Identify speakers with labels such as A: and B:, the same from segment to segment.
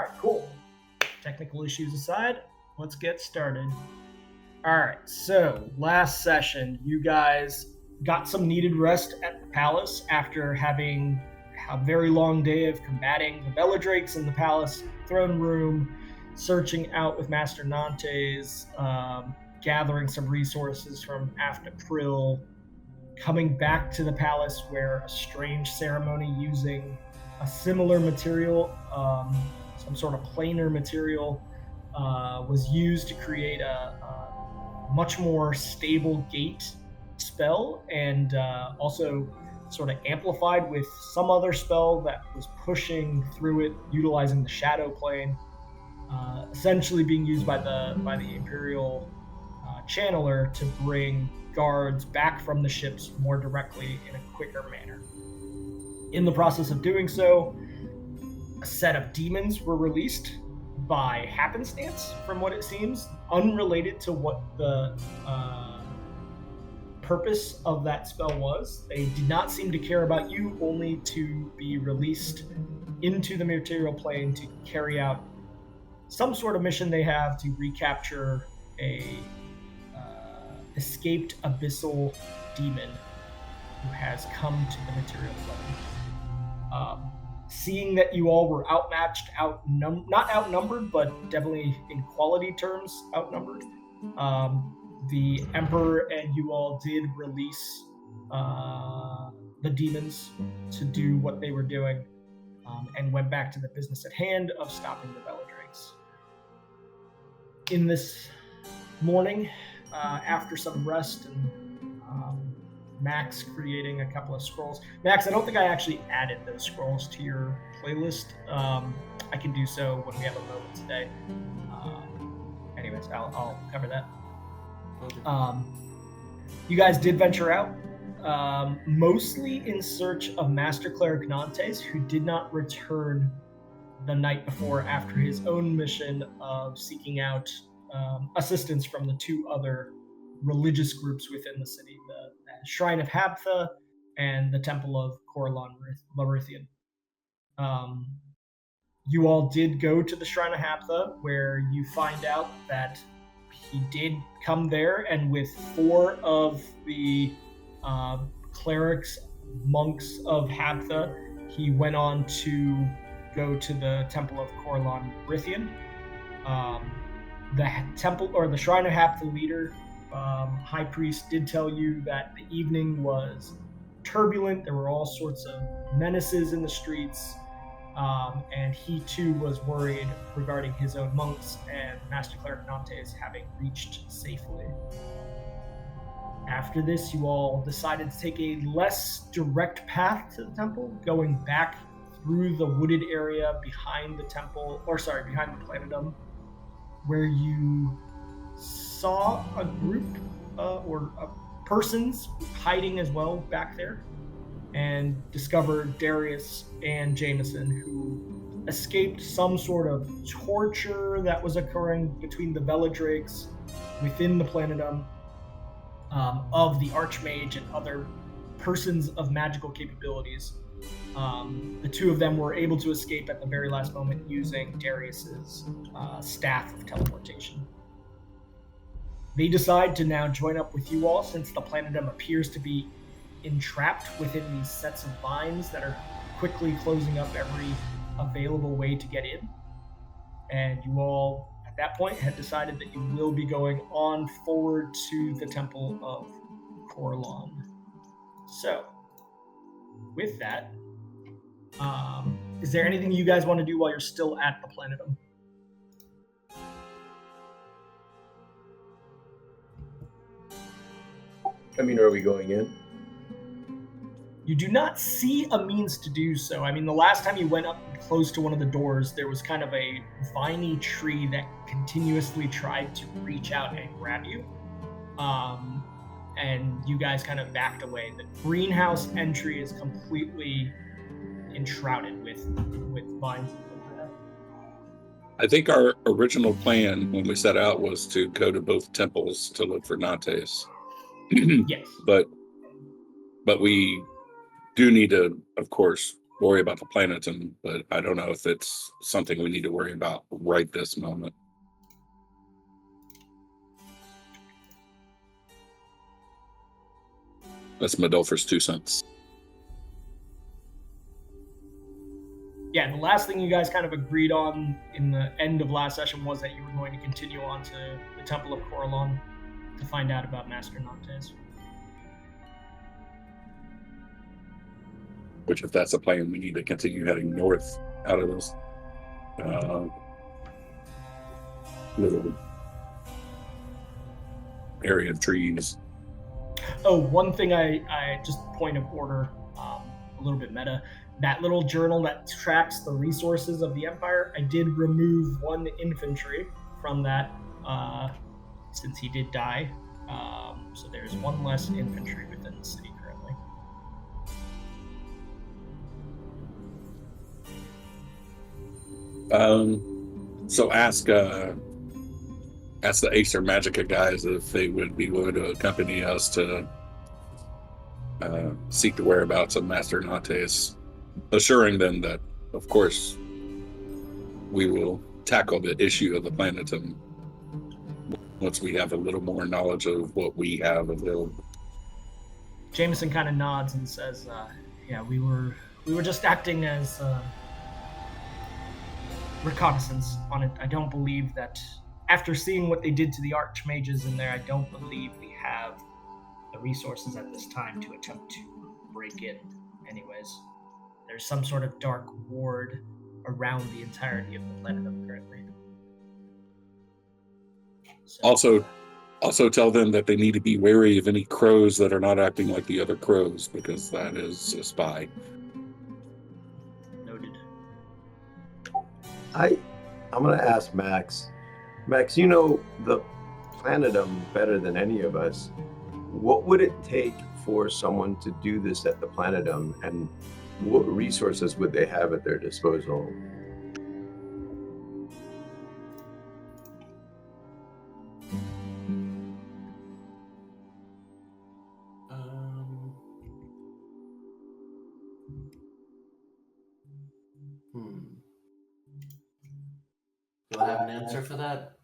A: right, cool. Technical issues aside, let's get started. All right, so last session, you guys got some needed rest at the palace after having a very long day of combating the Belladrakes in the palace throne room, searching out with Master Nantes, gathering some resources from After Krill, coming back to the palace where a strange ceremony using a similar material, some sort of planar material, was used to create a much more stable gate spell, and also sort of amplified with some other spell that was pushing through it, utilizing the shadow plane, essentially being used by the Imperial channeler to bring guards back from the ships more directly in a quicker manner. In the process of doing so, a set of demons were released by happenstance, from what it seems, unrelated to what the purpose of that spell was. They did not seem to care about you, only to be released into the material plane to carry out some sort of mission they have to recapture a escaped abyssal demon who has come to the material plane. Seeing that you all were outmatched, not outnumbered, but definitely in quality terms outnumbered, the Emperor and you all did release the demons to do what they were doing, and went back to the business at hand of stopping the Belladrakes. In this morning, after some rest and Max creating a couple of scrolls. Max, I don't think I actually added those scrolls to your playlist. I can do so when we have a moment today. Anyways, I'll cover that. You guys did venture out, mostly in search of Master Cleric Nantes, who did not return the night before after his own mission of seeking out assistance from the two other religious groups within the city, the Shrine of Habtha and the Temple of Corlon Larithian. You all did go to the Shrine of Habtha, where you find out that he did come there, and with 4 of the clerics, monks of Habtha, he went on to go to the Temple of Corlon Larithian. The temple, or the Shrine of Habtha leader, High Priest, did tell you that the evening was turbulent. There were all sorts of menaces in the streets, and he too was worried regarding his own monks and Master Cleric Nantes having reached safely. After this, you all decided to take a less direct path to the temple, going back through the wooded area behind the temple, behind the Planetdom, where you saw a group or persons hiding as well back there, and discovered Darius and Jameson, who escaped some sort of torture that was occurring between the Belladrakes within the Planetdom, of the Archmage and other persons of magical capabilities. The 2 of them were able to escape at the very last moment using Darius's staff of teleportation. They decide to now join up with you all, since the Planetdom appears to be entrapped within these sets of vines that are quickly closing up every available way to get in. And you all, at that point, had decided that you will be going on forward to the Temple of Corlon. So, with that, is there anything you guys want to do while you're still at the Planetdom?
B: I mean, are we going in?
A: You do not see a means to do so. I mean, the last time you went up close to one of the doors, there was kind of a viney tree that continuously tried to reach out and grab you. And you guys kind of backed away. The greenhouse entry is completely enshrouded with vines.
C: I think our original plan when we set out was to go to both temples to look for Nantes.
A: Yes.
C: But we do need to, of course, worry about the planetum, but I don't know if it's something we need to worry about right this moment. That's Medulfer's 2 cents.
A: Yeah, the last thing you guys kind of agreed on in the end of last session was that you were going to continue on to the Temple of Corellon to find out about Master Nantes.
C: Which, if that's a plan, we need to continue heading north out of this little area of trees.
A: Oh, one thing I just point of order, a little bit meta. That little journal that tracks the resources of the Empire, I did remove 1 infantry from that since he did die. So there's 1 less infantry within the city currently.
C: So ask the Acer Magica guys if they would be willing to accompany us to seek the whereabouts of Master Nantes, assuring them that, of course, we will tackle the issue of the planetum once we have a little more knowledge of what we have available.
A: Jameson kind of nods and says, "Yeah, we were just acting as reconnaissance on it. I don't believe that after seeing what they did to the archmages in there, I don't believe we have the resources at this time to attempt to break in. Anyways, there's some sort of dark ward around the entirety of the planetum currently." So,
C: Also tell them that they need to be wary of any crows that are not acting like the other crows, because that is a spy.
A: Noted.
B: I'm going to ask Max. Max, you know the planetum better than any of us. What would it take for someone to do this at the planetum, and what resources would they have at their disposal?
D: Do I have an answer for that?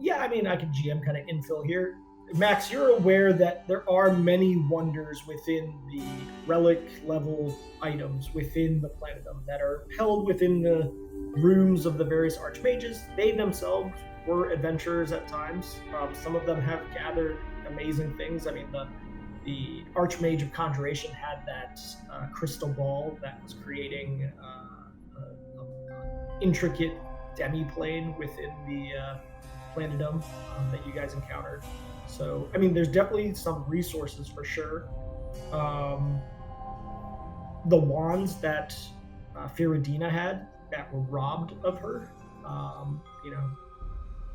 A: Yeah, I mean, I can GM kind of infill here. Max, you're aware that there are many wonders within the relic level items within the planetum that are held within the rooms of the various archmages. They themselves were adventurers at times. Some of them have gathered amazing things. I mean, the Archmage of Conjuration had that crystal ball that was creating an intricate demi-plane within the planetum that you guys encountered. So, I mean, there's definitely some resources for sure. The wands that Firadina had that were robbed of her, you know,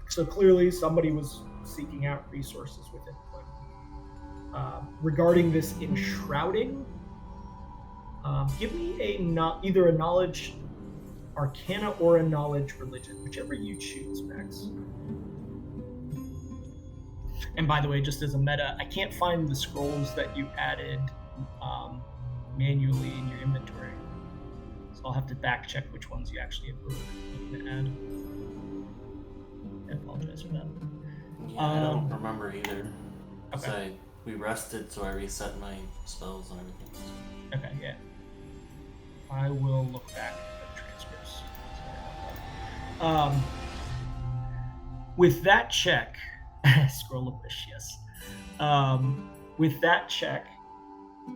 A: so clearly somebody was seeking out resources within the planetum. Regarding this enshrouding, give me either a knowledge arcana or a knowledge religion, whichever you choose, Max. And by the way, just as a meta, I can't find the scrolls that you added manually in your inventory. So I'll have to back check which ones you actually were looking to add. I apologize for that.
D: Yeah, I don't remember either.
A: Okay.
D: We rested, so I reset my spells and everything.
A: Okay, yeah. I will look back at the transcripts. Sorry about that. With that check, scroll of wish, yes. With that check,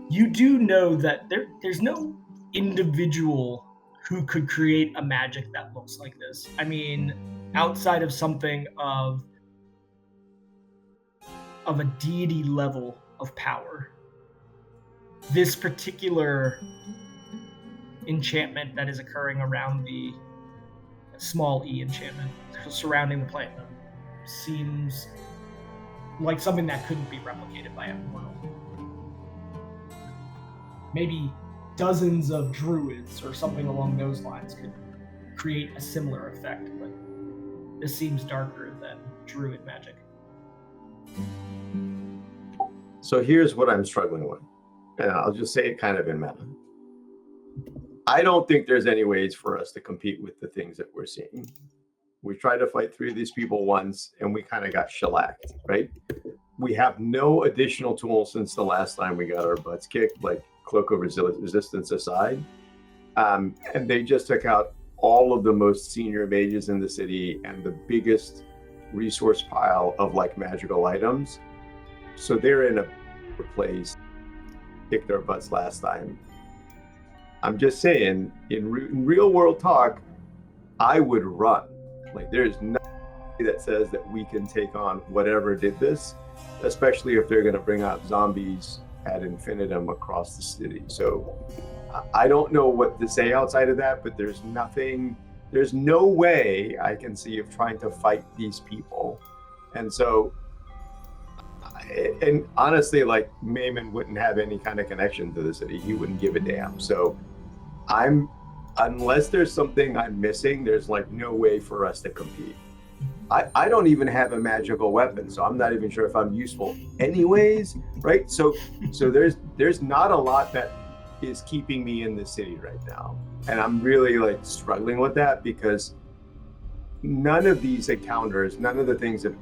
A: you do know that there's no individual who could create a magic that looks like this. I mean, outside of something of a deity level of power, this particular enchantment that is occurring around the small E enchantment surrounding the planet seems like something that couldn't be replicated by a mortal. Maybe dozens of druids or something along those lines could create a similar effect, but this seems darker than druid magic.
B: So here's what I'm struggling with, and I'll just say it kind of in meta. I don't think there's any ways for us to compete with the things that we're seeing. We tried to fight 3 of these people once, and we kind of got shellacked, right? We have no additional tools since the last time we got our butts kicked, like Cloak of Resistance aside. And they just took out all of the most senior mages in the city and the biggest resource pile of like magical items. So they're in a place, kicked our butts last time. I'm just saying, in real world talk, I would run. Like, there's nothing that says that we can take on whatever did this, especially if they're going to bring out zombies ad infinitum across the city. So I don't know what to say outside of that, but there's no way I can see of trying to fight these people. And so, and honestly, like, Mayman wouldn't have any kind of connection to the city. He wouldn't give a damn. So unless there's something I'm missing, there's like no way for us to compete. I don't even have a magical weapon, so I'm not even sure if I'm useful anyways, right? So there's not a lot that is keeping me in the city right now. And I'm really like struggling with that because none of these encounters, none of the things that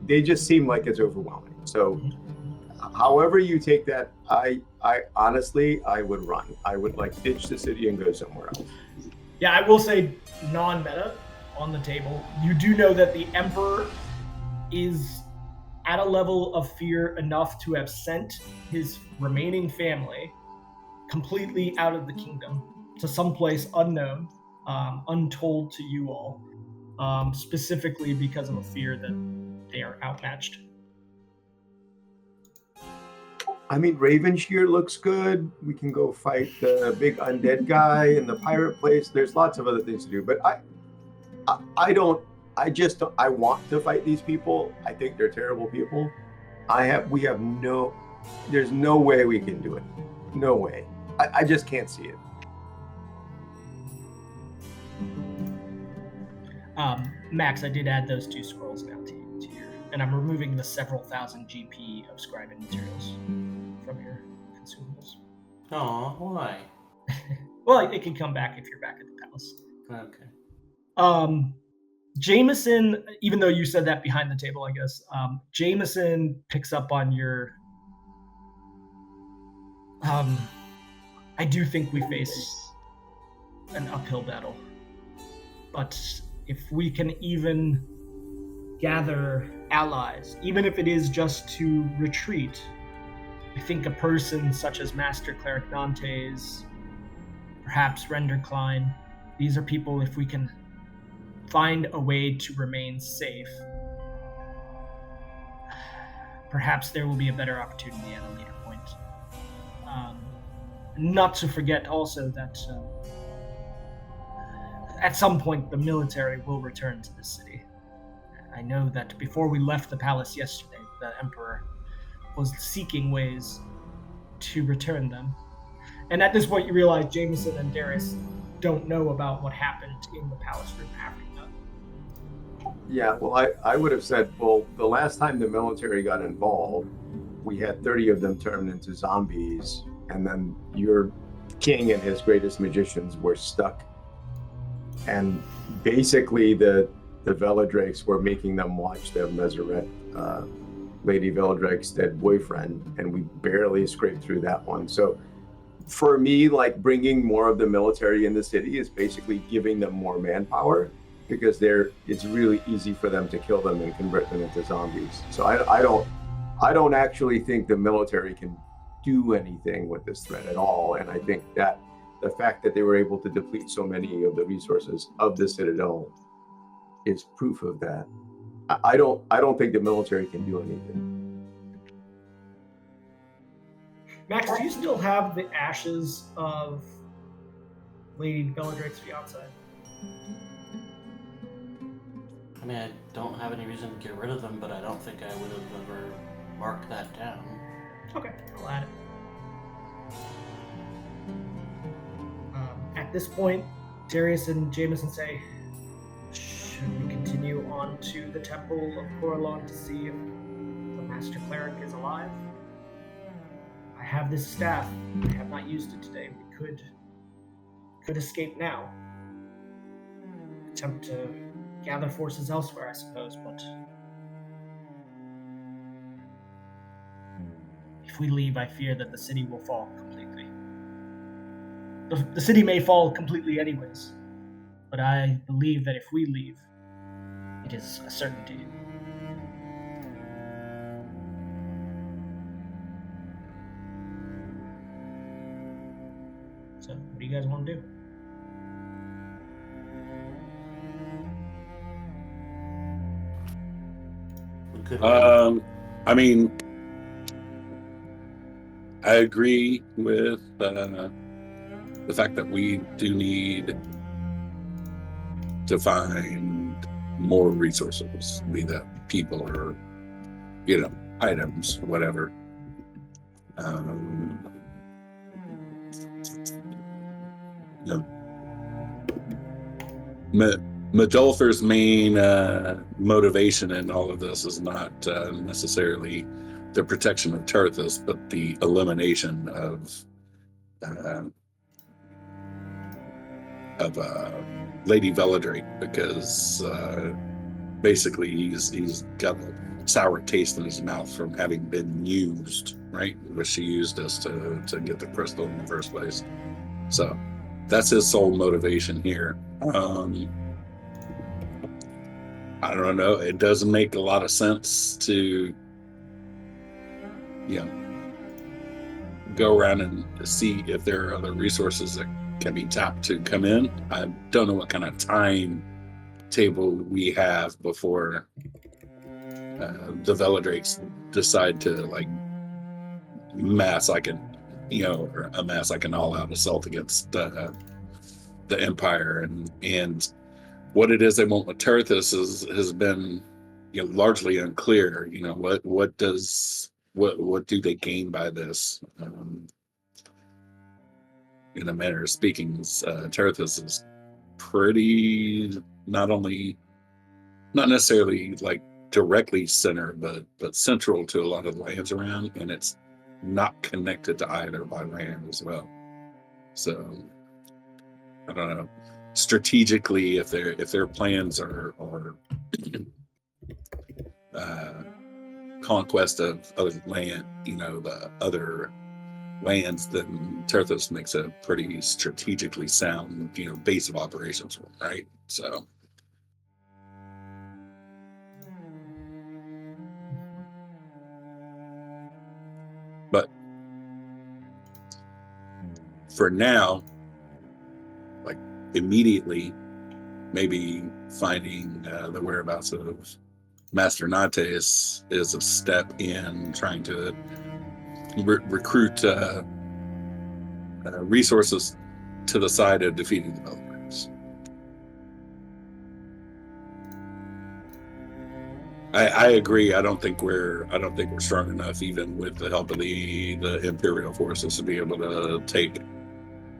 B: they just seem like it's overwhelming. So however you take that, I honestly, I would run. I would like ditch the city and go somewhere else.
A: Yeah, I will say non-meta on the table. You do know that the Emperor is at a level of fear enough to have sent his remaining family completely out of the kingdom to someplace unknown, untold to you all, specifically because of a fear that they are outmatched.
B: I mean, Ravenshear looks good. We can go fight the big undead guy in the pirate place. There's lots of other things to do, but I want to fight these people. I think they're terrible people. There's no way we can do it. No way. I just can't see it.
A: Max, I did add those 2 scrolls now to your, and I'm removing the several thousand GP of scribing materials from your consumables.
D: Aw, why?
A: Well, it can come back if you're back at the palace.
D: Okay.
A: Jameson, even though you said that behind the table, I guess, Jameson picks up on your... I do think we face an uphill battle. But if we can even gather allies, even if it is just to retreat, I think a person such as Master Cleric Nantes, perhaps Render Klein, these are people, if we can find a way to remain safe, perhaps there will be a better opportunity at a later point. Not to forget also that at some point the military will return to the city. I know that before we left the palace yesterday, the Emperor was seeking ways to return them. And at this point you realize Jameson and Darius don't know about what happened in the palace room after that.
B: Yeah, well, I would have said, well, the last time the military got involved, we had 30 of them turned into zombies, and then your king and his greatest magicians were stuck. And basically the Veladrakes were making them watch them resurrect Lady Veladrake's dead boyfriend, and we barely scraped through that one. So for me, like, bringing more of the military in the city is basically giving them more manpower, because it's really easy for them to kill them and convert them into zombies. So I don't actually think the military can do anything with this threat at all. And I think that the fact that they were able to deplete so many of the resources of the Citadel is proof of that. I don't think the military can do anything.
A: Max, do you still have the ashes of Lady Veladrake's fiance?
D: I mean, I don't have any reason to get rid of them, but I don't think I would have ever marked that down.
A: Okay, I'll add it. At this point, Darius and Jameson say, should we continue on to the Temple of Coralon to see if the Master Cleric is alive? I have this staff. I have not used it today. We could Could escape now. Attempt to gather forces elsewhere, I suppose, but if we leave, I fear that the city will fall completely. The city may fall completely anyways, but I believe that if we leave, it is a certainty. So, what do you guys want to do?
D: We could
C: I mean, I agree with the fact that we do need to find more resources, be that people or, items, whatever. Medulfer's main motivation in all of this is not necessarily the protection of Terthus, but the elimination of Lady Veladrake, because basically he's got a sour taste in his mouth from having been used, right? Which she used us to get the crystal in the first place. So that's his sole motivation here. I don't know. It doesn't make a lot of sense to, go around and see if there are other resources that can be tapped to come in. I don't know what kind of time table we have before the Veladrakes decide to amass like an all-out assault against the Empire, and what it is they want with Terthus has been largely unclear. What do they gain by this? In a manner of speaking, Terthus is pretty not necessarily directly center, but central to a lot of the lands around, and it's not connected to either by land as well. So I don't know. Strategically, if their plans are conquest of other land, the other lands, then Terthus makes a pretty strategically sound, base of operations, right? So. But for now, immediately, maybe finding the whereabouts of Master Nates is a step in trying to recruit resources to the side of defeating the Hellriders. I agree. I don't think we're strong enough, even with the help of the Imperial forces, to be able to take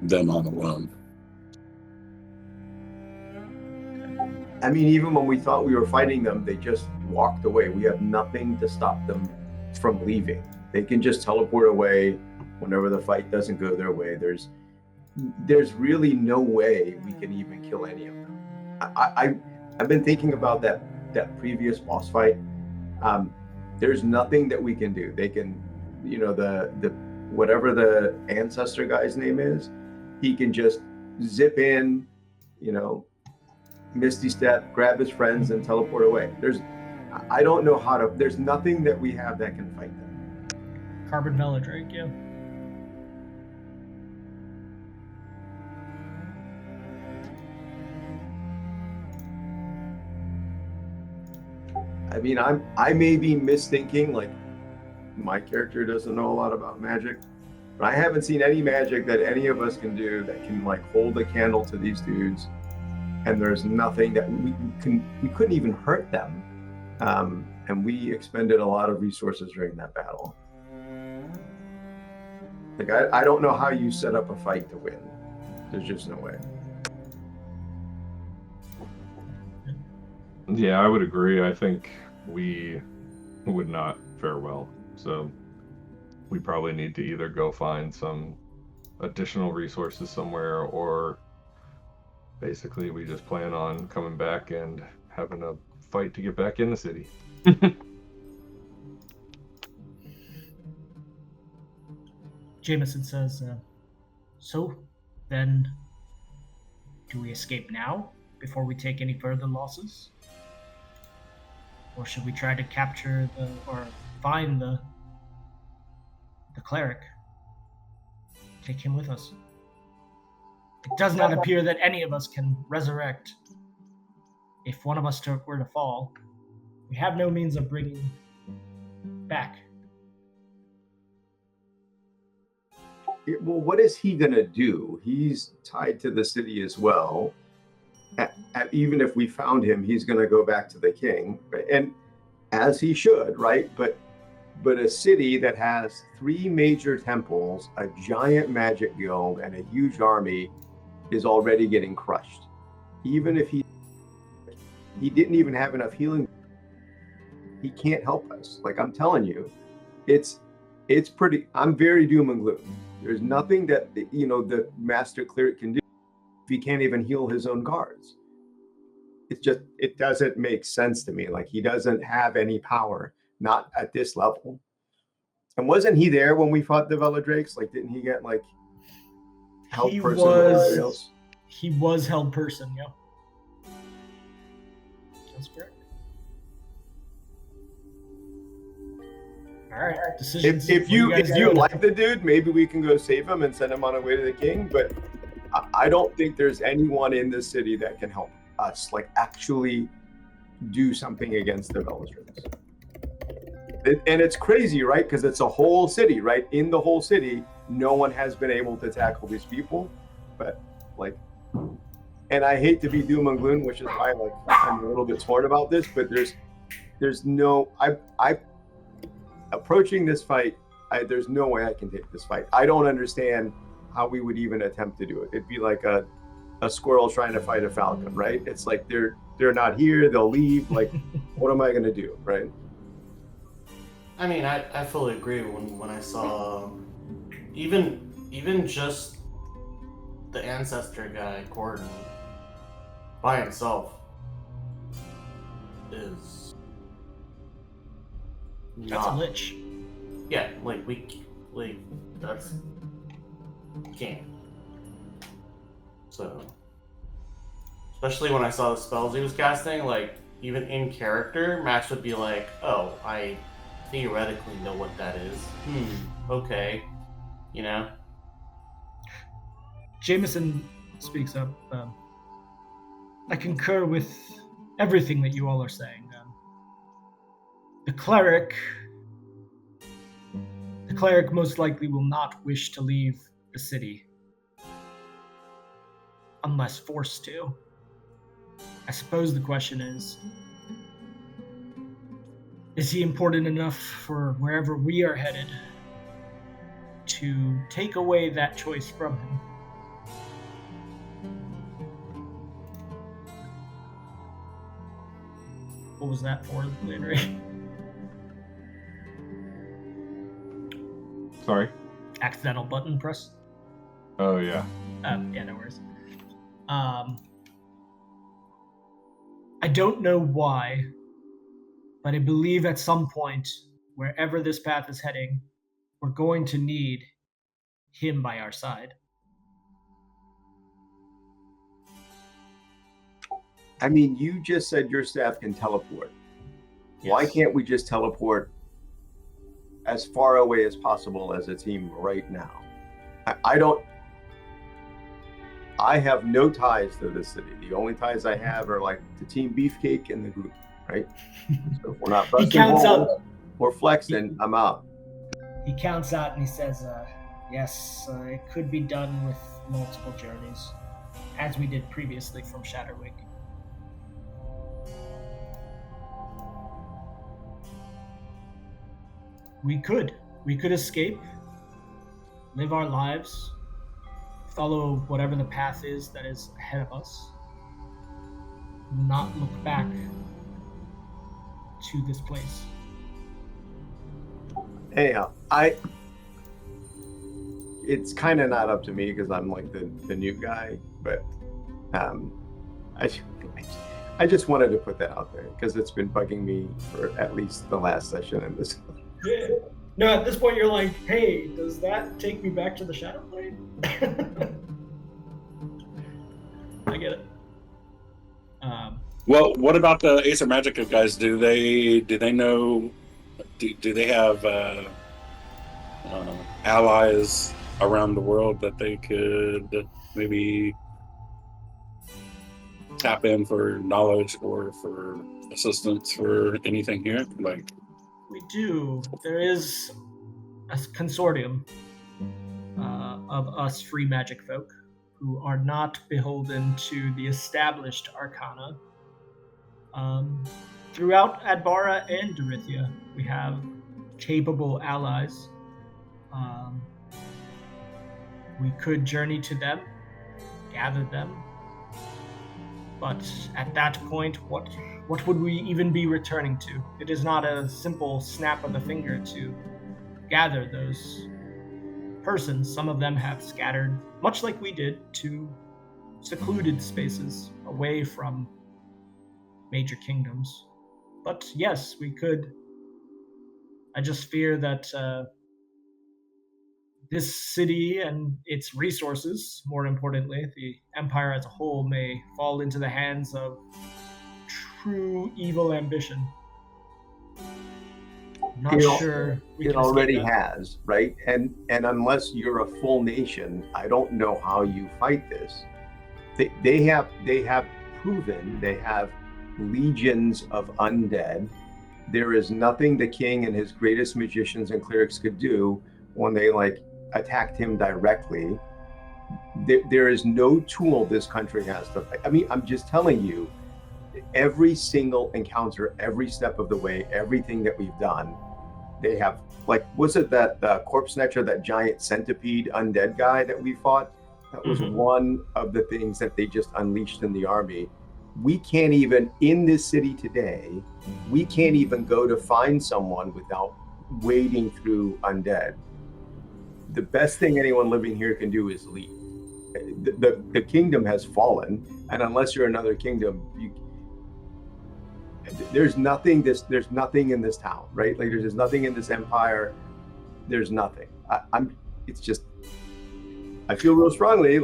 C: them on alone.
B: I mean, even when we thought we were fighting them, they just walked away. We have nothing to stop them from leaving. They can just teleport away whenever the fight doesn't go their way. There's really no way we can even kill any of them. I've been thinking about that previous boss fight. There's nothing that we can do. They can, the whatever the ancestor guy's name is, he can just zip in, Misty Step, grab his friends, and teleport away. I don't know how to. There's nothing that we have that can fight them.
A: Carbon Veladrake, yeah.
B: I mean, I may be misthinking, my character doesn't know a lot about magic, but I haven't seen any magic that any of us can do that can hold a candle to these dudes. And there's nothing that we couldn't even hurt them. And we expended a lot of resources during that battle. I don't know how you set up a fight to win. There's just no way.
E: Yeah, I would agree. I think we would not fare well. So we probably need to either go find some additional resources somewhere or basically, we just plan on coming back and having a fight to get back in the city.
A: Jameson says, so then do we escape now before we take any further losses? Or should we try to capture or find the cleric? Take him with us. It does not appear that any of us can resurrect. If one of us were to fall, we have no means of bringing back.
B: Well, what is he going to do? He's tied to the city as well. Even if we found him, he's going to go back to the king. And as he should, right? But a city that has 3 major temples, a giant magic guild, and a huge army is already getting crushed. Even if he didn't even have enough healing, he can't help us. Like, I'm telling you, it's pretty, I'm very doom and gloom. There's nothing that, the master cleric can do if he can't even heal his own guards. It's just, it doesn't make sense to me. Like, he doesn't have any power, not at this level. And wasn't he there when we fought the Veladrakes? Like, didn't he get, like, held person?
A: He was held person, yeah. That's correct. All right, decisions.
B: If you like the dude, maybe we can go save him and send him on our way to the king. But I don't think there's anyone in this city that can help us, like, actually do something against the Veladrakes. And it's crazy, right? Because it's a whole city, right? In the whole city, no one has been able to tackle these people. But, like, and I hate to be doom and gloom, which is why, like, I'm a little bit torn about this. But there's no, I approaching this fight, there's no way I can take this fight. I don't understand how we would even attempt to do it. It'd be like a squirrel trying to fight a falcon, right? It's like they're not here, they'll leave. Like, what am I gonna do, right?
D: I mean, I fully agree. When I saw even just the ancestor guy, Gordon, by himself is
A: That's a lich.
D: Yeah, that's can't. So, especially when I saw the spells he was casting, like, even in character, Max would be like, "Oh, I theoretically know what that is. Okay, you know."
A: Jameson speaks up. I concur with everything that you all are saying. The cleric most likely will not wish to leave the city unless forced to. I suppose the question is he important enough for wherever we are headed to take away that choice from him? What was that for, Landry?
E: Sorry?
A: Accidental button press?
E: Oh, yeah.
A: Yeah, no worries. I don't know why, but I believe at some point, wherever this path is heading, we're going to need him by our side.
B: I mean, you just said your staff can teleport. Yes. Why can't we just teleport as far away as possible as a team right now? I have no ties to this city. The only ties I have are, like, the Team Beefcake and the group, right? So if we're not busting holes or flexing, I'm out.
A: He counts out and he says, yes, it could be done with multiple journeys, as we did previously from Shadowwick. We could escape, live our lives, follow whatever the path is that is ahead of us, not look back to this place.
B: Anyhow, it's kind of not up to me because I'm, like, the new guy, but I, I just wanted to put that out there because it's been bugging me for at least the last session in this.
A: Yeah. No, at this point you're like, hey, does that take me back to the Shadowblade? I get it.
C: Well, what about the Acer Magica guys? Do they know? Do they have allies around the world that they could maybe tap in for knowledge or for assistance for anything here? Like,
A: We do. There is a consortium of us free magic folk who are not beholden to the established arcana. Throughout Adbara and Dorithia, we have capable allies. We could journey to them, gather them, but at that point, what would we even be returning to? It is not a simple snap of the finger to gather those persons. Some of them have scattered, much like we did, to secluded spaces away from major kingdoms. But yes, we could. I just fear that this city and its resources, more importantly, the Empire as a whole, may fall into the hands of true evil ambition. Not sure we
B: It
A: can escape
B: already
A: that.
B: has, right? And unless you're a full nation, I don't know how you fight this. They have proven they have legions of undead. There is nothing the king and his greatest magicians and clerics could do when they attacked him directly. There is no tool this country has to fight. I mean, I'm just telling you, every single encounter, every step of the way, everything that we've done, they have, was it that corpse snatcher, that giant centipede undead guy that we fought? That was one of the things that they just unleashed in the army. We can't even, in this city today, we can't even go to find someone without wading through undead. The best thing anyone living here can do is leave. The kingdom has fallen, and unless you're another kingdom, there's nothing in this town, right? There's nothing in this empire. There's nothing. It's just, I feel real strongly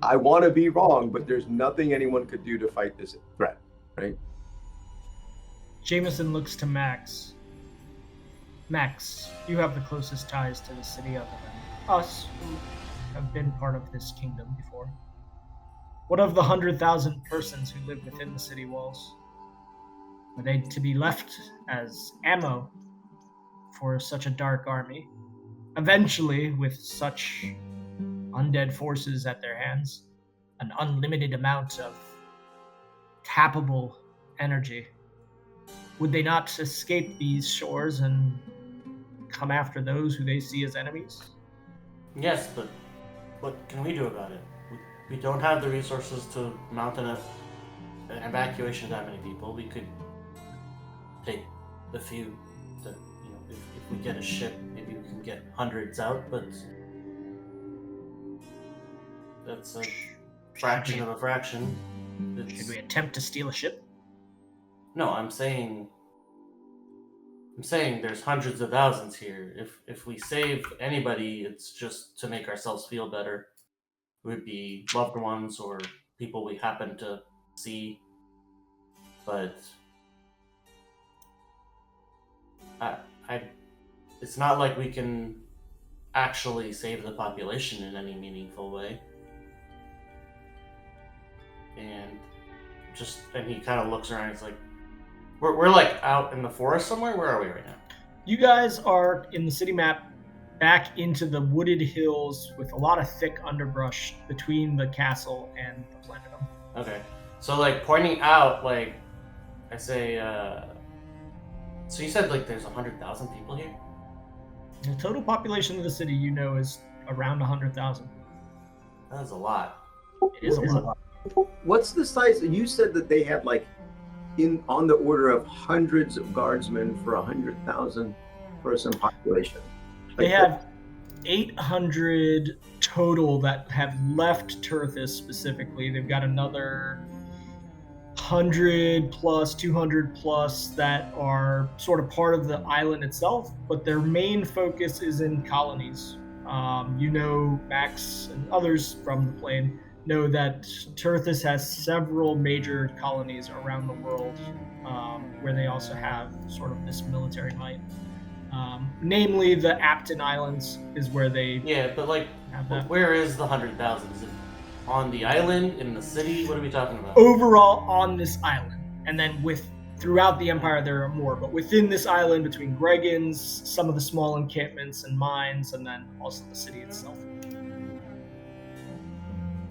B: I want to be wrong, but there's nothing anyone could do to fight this threat, right?
A: Jameson looks to Max. Max, you have the closest ties to the city other than us, who have been part of this kingdom before. What of the 100,000 persons who live within the city walls? Are they to be left as ammo for such a dark army? Eventually, with such undead forces at their hands, an unlimited amount of tappable energy, would they not escape these shores and come after those who they see as enemies?
D: Yes, but what can we do about it? We don't have the resources to mount an evacuation of that many people. We could take a few that, if we get a ship, maybe we can get hundreds out, but that's a fraction of a fraction.
A: Should we attempt to steal a ship?
D: No, I'm saying there's hundreds of thousands here. If we save anybody, it's just to make ourselves feel better. It would be loved ones or people we happen to see. But it's not like we can actually save the population in any meaningful way. And he kind of looks around. He's like, we're out in the forest somewhere. Where are we right now?
A: You guys are in the city map, back into the wooded hills with a lot of thick underbrush between the castle and the Planetum.
D: Okay, so pointing out, I say, so you said there's 100,000 people here?
A: The total population of the city, is around 100,000.
D: That is a lot.
A: It is a lot.
B: What's the size? You said that they had on the order of hundreds of guardsmen for 100,000 person population.
A: They have 800 total that have left Terthus specifically. They've got another 100 plus, 200 plus that are sort of part of the island itself, but their main focus is in colonies. Max and others from the plane know that Terthus has several major colonies around the world, where they also have sort of this military might. Namely, the Apton Islands is where they
D: but like,
A: have that.
D: where is the 100,000? Is it on the island, in the city? What are we talking about?
A: Overall on this island, and then throughout the Empire there are more, but within this island, between Gregans, some of the small encampments and mines, and then also the city itself.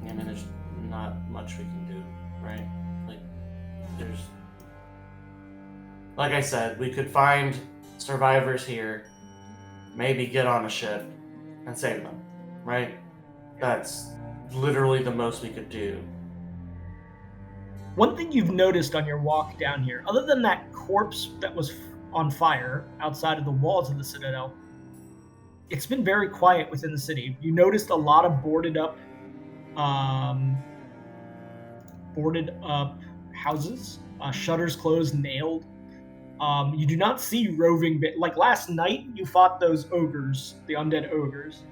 D: I mean, there's not much we can do, right? Like I said, we could find survivors here, maybe get on a ship and save them, right? That's literally the most we could do.
A: One thing you've noticed on your walk down here, other than that corpse that was on fire outside of the walls of the Citadel, it's been very quiet within the city. You noticed a lot of boarded up houses, shutters closed, nailed. You do not see roving like last night you fought those ogres, the undead ogres,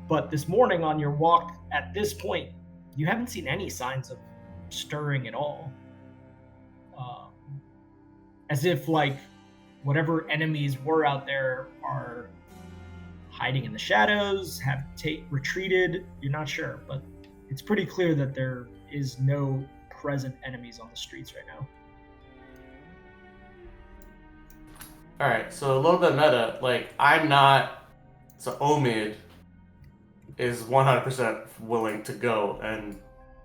A: but this morning on your walk at this point you haven't seen any signs of stirring at all. As if like whatever enemies were out there are hiding in the shadows, have retreated. You're not sure, but it's pretty clear that there is no present enemies on the streets right now.
D: Alright, so a little bit meta, like, so Omid is 100% willing to go and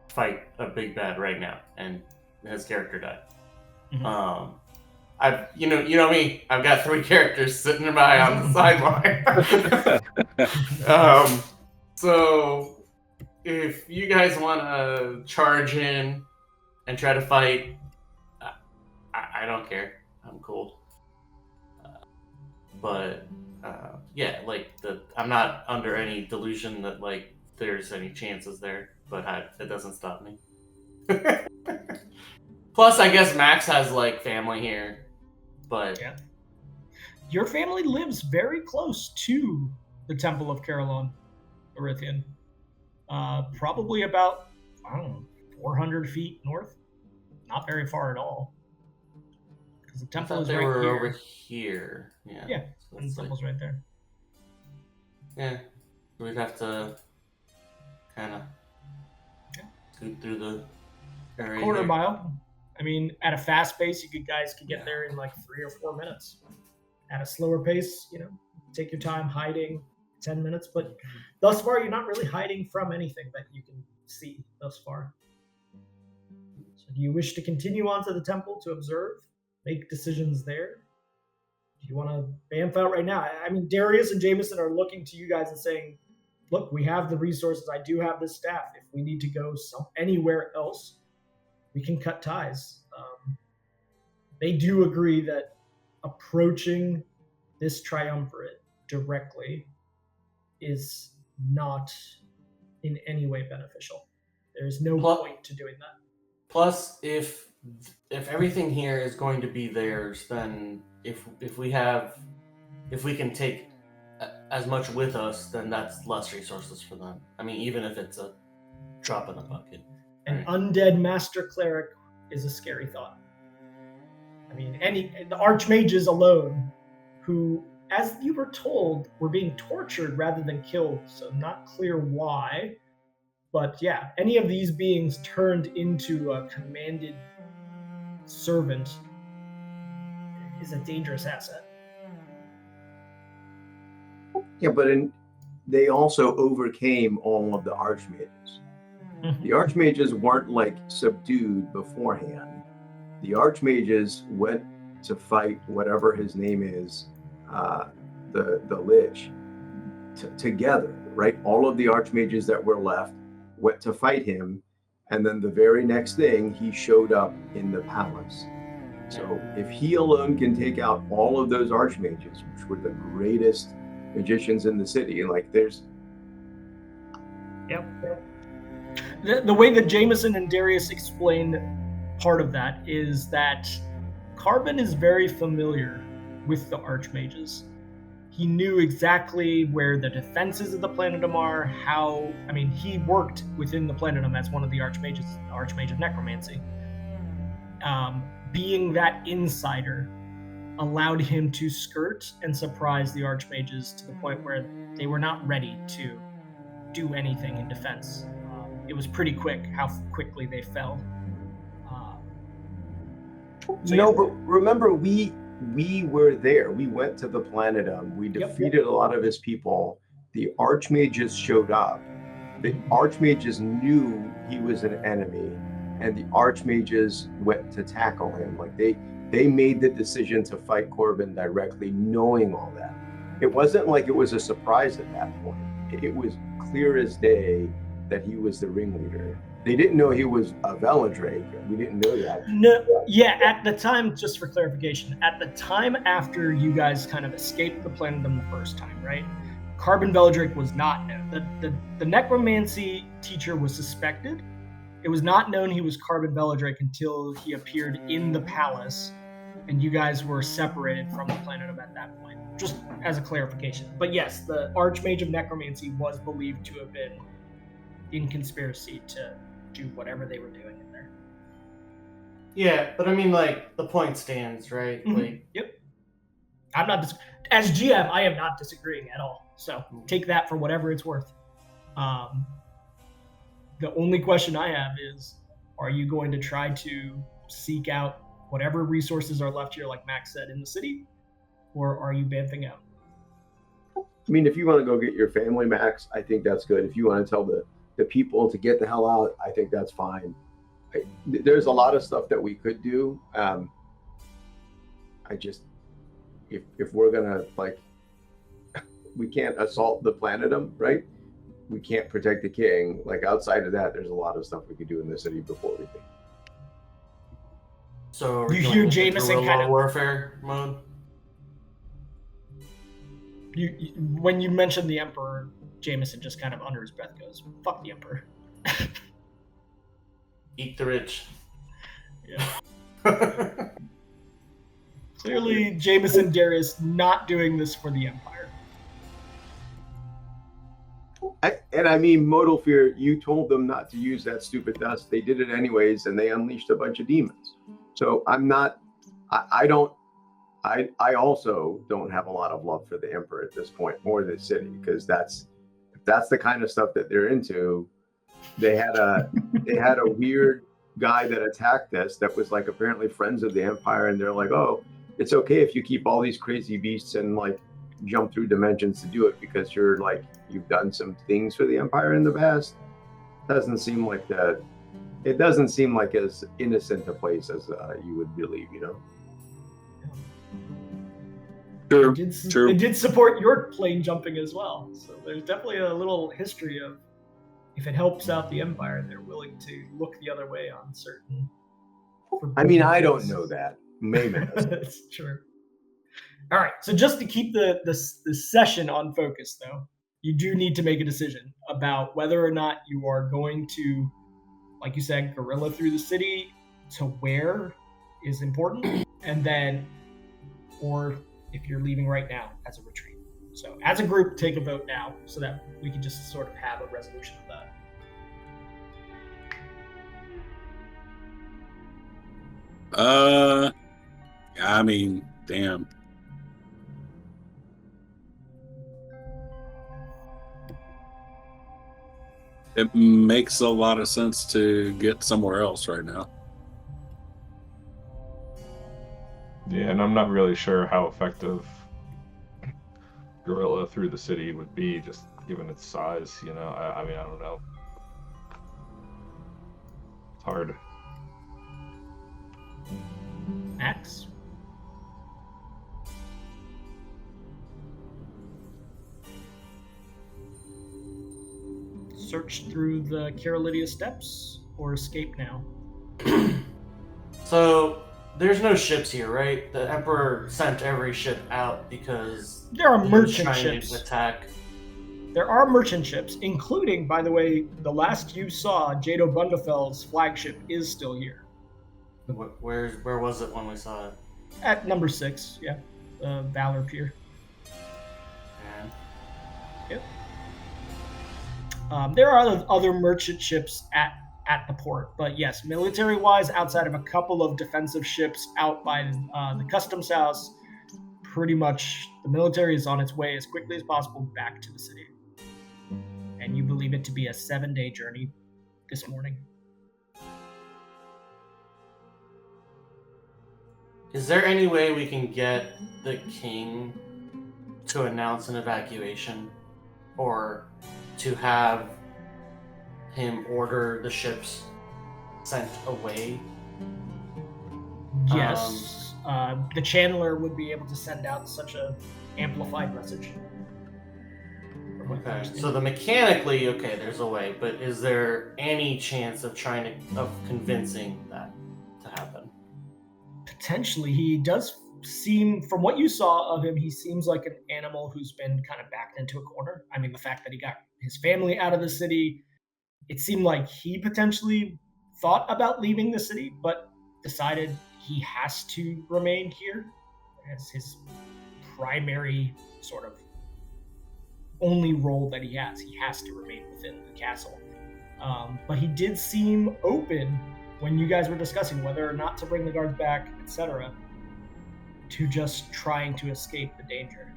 D: fight a big bad right now, and his character died.
A: Mm-hmm.
D: You know me, I've got 3 characters sitting by on the sideline. So if you guys want to charge in and try to fight, I don't care. I'm cool. But I'm not under any delusion that like there's any chances there, but it doesn't stop me. Plus, I guess Max has like family here, but
A: yeah, your family lives very close to the Temple of Carillon, Erythian. Probably about 400 feet north. Not very far at all. Because the temple is right here.
D: Over here. Yeah.
A: So and the temple's right there.
D: Yeah. We'd have to kind of scoot through the area.
A: Quarter mile. I mean, at a fast pace, you guys could get there in like 3 or 4 minutes. At a slower pace, take your time hiding 10 minutes. But thus far, you're not really hiding from anything that you can see thus far. So do you wish to continue on to the temple to observe? Make decisions there? Do you want to bamf out right now? I mean, Darius and Jameson are looking to you guys and saying, look, we have the resources. I do have this staff. If we need to go anywhere else, we can cut ties. They do agree that approaching this triumvirate directly is not in any way beneficial. There's no point to doing that.
D: Plus, if everything here is going to be theirs, then if we can take as much with us, then that's less resources for them. I mean, even if it's a drop in the bucket.
A: An undead master cleric is a scary thought. I mean, the archmages alone, who, as you were told, were being tortured rather than killed, so not clear why. But yeah, any of these beings turned into a commanded servant is a dangerous asset.
B: Yeah, but they also overcame all of the archmages. The archmages weren't like subdued beforehand. The archmages went to fight whatever his name is, the Lich, together, right? All of the archmages that were left went to fight him, and then the very next thing he showed up in the palace. So if he alone can take out all of those archmages, which were the greatest magicians in the city. Like there's
A: Yep. The way that Jameson and Darius explained part of that is that Carbon is very familiar with the Archmages. He knew exactly where the defenses of the Planetum are, he worked within the Planetum as one of the Archmages, the Archmage of Necromancy. Being that insider allowed him to skirt and surprise the Archmages to the point where they were not ready to do anything in defense. It was pretty quick how quickly they fell.
B: But remember, we were there. We went to the Planetum. We defeated a lot of his people. The Archmages showed up. The Archmages knew he was an enemy, and the Archmages went to tackle him. Like they made the decision to fight Corbin directly, knowing all that. It wasn't like it was a surprise at that point. It was clear as day that he was the ringleader. They didn't know he was a Velendrake. We didn't know that.
A: No, yeah, at the time, just for clarification, at the time after you guys kind of escaped the Planetum the first time, right? Carbon Velendrake was not known. The necromancy teacher was suspected. It was not known he was Carbon Velendrake until he appeared in the palace, and you guys were separated from the Planetum at that point. Just as a clarification. But yes, the Archmage of Necromancy was believed to have been in conspiracy to do whatever they were doing in there.
D: Yeah, but I mean, like, the point stands, right?
A: Mm-hmm.
D: Like,
A: yep. I'm not as GM, I am not disagreeing at all. So take that for whatever it's worth. The only question I have is, are you going to try to seek out whatever resources are left here, like Max said, in the city, or are you bamfing out?
B: I mean, if you want to go get your family, Max, I think that's good. If you want to tell the people to get the hell out, I think that's fine. There's a lot of stuff that we could do. I just, if we're gonna, like, we can't assault the Planetum, right? We can't protect the king. Like, outside of that, there's a lot of stuff we could do in the city before we think.
D: So are
A: you
D: we
A: hear
D: going
A: Jameson
D: into
A: kind of
D: warfare mode?
A: You when you mentioned the Emperor, Jameson just kind of under his breath goes, "Fuck the Emperor."
D: Eat the rich.
A: Yeah. Clearly, Jameson Darius not doing this for the Empire.
B: I mean, Modal Fear, you told them not to use that stupid dust. They did it anyways, and they unleashed a bunch of demons. So I also don't have a lot of love for the Emperor at this point, or the city, because if that's the kind of stuff that they're into. They had a weird guy that attacked us that was like apparently friends of the Empire, and they're like, oh, it's okay if you keep all these crazy beasts and like jump through dimensions to do it because you're like you've done some things for the Empire in the past. It doesn't seem like as innocent a place as you would believe, you know.
C: True.
A: It did support your plane jumping as well, so there's definitely a little history of, if it helps out the Empire, they're willing to look the other way on certain.
B: I mean, I don't know that. Maybe
A: that's true. All right, so just to keep the session on focus, though, you do need to make a decision about whether or not you are going to, like you said, guerrilla through the city to where is important, and then, or if you're leaving right now as a retreat. So as a group, take a vote now so that we can just sort of have a resolution of that.
C: I mean, damn. It makes a lot of sense to get somewhere else right now.
E: Yeah, and I'm not really sure how effective guerrilla through the city would be, just given its size, you know. I mean, I don't know. It's hard.
A: Max? Search through the Carolidia steps or escape now?
D: So there's no ships here, right? The Emperor sent every ship out because
A: There are
D: he was
A: merchant
D: trying
A: ships.
D: to attack.
A: There are merchant ships, including, by the way, the last you saw, Jado Bundafel's flagship is still here.
D: Where was it when we saw it?
A: At number 6, yeah. Valor Pier.
D: Yeah.
A: Yep. There are other merchant ships at the port, but yes, military-wise, outside of a couple of defensive ships out by the customs house, pretty much the military is on its way as quickly as possible back to the city. And you believe it to be a 7-day journey this morning.
D: Is there any way we can get the king to announce an evacuation, or to have him order the ships sent away?
A: Yes, the channeler would be able to send out such a amplified message.
D: Okay, so mechanically, okay, there's a way, but is there any chance of convincing that to happen?
A: Potentially. He does seem, from what you saw of him, he seems like an animal who's been kind of backed into a corner. I mean, the fact that he got his family out of the city, it seemed like he potentially thought about leaving the city, but decided he has to remain here as his primary sort of only role that he has. He has to remain within the castle. But he did seem open when you guys were discussing whether or not to bring the guards back, etc., to just trying to escape the danger.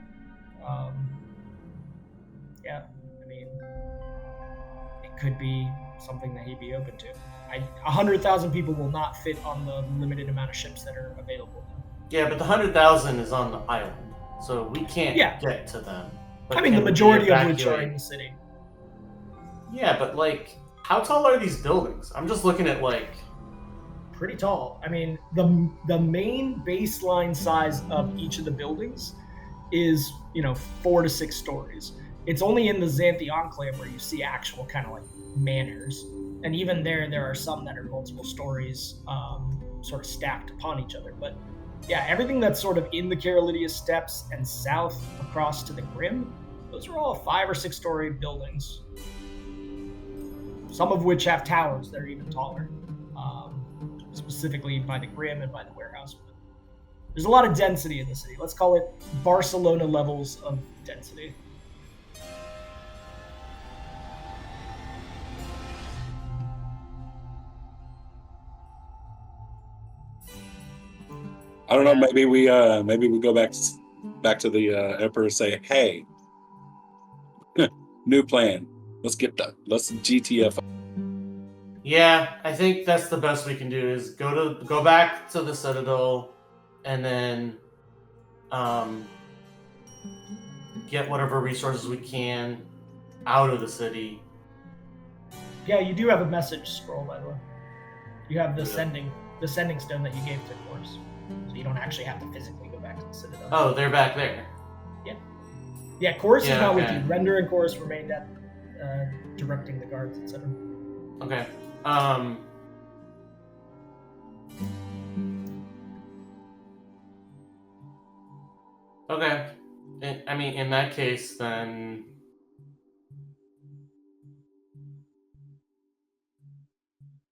A: Yeah, I mean, it could be something that he'd be open to. 100,000 people will not fit on the limited amount of ships that are available.
D: Yeah, but the 100,000 is on the island, so we can't get to them. But
A: I mean, the majority of which are in the city.
D: Yeah, but like, how tall are these buildings? I'm just looking at like...
A: Pretty tall. I mean, the main baseline size of each of the buildings is, 4 to 6 stories. It's only in the Xanthi Enclave where you see actual kind of like manors. And even there are some that are multiple stories sort of stacked upon each other. But yeah, everything that's sort of in the Carolidia Steppes and south across to the Grim, those are all 5 or 6 story buildings. Some of which have towers that are even taller, specifically by the Grim and by the warehouse. But there's a lot of density in the city. Let's call it Barcelona levels of density.
C: I don't know. Maybe we go back to the Emperor and say, "Hey, new plan. Let's GTF."
D: Yeah, I think that's the best we can do is go back to the Citadel, and then get whatever resources we can out of the city.
A: Yeah, you do have a message scroll, by the way. You have the sending stone that you gave to Course, so you don't actually have to physically go back to the Citadel.
D: Oh, they're back there.
A: Yeah, Course is not with you. Render and Course remained at directing the guards, etc.
D: Okay. Okay. I mean, in that case, then...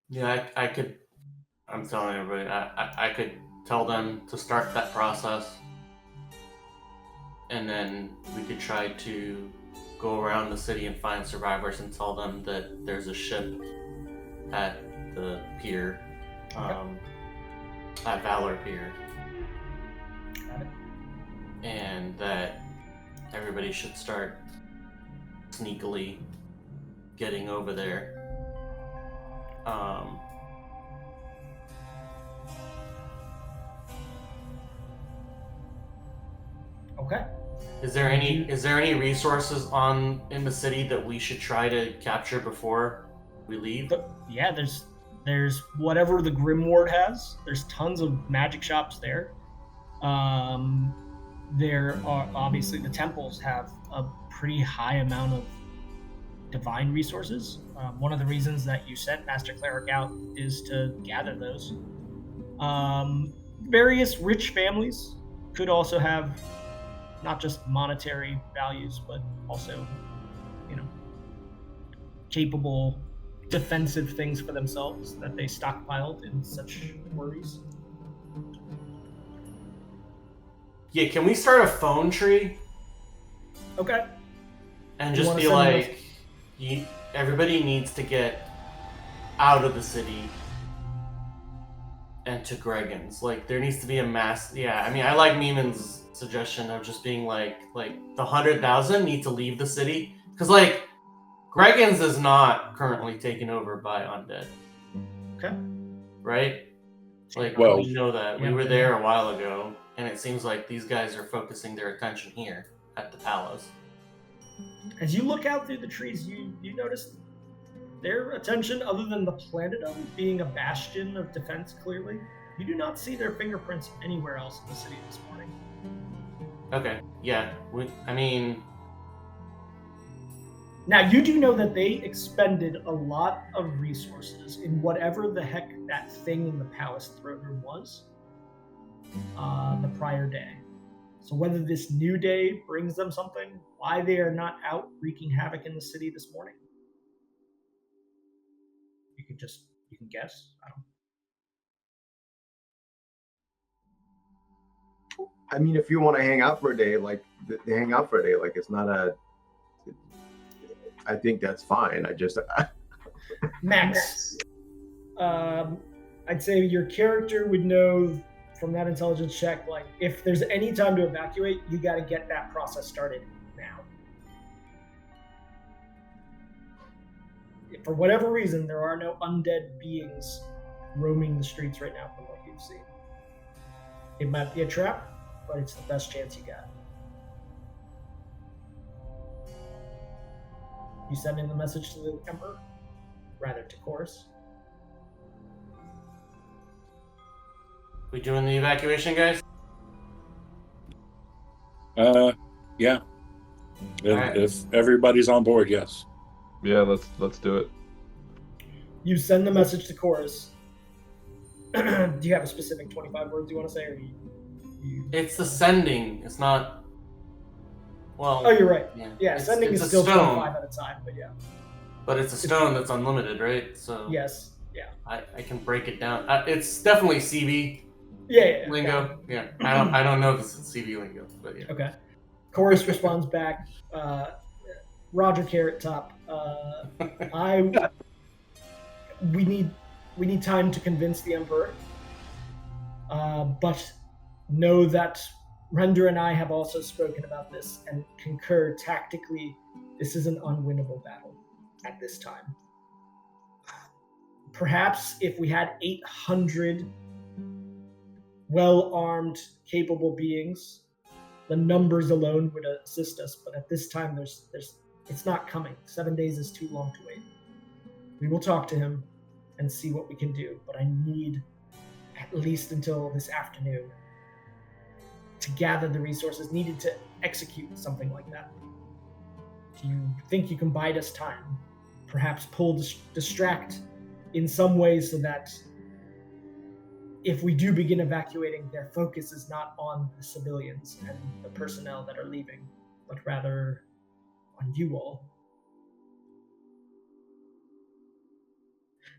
D: Yeah, I could... I'm telling everybody, I could tell them to start that process. And then we could try to go around the city and find survivors and tell them that there's a ship at the pier, at Valor Pier.
A: Got it.
D: And that everybody should start sneakily getting over there.
A: Okay.
D: Is there any resources in the city that we should try to capture before we leave?
A: Yeah, there's whatever the Grim Ward has. There's tons of magic shops there. There are obviously the temples have a pretty high amount of divine resources. One of the reasons that you sent Master Cleric out is to gather those. various rich families could also have not just monetary values, but also, capable defensive things for themselves that they stockpiled in such worries.
D: Yeah, can we start a phone tree?
A: Okay.
D: And
A: You
D: just
A: wanna
D: be
A: send
D: like, everybody needs to get out of the city and to Gregan's. Like, there needs to be a mass. Yeah, I mean, I like Neiman's suggestion of just being like the 100,000 need to leave the city. Because, like, Gregan's is not currently taken over by undead.
A: Okay.
D: Right? Like,
C: Well,
D: we know that. We
A: yeah,
D: were
A: yeah.
D: there a while ago, and it seems like these guys are focusing their attention here at the Palos.
A: As you look out through the trees, you notice their attention, other than the Planetdome being a bastion of defense, clearly, you do not see their fingerprints anywhere else in the city this morning.
D: Okay, yeah.
A: Now, you do know that they expended a lot of resources in whatever the heck that thing in the palace throne room was the prior day. So whether this new day brings them something, why they are not out wreaking havoc in the city this morning, you can guess.
B: I mean, if you want to hang out for a day, like they hang out for a day. Like it's not a. I think that's fine. I just.
A: Max, I'd say your character would know from that intelligence check, like, if there's any time to evacuate, you got to get that process started now. For whatever reason, there are no undead beings roaming the streets right now from what you've seen. It might be a trap, but it's the best chance you got. You sending the message to the Emperor? Rather, to Chorus?
D: We doing the evacuation, guys?
C: Yeah.
D: Alright.
C: If everybody's on board, yes.
E: Yeah, let's do it.
A: You send the message to Chorus. Do you have a specific 25 words you want to say, or you...
D: It's the sending. It's not. Well.
A: Oh, you're right.
D: Yeah,
A: Yeah,
D: it's,
A: sending
D: it's
A: is
D: a
A: still
D: stone,
A: 25 at a time, but yeah.
D: but it's a stone that's unlimited, right? So
A: Yes. Yeah.
D: I can break it down. It's definitely CB
A: Yeah.
D: lingo. Yeah, I don't know if it's CB lingo, but yeah.
A: Okay. Chorus responds back. Roger Carrot Top. We need time to convince the Emperor. But know that Render and I have also spoken about this and concur tactically. This is an unwinnable battle at this time. Perhaps if we had 800 well-armed, capable beings, the numbers alone would assist us. But at this time, it's not coming. 7 days is too long to wait. We will talk to him and see what we can do. But I need at least until this afternoon to gather the resources needed to execute something like that. Do you think you can bide us time? Perhaps distract in some ways so that if we do begin evacuating, their focus is not on the civilians and the personnel that are leaving, but rather on you all.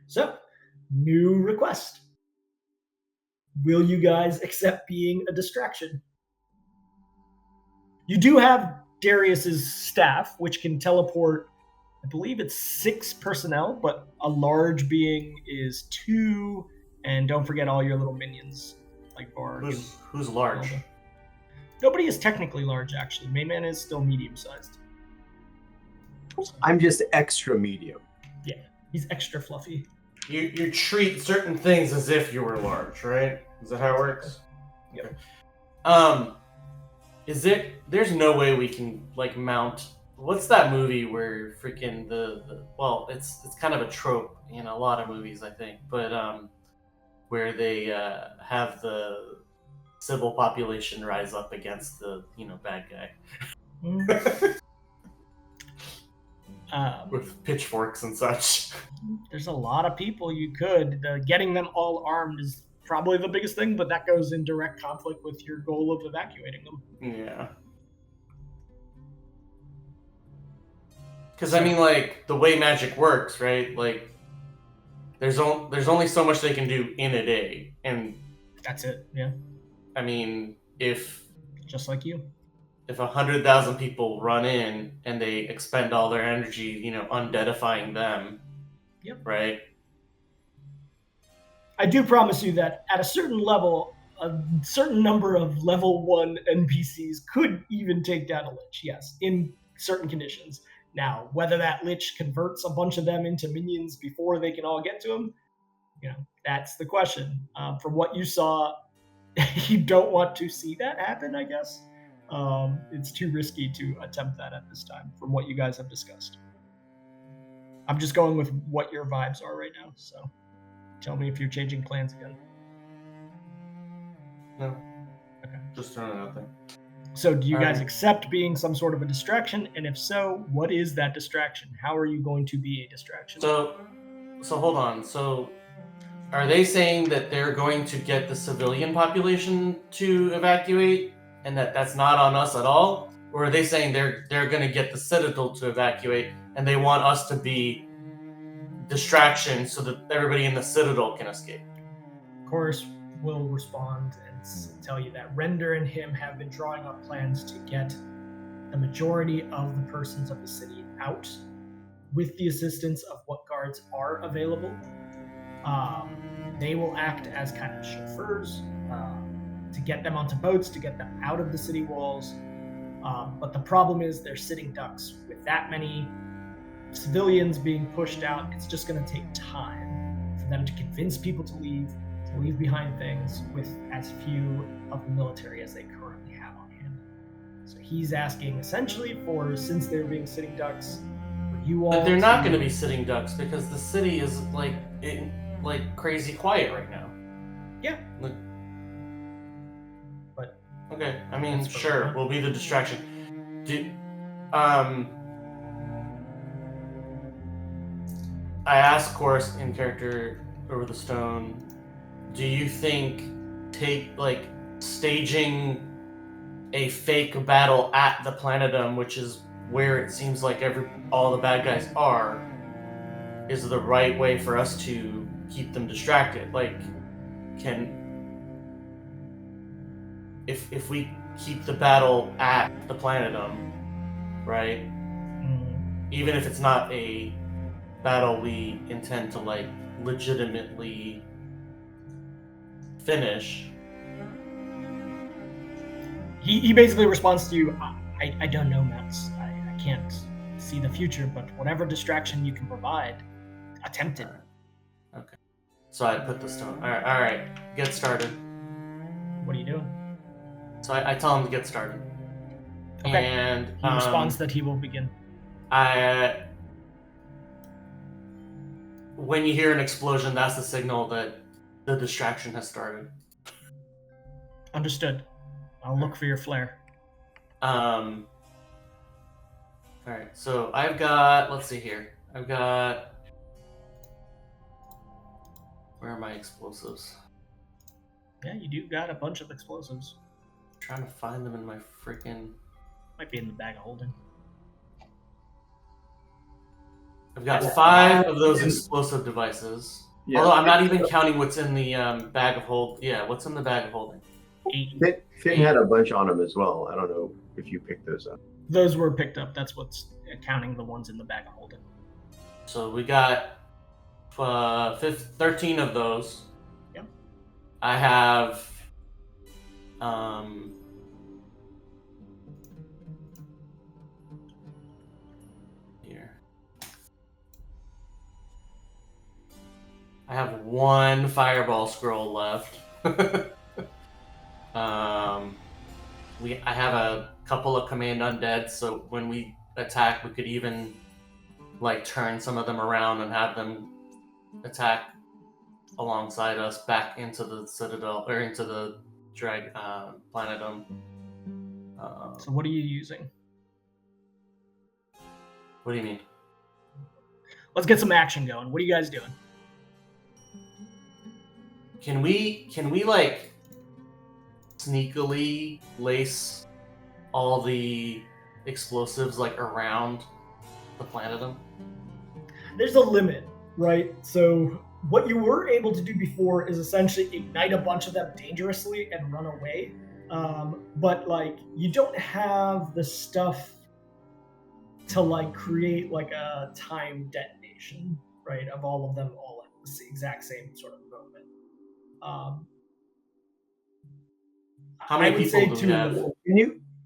A: So, new request. Will you guys accept being a distraction? You do have Darius's staff, which can teleport, I believe it's 6 personnel, but a large being is 2, and don't forget all your little minions, like Varg.
D: Who's large?
A: Zelda. Nobody is technically large, actually. Mainman is still medium-sized.
B: I'm just extra medium.
A: Yeah, he's extra fluffy.
D: You treat certain things as if you were large, right? Is that how it works?
A: Yep.
D: There's no way we can mount. What's that movie where freaking well, it's kind of a trope in a lot of movies, I think, but where they have the civil population rise up against the bad guy. With pitchforks and such.
A: There's a lot of people you could. Getting them all armed is probably the biggest thing, but that goes in direct conflict with your goal of evacuating them.
D: Yeah. Because, I mean, like, the way magic works, right? Like, there's only so much they can do in a day. And,
A: That's it, yeah.
D: I mean, if
A: Just like you.
D: 100,000 people run in and they expend all their energy, undeadifying them,
A: Yep.
D: right?
A: I do promise you that at a certain level, a certain number of level 1 NPCs could even take down a Lich, yes, in certain conditions. Now, whether that Lich converts a bunch of them into minions before they can all get to him, that's the question. From what you saw, you don't want to see that happen, I guess. It's too risky to attempt that at this time, from what you guys have discussed. I'm just going with what your vibes are right now, so tell me if you're changing plans again.
D: No.
A: Okay.
D: Just throwing it out there.
A: So do you guys
D: Alright.
A: accept being some sort of a distraction? And if so, what is that distraction? How are you going to be a distraction?
D: So hold on. So, are they saying that they're going to get the civilian population to evacuate, and that's not on us at all? Or are they saying they're going to get the Citadel to evacuate, and they want us to be distraction so that everybody in the Citadel can escape?
A: Of course, will respond and tell you that Render and him have been drawing up plans to get the majority of the persons of the city out with the assistance of what guards are available. They will act as kind of chauffeurs to get them onto boats, to get them out of the city walls. But the problem is they're sitting ducks. With that many civilians being pushed out, it's just going to take time for them to convince people to leave behind things with as few of the military as they currently have on hand. So he's asking essentially for, since they're being sitting ducks, for you all.
D: But they're not going to be sitting ducks because the city is like crazy quiet right now.
A: Yeah.
D: But okay, I mean, sure,
A: fine.
D: we'll be the distraction. I asked, of course, in character over the stone, do you think staging a fake battle at the Planetdom, which is where it seems like all the bad guys are, is the right way for us to keep them distracted? Like, if we keep the battle at the Planetdom, right? Even if it's not a battle we intend to legitimately finish.
A: He basically responds to you, I don't know, Max. I can't see the future, but whatever distraction you can provide, attempt it.
D: Okay. So I put the stone. All right. Get started.
A: What are you doing?
D: So I tell him to get started.
A: Okay.
D: And
A: he responds that he will begin.
D: When you hear an explosion, that's the signal that the distraction has started.
A: Understood. I'll look for your flare.
D: All right. So I've got. Let's see here. I've got. Where are my explosives?
A: Yeah, you do got a bunch of explosives.
D: I'm trying to find them in my freaking.
A: Might be in the bag of holding.
D: I've got 5 of those explosive devices.
B: Yeah.
D: Although I'm not even counting what's in the bag of hold. Yeah, what's in the bag of holding?
A: 8.
B: Finn had a bunch on him as well. I don't know if you picked those up.
A: Those were picked up. That's what's counting the ones in the bag of holding.
D: So we got 13 of those.
A: Yep.
D: I have here. I have 1 fireball scroll left. I have a couple of command undead, so when we attack, we could even turn some of them around and have them attack alongside us back into the Citadel or into the Planetdom.
A: So what are you using?
D: What do you mean?
A: Let's get some action going. What are you guys doing?
D: can we like sneakily lace all the explosives like around the planetum?
A: There's a limit, right? So what you were able to do before is essentially ignite a bunch of them dangerously and run away. But like you don't have the stuff to like create like a time detonation, right? Of all of them all at the exact same sort of moment.
D: How many people do we have?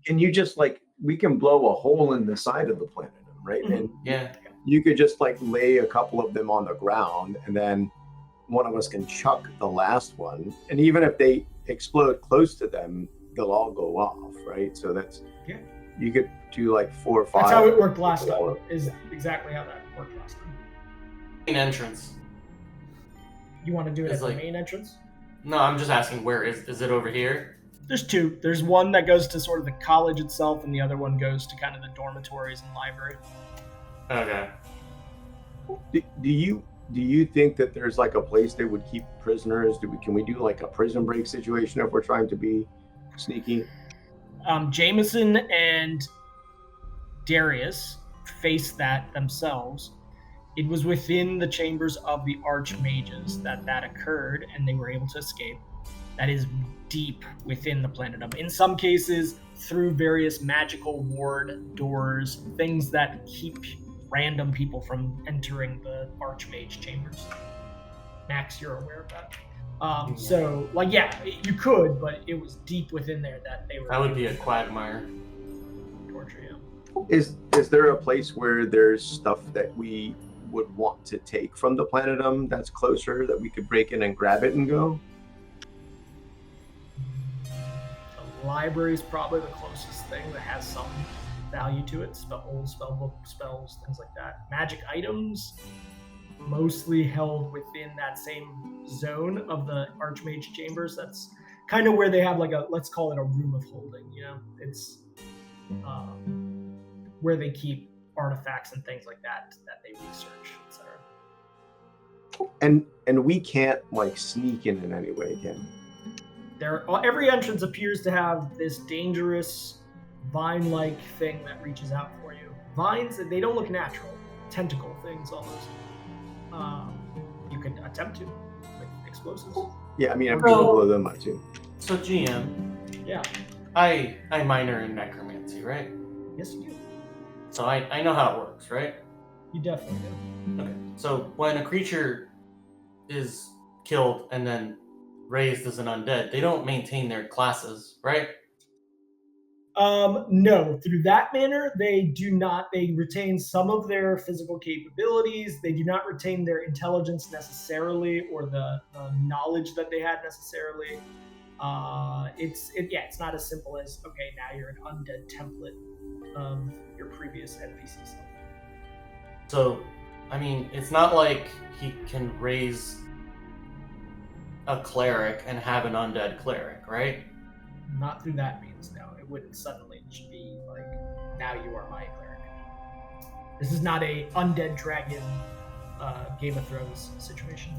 B: Can you just like, we can blow a hole in the side of the planet, right?
A: Mhm.
B: And
D: Yeah.
B: you could just like lay a couple of them on the ground, and then one of us can chuck the last one. And even if they explode close to them, they'll all go off, right? So that's,
A: Yeah.
B: you could do like 4 or 5.
A: That's how it worked last time. Is exactly how that worked last time.
D: Main entrance.
A: You want to do it
D: It's
A: at
D: like-
A: the main entrance?
D: No, I'm just asking, where is it over here?
A: There's two. There's one that goes to sort of the college itself, and the other one goes to kind of the dormitories and library.
D: Okay.
B: Do you think that there's like a place they would keep prisoners? Can we do like a prison break situation if we're trying to be sneaky?
A: Jameson and Darius faced that themselves. It was within the chambers of the archmages that occurred, and they were able to escape. That is deep within the planetum. In some cases, through various magical ward doors, things that keep random people from entering the archmage chambers. Max, you're aware of that. So, like, yeah, you could, but it was deep within there that they were.
D: That would be a quagmire.
A: Torture, yeah.
B: Is there a place where there's stuff that we would want to take from the planetum that's closer that we could break in and grab it and go?
A: The library is probably the closest thing that has some value to it. Old spellbook, spells, things like that. Magic items, mostly held within that same zone of the Archmage chambers. That's kind of where they have like a, let's call it a room of holding. You know, it's where they keep artifacts and things like that they research, etc.
B: And we can't like sneak in any way, can we?
A: Every entrance appears to have this dangerous vine-like thing that reaches out for you. Vines, they don't look natural. Tentacle things almost. You could attempt to with explosives.
B: Yeah, I mean, I'm gonna blow them up too.
D: So GM,
A: Yeah.
D: I minor in necromancy, right?
A: Yes, you do.
D: So I know how it works, right?
A: You definitely do.
D: Okay. So when a creature is killed and then raised as an undead, they don't maintain their classes, right?
A: No, through that manner, they do not. They retain some of their physical capabilities. They do not retain their intelligence necessarily, or the knowledge that they had necessarily. It's not as simple as, okay, now you're an undead template of your previous NPC self.
D: So, I mean, it's not like he can raise a cleric and have an undead cleric, right?
A: Not through that means, no. It wouldn't suddenly just be like, now you are my cleric. This is not a undead dragon Game of Thrones situation.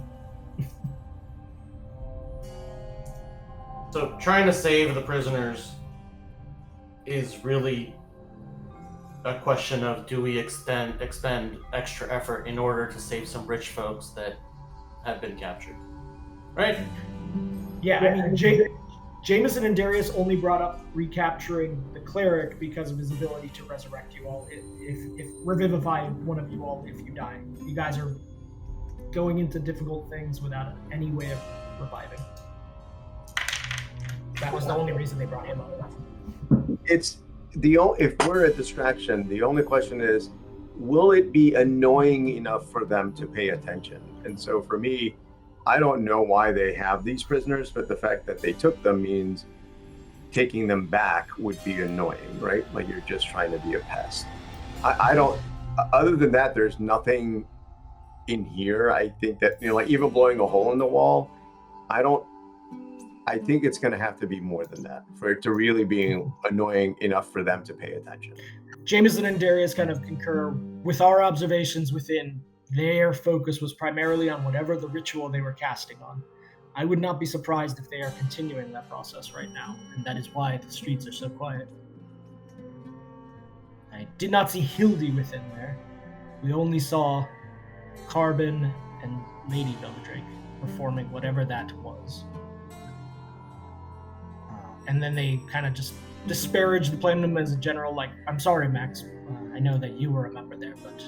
D: So trying to save the prisoners is really a question of, do we expend extra effort in order to save some rich folks that have been captured, right?
A: Yeah, I mean, Jameson and Darius only brought up recapturing the cleric because of his ability to resurrect you all, if revivify one of you all if you die. You guys are going into difficult things without any way of reviving. That was the only reason they brought him up.
B: It's if we're a distraction, the only question is, will it be annoying enough for them to pay attention? And so for me, I don't know why they have these prisoners, but the fact that they took them means taking them back would be annoying, right? Like you're just trying to be a pest. I don't, other than that, there's nothing in here. I think that, like even blowing a hole in the wall, I think it's going to have to be more than that for it to really be annoying enough for them to pay attention.
A: Jameson and Darius kind of concur with our observations within. Their focus was primarily on whatever the ritual they were casting on. I would not be surprised if they are continuing that process right now, and that is why the streets are so quiet. I did not see Hildy within there. We only saw Carbon and Lady Belladrake performing whatever that was. And then they kind of just disparaged the Platinum as a general, like, I'm sorry, Max. I know that you were a member there, but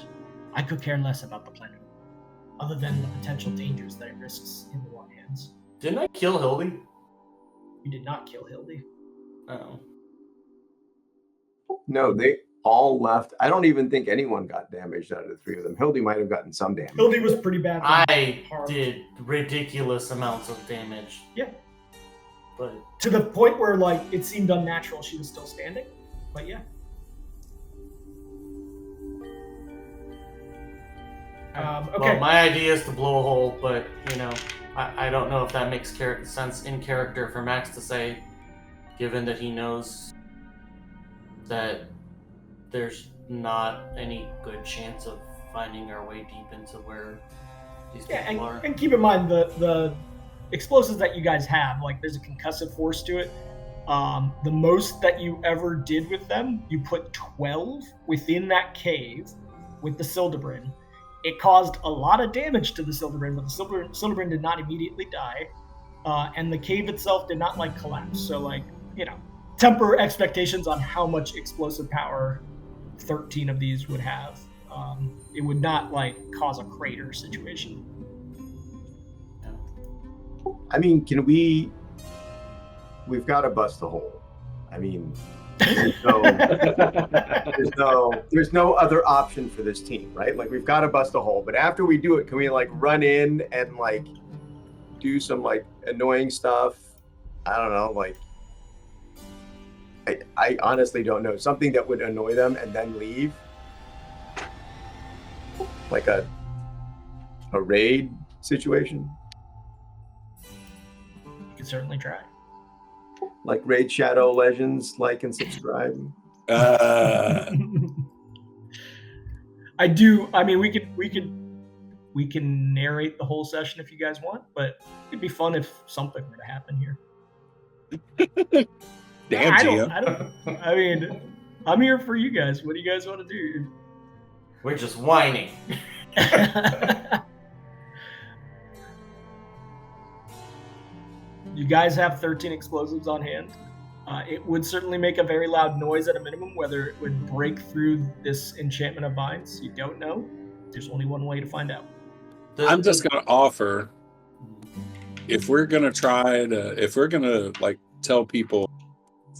A: I could care less about the Platinum, other than the potential dangers that it risks in the wrong hands.
D: Didn't I kill Hildy?
A: You did not kill Hildy.
D: Oh.
B: No, they all left. I don't even think anyone got damaged out of the three of them. Hildy might have gotten some damage.
A: Hildy was pretty bad.
D: I did ridiculous amounts of damage.
A: Yeah.
D: But
A: To the point where, like, it seemed unnatural she was still standing. But yeah. Okay.
D: Well, my idea is to blow a hole, but, you know, I don't know if that makes sense in character for Max to say, given that he knows that there's not any good chance of finding our way deep into where these people are.
A: And keep in mind the explosives that you guys have, like, there's a concussive force to it. The most that you ever did with them, you put 12 within that cave with the Sildebrin. It caused a lot of damage to the Sildebrin, but the Sildebrin did not immediately die, and the cave itself did not, like, collapse. So, like, you know, temper expectations on how much explosive power 13 of these would have. It would not, like, cause a crater situation.
B: I mean, we've got to bust a hole. I mean, there's no other option for this team, right? Like, we've got to bust a hole. But after we do it, can we, like, run in and, like, do some, like, annoying stuff? I don't know, like, I honestly don't know. Something that would annoy them and then leave? Like a raid situation?
A: You can certainly try.
B: Like Raid Shadow Legends, like and subscribe.
A: I mean, we can narrate the whole session if you guys want, but it'd be fun if something were to happen here.
C: Damn,
A: I mean, I'm here for you guys. What do you guys want to do?
D: We're just whining.
A: You guys have 13 explosives on hand. It would certainly make a very loud noise at a minimum. Whether it would break through this enchantment of vines, you don't know. There's only one way to find out.
C: I'm just going to offer, if we're going to like tell people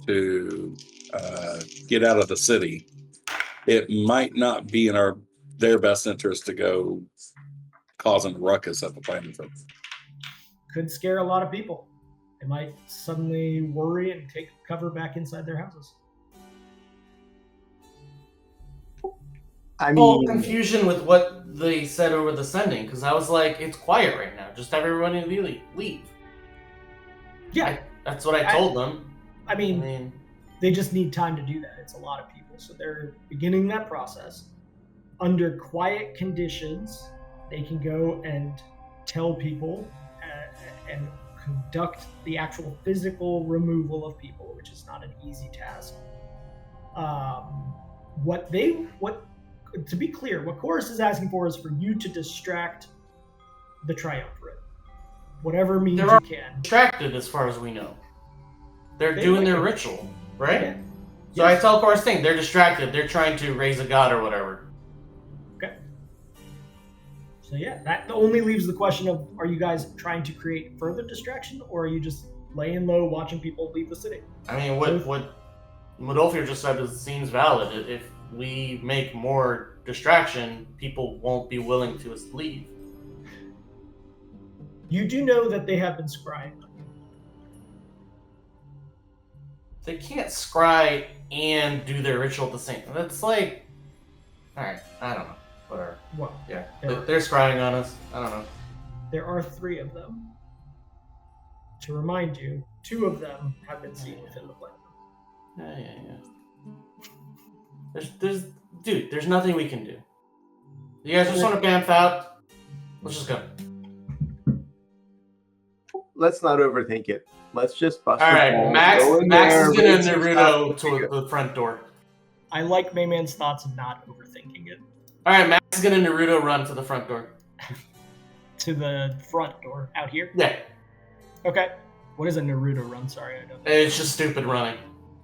C: to get out of the city, it might not be in their best interest to go causing a ruckus at the planet.
A: Could scare a lot of people. They might suddenly worry and take cover back inside their houses.
B: I
D: Full
B: mean,
D: confusion with what they said over the sending, because I was like, it's quiet right now. Just everybody leave.
A: Yeah.
D: That's what I told them.
A: I mean, they just need time to do that. It's a lot of people. So they're beginning that process. Under quiet conditions, they can go and tell people and conduct the actual physical removal of people, which is not an easy task. To be clear, what Chorus is asking for is for you to distract the Triumvirate. Whatever means you can.
D: Distracted as far as we know. They're doing their ritual, right?
A: Yeah.
D: So yes. I tell Chorus thing, they're distracted. They're trying to raise a god or whatever.
A: Okay. So yeah, that only leaves the question of, are you guys trying to create further distraction, or are you just laying low watching people leave the city?
D: I mean, what Modolfir just said seems valid. If we make more distraction, people won't be willing to leave.
A: You do know that they have been scrying on you.
D: They can't scry and do their ritual at the same time. That's like... Alright, I don't know. Whatever.
A: Well,
D: yeah, they're scrying on us. I don't know.
A: There are 3 of them. To remind you, 2 of them have been seen within the planet.
D: Yeah. There's nothing we can do. You guys just want to bamf out? Let's just go.
B: let's not overthink it. Let's just bust.
D: All right,
B: balls,
D: Max.
B: go in
D: Max
B: there,
D: is gonna
B: raise some
D: Naruto
B: stuff.
D: to the front door.
A: I like Mayman's thoughts of not overthinking it.
D: All right, Max is gonna Naruto run to the front door.
A: To the front door out here.
D: Yeah,
A: Okay. What is a Naruto run? Sorry, I don't.
D: it's just stupid running.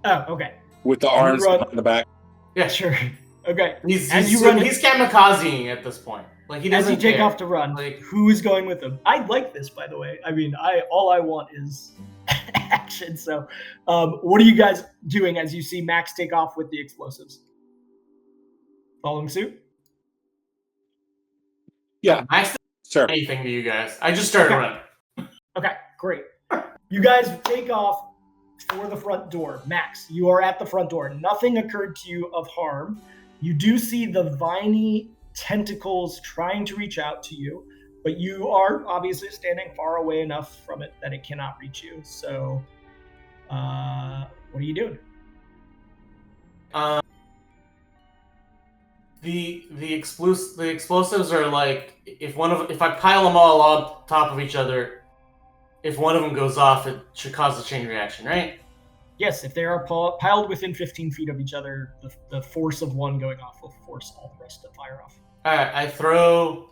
A: Oh, okay.
C: With the
A: And you
C: arms
A: run-
C: behind the back.
D: Yeah,
A: Sure. Okay.
D: he's
A: As
D: he's,
A: you run-
D: he's kamikazing at this point. Like he
A: As
D: doesn't
A: you take
D: care.
A: off to run,
D: Like-
A: who is going with him? I like this, by the way. I mean, all I want is action. So, what are you guys doing as you see Max take off with the explosives? Following suit?
C: Yeah,
D: Max didn't
C: sure.
D: do anything to you guys. I just started
A: Okay.
D: running.
A: Okay, great. You guys take off for the front door. Max, you are at the front door. Nothing occurred to you of harm. You do see the viney tentacles trying to reach out to you, but you are obviously standing far away enough from it that it cannot reach you. So, what are you doing?
D: The explosives are like if I pile them all on top of each other, if one of them goes off, it should cause a chain reaction, right?
A: Yes, if they are piled within 15 feet of each other, the force of one going off will force all the rest to fire off.
D: All right, I throw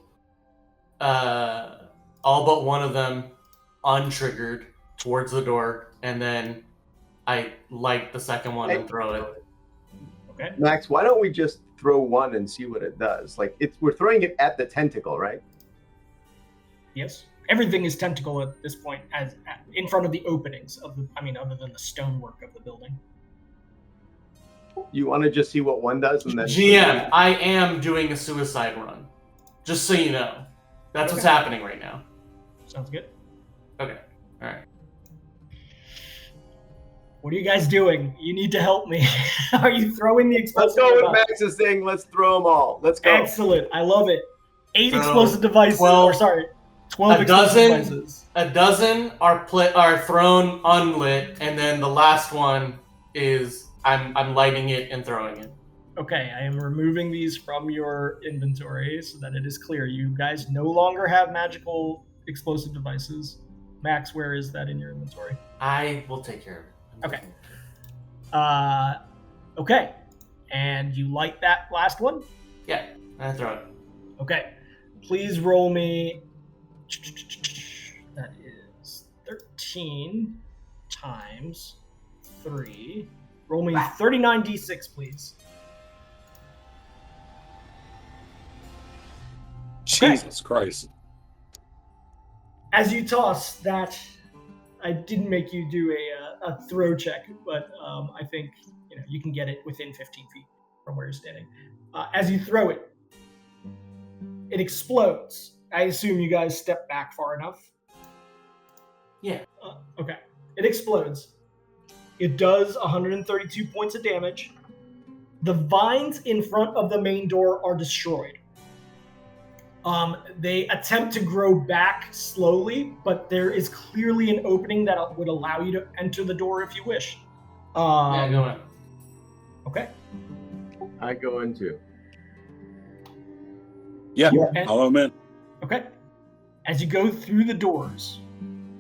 D: all but one of them untriggered towards the door, and then I light the second one and throw it.
A: Okay.
B: Max, why don't we just throw one and see what it does? Like we're throwing it at the tentacle, right?
A: Yes. Everything is tentacle at this point, as in front of the openings of the. I mean, other than the stonework of the building.
B: You want to just see what one does, and then
D: GM, I am doing a suicide run. Just so you know. That's what's
A: Okay.
D: happening right now.
A: Sounds good.
D: Okay. All right.
A: What are you guys doing? You need to help me. Are you throwing the
B: Let's
A: explosive?
B: go with
A: device?
B: Max's thing. Let's throw them all. Let's go.
A: Excellent. I love it. 8
D: So,
A: explosive devices.
D: 12
A: or sorry, 12
D: a
A: explosive
D: dozen-
A: devices.
D: A dozen are thrown unlit, and then the last one is I'm lighting it and throwing it.
A: Okay, I am removing these from your inventory so that it is clear. You guys no longer have magical explosive devices. Max, where is that in your inventory?
D: I will take care of it.
A: Okay. Okay. And you light that last one?
D: Yeah, I throw it.
A: Okay. Please roll me. That is 13 times 3. Roll me 39d6, please.
C: Jesus Christ.
A: As you toss that, I didn't make you do a throw check, but I think you can get it within 15 feet from where you're standing. As you throw it, it explodes. I assume you guys step back far enough.
D: Yeah.
A: Okay. It explodes. It does 132 points of damage. The vines in front of the main door are destroyed. They attempt to grow back slowly, but there is clearly an opening that would allow you to enter the door if you wish.
D: Yeah, go in.
A: Okay.
B: I go into.
C: Yeah,
A: And-
C: follow him in.
A: Okay. As you go through the doors,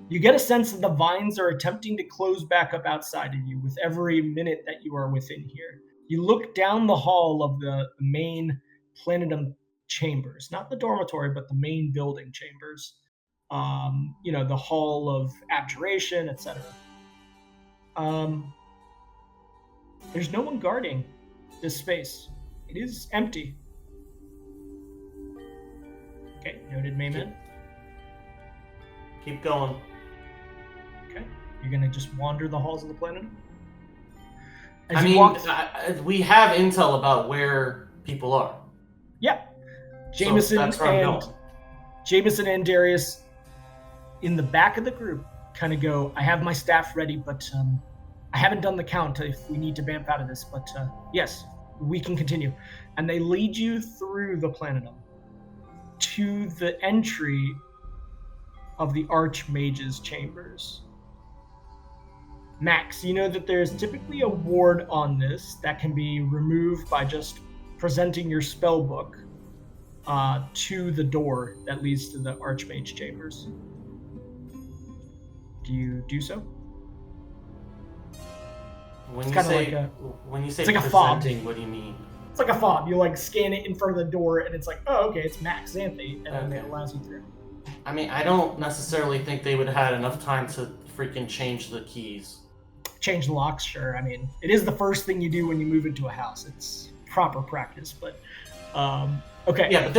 A: you get a sense that the vines are attempting to close back up outside of you with every minute that you are within here. You look down the hall of the main Planetum chambers, not the dormitory, but the main building chambers. The hall of abjuration, etc. There's no one guarding this space. It is empty. Okay, noted, Mayman.
D: Keep going.
A: Okay, you're gonna just wander the halls of the planet. As
D: I
A: you
D: mean,
A: walk,
D: we have intel about where people are.
A: yeah,
D: So
A: Jameson
D: that's where I'm going.
A: Jameson and Darius in the back of the group kind of go, I have my staff ready, but I haven't done the count if we need to vamp out of this, but yes, we can continue. And they lead you through the Planetum to the entry of the Archmage's chambers. Max, you know that there's typically a ward on this that can be removed by just presenting your spell book to the door that leads to the Archmage chambers. Do you do so?
D: When
A: It's
D: you
A: kinda
D: say
A: like a-
D: when you say
A: it's like a fob.
D: presenting, what do you mean?
A: It's like a fob. You like scan it in front of the door, and it's like, oh, okay, it's Max Xanthi, and then it allows you through.
D: I mean, I don't necessarily think they would have had enough time to freaking change the keys.
A: Change the locks, sure. I mean, it is the first thing you do when you move into a house. It's proper practice, but okay.
D: Yeah, but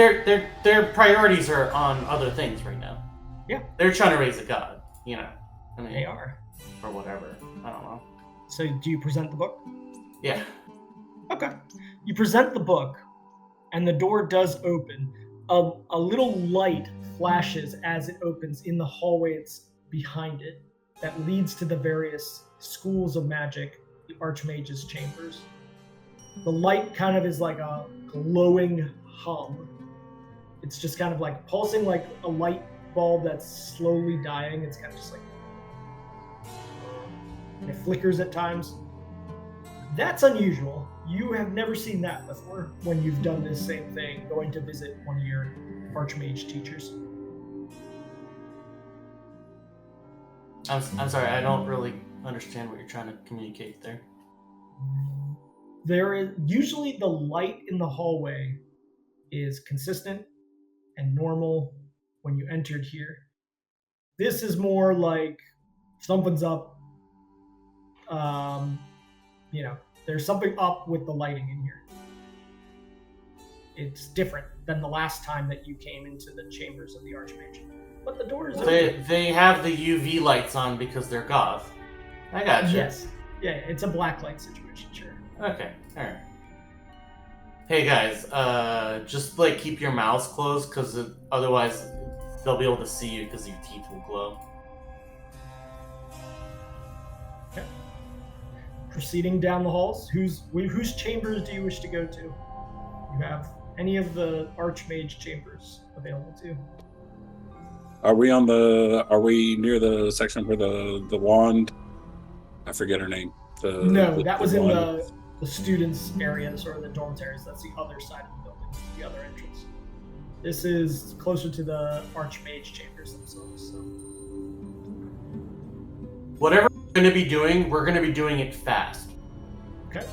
D: their priorities are on other things right now.
A: Yeah.
D: They're trying to raise a god, you know. I mean,
A: They are.
D: or whatever. I don't know.
A: So, do you present the book?
D: Yeah.
A: Okay. You present the book, and the door does open. A little light flashes as it opens in the hallway it's behind it that leads to the various schools of magic, the Archmage's chambers. The light kind of is like a glowing hum. It's just kind of like pulsing like a light bulb that's slowly dying. It's kind of just like... and it flickers at times. That's unusual. You have never seen that before when you've done this same thing, going to visit one of your Archmage teachers.
D: I'm sorry, I don't really understand what you're trying to communicate there.
A: There is usually the light in the hallway is consistent and normal when you entered here. This is more like something's up. There's something up with the lighting in here. It's different than the last time that you came into the chambers of the Archmage. But the door is open.
D: They have the UV lights on because they're goth. I got you.
A: Yes. Yeah, it's a black light situation, sure.
D: Okay, alright. Hey guys, just like keep your mouths closed because otherwise they'll be able to see you because your teeth will glow.
A: Okay. Proceeding down the halls, whose chambers do you wish to go to? You have any of the Archmage chambers available to you?
C: Are we near the section where the wand? I forget her name.
A: That was in
C: wand.
A: the students' areas or the dormitories. That's the other side of the building, the other entrance. This is closer to the Archmage chambers themselves. So.
D: Whatever we're going to be doing, we're going to be doing it fast.
A: Okay.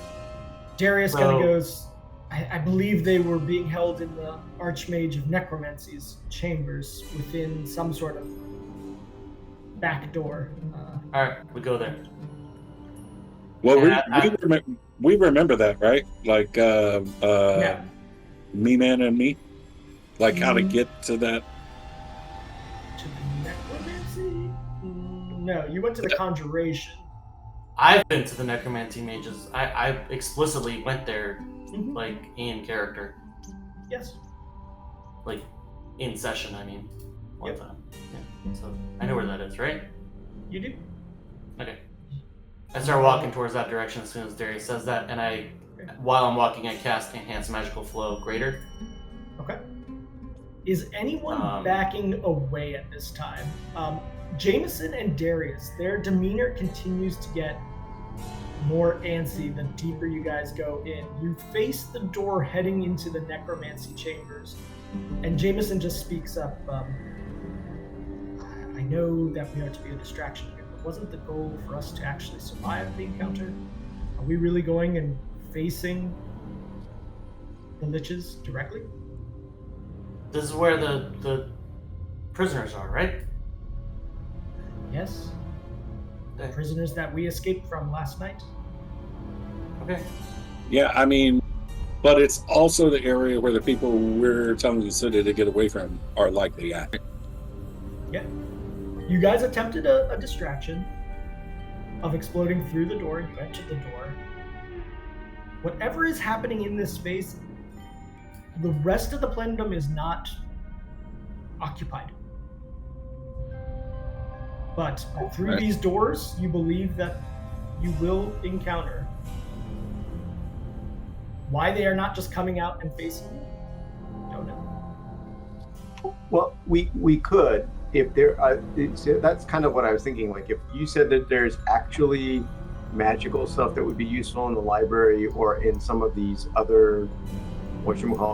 A: Darius kind of goes, I believe they were being held in the Archmage of Necromancy's chambers within some sort of back door.
C: Alright,
D: we go there.
C: Well, we remember that, right? Like,
A: Yeah.
C: Me Man and Me? Like how to get to that?
A: To the Necromancy? No, you went to the Conjuration.
D: I've been to the Necromancy Mages. I explicitly went there, like, in character.
A: Yes.
D: Like, in session, I mean. One
A: Yep.
D: time. Yeah. So, I know where that is, right?
A: You do?
D: Okay. I start walking towards that direction as soon as Darius says that, and while I'm walking, I cast Enhance Magical Flow Greater.
A: Okay. Is anyone backing away at this time? Jameson and Darius, their demeanor continues to get more antsy the deeper you guys go in. You face the door heading into the Necromancy chambers, and Jameson just speaks up. I know that we are to be a distraction here, but wasn't the goal for us to actually survive the encounter? Are we really going and facing the liches directly?
D: This is where the prisoners are, right?
A: Yes. The prisoners that we escaped from last night.
D: Okay.
C: Yeah, I mean, but it's also the area where the people we're telling the city to get away from are likely at.
A: Yeah. You guys attempted a distraction of exploding through the door. You entered the door. Whatever is happening in this space, the rest of the Plenum is not occupied. But through these doors, you believe that you will encounter. Why they are not just coming out and facing you, don't know.
B: Well, we could if there. That's kind of what I was thinking. Like if you said that there's actually magical stuff that would be useful in the library or in some of these other,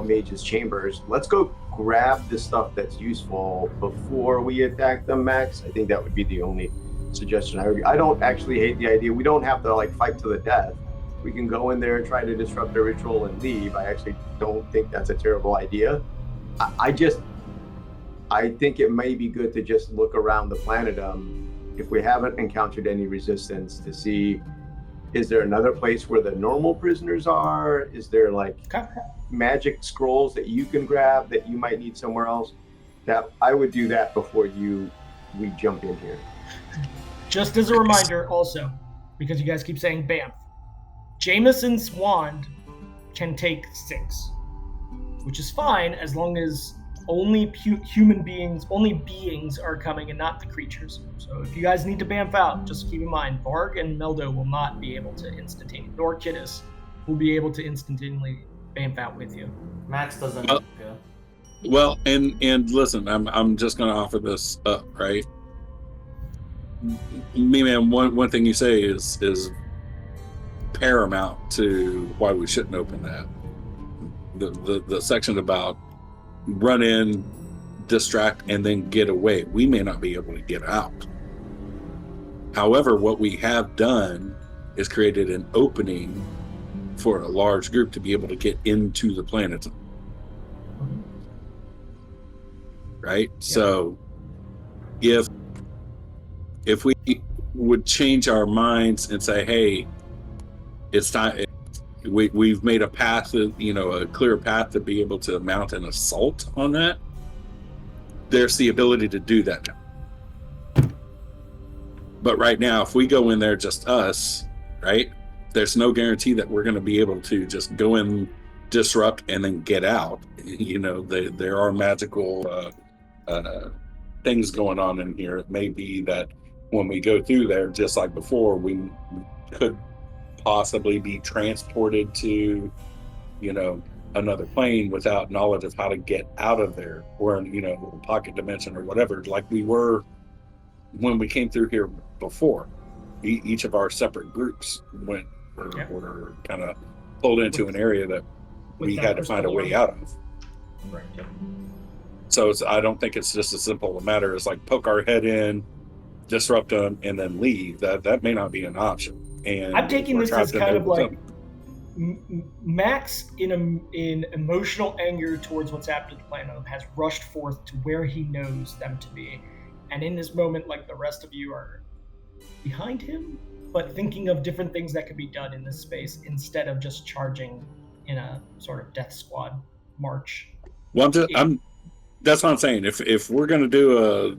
B: mages' chambers. Let's go grab the stuff that's useful before we attack them, Max. I think that would be the only suggestion. I don't actually hate the idea. We don't have to like fight to the death. We can go in there, try to disrupt the ritual, and leave. I actually don't think that's a terrible idea. I think it may be good to just look around the planetdom if we haven't encountered any resistance to see, is there another place where the normal prisoners are? Is there like magic scrolls that you can grab that you might need somewhere else? That I would do that before we jump in here.
A: Just as a reminder also, because you guys keep saying Banff, Jameson's wand can take 6, which is fine as long as only beings are coming and not the creatures. So if you guys need to Banff out, just keep in mind, Varg and Meldo will not be able to instantaneously, nor Kidus will be able to instantaneously Banff out with you.
D: Max doesn't need to go.
C: Well, and listen, I'm just going to offer this up, right? Me, man, one thing you say is paramount to why we shouldn't open that. The section about run in, distract, and then get away. We may not be able to get out. However, what we have done is created an opening for a large group to be able to get into the planet. Right? Yeah. So if we would change our minds and say, hey, it's time, we've made a path, a clear path to be able to mount an assault on that, there's the ability to do that now. But right now, if we go in there just us, right, there's no guarantee that we're going to be able to just go in, disrupt, and then get out. There are magical things going on in here. It may be that when we go through there, just like before, we could possibly be transported to, another plane without knowledge of how to get out of there, or pocket dimension or whatever, like we were when we came through here before. Each of our separate groups were kind of pulled into an area that we had to find a way out of.
A: Right. Yeah.
C: So I don't think it's just as simple a matter as like poke our head in, disrupt them, and then leave. That may not be an option. And
A: I'm taking this as kind of like Max, in emotional anger towards what's happened to the planet, has rushed forth to where he knows them to be. And in this moment, like the rest of you are behind him, but thinking of different things that could be done in this space instead of just charging in a sort of death squad march.
C: Well, that's what I'm saying. If we're going to do a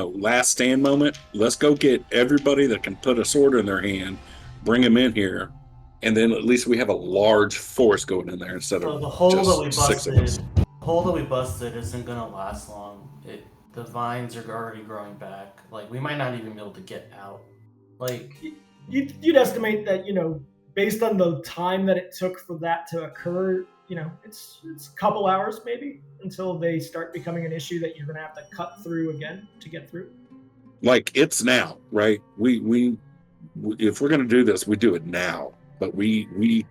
C: last stand moment, let's go get everybody that can put a sword in their hand, bring them in here, and then at least we have a large force going in there instead of
D: the hole
C: just
D: that we
C: 6 of us.
D: busted. The hole that we busted isn't gonna last long. The vines are already growing back. Like, we might not even be able to get out. Like,
A: you'd estimate that based on the time that it took for that to occur, it's a couple hours maybe until they start becoming an issue that you're gonna have to cut through again to get through.
C: Like, it's now, right? We if we're gonna do this, we do it now. But we light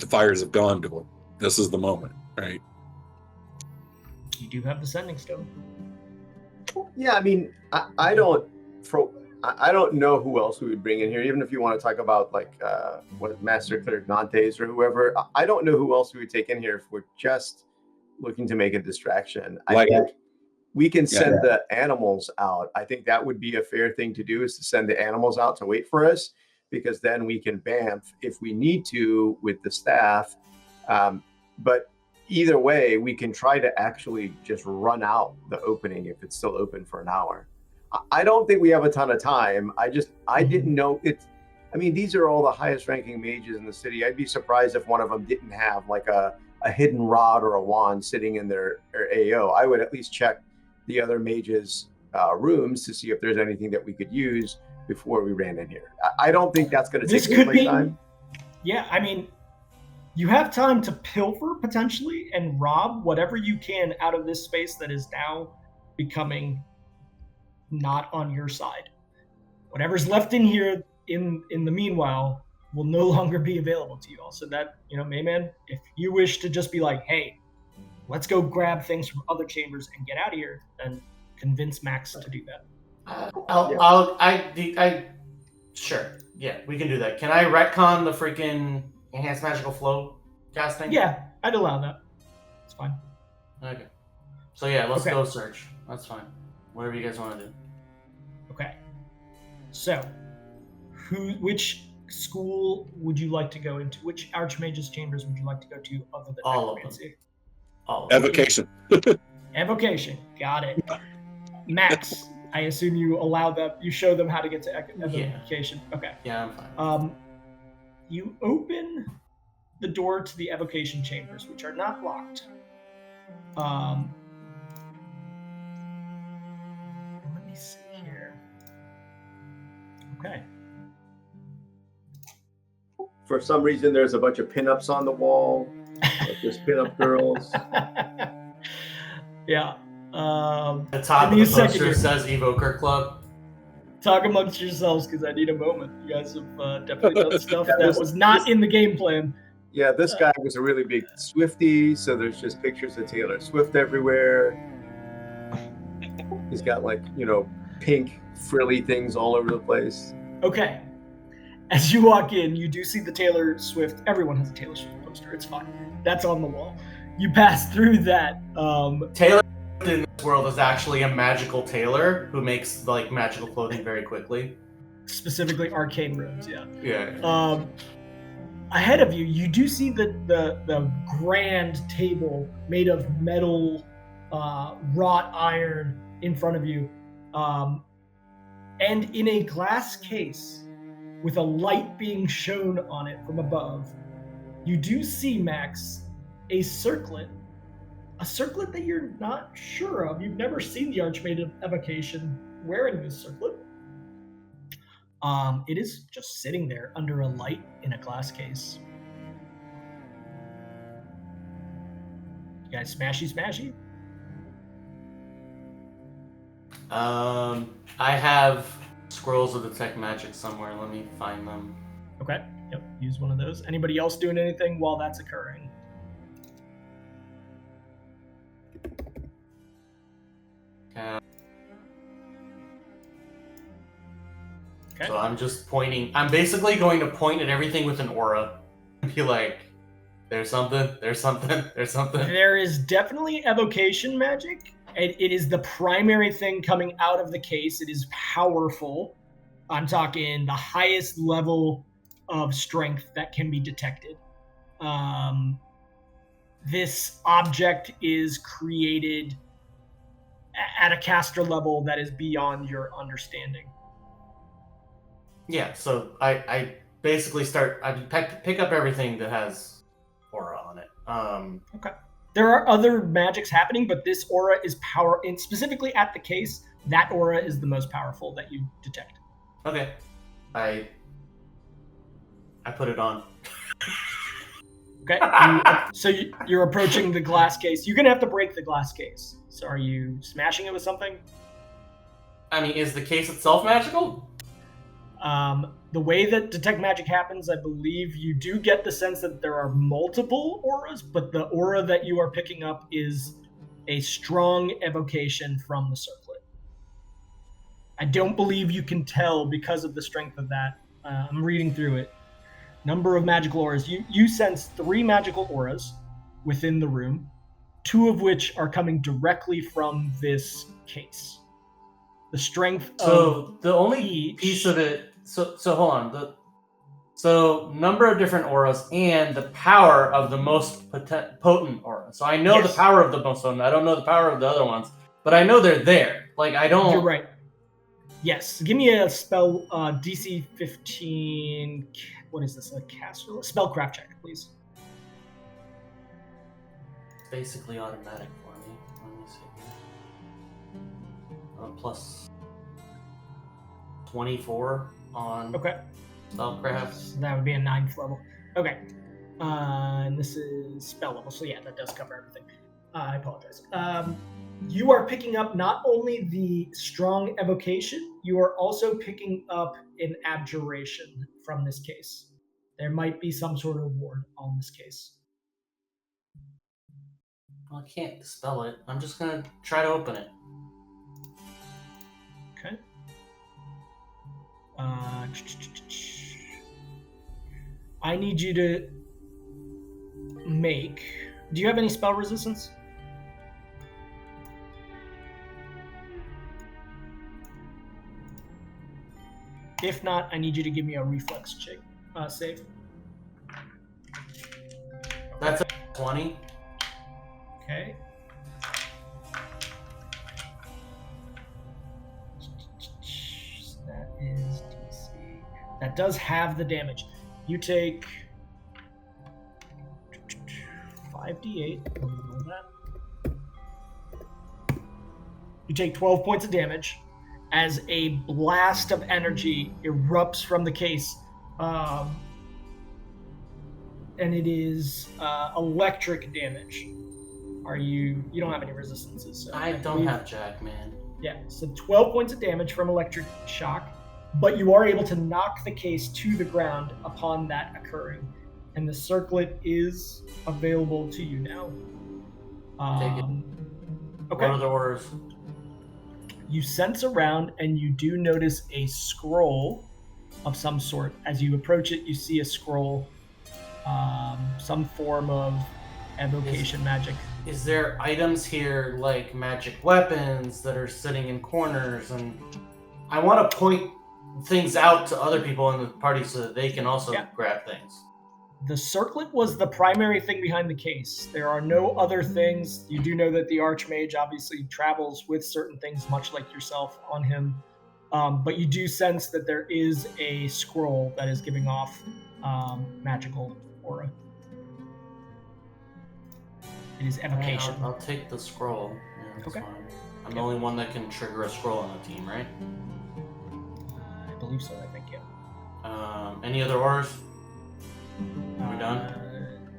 C: the fires of Gondor. This is the moment, right?
A: You do have the sending stone.
B: Yeah, I mean, I don't know who else we would bring in here. Even if you want to talk about like what Master Cleric Nantes or whoever, I don't know who else we would take in here if we're just looking to make a distraction. I think we can send the animals out. I think that would be a fair thing to do, is to send the animals out to wait for us, because then we can Banff if we need to with the staff. But either way, we can try to actually just run out the opening if it's still open for an hour. I don't think we have a ton of time. I didn't know it. I mean, these are all the highest ranking mages in the city. I'd be surprised if one of them didn't have like a hidden rod or a wand sitting in their AO. I would at least check the other mages' rooms to see if there's anything that we could use before we ran in here. I don't think that's going to take too much time.
A: Yeah, I mean, you have time to pilfer potentially and rob whatever you can out of this space that is now becoming not on your side. Whatever's left in here in the meanwhile will no longer be available to you all. So that, Mayman, if you wish to just be like, hey, let's go grab things from other chambers and get out of here, then convince Max to do that.
D: Sure. Yeah, we can do that. Can I retcon the freaking enhanced magical flow casting?
A: Yeah, I'd allow that. It's fine.
D: Okay. So yeah, let's
A: Okay.
D: go search. That's fine. Whatever you guys want to do.
A: Okay. So, which school would you like to go into? Which Archmage's chambers would you like to go to other than
D: All of
A: necromancy?
D: All of them.
C: Evocation.
A: Evocation. Got it. Max, I assume you allow them, you show them how to get to evocation. Okay.
D: Yeah, I'm fine.
A: You open the door to the evocation chambers, which are not locked. Let me see here. Okay.
B: For some reason, there's a bunch of pinups on the wall. Like there's pinup girls.
A: Yeah.
D: The top of the poster says Evoker Club.
A: Talk amongst yourselves because I need a moment. You guys have definitely done stuff that was not in the game plan.
B: Yeah, this guy was a really big Swiftie, so there's just pictures of Taylor Swift everywhere. He's got like, pink frilly things all over the place.
A: Okay. As you walk in, you do see the Taylor Swift. Everyone has a Taylor Swift poster. It's fine. That's on the wall. You pass through that.
D: Taylor in this world is actually a magical tailor who makes like magical clothing very quickly.
A: Specifically arcane robes, yeah.
D: Yeah.
A: Ahead of you, you do see the grand table made of metal, wrought iron in front of you. And in a glass case with a light being shown on it from above, you do see, Max, a circlet that you're not sure of. You've never seen the Archmage of Evocation wearing this circlet. It is just sitting there under a light in a glass case. You guys smashy?
D: I have scrolls of detect magic somewhere. Let me find them.
A: Okay. Yep. Use one of those. Anybody else doing anything while that's occurring? Okay.
D: So I'm just pointing. I'm basically going to point at everything with an aura and be like, there's something.
A: There is definitely evocation magic. It is the primary thing coming out of the case. It is powerful. I'm talking the highest level of strength that can be detected. This object is created at a caster level that is beyond your understanding.
D: Yeah, so I basically pick up everything that has aura on it.
A: Okay. There are other magics happening, but this aura is power, and specifically at the case, that aura is the most powerful that you detect.
D: Okay. I put it on.
A: Okay. So you're approaching the glass case. You're going to have to break the glass case. So are you smashing it with something?
D: I mean, is the case itself magical?
A: The way that detect magic happens, I believe you do get the sense that there are multiple auras, but the aura that you are picking up is a strong evocation from the circlet. I don't believe you can tell because of the strength of that. I'm reading through it. Number of magical auras. You sense 3 magical auras within the room, 2 of which are coming directly from this case. The strength of
D: the only piece of it. So hold on. So number of different auras and the power of the most potent aura. So I know the power of the most potent. I don't know the power of the other ones, but I know they're there. Like I don't.
A: You're right. Yes. Give me a spell DC 15. What is this? A cast spellcraft check, please.
D: It's basically automatic for me. Let me see. Plus 24 on spellcraft.
A: So that would be a 9th level. Okay. And this is spell level. So yeah, that does cover everything. I apologize. You are picking up not only the strong evocation, you are also picking up an abjuration from this case. There might be some sort of ward on this case.
D: Well, I can't dispel it. I'm just going to try to open it.
A: I need you to make... Do you have any spell resistance? If not, I need you to give me a reflex check, save.
D: That's a 20.
A: Okay. That is DC. That does have the damage. You take 5d8. Let me roll that. You take 12 points of damage as a blast of energy erupts from the case. And it is electric damage. You don't have any resistances. So
D: I don't have Jack, man.
A: Yeah, so 12 points of damage from electric shock, but you are able to knock the case to the ground upon that occurring. And the circlet is available to you now.
D: Take it.
A: Okay.
D: What are the orders?
A: You sense around and you do notice a scroll of some sort. As you approach it, you see a scroll, some form of evocation magic.
D: Is there items here like magic weapons that are sitting in corners? And I want to point things out to other people in the party so that they can also grab things.
A: The circlet was the primary thing behind the case. There are no other things. You do know that the Archmage obviously travels with certain things, much like yourself, on him. But you do sense that there is a scroll that is giving off magical aura. It is evocation.
D: I'll take the scroll. Yeah, that's
A: Okay.
D: fine. I'm the only one that can trigger a scroll on the team, right?
A: I believe so, I think, yeah.
D: Any other orders? Are we done?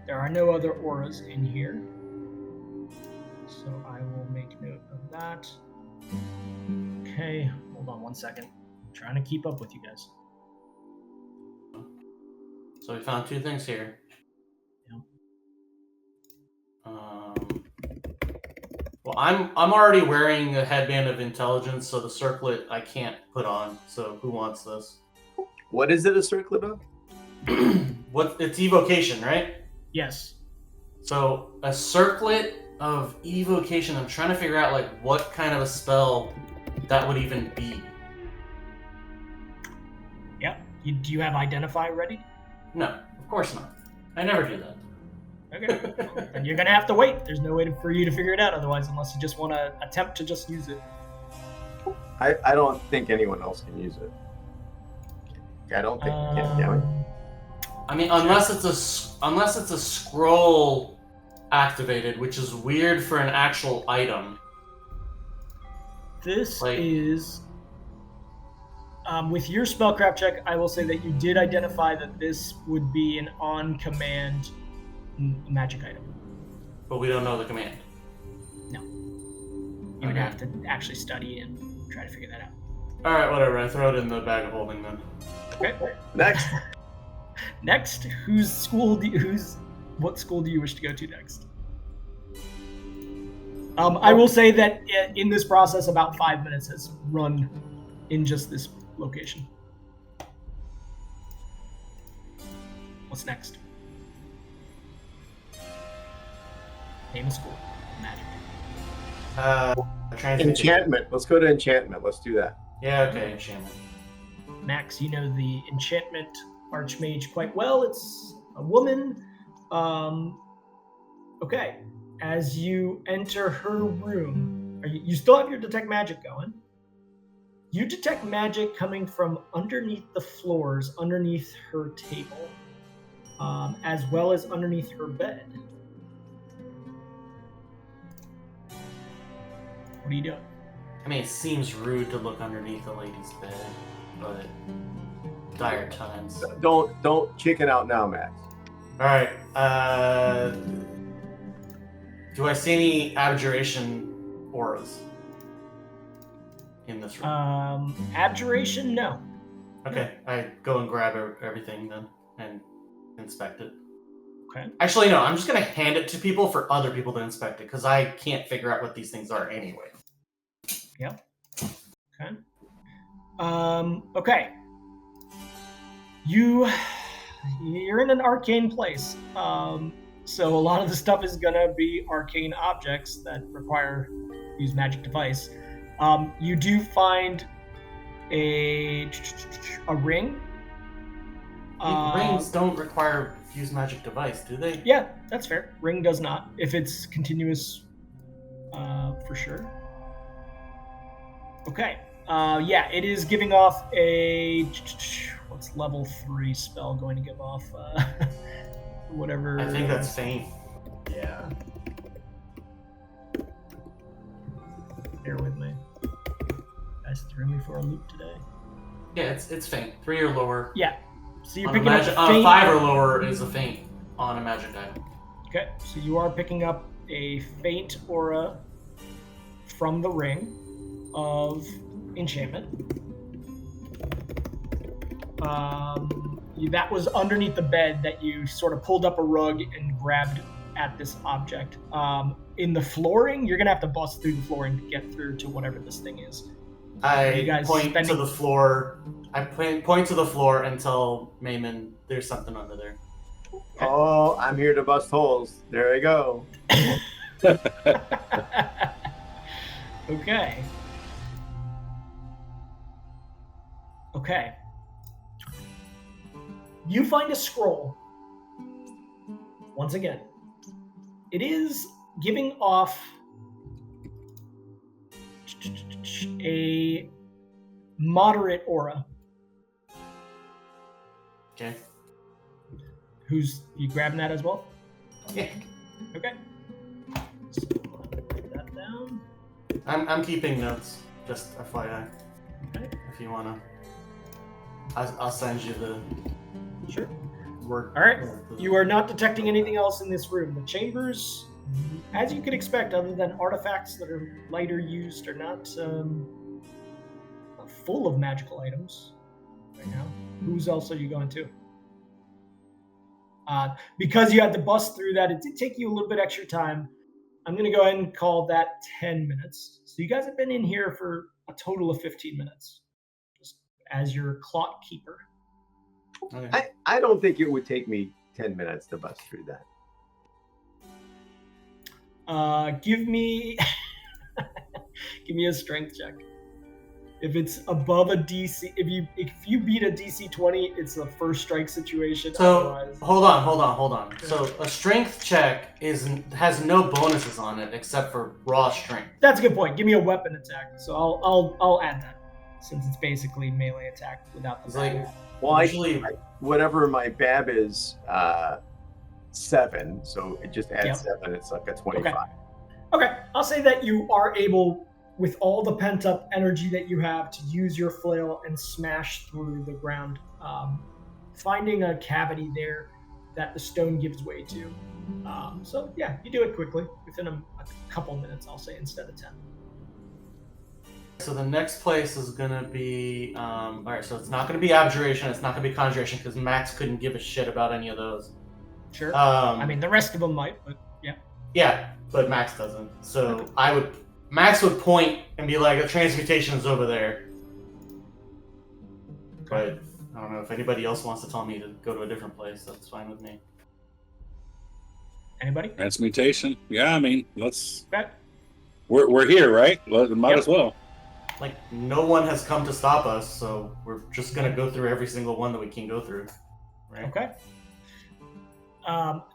A: There are no other auras in here. So I will make note of that. Okay, hold on one second. I'm trying to keep up with you guys.
D: So we found two things here.
A: Yeah.
D: Well, I'm already wearing a headband of intelligence, so the circlet I can't put on. So who wants this?
B: What is it a circlet of?
D: It's evocation, right?
A: Yes.
D: So a circlet of evocation. I'm trying to figure out like what kind of a spell that would even be.
A: Yep. Do you have identify ready?
D: No, of course not. I never do that.
A: Okay. Well, then you're gonna have to wait. There's no way for you to figure it out otherwise, unless you just want to attempt to just use it.
B: I don't think anyone else can use it. I don't think you can, damn it.
D: I mean, unless it's a scroll activated, which is weird for an actual item.
A: This is with your spellcraft check. I will say that you did identify that this would be an on-command magic item.
D: But we don't know the command.
A: No. You would have to actually study and try to figure that out.
D: All right, whatever. I throw it in the bag of holding then.
A: Okay.
B: Next.
A: Next, what school do you wish to go to next? I will say that in this process, about 5 minutes has run in just this location. What's next? Name a school. Magic.
B: Enchantment. Let's go to enchantment. Let's do that.
D: Yeah, okay, enchantment.
A: Max, you know the enchantment archmage quite well. It's a woman. Okay. As you enter her room, you still have your detect magic going. You detect magic coming from underneath the floors, underneath her table, as well as underneath her bed. What are you doing?
D: I mean, it seems rude to look underneath a lady's bed, but dire times.
B: Don't chicken out now, Max.
D: All right. Do I see any abjuration auras in this room?
A: Abjuration? No.
D: Okay, I go and grab everything then and inspect it.
A: Okay.
D: Actually, no, I'm just going to hand it to people for other people to inspect it, because I can't figure out what these things are anyway.
A: Yep. Okay. Okay. You're in an arcane place. So a lot of the stuff is gonna be arcane objects that require use magic device. You do find a ring.
D: Rings don't require use magic device, do they?
A: Yeah, that's fair. Ring does not, if it's continuous, for sure. Okay. Yeah, it is giving off a what's level 3 spell going to give off? Whatever.
D: I think that's faint.
A: Yeah. Bear with me. You guys threw me for a loop today.
D: Yeah, it's faint. 3 or lower.
A: Yeah. So you're
D: On a
A: picking up faint.
D: 5 or lower is a faint on a magic item.
A: Okay, so you are picking up a faint aura from the ring of enchantment. That was underneath the bed that you sort of pulled up a rug and grabbed at this object. In the flooring, you're gonna have to bust through the flooring to get through to whatever this thing is.
D: I point to the floor. I point to the floor and tell Mayman there's something under there.
A: Okay.
B: Oh, I'm here to bust holes. There I go.
A: Okay. Okay. You find a scroll. Once again, it is giving off a moderate aura.
D: Okay.
A: You grabbing that as well?
D: Yeah.
A: Okay. So write that down.
D: I'm keeping notes, just FYI.
A: Okay.
D: If you wanna, I'll send you the
A: Sure.
D: word.
A: All right. You are not detecting anything else in this room. The chambers, as you could expect, other than artifacts that are lighter used, are not full of magical items right now. Whose else are you going to? Because you had to bust through that, it did take you a little bit extra time. I'm going to go ahead and call that 10 minutes. So you guys have been in here for a total of 15 minutes, just as your clock keeper.
D: Okay.
B: I don't think it would take me 10 minutes to bust through that.
A: Give me a strength check. If it's above a DC, if you beat a DC 20, it's a first strike situation.
D: So
A: Otherwise,
D: hold on. So a strength check has no bonuses on it except for raw strength.
A: that's a good point. Give me a weapon attack. So I'll add that since it's basically melee attack without the.
D: It's like
B: Well,
D: usually
B: whatever my BAB is, 7, so it just adds 7. It's like a 25.
A: Okay, I'll say that you are able, with all the pent-up energy that you have, to use your flail and smash through the ground, finding a cavity there that the stone gives way to. So yeah, you do it quickly, within a couple minutes, I'll say, instead of 10.
D: So the next place is gonna be all right. So it's not gonna be abjuration. It's not gonna be conjuration because Max couldn't give a shit about any of those.
A: Sure. I mean, the rest of them might, but yeah.
D: Yeah, but Max doesn't. So Max would point and be like, "The transmutation is over there." But I don't know if anybody else wants to tell me to go to a different place. That's fine with me.
A: Anybody?
C: Transmutation. Yeah, I mean, let's.
A: Okay.
C: We're here, right? Might as well.
D: Like, no one has come to stop us, so we're just gonna go through every single one that we can go through. Right?
A: Okay.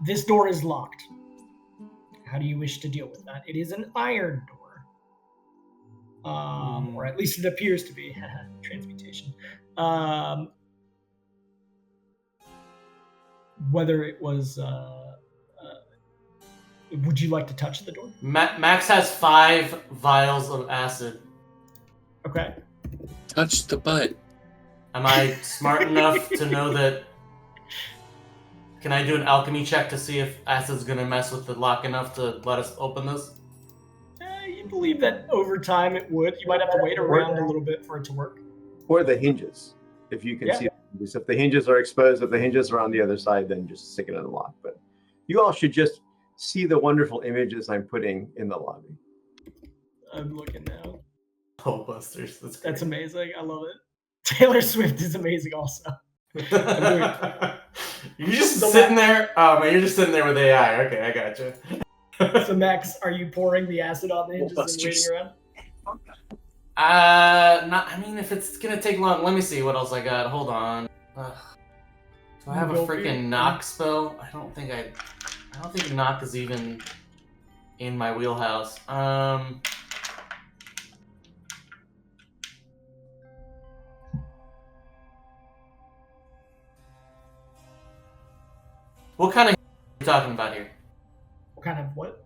A: This door is locked. How do you wish to deal with that? It is an iron door. Or at least it appears to be. Transmutation. Whether it was... would you like to touch the door?
D: Max has 5 vials of acid.
A: Okay.
C: Touch the butt.
D: Am I smart enough to know that? Can I do an alchemy check to see if acid's gonna mess with the lock enough to let us open this?
A: You believe that over time it would. You might have to wait around a little bit for it to work.
B: Or the hinges, if you can see the hinges. If the hinges are exposed, if the hinges are on the other side, then just stick it in the lock. But you all should just see the wonderful images I'm putting in the lobby.
A: I'm looking now.
D: Oh, Busters. That's
A: amazing. I love it. Taylor Swift is amazing also.
D: You're just sitting there. Oh man, you're just sitting there with AI. Okay, I gotcha.
A: So Max, are you pouring the acid on the hinges and waiting around?
D: Not. I mean, if it's gonna take long, let me see what else I got. Hold on. Do I have a freaking knock spell? I don't think knock is even in my wheelhouse. What kind of are you talking about here?
A: What kind of what?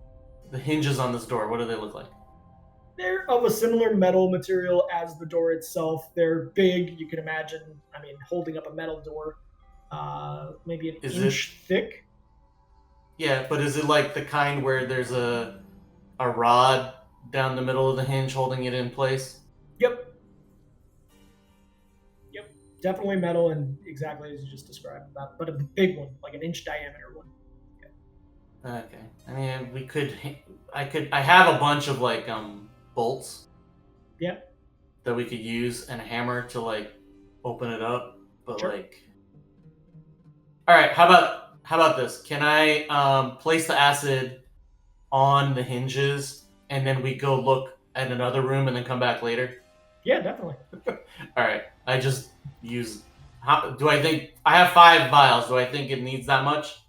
D: The hinges on this door. What do they look like?
A: They're of a similar metal material as the door itself. They're big. You can imagine. I mean, holding up a metal door, maybe an inch thick.
D: Yeah, but is it like the kind where there's a rod down the middle of the hinge holding it in place?
A: Yep. Definitely metal, and exactly as you just described. But a big one, like an inch diameter one.
D: Okay. I mean, I have a bunch of like bolts.
A: Yeah.
D: That we could use and a hammer to like open it up, but
A: sure.
D: Like. All right. How about this? Can I place the acid on the hinges and then we go look at another room and then come back later?
A: Yeah, definitely.
D: All right. I just use. Do I think I have 5 vials? Do I think it needs that much?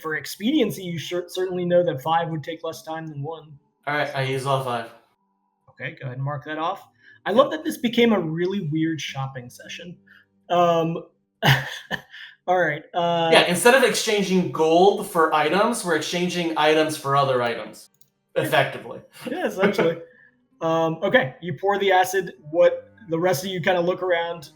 A: For expediency, you certainly know that 5 would take less time than 1.
D: All right, I use all 5.
A: Okay, go ahead and mark that off. I love that this became a really weird shopping session. All right.
D: Yeah, instead of exchanging gold for items, we're exchanging items for other items, effectively.
A: Yeah, essentially. Okay, you pour the acid. What the rest of you kind of look around.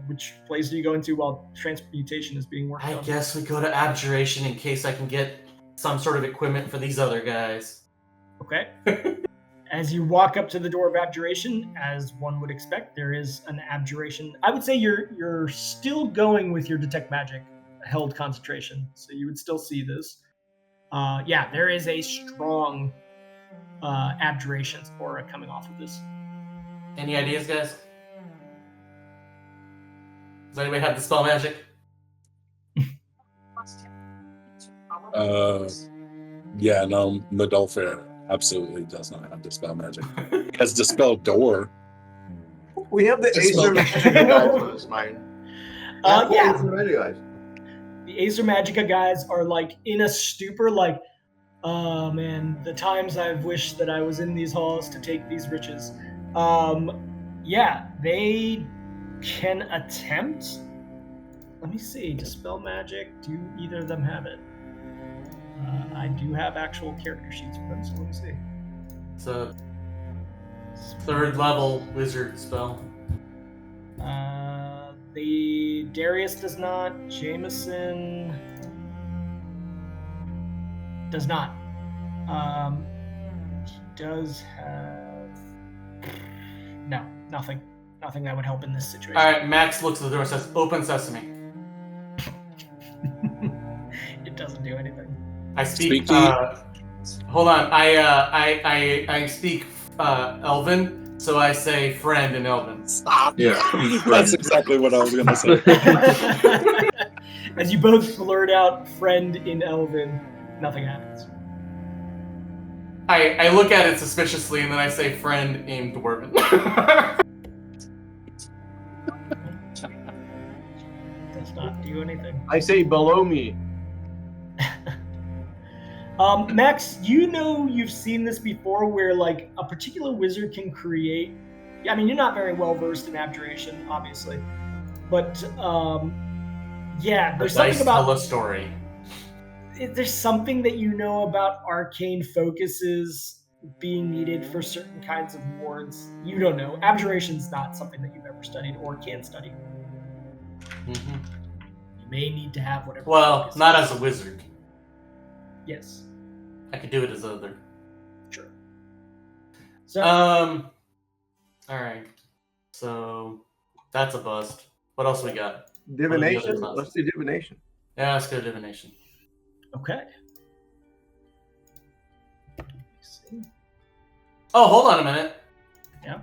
A: Which place do you go into while transmutation is being worked on?
D: I guess we go to abjuration in case I can get some sort of equipment for these other guys.
A: Okay. As you walk up to the door of abjuration, as one would expect, there is an abjuration. I would say you're still going with your detect magic held concentration, so you would still see this. Yeah, there is a strong abjuration aura coming off of this.
D: Any ideas, guys? Does anybody have the spell magic?
C: Yeah, no, Medolfair absolutely does not have Dispel Magic. He has Dispel Door.
B: We have the Acer Magica guys on this, mine.
A: Yeah.
B: Acer Magica guys.
A: The Acer Magica guys are like in a stupor, like, oh man, the times I've wished that I was in these halls to take these riches. Yeah, they can attempt. Let me see. Dispel Magic. Do either of them have it? I do have actual character sheets for them, so let me see.
D: It's a 3rd level wizard spell.
A: The Darius does not. Jameson does not. He does have nothing. Nothing that would help in this situation.
D: All right, Max looks at the door and says, "Open sesame."
A: It doesn't do anything.
D: I speak. Hold on. I speak Elven, so I say friend in Elven.
C: Stop.
E: Yeah,
C: that's exactly what I was gonna say.
A: As you both blurt out "friend" in Elven, nothing happens.
D: I look at it suspiciously, and then I say "friend" in Dwarven.
A: Does not do anything.
B: I say below me.
A: Max, you've seen this before where like a particular wizard can create. I mean, you're not very well versed in abjuration, obviously, but yeah, there's something about
D: tell a story.
A: There's something that you know about arcane focuses being needed for certain kinds of wards. You don't know. Abjuration's not something that you've ever studied or can study.
D: Mm-hmm.
A: You may need to have whatever.
D: Well, not as a wizard.
A: Yes.
D: I could do it as other.
A: Sure. So.
D: All right. So that's a bust. What else we got?
B: Divination. Let's do divination.
D: Yeah, let's go divination.
A: Okay.
D: Oh, hold on a minute.
A: Yeah.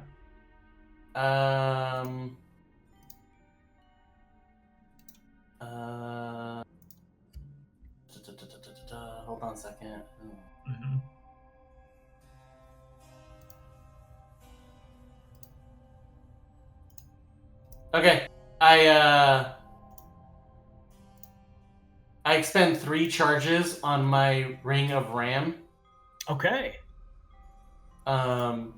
D: Hold on a second.
A: Mm-hmm.
D: Okay, I expend 3 charges on my Ring of Ram.
A: Okay.
D: To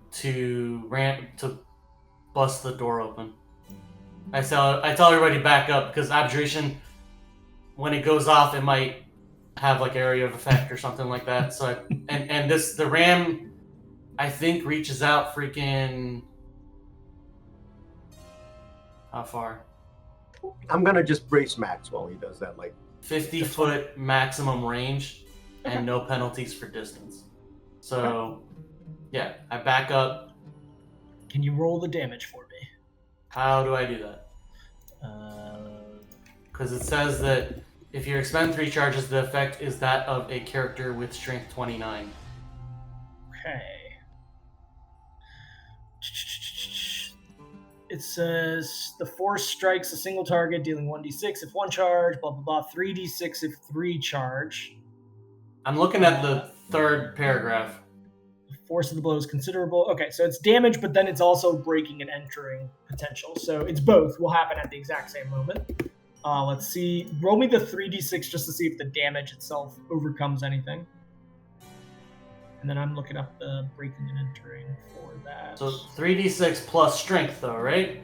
D: bust the door open. I tell everybody back up because abjuration, when it goes off, it might have like area of effect or something like that. So the ram, I think, reaches out freaking how far?
B: I'm gonna just brace Max while he does that. Like
D: 50-foot maximum range,
A: Okay.
D: and no penalties for distance. So, yeah, I back up.
A: Can you roll the damage for me?
D: How do I do that? Because it says that if you expend 3 charges, the effect is that of a character with strength 29.
A: Okay. It says the force strikes a single target, dealing 1d6 if 1 charge, blah, blah, blah, 3d6 if 3 charge.
D: I'm looking at the 3rd paragraph.
A: The force of the blow is considerable. Okay, so it's damage, but then it's also breaking and entering potential. So it's both will happen at the exact same moment. Let's see. Roll me the 3d6 just to see if the damage itself overcomes anything. And then I'm looking up the breaking and entering for that.
D: So 3d6 plus strength, though, right?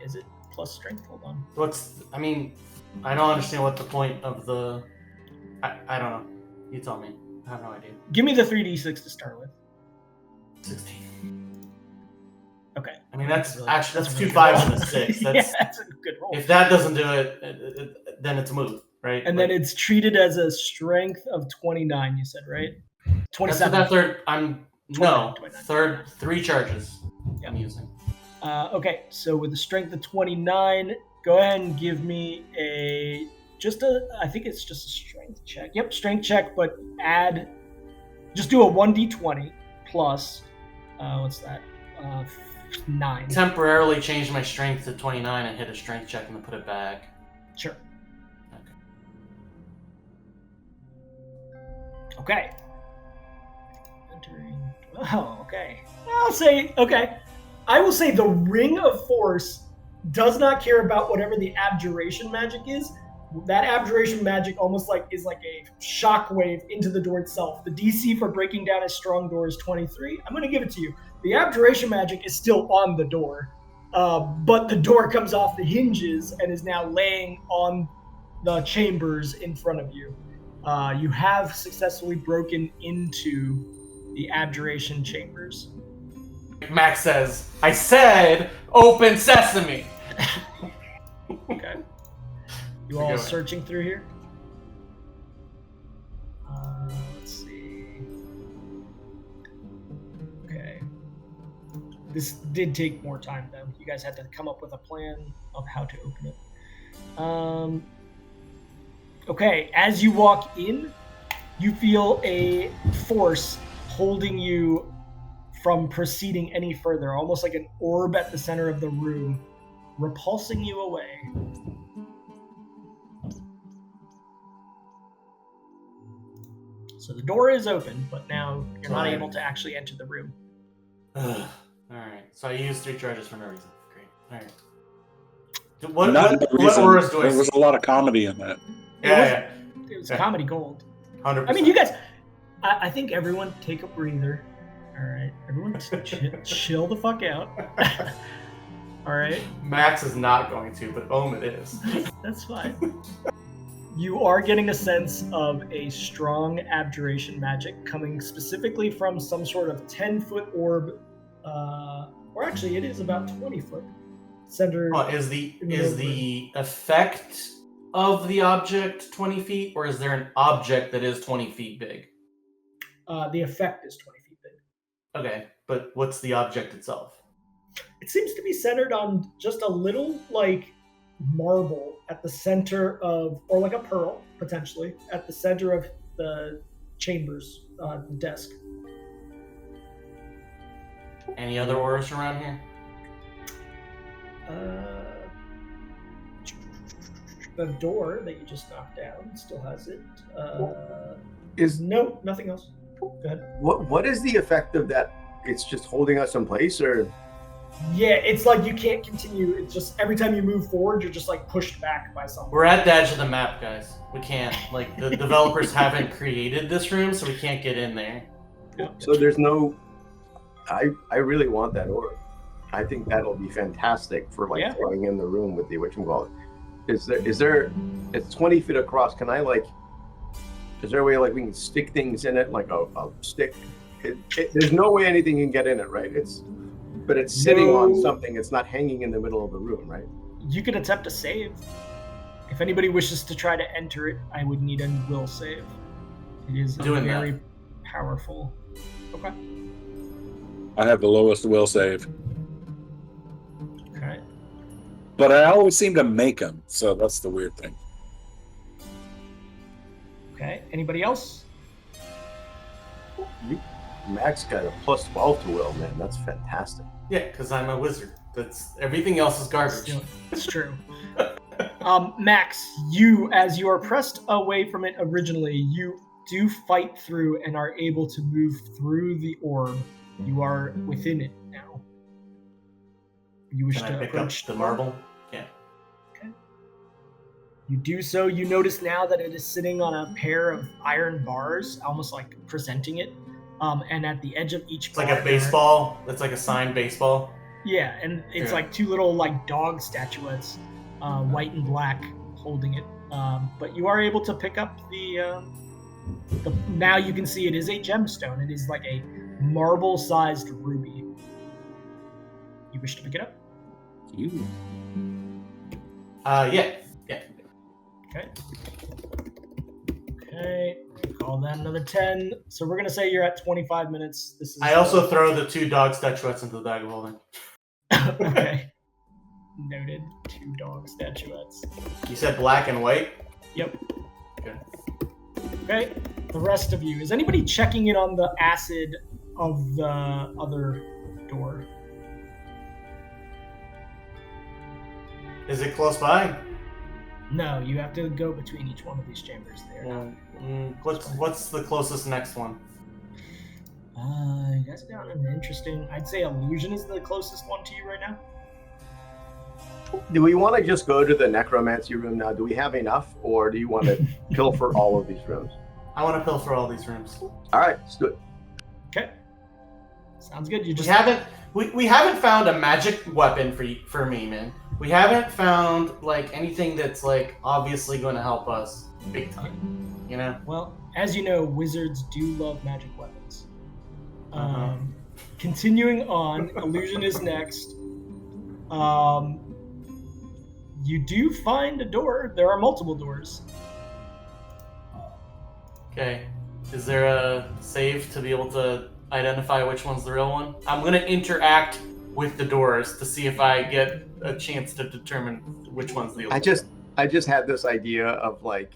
A: Is it plus strength? Hold on.
D: I don't understand what the point of the... I don't know. You tell me. I have no idea.
A: Give me the 3d6 to start with.
D: 16.
A: Okay.
D: I mean, that's
A: really,
D: actually
A: that's
D: 2
A: really
D: 5s
A: good
D: and a 6.
A: Yeah,
D: That's,
A: that's a good roll.
D: if that doesn't do it, then it's a move, right?
A: And then it's treated as a strength of 29, you said, right? 27.
D: That's what that 3rd...
A: 29.
D: 3rd 3 charges
A: Yep.
D: I'm using.
A: Okay, so with the strength of 29, go ahead and give me I think it's just a strength check. Yep, strength check, but just do a 1d20 plus, what's that? 9.
D: Temporarily change my strength to 29 and hit a strength check and then put it back.
A: Sure. Okay. Entering. Oh, okay. I will say the Ring of Force does not care about whatever the abjuration magic is. That abjuration magic almost is like a shockwave into the door itself. The DC for breaking down a strong door is 23. I'm going to give it to you. The abjuration magic is still on the door, but the door comes off the hinges and is now laying on the chambers in front of you. You have successfully broken into the abjuration chambers.
D: Max says, I said, open sesame.
A: Okay. You all searching through here? Let's see. Okay. This did take more time, though. You guys had to come up with a plan of how to open it. Okay, as you walk in, you feel a force holding you from proceeding any further, almost like an orb at the center of the room, repulsing you away. So the door is open, but now you're not able to actually enter the room.
D: Alright, so I used 3 charges for no reason. Great. Alright.
C: What
D: auras do I
C: There was a lot of comedy in that.
D: Yeah.
A: It was comedy gold.
D: 100%.
A: I mean, you guys, I think everyone take a breather. All right, everyone chill the fuck out. All right.
D: Max is not going to, but it is.
A: That's fine. You are getting a sense of a strong abjuration magic coming specifically from some sort of 10-foot orb, or actually it is about 20-foot. Center.
D: Is the effect of the object 20 feet, or is there an object that is 20 feet big?
A: The effect is 20 feet big.
D: Okay, but what's the object itself?
A: It seems to be centered on just a little, marble at the center of, or like a pearl, potentially, at the center of the chambers, the desk.
D: Any other auras around here?
A: the door that you just knocked down. Still has it. No, nothing else. Go ahead.
B: What is the effect of that? It's just holding us in place, or?
A: Yeah, it's like you can't continue. It's just every time you move forward, you're just like pushed back by something.
D: We're at the edge of the map, guys. We can't. Like, the developers haven't created this room, so we can't get in there.
B: So there's no. I really want that orb. I think that'll be fantastic for like throwing in the room with the whatchamacallit. Is there? It's 20 feet across. Can I like? Is there a way like we can stick things in it like a stick? There's no way anything can get in it, right? But it's sitting on something. It's not hanging in the middle of the room, right?
A: You could attempt a save. If anybody wishes to try to enter it, I would need a will save. It is very powerful. Okay.
C: I have the lowest will save.
A: Okay.
C: But I always seem to make them, so that's the weird thing.
A: Okay. Anybody else?
B: Max got a plus 12 to will, man. That's fantastic.
D: Yeah, because I'm a wizard. That's everything else is garbage.
A: That's true. Max, as you are pressed away from it originally, you do fight through and are able to move through the orb. You are within it now. You wish
D: Can
A: to
D: I pick up
A: approach
D: the marble? Yeah.
A: Okay. You do so. You notice now that it is sitting on a pair of iron bars, almost like presenting it. And at the edge of each bar,
D: It's like a baseball. It's like a signed baseball.
A: Yeah, and it's like two little like dog statuettes, white and black, holding it. But you are able to pick up the. Now you can see it is a gemstone. It is like a marble-sized ruby. You wish to pick it up?
D: Yeah.
A: Okay. Okay. Call that another 10. So we're gonna say you're at 25 minutes. This is.
D: I also throw the two dog statuettes into the bag of holding.
A: Okay. Noted. 2 dog statuettes.
D: You said black and white?
A: Yep.
D: Okay.
A: Okay. The rest of you. Is anybody checking in on the acid of the other door?
D: Is it close by?
A: No, you have to go between each one of these chambers there.
D: What's the closest next one?
A: You guys got an interesting. I'd say illusion is the closest one to you right now.
B: Do we want to just go to the necromancy room now? Do we have enough, or do you want to pilfer all of these rooms?
D: I want to pilfer all these rooms.
B: All right, let's do it.
A: Okay. Sounds good. You just
D: We haven't found a magic weapon for me, man. We haven't found like anything that's like obviously going to help us big time. You know?
A: Well, as you know, wizards do love magic weapons. Continuing on, illusion is next. You do find a door. There are multiple doors.
D: Okay. Is there a save to be able to identify which one's the real one? I'm going to interact with the doors to see if I get a chance to determine which one's the old one.
B: I just had this idea of like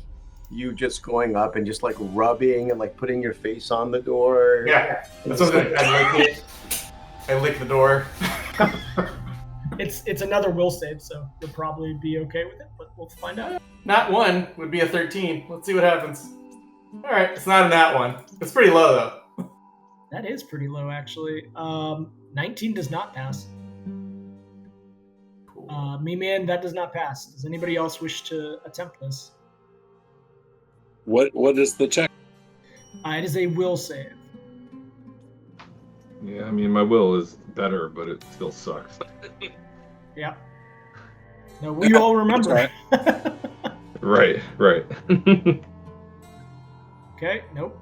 B: you just going up and just like rubbing and like putting your face on the door.
D: Yeah. That's what I lick it. I lick the door.
A: It's another will save, so you'll probably be okay with it, but we'll find out.
D: Not 1 would be a 13. Let's see what happens. All right, it's not a nat 1. It's pretty low though.
A: That is pretty low, actually. 19 does not pass.
D: Cool.
A: Me-Man, that does not pass. Does anybody else wish to attempt this?
C: What is the check?
A: It is a will save.
E: Yeah, I mean, my will is better, but it still sucks.
A: Yeah. No, we all remember.
E: Right.
A: Okay, nope.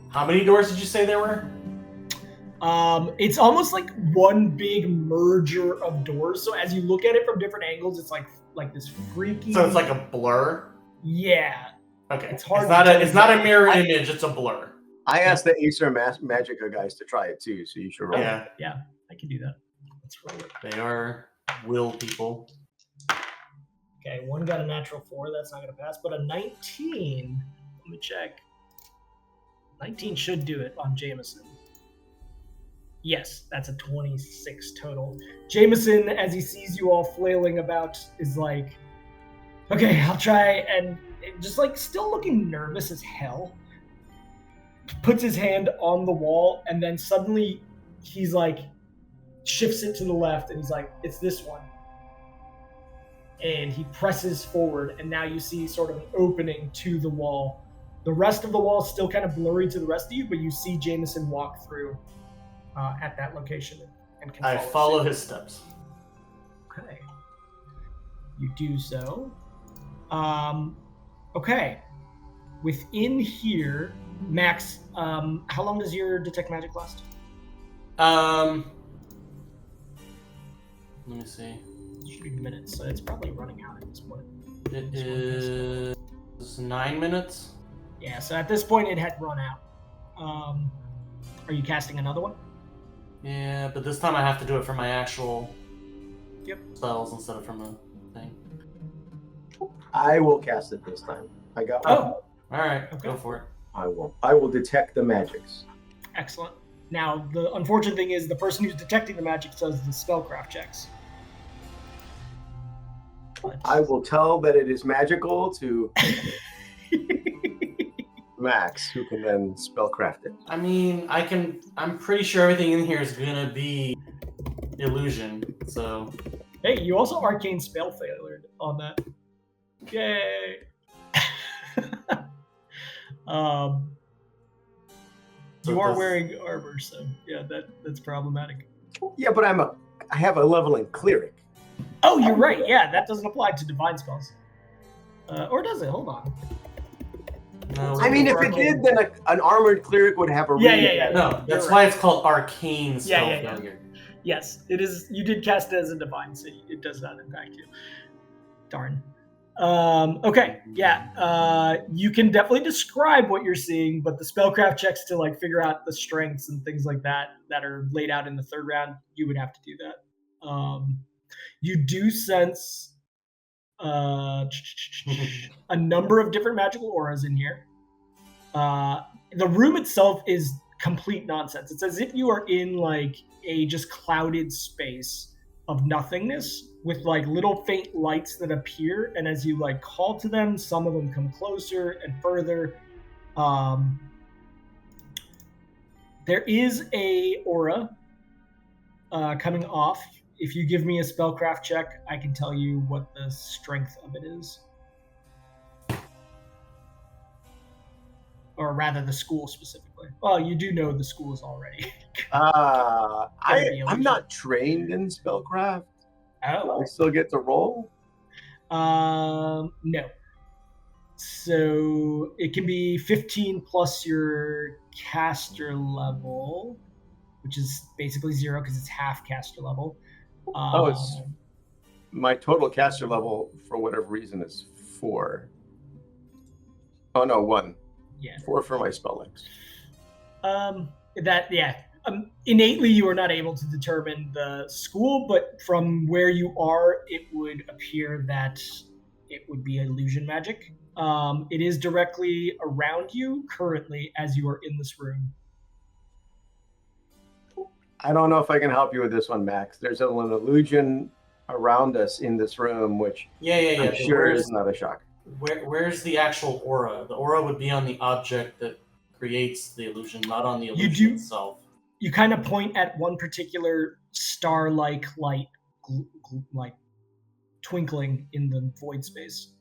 D: How many doors did you say there were?
A: It's almost like one big merger of doors. So as you look at it from different angles, it's like this freaky.
D: So it's like a blur?
A: Yeah.
D: Okay.
A: It's hard.
D: It's not a mirror image, it's a blur.
B: I asked the Acer Magica guys to try it too, so you should roll.
D: Yeah.
A: Yeah, I can do that. Let's roll it.
D: They are will people.
A: Okay, one got a natural 4. That's not going to pass. But a 19. Let me check. 19 should do it on Jameson. Yes, that's a 26 total. Jameson, as he sees you all flailing about, is like, Okay, I'll try, and just like still looking nervous as hell, puts his hand on the wall, and then suddenly he's like shifts it to the left, and he's like, it's this one. And he presses forward, and now you see sort of an opening to the wall. The rest of the wall is still kind of blurry to the rest of you, but you see Jameson walk through at that location. And can
D: I follow his steps.
A: Okay. You do so. Okay. Within here, Max, how long does your Detect Magic last?
D: Let me see.
A: It should be minutes, so it's probably running out at this point.
D: It is 9 minutes.
A: Yeah, so at this point it had run out. Are you casting another one?
D: Yeah, but this time I have to do it from my actual spells instead of from a thing.
B: I will cast it this time. I got one.
A: Oh,
D: Alright,
A: Okay.
D: go for it.
B: I will detect the magics.
A: excellent. Now, the unfortunate thing is the person who's detecting the magic does the spellcraft checks. But...
B: I will tell that it is magical to Max, who can then spellcraft it.
D: I mean, I'm pretty sure everything in here is gonna be illusion, so...
A: Hey, you also arcane spell failure on that. Yay! You are wearing armor, so yeah, that's problematic.
B: Yeah, but I have a level in cleric.
A: Oh, you're right. Yeah, that doesn't apply to divine spells. Or does it? Hold on.
D: No,
B: I mean, if it did, then an armored cleric would have a really
A: Yeah.
D: No, that's
A: You're
D: why
A: right.
D: it's called arcane spell
A: Yeah.
D: failure.
A: Yes, it is. You did cast it as a divine, so it does not impact you. Darn. Okay, yeah. You can definitely describe what you're seeing, but the spellcraft checks to like figure out the strengths and things like that are laid out in the third round, you would have to do that. You do sense a number of different magical auras in here. The room itself is complete nonsense. It's as if you are in like a just clouded space of nothingness with like little faint lights that appear, and as you like call to them, some of them come closer and further. There is a aura coming off. If you give me a spellcraft check, I can tell you what the strength of it is. Or rather, the school specifically. Well, you do know the schools already.
B: I'm not trained in spellcraft.
A: Oh.
B: I still get to roll?
A: No. So it can be 15 plus your caster level, which is basically 0 because it's half caster level.
B: It's my total caster level for whatever reason is 4. Oh no, 1.
A: Yeah.
B: 4 for my spell links.
A: Innately, you are not able to determine the school, but from where you are, it would appear that it would be illusion magic. It is directly around you currently as you are in this room.
B: I don't know if I can help you with this one, Max. There's an illusion around us in this room, which
D: Yeah.
B: I'm sure is not a shock.
D: Where's the actual aura? The aura would be on the object that creates the illusion, not on the illusion itself.
A: You kind of point at one particular star-like light, like twinkling in the void space.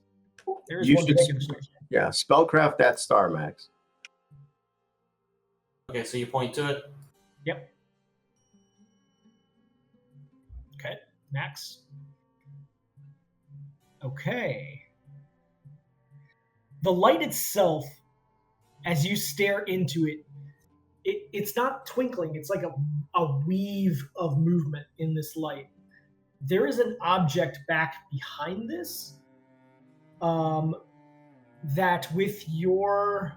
A: There is one particular star.
B: Yeah, spellcraft that star, Max.
D: Okay, so you point to it?
A: Yep. Okay, Max. Okay. The light itself, as you stare into it, it's not twinkling. It's like a weave of movement in this light. There is an object back behind this that with your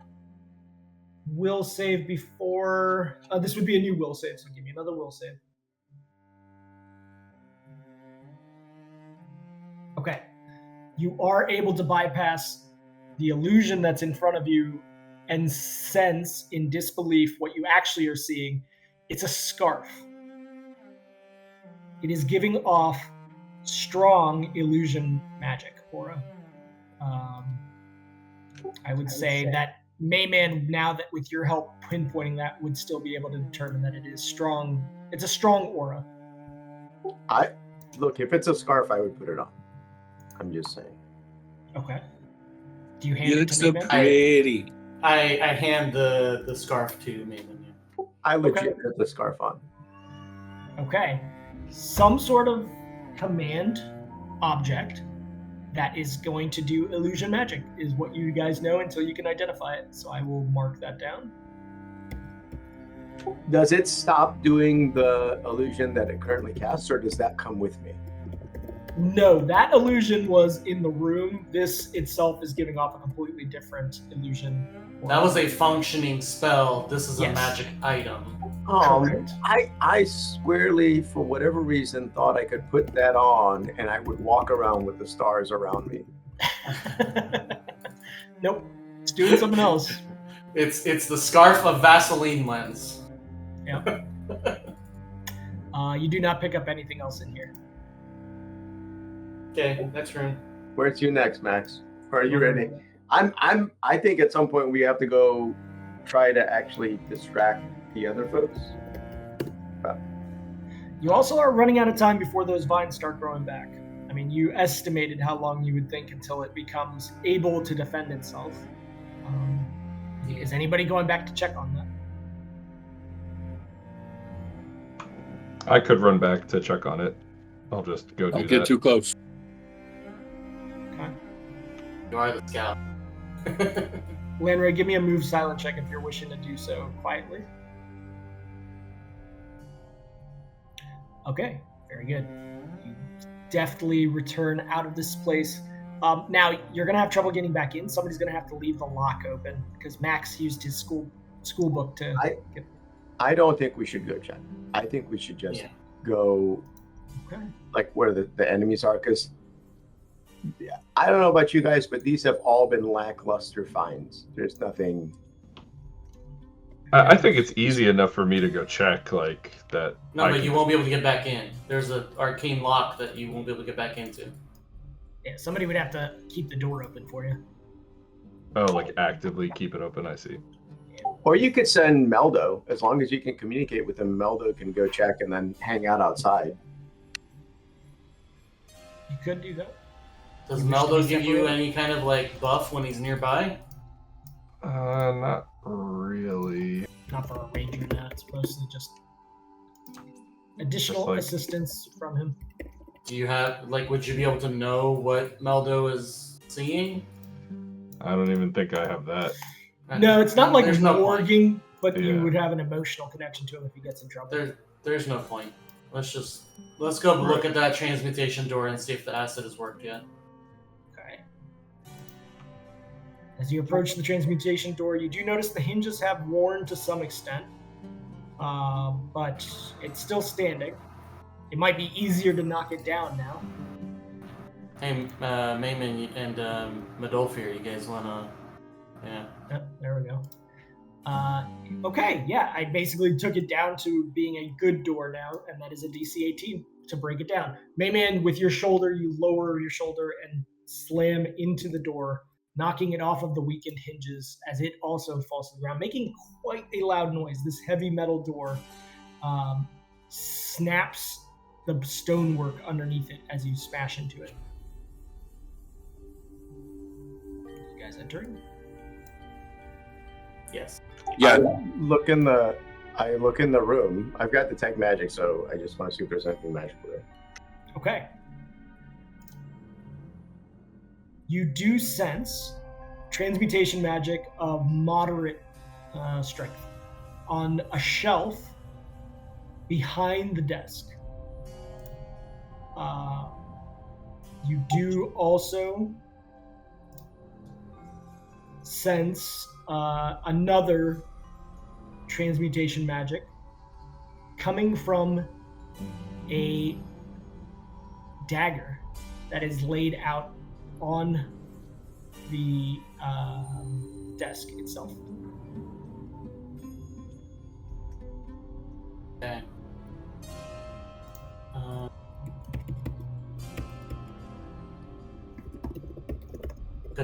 A: will save before... this would be a new will save, so give me another will save. Okay. You are able to bypass the illusion that's in front of you and sense in disbelief what you actually are seeing. It's a scarf. It is giving off strong illusion magic aura. I would say that Mayman, now that with your help pinpointing that, would still be able to determine that it is strong. It's a strong aura.
B: Look, if it's a scarf, I would put it on. I'm just saying.
A: Okay. Do you hand
C: You
A: it
C: look
A: to
C: so
A: Mayman?
C: pretty.
D: I hand the scarf to Maven. Yeah.
B: I legit put the scarf on.
A: Okay. Some sort of command object that is going to do illusion magic is what you guys know until you can identify it. So I will mark that down.
B: Does it stop doing the illusion that it currently casts, or does that come with me?
A: No, that illusion was in the room. This itself is giving off a completely different illusion.
D: That was a functioning spell. This is a
A: Yes.
D: magic item.
A: Correct.
B: I swearly, for whatever reason, thought I could put that on and I would walk around with the stars around me.
A: Nope. It's doing something else.
D: It's the scarf of Vaseline lens.
A: Yep. You do not pick up anything else in here.
D: Okay, next room.
B: Where's you next, Max? Are you ready? I think at some point we have to go try to actually distract the other folks.
A: You also are running out of time before those vines start growing back. I mean, you estimated how long you would think until it becomes able to defend itself. Is anybody going back to check on that?
E: I could run back to check on it. I'll just go do
C: Don't
E: that.
C: get too close.
A: Okay.
D: You are the scout.
A: Lanray, give me a move silent check if you're wishing to do so quietly. Okay, very good. You deftly return out of this place. Now, you're going to have trouble getting back in. Somebody's going to have to leave the lock open because Max used his school book to get...
B: I don't think we should go check. I think we should just go like where the enemies are, because I don't know about you guys, but these have all been lackluster finds. There's nothing.
E: I think it's easy enough for me to go check like that.
D: No, but you won't be able to get back in. There's an arcane lock that you won't be able to get back into.
A: Yeah, somebody would have to keep the door open for you.
E: Oh, like actively keep it open. I see.
B: Or you could send Meldo. As long as you can communicate with him, Meldo can go check and then hang out outside.
A: You could do that.
D: Does
A: You wish to
D: Meldo
A: be
D: give you
A: separated?
D: any kind of like buff when he's nearby?
E: Not really.
A: Not for a ranger, that. It's mostly just additional
E: Just like-
A: assistance from him.
D: Do you have like? Would you be able to know what Meldo is seeing?
E: I don't even think I have that.
A: No, it's not like
D: There's no point.
A: warging, but you
E: Yeah.
A: would have an emotional connection to him if he gets in trouble.
D: There's no point. Let's go look at that transmutation door and see if the acid has worked yet.
A: Okay. As you approach the transmutation door, you do notice the hinges have worn to some extent, but it's still standing. It might be easier to knock it down now.
D: Hey, Mayman and Medolfir, you guys wanna? Yeah.
A: Yep, there we go. Okay, yeah, I basically took it down to being a good door now, and that is a DC 18 to break it down. Mayman, with your shoulder, you lower your shoulder and slam into the door, knocking it off of the weakened hinges as it also falls to the ground, making quite a loud noise. This heavy metal door snaps the stonework underneath it as you smash into it. You guys entering?
D: Yes.
C: Yeah,
B: I look in the room. I've got detect magic, so I just want to see if there's anything magical there.
A: Okay. You do sense transmutation magic of moderate strength on a shelf behind the desk. You do also sense another transmutation magic coming from a dagger that is laid out on the desk itself.
D: Okay.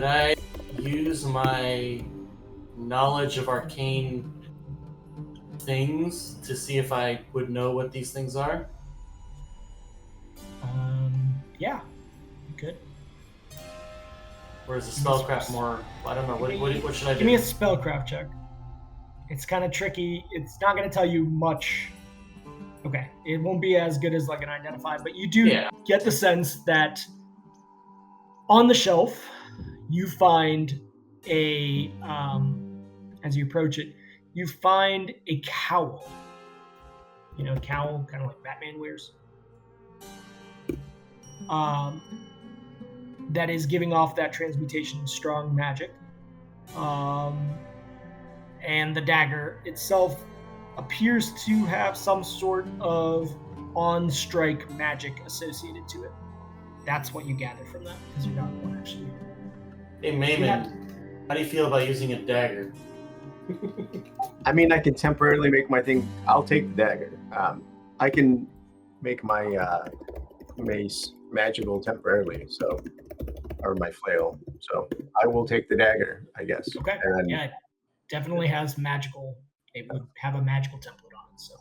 D: Could I use my knowledge of arcane things to see if I would know what these things are?
A: Yeah, you could.
D: Or is the spellcraft more? I don't know. What should I do?
A: Give me a spellcraft check. It's kind of tricky. It's not going to tell you much. Okay, it won't be as good as like an identify, but you do get the sense that on the shelf you find a as you approach it, you find a cowl. You know, a cowl, kind of like Batman wears. That is giving off that transmutation strong magic. And the dagger itself appears to have some sort of on-strike magic associated to it. That's what you gather from that, because you're not one actually.
D: Hey, Mayman, how do you feel about using a dagger?
B: I mean, I can temporarily make my thing. I'll take the dagger. I can make my mace magical temporarily, so, or my flail. So I will take the dagger, I guess.
A: Okay.
B: And,
A: yeah, it definitely has magical. It would have a magical template on it. So.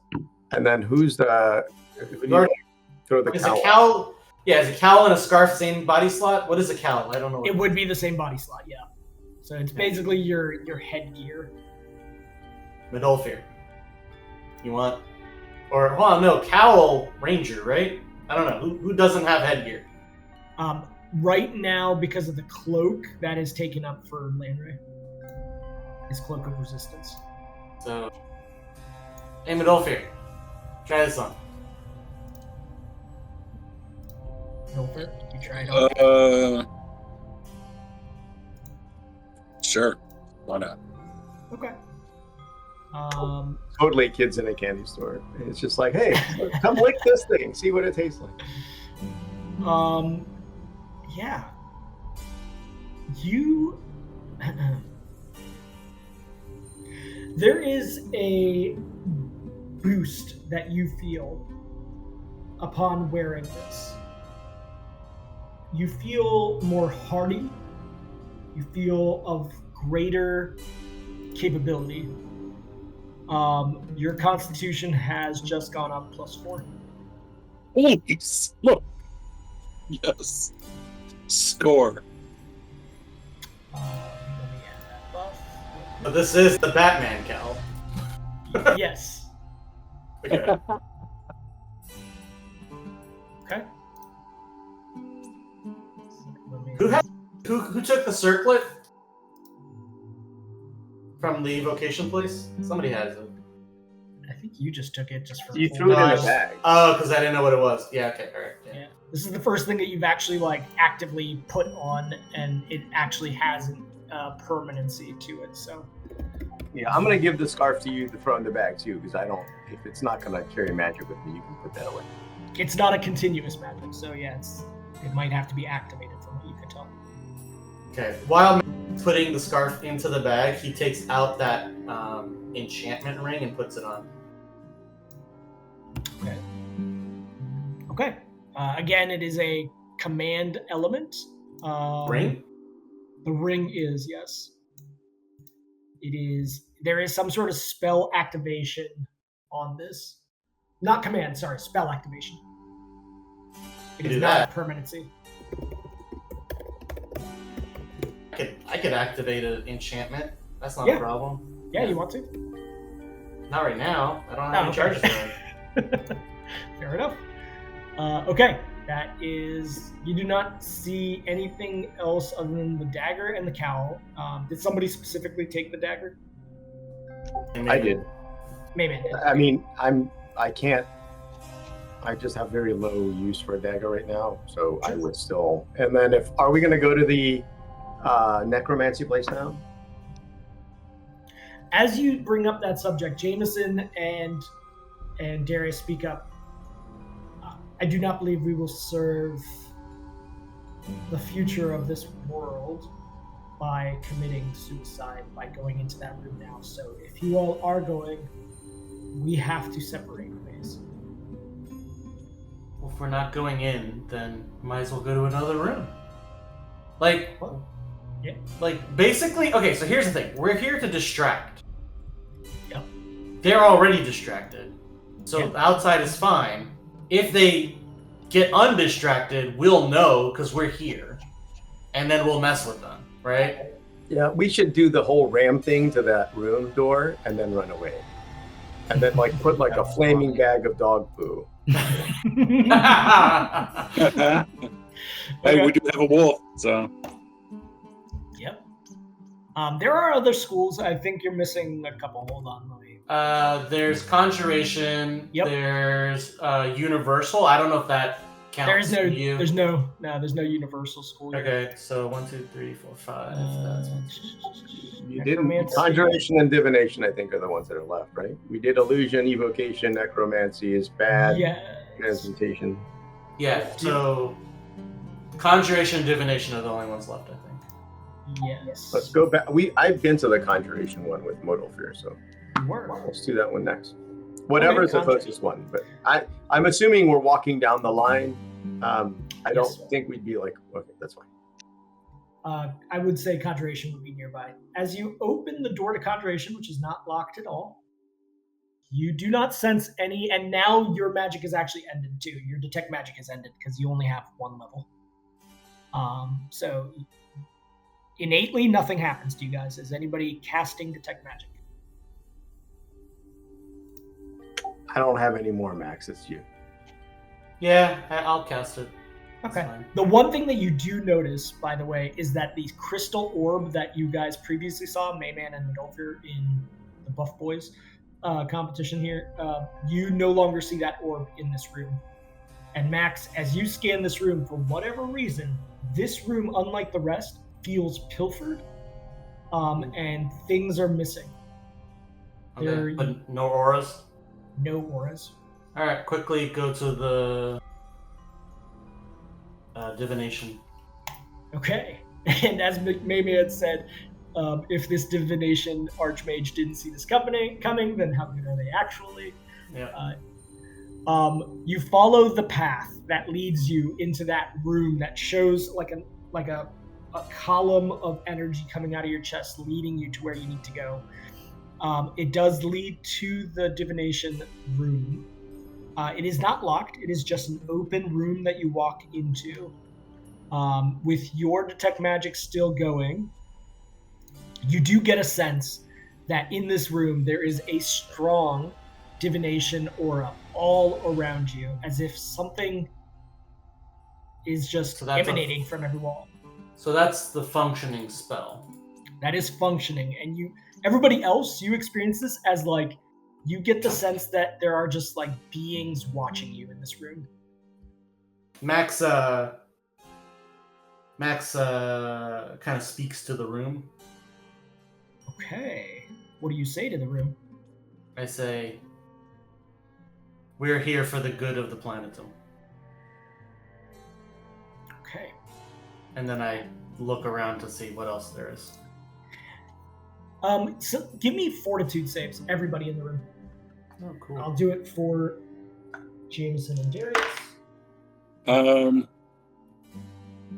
B: And then who's the? Throw the
D: Is
B: cowl.
D: a cowl? Yeah, is a cowl and a scarf same body slot? What is a cowl? I don't know.
A: It would be the same body slot, yeah. So it's basically your headgear.
D: Midolfir. You want? Or hold on, no, cowl ranger, right? I don't know. Who doesn't have headgear?
A: Right now, because of the cloak, that is taken up for Landray. His cloak of resistance.
D: So, hey, Midolfir, try this on.
A: Milford, you try it on.
C: Sure. Why not?
A: Okay.
B: Totally kids in a candy store. It's just like, hey, come lick this thing, see what it tastes like.
A: Yeah. You. There is a boost that you feel upon wearing this. You feel more hardy. You feel of greater capability. Your constitution has just gone up +4.
C: Holy smoke! Yes. Score.
A: Let me add that buff.
D: But this is the Batman cowl.
A: Yes.
D: Okay.
A: Okay.
D: Who took the circlet from the vocation place? Somebody has it.
A: I think you just took it just for.
B: You threw it in a bag.
D: Oh, because I didn't know what it was. Yeah. Okay. All right. Yeah.
A: This is the first thing that you've actually like actively put on, and it actually has permanency to it. So.
B: Yeah, I'm gonna give the scarf to you to throw in the bag too, because I don't. If it's not gonna carry magic with me, you can put that away.
A: It's not a continuous magic, so yeah, it might have to be activated from what you can tell.
D: Okay. While putting the scarf into the bag, he takes out that enchantment ring and puts it on.
A: Okay. Okay. Again, it is a command element.
D: Ring?
A: The ring is, yes. It is. There is some sort of spell activation on this. Not command, sorry, spell activation. It is not a permanency.
D: I could activate an enchantment. That's not a problem.
A: Yeah, you want to?
D: Not right now. I don't have any charges on it.
A: Fair enough. Okay, that is. You do not see anything else other than the dagger and the cowl. Did somebody specifically take the dagger?
B: I did.
A: Maybe.
B: I mean, I can't. I just have very low use for a dagger right now, so I would still. And then, are we going to go to the necromancy place now?
A: As you bring up that subject, Jameson and Darius speak up. I do not believe we will serve the future of this world by committing suicide, by going into that room now. So if you all are going, we have to separate ways.
D: Well, if we're not going in, then might as well go to another room. Like,
A: What? Yeah.
D: Like, basically, okay, so here's the thing. We're here to distract.
A: Yep.
D: They're already distracted. So
A: Yep.
D: the outside is fine. If they get undistracted, we'll know because we're here. And then we'll mess with them, right?
B: Yeah, we should do the whole ram thing to that room door and then run away. And then like put like a flaming bag of dog poo.
C: Hey, we do have a wolf, so
A: Yep. There are other schools. I think you're missing a couple. Hold on, let me.
D: There's Conjuration.
A: Yep.
D: There's Universal. I don't know if that counts
A: There's
D: for you.
A: there's no universal school. Here.
D: Okay, so 1, 2, 3, 4, 5. That's one.
B: You didn't.
A: Necromancy.
B: Conjuration and divination, I think, are the ones that are left, right? We did illusion, evocation, necromancy is bad.
A: Yeah.
B: Transmutation.
D: Yeah, so Conjuration and Divination are the only ones left, I think.
A: Yes.
B: Let's go back. I've been to the conjuration one with Modal Fear, so
A: You were.
B: let's do that one next. Whatever's the
A: Conjuration.
B: closest one, but I'm assuming we're walking down the line. I don't
A: Yes.
B: think we'd be like, okay, that's fine.
A: I would say Conjuration would be nearby. As you open the door to Conjuration, which is not locked at all, you do not sense any, and now your magic is actually ended too. Your detect magic is ended because you only have one level. So innately, nothing happens to you guys. Is anybody casting detect magic?
B: I don't have any more, Max. It's you.
D: Yeah, I'll cast it. That's
A: Okay.
D: fine.
A: The one thing that you do notice, by the way, is that the crystal orb that you guys previously saw, Mayman and Medolfir in the Buff Boys competition here, you no longer see that orb in this room. And Max, as you scan this room, for whatever reason, this room, unlike the rest, feels pilfered, and things are missing. There-
D: Okay, but no auras?
A: No auras.
D: Alright, quickly go to the Divination.
A: Okay. And as Mayman said, if this divination archmage didn't see this coming, then how good are they actually?
D: Yeah.
A: You follow the path that leads you into that room that shows like a column of energy coming out of your chest, leading you to where you need to go. It does lead to the divination room. It is not locked. It is just an open room that you walk into. With your detect magic still going, you do get a sense that in this room there is a strong divination aura all around you, as if something is just
D: So that's
A: emanating from every wall.
D: So that's the functioning spell.
A: That is functioning, and everybody else, you experience this as like you get the sense that there are just like beings watching you in this room.
D: Max kind of speaks to the room.
A: Okay. What do you say to the room?
D: I say, we're here for the good of the planetum.
A: Okay.
D: And then I look around to see what else there is.
A: So give me fortitude saves, everybody in the room.
D: Oh, cool.
A: I'll do it for Jameson and Darius.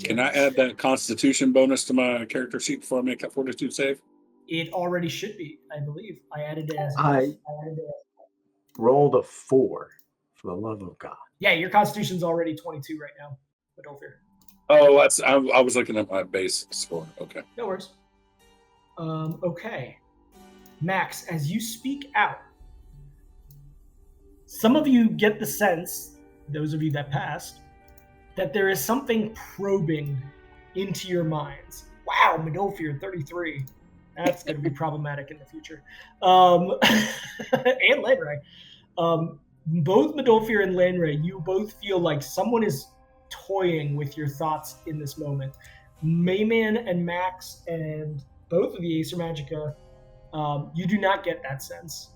C: Can I add that Constitution bonus to my character sheet before I make that Fortitude save?
A: It already should be, I believe. I added it as.
B: I rolled a 4, for the love of God.
A: Yeah, your Constitution's already 22 right now. But don't fear.
C: Oh, I was looking at my base score. Okay.
A: No worries. Okay. Max, as you speak out, some of you get the sense, those of you that passed, that there is something probing into your minds. Wow, Medolfir, 33. That's going to be problematic in the future. And Lanray. Both Medolfir and Lanray, you both feel like someone is toying with your thoughts in this moment. Mayman and Max and both of the Acer Magica, you do not get that sense.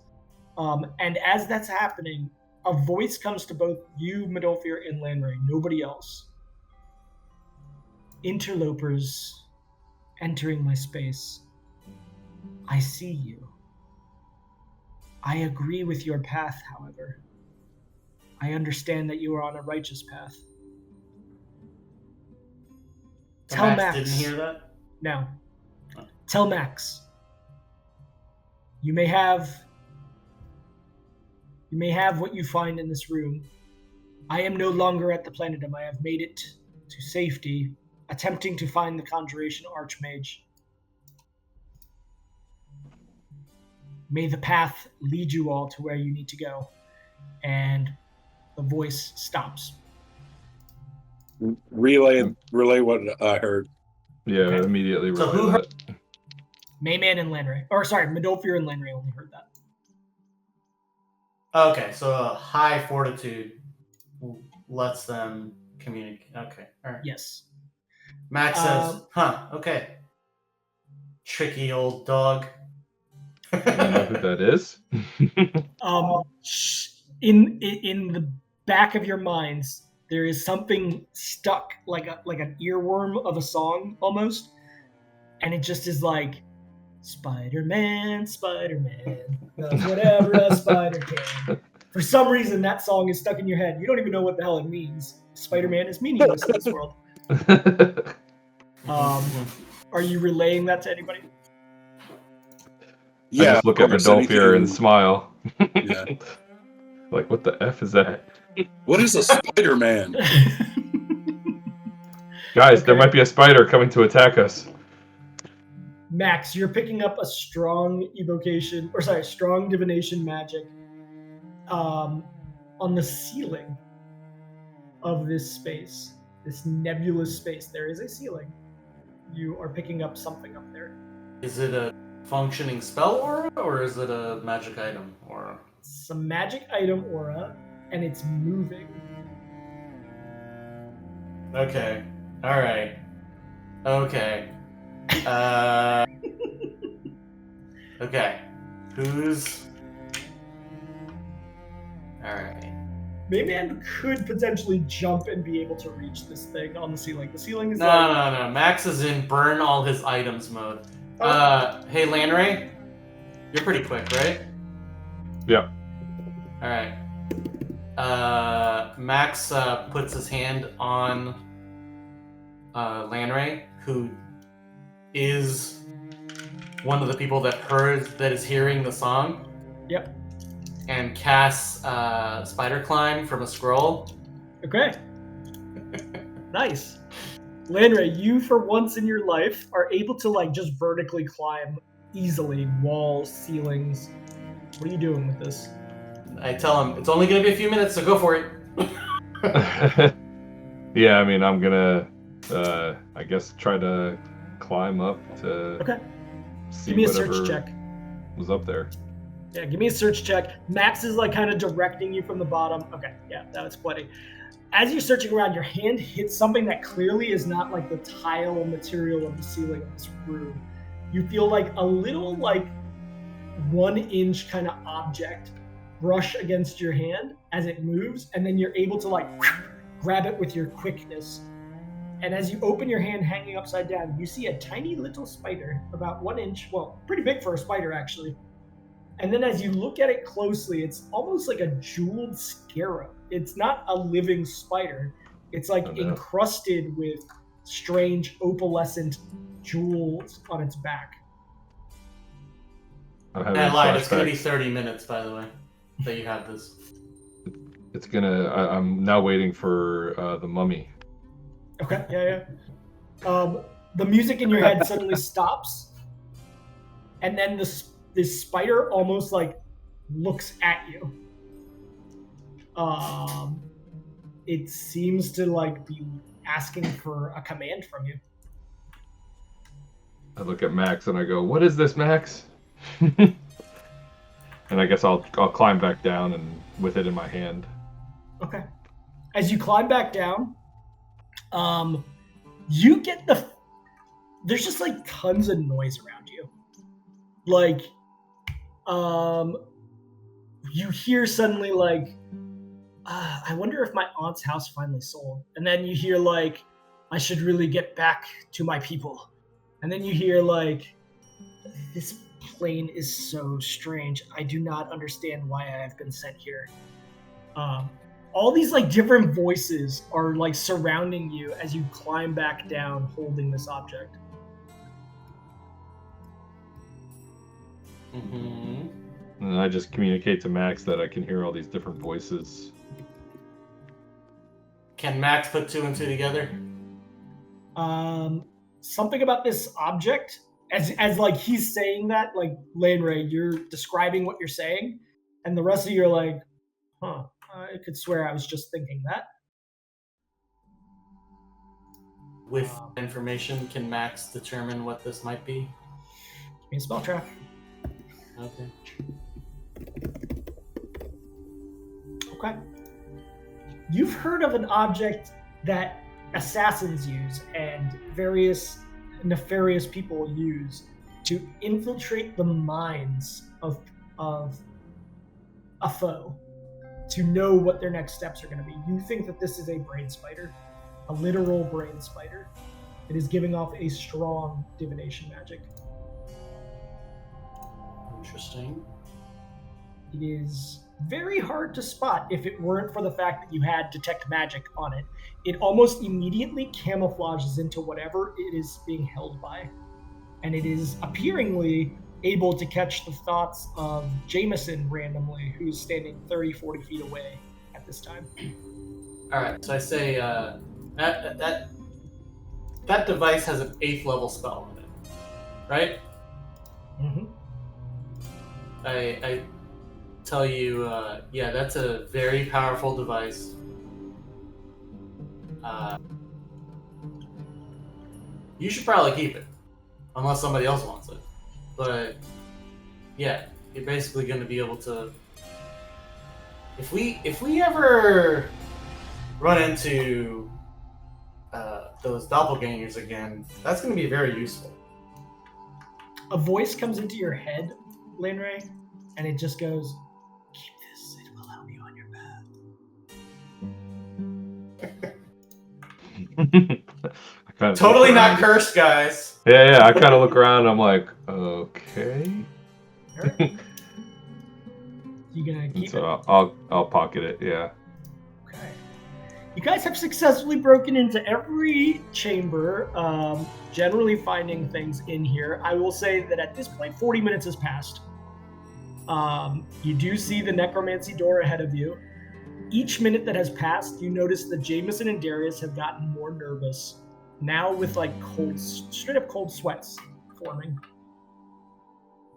A: And as that's happening, a voice comes to both you, Medolfir, and Lanray, nobody else. Interlopers entering my space. I see you. I agree with your path, however. I understand that you are on a righteous path.
D: So
A: Tell
D: Max
A: Max.
D: didn't hear that?
A: Now, tell Max. You may have what you find in this room. I am no longer at the Planetdom. I have made it to safety, attempting to find the Conjuration Archmage. May the path lead you all to where you need to go. And the voice stops.
C: Relay what I heard.
E: Yeah,
A: Okay.
E: immediately
D: So
E: relay
D: who
E: that.
A: Mayman and Landry. Or sorry, Medolfir and Landry only heard that.
D: Okay, so a high fortitude lets them communicate. Okay, all right.
A: Yes.
D: Max says, okay. Tricky old dog.
E: You know who that is?
A: In the back of your minds, there is something stuck, like an earworm of a song almost, and it just is like, Spider-Man does whatever a spider can. For some reason, that song is stuck in your head. You don't even know what the hell it means. Spider-Man is meaningless in this world. Are you relaying that to anybody?
E: I just look at Medolfir and smile.
C: Yeah.
E: Like, what the F is that?
C: What is a Spider-Man?
E: Guys,
A: Okay.
E: there might be a spider coming to attack us.
A: Max, you're picking up a strong strong divination magic on the ceiling of this space, this nebulous space. There is a ceiling. You are picking up something up there.
D: Is it a functioning spell aura, or is it a magic item aura?
A: It's a magic item aura, and it's moving.
D: Okay. All right. Okay. Okay. Who's... Alright.
A: Mayman could potentially jump and be able to reach this thing on the ceiling. The ceiling is
D: No. Max is in burn all his items mode. Hey, Lanray? You're pretty quick, right?
E: Yeah.
D: Alright. Max puts his hand on Lanray, who is one of the people that is hearing the song.
A: Yep.
D: And casts Spider Climb from a scroll.
A: Okay. Nice. Landray, you for once in your life are able to just vertically climb easily walls, ceilings. What are you doing with this?
D: I tell him it's only going to be a few minutes, so go for it.
E: Yeah, I mean, I'm gonna, I guess, try to climb up to see
A: Give me a
E: whatever
A: search check.
E: was up there.
A: Yeah, give me a search check. Max is kind of directing you from the bottom. Okay, yeah, that was plenty. As you're searching around, your hand hits something that clearly is not the tile material of the ceiling of this room. You feel a little 1 inch kind of object brush against your hand as it moves, and then you're able to grab it with your quickness. And as you open your hand hanging upside down, you see a tiny little spider, about 1 inch, well, pretty big for a spider actually. And then as you look at it closely, it's almost like a jeweled scarab. It's not a living spider. It's encrusted with strange opalescent jewels on its back.
D: I lied, it's going to be 30 minutes, by the way, that you have this.
E: It's gonna, I'm now waiting for the mummy.
A: Okay, yeah. The music in your head suddenly stops, and then this spider almost looks at you. It seems to be asking for a command from you.
E: I look at Max and I go, "What is this, Max?" And I guess I'll climb back down and with it in my hand.
A: Okay. As you climb back down, you get there's just tons of noise around you. You hear suddenly I wonder if my aunt's house finally sold. And then you hear I should really get back to my people. And then you hear this plane is so strange. I do not understand why I have been sent here. All these different voices are surrounding you as you climb back down holding this object.
D: Mm-hmm.
E: And I just communicate to Max that I can hear all these different voices.
D: Can Max put 2 and 2 together?
A: Something about this object, as like he's saying that, like Lanray, you're describing what you're saying, and the rest of you are like, huh, I could swear I was just thinking that.
D: With information, can Max determine what this might be?
A: Give me a spell trap.
D: Okay.
A: Okay. You've heard of an object that assassins use and various nefarious people use to infiltrate the minds of a foe, to know what their next steps are going to be. You think that this is a brain spider, a literal brain spider. It is giving off a strong divination magic.
D: Interesting.
A: It is very hard to spot if it weren't for the fact that you had detect magic on it. It almost immediately camouflages into whatever it is being held by. And it is appearingly able to catch the thoughts of Jameson randomly, who's standing 30, 40 feet away at this time.
D: Alright, so I say that device has an 8th level spell in it. Right?
A: Mm-hmm.
D: I tell you, yeah, that's a very powerful device. You should probably keep it, unless somebody else wants it. But yeah, you're basically going to be able to. If we ever run into those doppelgangers again, that's going to be very useful.
A: A voice comes into your head, Lanray, and it just goes, "Keep this, it will help you on your path."
D: Totally not cursed, guys.
E: Yeah, I kind of look around. I'm like, okay.
A: All right. You gonna keep it?
E: So I'll pocket it. Yeah.
A: Okay. You guys have successfully broken into every chamber, generally finding things in here. I will say that at this point, 40 minutes has passed. You do see the necromancy door ahead of you. Each minute that has passed, you notice that Jameson and Darius have gotten more nervous. Now with like straight up cold sweats forming.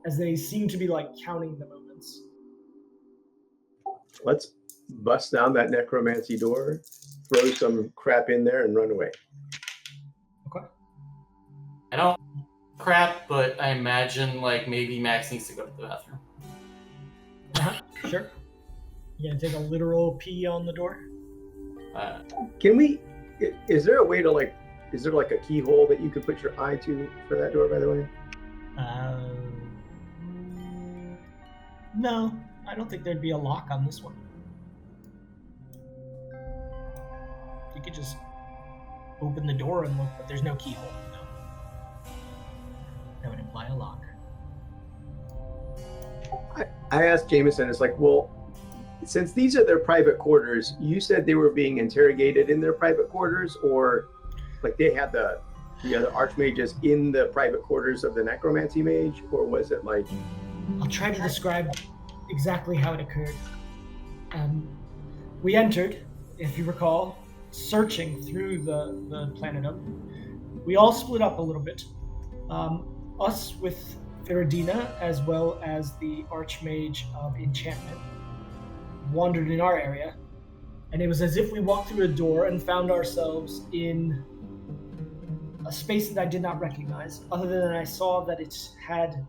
A: As they seem to be like counting the moments.
B: Let's bust down that necromancy door, throw some crap in there, and run away.
A: Okay.
D: I don't crap, but I imagine like maybe Max needs to go to the bathroom.
A: Sure. You gonna take a literal pee on the door?
B: Can we? Is there a way to like? Is there like a keyhole that you could put your eye to for that door? By the way.
A: No, I don't think there'd be a lock on this one. You could just open the door and look, but there's no keyhole. No. That would imply a lock.
B: I asked Jameson, it's like, well, since these are their private quarters, you said they were being interrogated in their private quarters, or like they had the other archmages in the private quarters of the necromancy mage, or was it like...
A: I'll try to describe exactly how it occurred. We entered, if you recall, searching through the Planetdom. We all split up a little bit. Us with Feridina, as well as the Archmage of Enchantment, wandered in our area, and it was as if we walked through a door and found ourselves in a space that I did not recognize, other than I saw that it had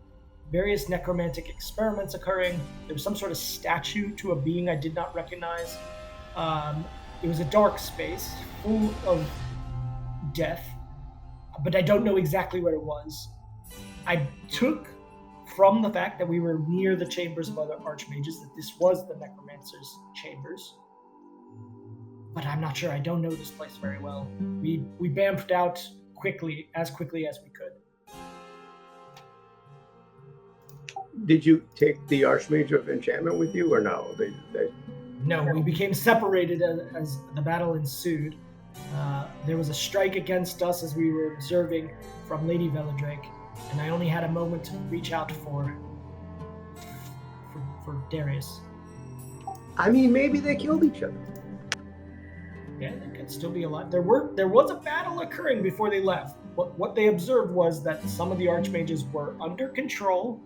A: various necromantic experiments occurring. There was some sort of statue to a being I did not recognize. It was a dark space full of death, but I don't know exactly where it was. I took from the fact that we were near the chambers of other archmages that this was the necromancer's chambers. But I'm not sure. I don't know this place very well. We bamfed out quickly as we could.
B: Did you take the Archmage of Enchantment with you, or no?
A: No, we became separated as the battle ensued. There was a strike against us as we were observing from Lady Veladrake, and I only had a moment to reach out for for Darius.
B: I mean, maybe they killed each other.
A: Yeah, they could still be alive. There was a battle occurring before they left. What they observed was that some of the archmages were under control,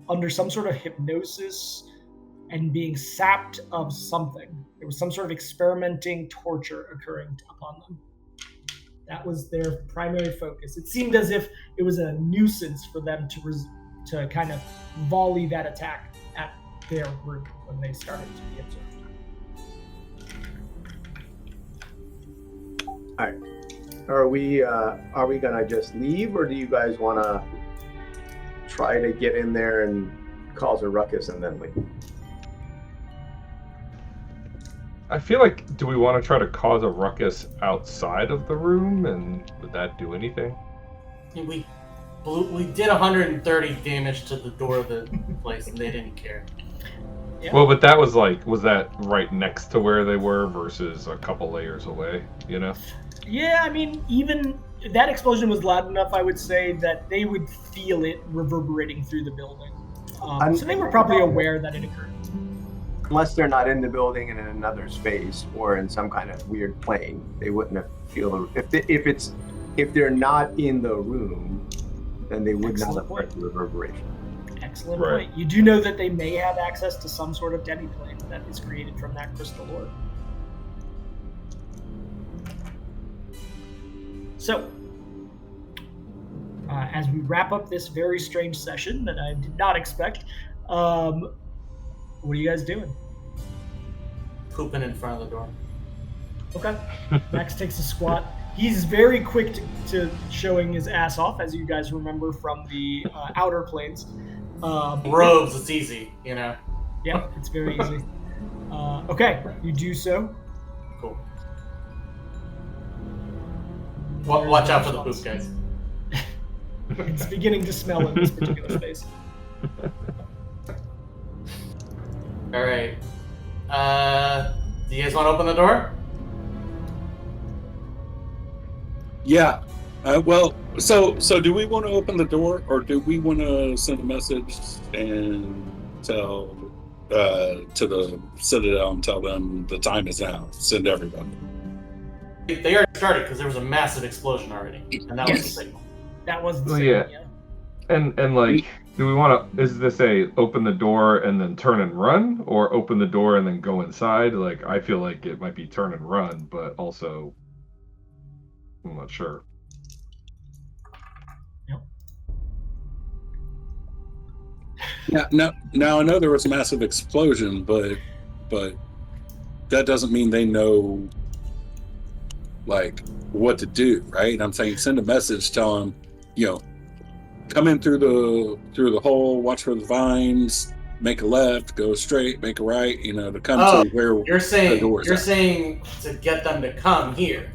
A: under some sort of hypnosis, and being sapped of something. There was some sort of experimenting torture occurring upon them. That was their primary focus. It seemed as if it was a nuisance for them to kind of volley that attack at their group when they started to be observed.
B: All right. Are we gonna just leave, or do you guys want to try to get in there and cause a ruckus and then leave?
E: I feel like, do we want to try to cause a ruckus outside of the room, and would that do anything?
D: We did 130 damage to the door of the place, and they didn't care.
A: Yeah.
E: Well, but that was that right next to where they were versus a couple layers away, you know?
A: Yeah, I mean, even that explosion was loud enough, I would say, that they would feel it reverberating through the building. So they were probably aware that it occurred.
B: Unless they're not in the building and in another space or in some kind of weird plane, they wouldn't have feel if they're not in the room, then they would not have heard the reverberation.
A: Excellent
E: Right.
A: point. You do know that they may have access to some sort of demi-plane that is created from that crystal orb. So, as we wrap up this very strange session that I did not expect, what are you guys doing?
D: Pooping in front of the door.
A: Okay. Max takes a squat. He's very quick to showing his ass off, as you guys remember from the outer planes.
D: Robes, it's easy, you know.
A: Yeah, it's very easy. Okay, you do so.
D: Cool. Watch out for the poop, guys.
A: It's beginning to smell in this particular space.
D: All right. Do you guys want to open the door?
C: Yeah. Well, so do we want to open the door, or do we want to send a message and tell to the Citadel and tell them the time is now? Send everybody.
D: They already started because there was a massive explosion already, and that was the signal.
A: That was the
E: Well,
A: signal,
E: yeah. And do we want to? Is this a open the door and then turn and run, or open the door and then go inside? Like, I feel like it might be turn and run, but also I'm not sure.
C: Yeah. Now I know there was a massive explosion, but that doesn't mean they know like what to do, right? I'm saying send a message, tell them, come in through the hole, watch for the vines, make a left, go straight, make a right, to come to where
D: you're saying
C: the doors
D: you're
C: are.
D: saying to get them to come here.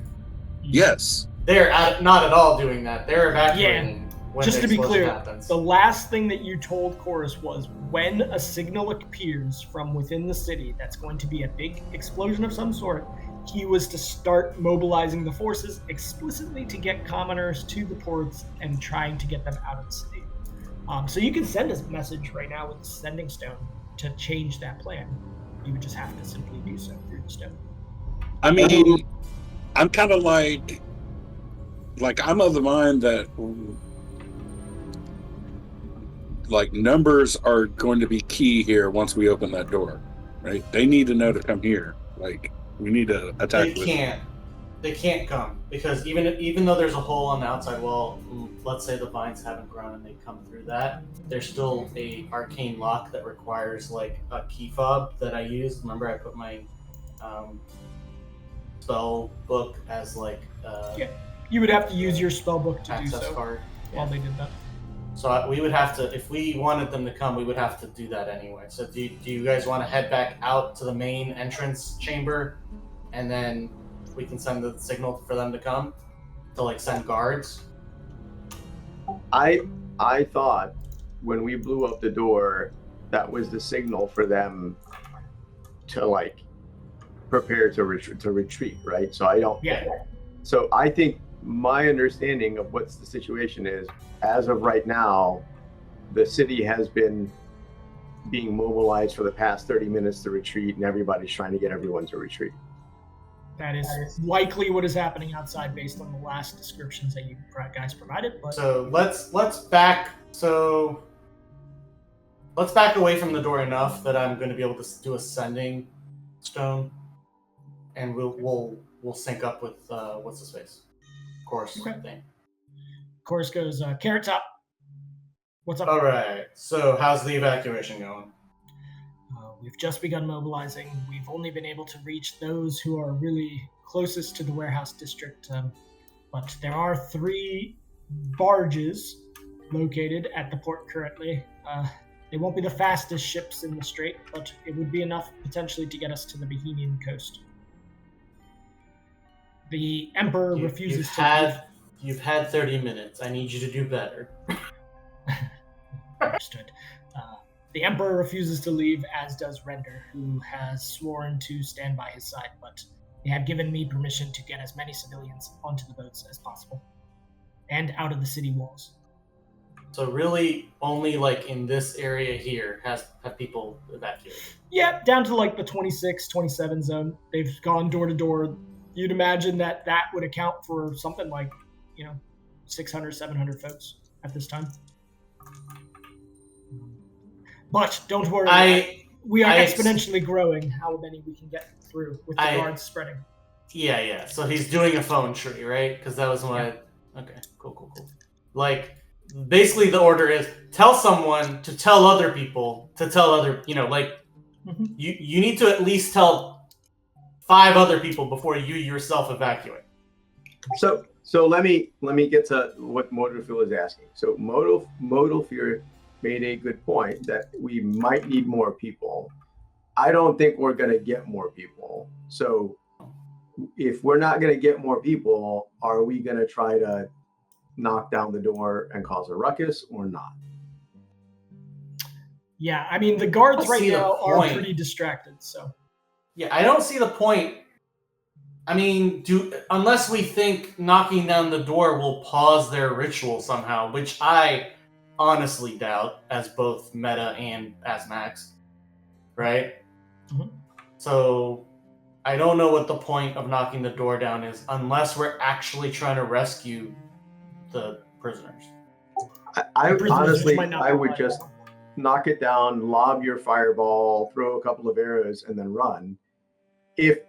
C: Yes.
D: They're not at all doing that. They're evacuating. When
A: Just
D: the
A: to be
D: explosion
A: clear,
D: happens.
A: the last thing that you told Chorus was when a signal appears from within the city that's going to be a big explosion of some sort, he was to start mobilizing the forces explicitly to get commoners to the ports and trying to get them out of the city. So you can send a message right now with the sending stone to change that plan. You would just have to simply do so through the stone.
C: I mean, I'm kind of like I'm of the mind that numbers are going to be key here once we open that door, right? They need to know to come here. We need to attack.
D: They can't come because even though there's a hole on the outside wall, let's say the vines haven't grown and they come through that, there's still a arcane lock that requires like a key fob that I use. Remember, I put my spell book as
A: You would have to use your spell book to do
D: access
A: so
D: card.
A: while they did that.
D: So we would have to, if we wanted them to come, we would have to do that anyway. So do you guys want to head back out to the main entrance chamber, and then we can send the signal for them to come to send guards?
B: I thought when we blew up the door, that was the signal for them to prepare to retreat, right? So I don't.
A: Yeah.
B: So I think my understanding of what's the situation is, as of right now, the city has been being mobilized for the past 30 minutes to retreat, and everybody's trying to get everyone to retreat.
A: That is likely what is happening outside based on the last descriptions that you guys provided. But
D: So let's back. So let's back away from the door enough that I'm going to be able to do a sending stone, and we'll sync up with what's his face, course thing.
A: Course goes Carrot Top. What's up?
D: All right. So how's the evacuation going?
A: We've just begun mobilizing. We've only been able to reach those who are really closest to the warehouse district, but there are 3 barges located at the port currently. They won't be the fastest ships in the strait, but it would be enough potentially to get us to the Bohemian coast. The Emperor refuses to...
D: You've had 30 minutes. I need you to do better.
A: Understood. The Emperor refuses to leave, as does Render, who has sworn to stand by his side, but they have given me permission to get as many civilians onto the boats as possible, and out of the city walls.
D: So really, only like in this area here have people evacuated? Yeah,
A: down to like the 26, 27 zone. They've gone door to door. You'd imagine that would account for something like, 600, 700 folks at this time. But don't worry, we are exponentially growing how many we can get through with the guards spreading.
D: Yeah. So he's doing a phone tree, right? Because that was when Okay, cool. Like, basically the order is tell someone to tell other people to tell other, you need to at least tell 5 other people before you yourself evacuate.
B: So let me get to what Modal Fear is asking. So Modal Fear made a good point that we might need more people. I don't think we're going to get more people. So if we're not going to get more people, are we going to try to knock down the door and cause a ruckus or not?
A: Yeah, I mean, the guards right now are pretty distracted, so.
D: Yeah, I don't see the point. I mean, unless we think knocking down the door will pause their ritual somehow, which I honestly doubt, as both meta and as Max, right?
A: Mm-hmm.
D: So I don't know what the point of knocking the door down is, unless we're actually trying to rescue the prisoners.
B: I would just knock it down, lob your fireball, throw a couple of arrows, and then run. If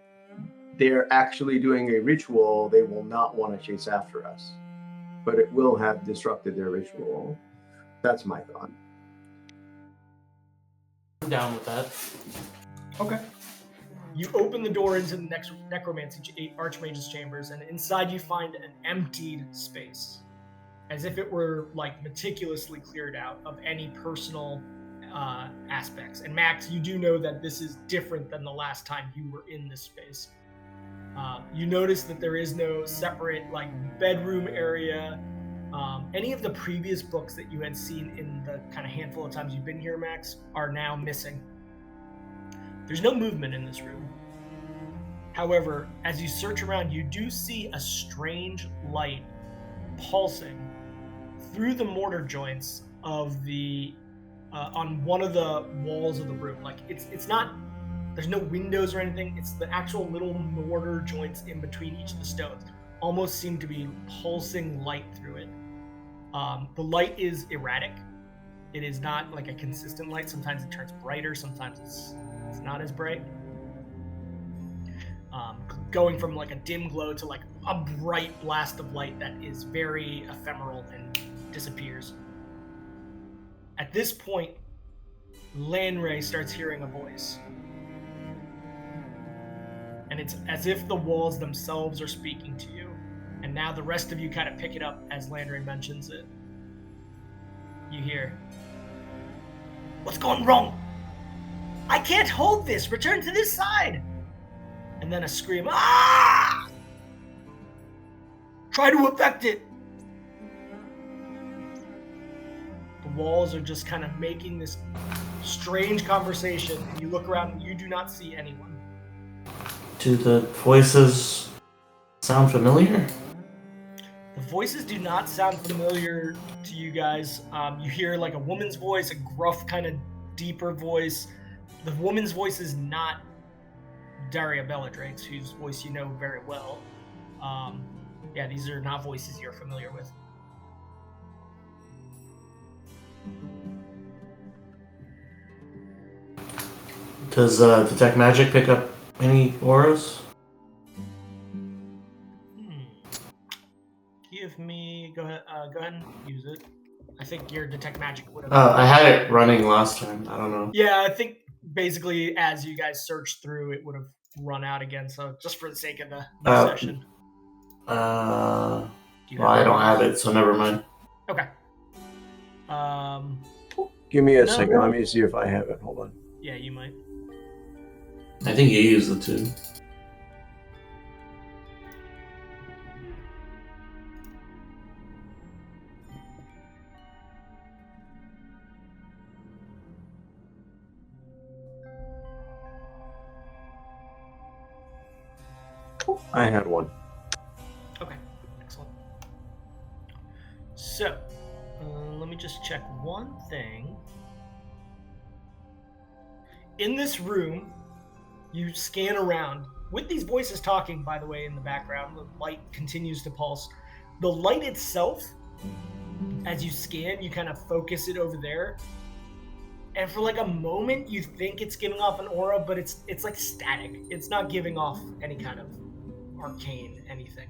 B: they're actually doing a ritual, they will not want to chase after us, but it will have disrupted their ritual. That's my thought.
D: I'm down with that.
A: Okay. You open the door into the necromancy archmage's chambers, and inside you find an emptied space, as if it were like meticulously cleared out of any personal aspects. And Max, you do know that this is different than the last time you were in this space. You notice that there is no separate like bedroom area. Any of the previous books that you had seen in the kind of handful of times you've been here, Max, are now missing. There's no movement in this room. However, as you search around, you do see a strange light pulsing through the mortar joints of the on one of the walls of the room. Like it's not. There's no windows or anything. It's the actual little mortar joints in between each of the stones. Almost seem to be pulsing light through it. The light is erratic. It is not like a consistent light. Sometimes it turns brighter. Sometimes it's not as bright. Going from like a dim glow to like a bright blast of light that is very ephemeral and disappears. At this point, Lanray starts hearing a voice. And it's as if the walls themselves are speaking to you. And now the rest of you kind of pick it up as Lanray mentions it. You hear, "What's going wrong? I can't hold this! Return to this side!" And then a scream, "Ah! Try to affect it!" The walls are just kind of making this strange conversation. And you look around and you do not see anyone.
D: Do the voices sound familiar?
A: The voices do not sound familiar to you guys. You hear like a woman's voice, a gruff kind of deeper voice. The woman's voice is not Daria Bellatrix, whose voice you know very well. Yeah, these are not voices you're familiar with.
D: Does Detect Magic pick up any auras?
A: Give me... Go ahead and use it. I think your Detect Magic would have...
D: I had it running last time. I don't know.
A: Yeah, I think basically as you guys searched through, it would have run out again. So just for the sake of the session.
D: Well, I don't have it, so never mind.
A: Okay.
B: Give me a second. Let me see if I have it. Hold on.
A: Yeah, you might.
D: I think you used it too.
B: I had one.
A: Okay, excellent. So, let me just check one thing. In this room, you scan around. With these voices talking, by the way, in the background, the light continues to pulse. The light itself, as you scan, you kind of focus it over there. And for like a moment, you think it's giving off an aura, but it's like static. It's not giving off any kind of arcane anything.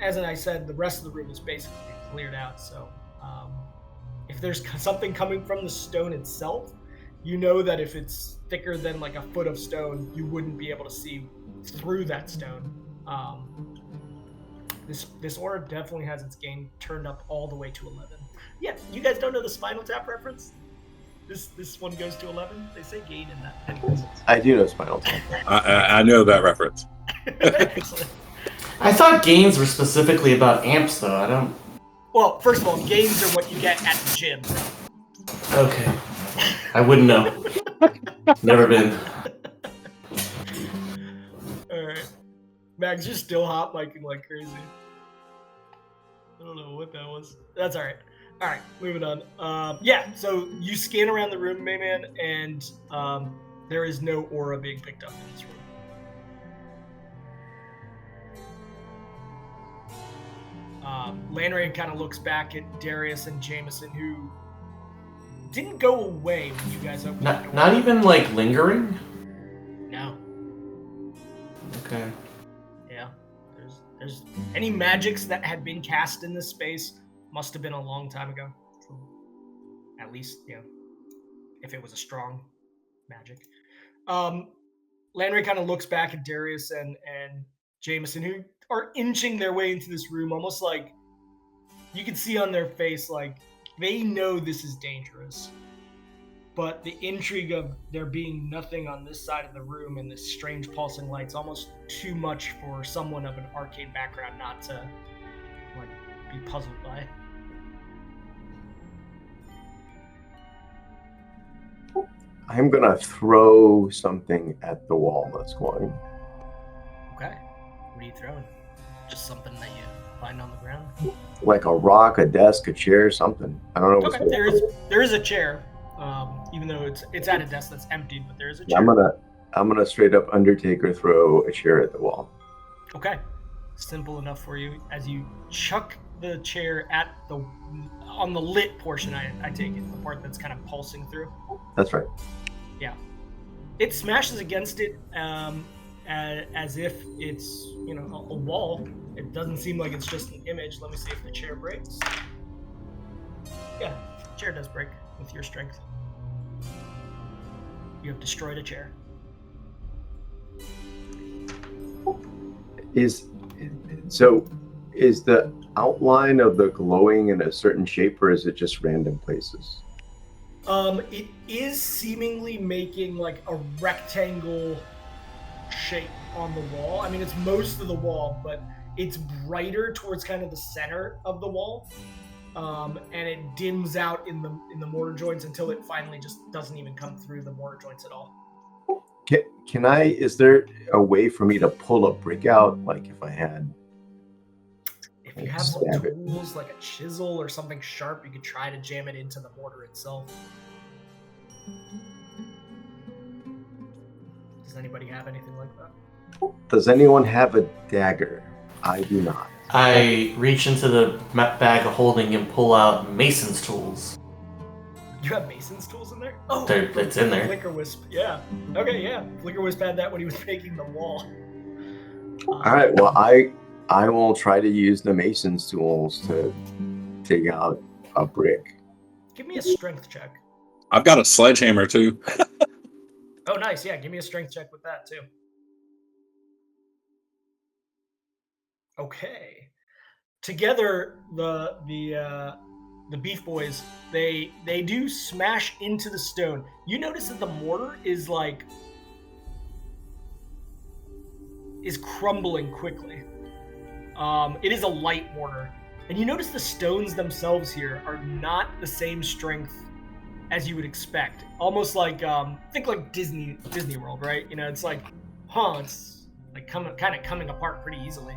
A: As I said, the rest of the room is basically cleared out. So if there's something coming from the stone itself, you know that if it's thicker than like a foot of stone, you wouldn't be able to see through that stone. This aura definitely has its gain turned up all the way to 11. Yeah, you guys don't know the Spinal Tap reference? This one goes to 11. They say gain in that. Anyways.
B: I do know Spinal Tap.
C: I know that reference.
A: Excellent.
D: I thought gains were specifically about amps, though. I don't.
A: Well, first of all, gains are what you get at the gym.
D: Okay. I wouldn't know. Never been.
A: Alright. Max, you're still hot micing like crazy. I don't know what that was. That's alright. Alright, moving on. Yeah, so you scan around the room, Mayman, and there is no aura being picked up in this room. Lanray kind of looks back at Darius and Jameson, who didn't go away when you guys opened the door.
D: Not even, like, lingering?
A: No.
D: Okay.
A: Yeah. There's any magics that had been cast in this space must have been a long time ago. At least, if it was a strong magic. Lanray kind of looks back at Darius and Jameson, who are inching their way into this room, almost like you can see on their face, like, they know this is dangerous. But the intrigue of there being nothing on this side of the room and this strange pulsing light's almost too much for someone of an arcane background not to, like, be puzzled by.
B: I'm gonna throw something at the wall that's going.
A: Okay. What are you throwing? Just something that you find on the ground?
B: Like a rock, a desk, a chair, something. I don't know what's
A: Okay, there is a chair. Even though it's at a desk that's emptied, but there is a chair.
B: I'm gonna straight up Undertaker throw a chair at the wall.
A: Okay. Simple enough for you. As you chuck the chair on the lit portion, I take it, the part that's kind of pulsing through.
B: That's right.
A: Yeah. It smashes against it as if it's, a wall. It doesn't seem like it's just an image. Let me see if the chair breaks. Yeah, the chair does break with your strength. You have destroyed a chair.
B: Is the outline of the glowing in a certain shape, or is it just random places?
A: It is seemingly making like a rectangle shape on the wall. I mean, it's most of the wall, but it's brighter towards kind of the center of the wall, and it dims out in the mortar joints until it finally just doesn't even come through the mortar joints at all.
B: Can I? Is there a way for me to pull a brick out, like if I had?
A: If you have some tools like a chisel or something sharp, you could try to jam it into the mortar itself. Does anybody have anything like that?
B: Does anyone have a dagger? I do not.
D: I reach into the bag of holding and pull out Mason's tools.
A: You have Mason's tools in there? Oh,
D: It's in there.
A: Flicker Wisp. Yeah. Okay, yeah. Flicker Wisp had that when he was making the wall.
B: All right. Well, I will try to use the mason's tools to dig out a brick.
A: Give me a strength check.
C: I've got a sledgehammer too.
A: Oh, nice. Yeah, give me a strength check with that too. Okay. Together, the Beef Boys, they do smash into the stone. You notice that the mortar is crumbling quickly. It is a light mortar, and you notice the stones themselves here are not the same strength as you would expect. Almost like think like Disney World, right? You know, it's like, it's like kind of coming apart pretty easily.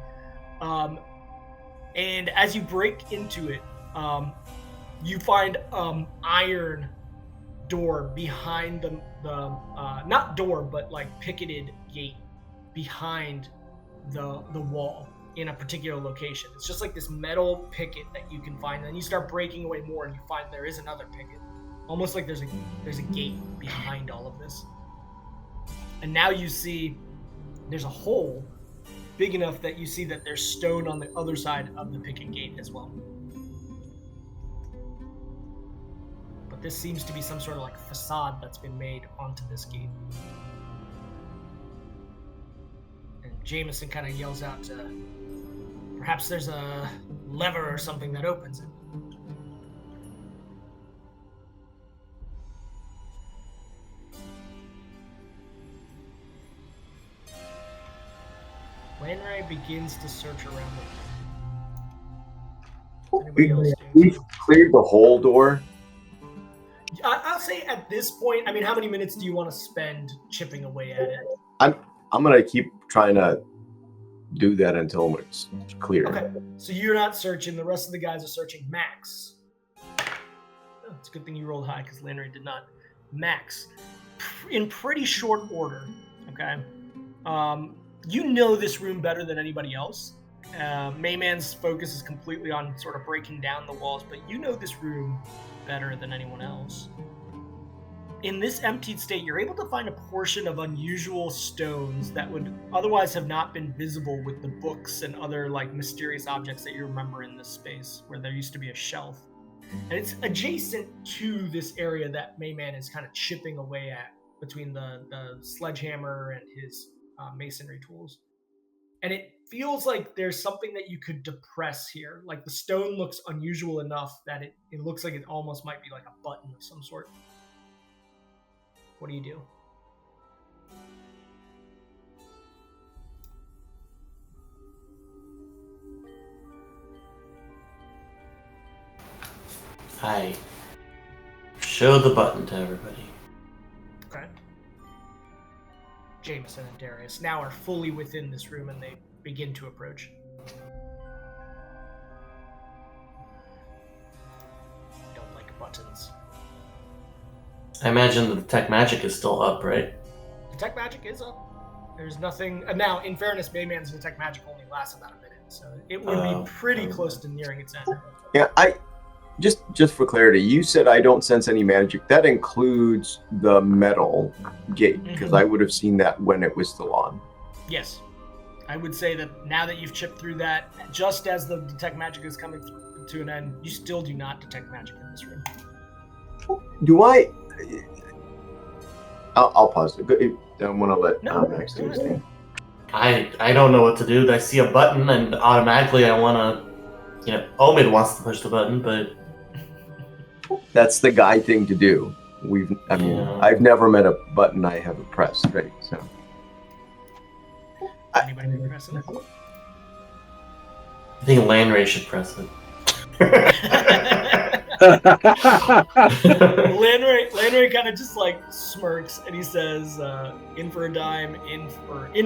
A: And as you break into it, you find iron door behind the not door, but like picketed gate behind the wall in a particular location. It's just like this metal picket that you can find. Then you start breaking away more, and you find there is another picket, almost like there's a gate behind all of this. And now you see there's a hole big enough that you see that there's stone on the other side of the picket gate as well. But this seems to be some sort of like facade that's been made onto this gate. And Jameson kind of yells out to, perhaps there's a lever or something that opens it. Lanray begins to search around the room.
B: We've cleared the whole door.
A: I'll say at this point, I mean, how many minutes do you want to spend chipping away at it?
B: I'm gonna keep trying to do that until it's clear.
A: Okay, so you're not searching. The rest of the guys are searching. Max. Oh, it's a good thing you rolled high because Lanray did not. Max, in pretty short order, okay? You know this room better than anybody else. Mayman's focus is completely on sort of breaking down the walls, but you know this room better than anyone else. In this emptied state, you're able to find a portion of unusual stones that would otherwise have not been visible with the books and other like mysterious objects that you remember in this space, where there used to be a shelf. And it's adjacent to this area that Mayman is kind of chipping away at between the sledgehammer and his masonry tools. And it feels like there's something that you could depress here. Like the stone looks unusual enough that it looks like it almost might be like a button of some sort. What do you do?
D: I show the button to everybody.
A: Okay. Jameson and Darius now are fully within this room, and they begin to approach. Don't like buttons.
D: I imagine the detect magic is still up, right?
A: Detect magic is up. There's nothing. Now, in fairness, Mayman's detect magic only lasts about a minute, so it would be pretty close to nearing its end.
B: Yeah, just for clarity, you said I don't sense any magic. That includes the metal gate, because I would have seen that when it was still on.
A: Yes. I would say that now that you've chipped through that, just as the detect magic is coming to an end, you still do not detect magic in this room.
B: Do I? I'll pause. I want to let Max do his thing.
D: I don't know what to do. I see a button, and automatically I want to, Omid wants to push the button, but
B: that's the guy thing to do. I've never met a button I haven't pressed, right? So.
A: Anybody want to press it?
D: I think Lanray should press it.
A: Lanray kind of just like smirks, and he says, in for a dime, in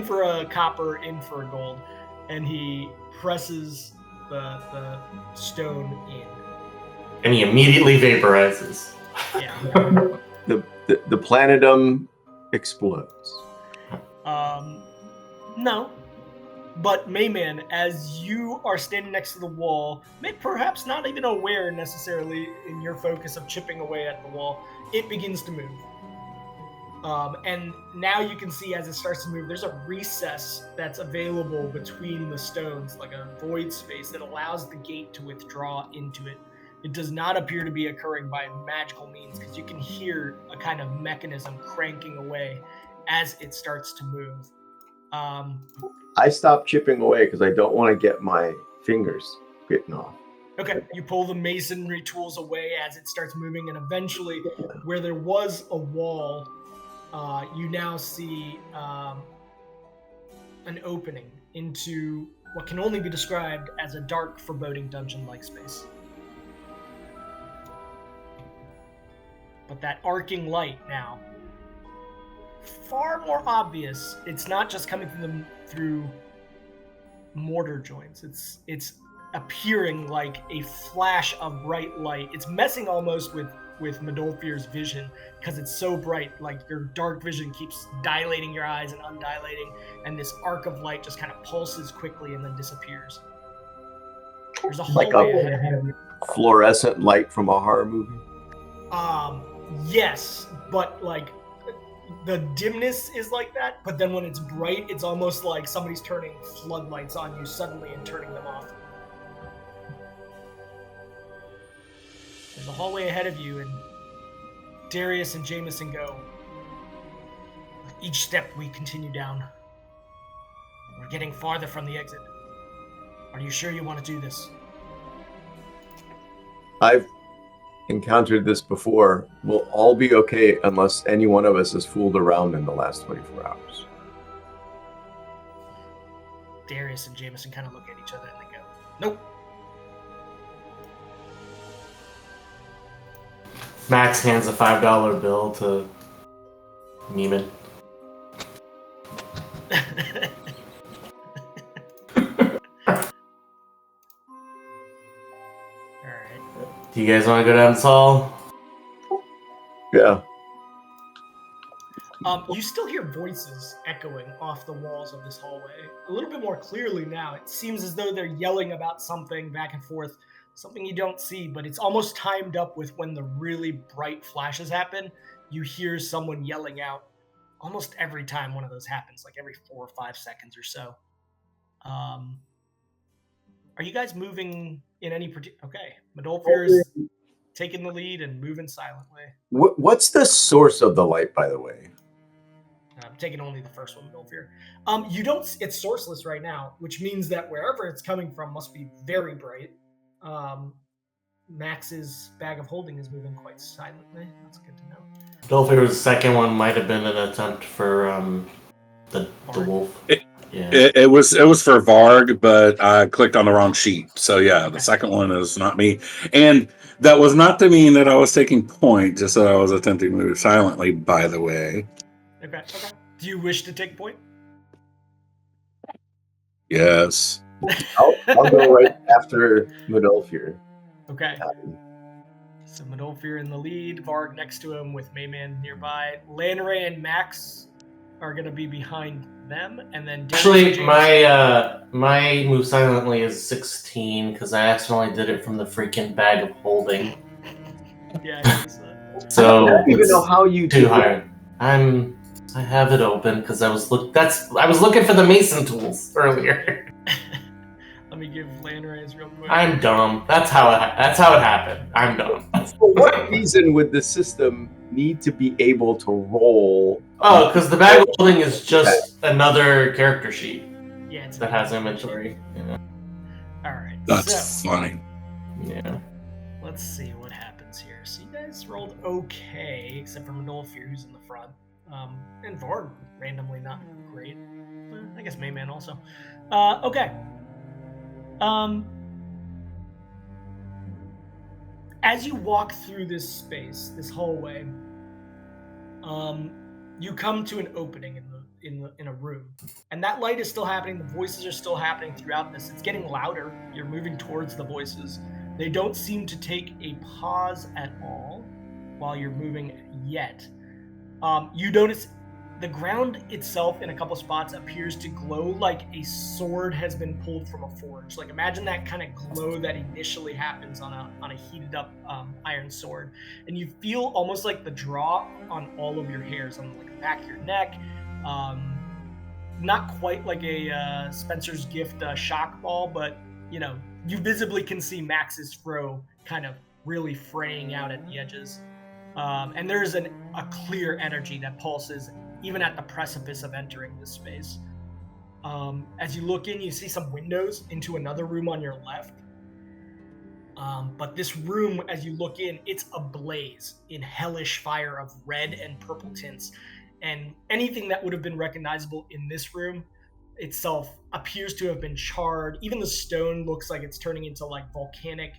A: for a copper, in for a gold. And he presses the stone in.
D: And he immediately vaporizes.
A: Yeah.
B: the planetdom explodes.
A: No. But Mayman, as you are standing next to the wall, perhaps not even aware necessarily in your focus of chipping away at the wall, it begins to move. And now you can see as it starts to move, there's a recess that's available between the stones, like a void space that allows the gate to withdraw into it. It does not appear to be occurring by magical means because you can hear a kind of mechanism cranking away as it starts to move.
B: I stopped chipping away because I don't want to get my fingers bitten off.
A: Okay, you pull the masonry tools away as it starts moving, and eventually, where there was a wall, you now see an opening into what can only be described as a dark, foreboding dungeon-like space. But that arcing light now, far more obvious. It's not just coming through mortar joints. It's appearing like a flash of bright light. It's messing almost with Medolfir's vision because it's so bright. Like your dark vision keeps dilating your eyes and undilating, and this arc of light just kind of pulses quickly and then disappears. There's a hallway ahead of you.
B: Fluorescent light from a horror movie.
A: Yes, but like the dimness is like that, but then when it's bright, it's almost like somebody's turning floodlights on you suddenly and turning them off. There's a hallway ahead of you, and Darius and Jameson go. With each step we continue down, we're getting farther from the exit. Are you sure you want to do this?
B: I've encountered this before. We'll all be okay unless any one of us has fooled around in the last 24 hours.
A: Darius and Jameson kind of look at each other and they go, nope.
D: Max hands a $5 bill to Neiman. Do you guys want to go down this hall?
B: Yeah.
A: You still hear voices echoing off the walls of this hallway. A little bit more clearly now. It seems as though they're yelling about something back and forth, something you don't see, but it's almost timed up with when the really bright flashes happen. You hear someone yelling out almost every time one of those happens, like every 4 or 5 seconds or so. Are you guys moving in any particular... Okay, Medolfir is taking the lead and moving silently.
B: What's the source of the light, by the way?
A: I'm taking only the first one, Medolfir. You don't... It's sourceless right now, which means that wherever it's coming from must be very bright. Max's bag of holding is moving quite silently. That's good to know.
D: Medolfir's second one might have been an attempt for the wolf. Yeah.
C: It was for Varg, but I clicked on the wrong sheet. So yeah, the second one is not me. And that was not to mean that I was taking point, just that I was attempting to move silently, by the way.
A: Okay. Do you wish to take point?
C: Yes.
B: I'll go right after Medolfir.
A: Okay. So Medolfir in the lead, Varg next to him with Mayman nearby. Lanray and Max are going to be behind them, and then
D: actually my move silently is 16 because I accidentally did it from the freaking bag of holding.
A: Yeah, I guess
D: so
B: I don't even know how you
D: too high. I have it open because I was looking for the mason tools earlier.
A: Let me give Lanray his real quick.
D: I'm dumb. That's how it happened. I'm dumb.
B: For what reason would the system need to be able to roll?
D: Oh, because the bag of holding is just another character sheet.
A: Yeah,
D: that has inventory. Yeah.
A: All right.
C: That's funny.
D: Yeah.
A: Let's see what happens here. So you guys rolled okay, except for Medolfir, who's in the front, and Varg randomly not great. I guess Mayman also. Okay. As you walk through this space, this hallway, you come to an opening in a room, and that light is still happening. The voices are still happening throughout this. It's getting louder. You're moving towards the voices. They don't seem to take a pause at all. while you're moving yet. You notice the ground itself in a couple spots appears to glow like a sword has been pulled from a forge. Like imagine that kind of glow that initially happens on a heated up iron sword, and you feel almost like the draw on all of your hairs on like the back of your neck. Not quite like a Spencer's Gift shock ball, but you know you visibly can see Max's fro kind of really fraying out at the edges. And there's a clear energy that pulses even at the precipice of entering this space. As you look in, you see some windows into another room on your left. But this room, as you look in, it's ablaze in hellish fire of red and purple tints. And anything that would have been recognizable in this room itself appears to have been charred. Even the stone looks like it's turning into like volcanic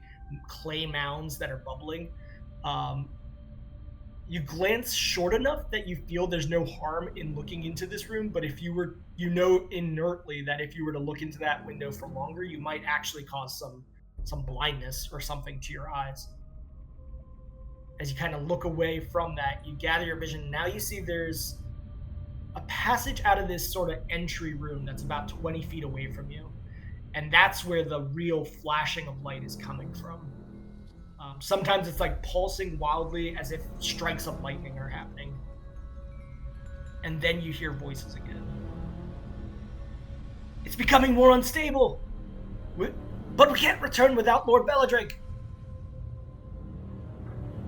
A: clay mounds that are bubbling. You glance short enough that you feel there's no harm in looking into this room, but if you were, you know inertly that if you were to look into that window for longer, you might actually cause some blindness or something to your eyes. As you kind of look away from that, you gather your vision. Now you see there's a passage out of this sort of entry room that's about 20 feet away from you. And that's where the real flashing of light is coming from. Sometimes it's like pulsing wildly as if strikes of lightning are happening. And then you hear voices again. It's becoming more unstable. But we can't return without Lord Belladrake.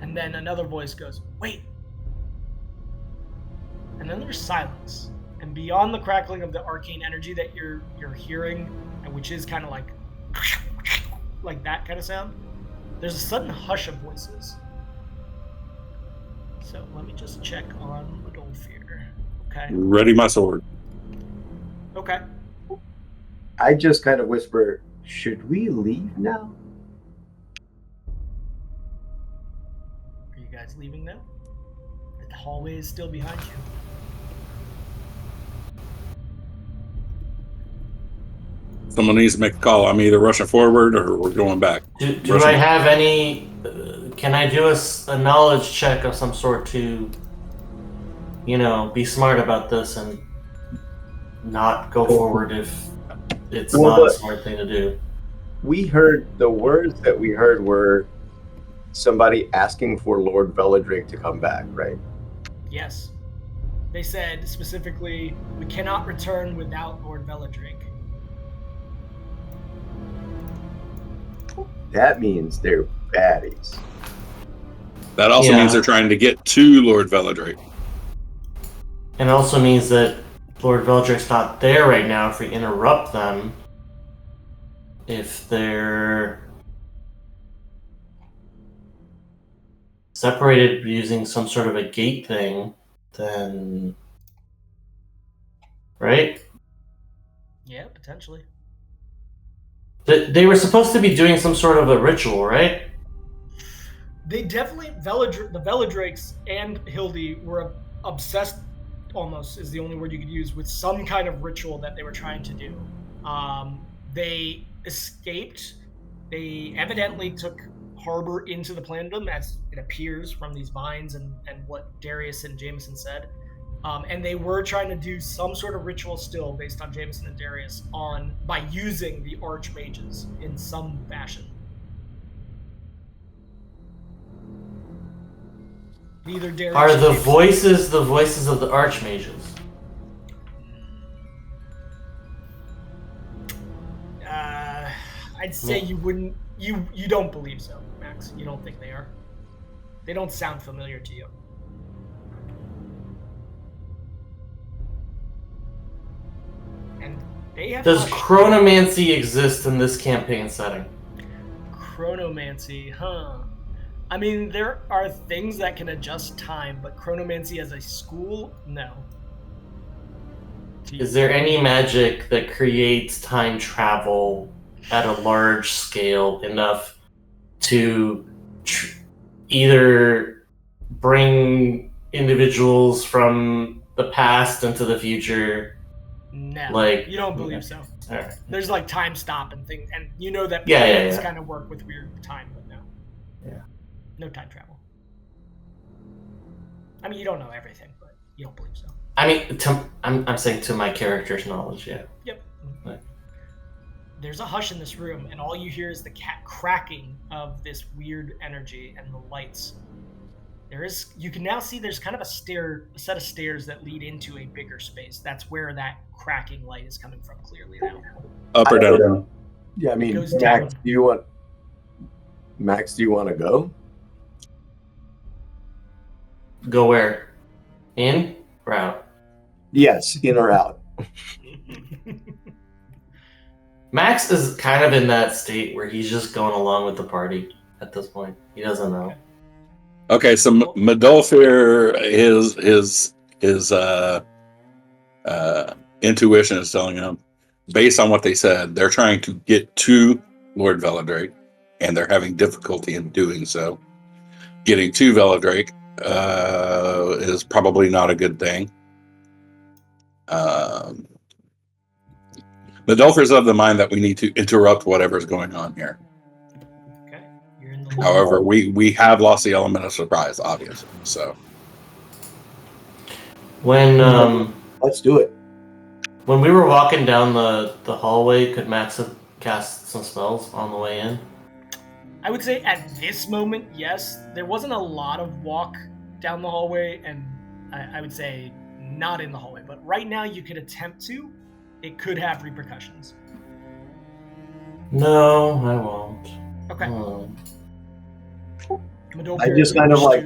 A: And then another voice goes, wait. And then there's silence. And beyond the crackling of the arcane energy that you're hearing, and which is kind of like that kind of sound, there's a sudden hush of voices. So let me just check on Rodolfir. Okay.
C: Ready my sword.
A: Okay.
B: I just kind of whisper, should we leave now?
A: Are you guys leaving now? The hallway is still behind you.
C: Someone needs to make a call. I'm either rushing forward or we're going back.
D: Do I have any... can I do a knowledge check of some sort to, you know, be smart about this and not go forward if it's not a smart thing to do?
B: We heard, the words that we heard were somebody asking for Lord Belladrake to come back, right?
A: Yes. They said specifically, we cannot return without Lord Belladrake.
B: That means they're baddies.
C: That also means they're trying to get to Lord Belladrake.
D: And it also means that Lord Belladrake's not there right now if we interrupt them. If they're separated using some sort of a gate thing, then... Right?
A: Yeah, potentially.
D: They were supposed to be doing some sort of a ritual, right?
A: They definitely, the Belladrakes and Hildy were obsessed, almost is the only word you could use, with some kind of ritual that they were trying to do. They escaped. They evidently took harbor into the Planetdom, as it appears from these vines and what Darius and Jameson said. And they were trying to do some sort of ritual still based on Jameson and Darius by using the archmages in some fashion. Neither Darius
D: Are the voices of the archmages?
A: I'd say you wouldn't. You don't believe so, Max. You don't think they are. They don't sound familiar to you. And they have.
D: Does chronomancy exist in this campaign setting?
A: Chronomancy, huh? I mean, there are things that can adjust time, but chronomancy as a school, no.
D: Is there any magic that creates time travel at a large scale enough to either bring individuals from the past into the future?
A: No,
D: like,
A: you don't believe so.
D: All right.
A: There's like time stop and things, and you know that
D: planets
A: kind of work with weird time, but no.
D: Yeah.
A: No time travel. I mean, you don't know everything, but you don't believe so.
D: I mean, I'm saying to my character's knowledge, yeah.
A: Yep.
D: Right.
A: There's a hush in this room, and all you hear is the cracking of this weird energy and the lights. You can now see there's kind of a set of stairs that lead into a bigger space. That's where that cracking light is coming from clearly now.
C: Up or down?
B: Yeah, I mean,
A: Goes
B: Max,
A: down.
B: do you want to go?
D: Go where? In or out?
B: Yes, in or out.
D: Max is kind of in that state where he's just going along with the party at this point. He doesn't know.
C: Okay, so Medolfir, his intuition is telling him, based on what they said, they're trying to get to Lord Veladrake, and they're having difficulty in doing so. Getting to Veladrake is probably not a good thing. Medolfir's of the mind that we need to interrupt whatever's going on here.
A: Okay. You're in the
C: However, we have lost the element of surprise, obviously. So
D: When
B: Let's do it.
D: when we were walking down the hallway, could Max have cast some spells on the way in?
A: I would say at this moment, yes. There wasn't a lot of walk down the hallway, and I would say not in the hallway. But right now, you could attempt to. It could have repercussions.
D: No, I won't.
A: Okay. Medolfir,
B: I just
A: you
B: kind of
A: wish
B: like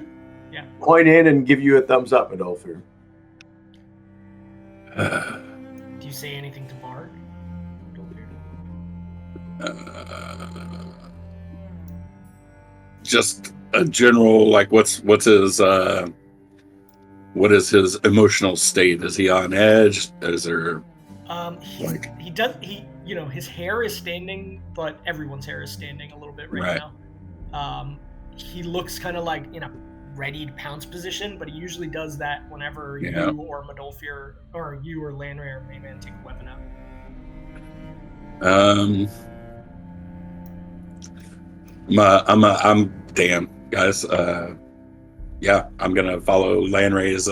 A: to-
B: point in and give you a thumbs up, Adolfir.
A: Do you say anything to Bard?
C: just a general, like, what is his emotional state? Is he on edge? Is there
A: his hair is standing, but everyone's hair is standing a little bit right now. He looks kind of like in a ready to pounce position, but he usually does that whenever you or Medolfir or you or Landray or Mayman take a weapon out.
C: I'm damn guys. I'm gonna follow Landray's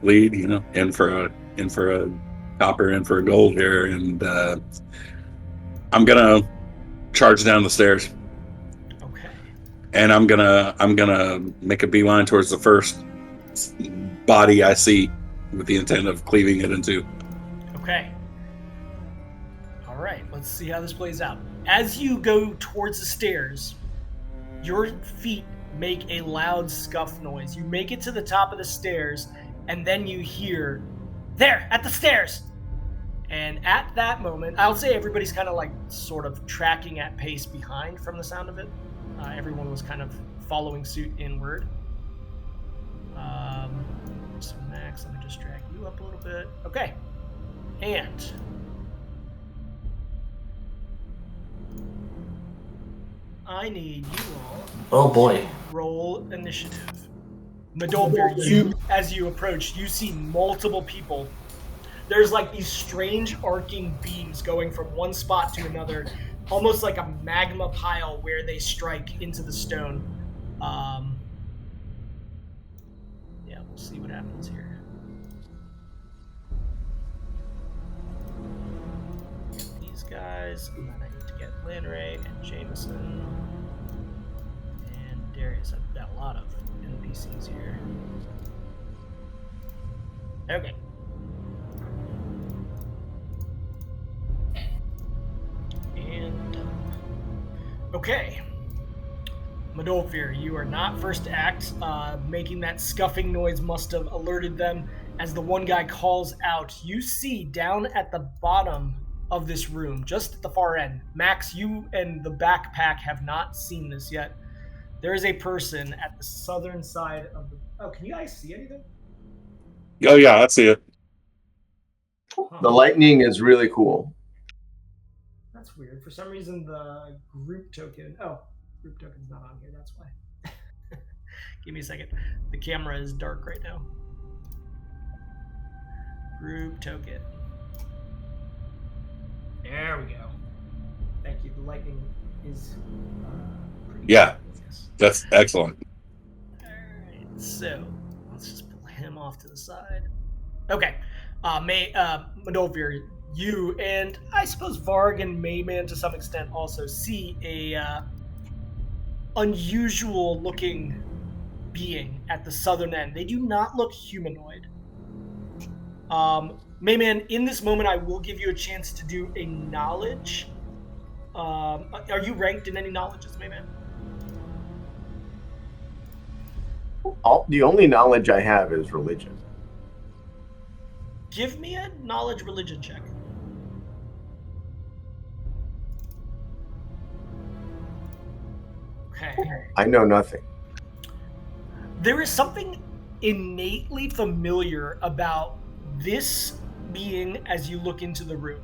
C: lead. In for a copper, in for a gold here, and I'm gonna charge down the stairs.
A: Okay.
C: And I'm gonna make a beeline towards the first body I see, with the intent of cleaving it in two.
A: Okay. All right. Let's see how this plays out. As you go towards the stairs, your feet make a loud scuff noise. You make it to the top of the stairs, and then you hear, "There, at the stairs!" And at that moment, I'll say everybody's kind of like sort of tracking at pace behind from the sound of it. Everyone was kind of following suit inward. So Max, let me just drag you up a little bit. Okay. And I need you all.
D: Oh boy.
A: Roll initiative. Medolfir, as you approach, you see multiple people. There's like these strange arcing beams going from one spot to another, almost like a magma pile where they strike into the stone. We'll see what happens here. Get these guys, and then I need to get Landray and Jameson and Darius. I've got a lot of NPCs here. Okay. And okay, Medolfir, you are not first to act. Making that scuffing noise must have alerted them. As the one guy calls out, you see down at the bottom of this room, just at the far end. Max, you and the backpack have not seen this yet. There is a person at the southern side of the... Oh, can you guys see anything?
C: Oh yeah, I see it.
B: The lightning is really cool.
A: That's weird. For some reason, the group token... Oh, group token's not on here. That's why. Give me a second. The camera is dark right now. Group token. There we go. Thank you. The lightning is pretty
C: Yeah.
A: Yes.
C: That's excellent.
A: Alright, so let's just off to the side. Okay. Madolfir, you and I suppose Varg and Mayman to some extent also see a unusual looking being at the southern end. They do not look humanoid. Mayman, in this moment, I will give you a chance to do a knowledge. Are you ranked in any knowledges, Mayman?
B: The only knowledge I have is religion.
A: Give me a knowledge religion check. Okay.
B: I know nothing.
A: There is something innately familiar about this being as you look into the room,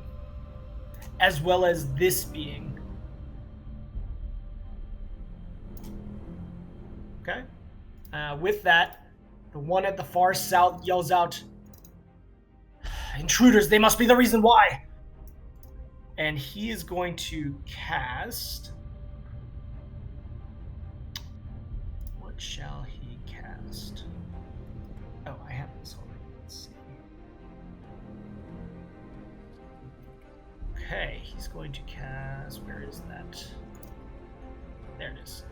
A: as well as this being. Okay. With that, the one at the far south yells out, "Intruders, they must be the reason why!" And he is going to cast... What shall he cast? Oh, I have this already. Let's see. Okay, he's going to cast... Where is that? There it is.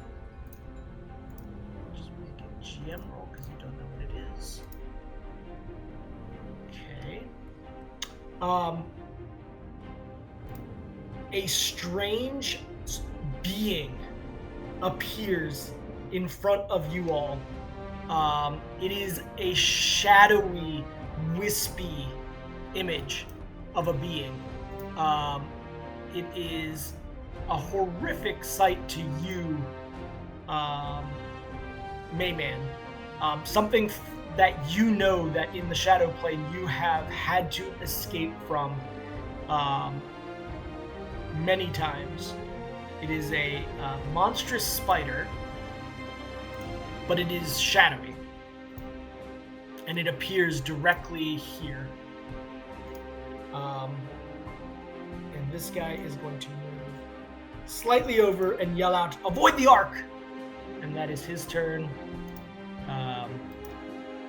A: Just make a GM roll because you don't know what it is. Okay. A strange being appears in front of you all. It is a shadowy, wispy image of a being. It is a horrific sight to you, Mayman. Something that you know that in the shadow plane you have had to escape from many times. It is a monstrous spider, but it is shadowy. And it appears directly here. And this guy is going to move slightly over and yell out, "Avoid the arc!" And that is his turn.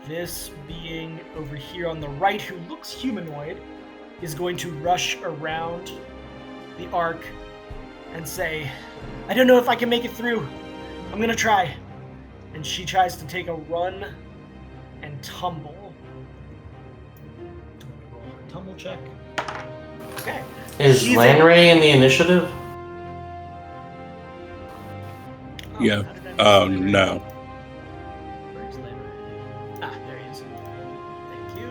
A: This being over here on the right, who looks humanoid, is going to rush around the arc and say, "I don't know if I can make it through. I'm gonna try." And she tries to take a run and tumble. Roll her tumble check. Okay.
D: Is Lanray in the initiative?
C: Yeah. No.
A: Where's Lanray? Ah, there he is. Thank you.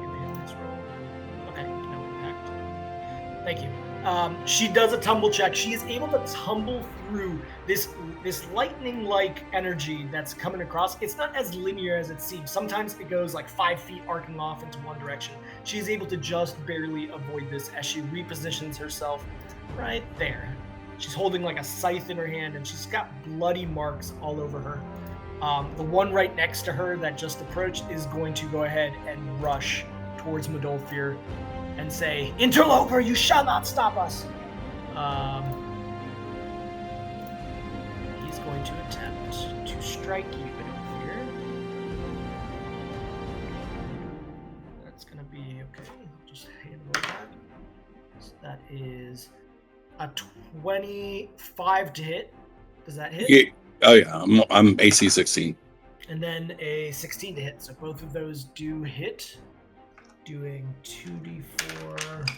A: Give me this roll. Okay, no impact. Thank you. She does a tumble check. She is able to tumble through this lightning-like energy that's coming across. It's not as linear as it seems. Sometimes it goes like 5 feet arcing off into one direction. She's able to just barely avoid this as she repositions herself right there. She's holding like a scythe in her hand, and she's got bloody marks all over her. The one right next to her that just approached is going to go ahead and rush towards Madolfir and say, "Interloper, you shall not stop us!" He's going to attempt to strike you, Madolfir. That's going to be okay. I'll just handle that. So that is a 25 to hit. Does that hit?
C: Yeah. Oh yeah. I'm AC 16.
A: And then a 16 to hit. So both of those do hit. Doing 2d4.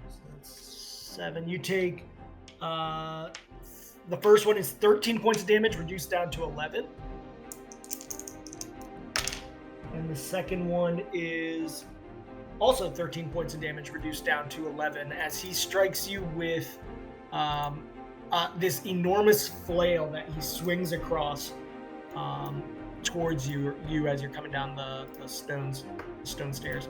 A: So that's 7. You take the first one is 13 points of damage, reduced down to 11. And the second one is also 13 points of damage, reduced down to 11, as he strikes you with this enormous flail that he swings across towards you as you're coming down the stone stairs.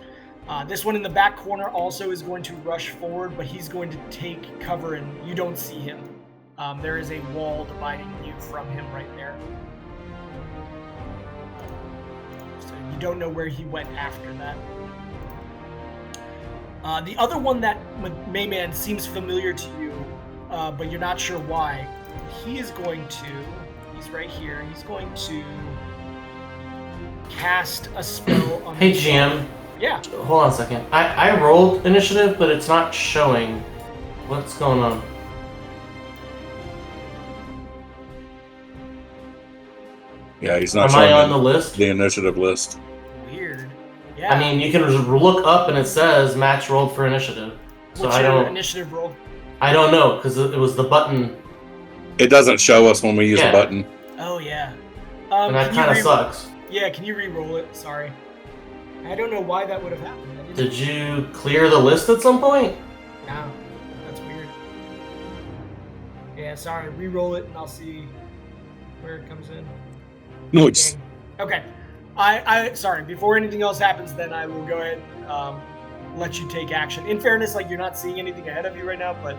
A: This one in the back corner also is going to rush forward, but he's going to take cover, and you don't see him. There is a wall dividing you from him right there. So you don't know where he went after that. The other one that Mayman seems familiar to you, but you're not sure why. He is going to He's right here. He's going to cast a spell on.
D: Hey, GM.
A: Yeah.
D: Hold on a second. I rolled initiative, but it's not showing. What's going on?
C: Yeah, he's not
D: Am I
C: showing
D: on the list?
C: the initiative list.
A: Weird. Yeah.
D: I mean, you can look up and it says Max rolled for initiative. So
A: what's
D: I
A: your
D: don't.
A: initiative roll?
D: I don't know because it was the button,
C: It doesn't show us when we use
D: Yeah.
C: a button.
A: Oh yeah.
D: and that
A: can you
D: kind of
A: re-
D: sucks.
A: Yeah, can you re-roll it? Sorry. I don't know why that would have happened. I didn't-
D: Did you clear the list at some point?
A: No, that's weird. Yeah, sorry. Re-roll it, and I'll see where it comes in.
C: Nice.
A: Dang. Okay. I sorry. Before anything else happens, then I will go ahead and let you take action. In fairness, like you're not seeing anything ahead of you right now, but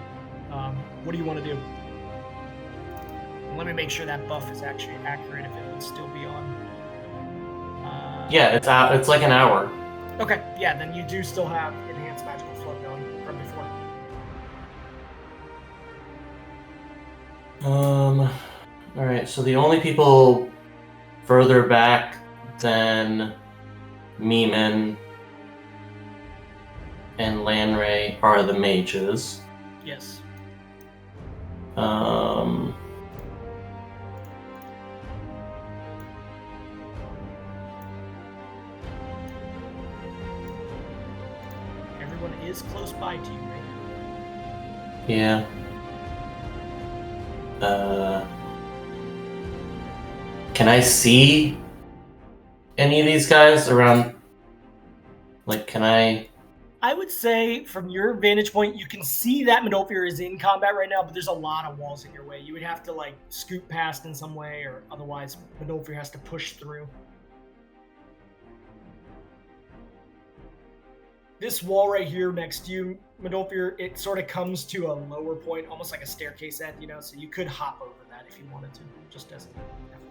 A: what do you want to do? Let me make sure that buff is actually accurate. If it would still be on.
D: Yeah, it's out. It's like an hour.
A: Okay. Yeah. Then you do still have enhanced magical flow going from before.
D: All right. So the only people further back than Meeman and Lanray are the mages.
A: Yes. Everyone is close by to you right now.
D: Yeah. Can I see any of these guys around? Like, can I?
A: I would say, from your vantage point, you can see that Midolfir is in combat right now, but there's a lot of walls in your way. You would have to, like, scoot past in some way, or otherwise Midolfir has to push through. This wall right here next to you, Midolfir, it sort of comes to a lower point, almost like a staircase end, you know, so you could hop over that if you wanted to, just as an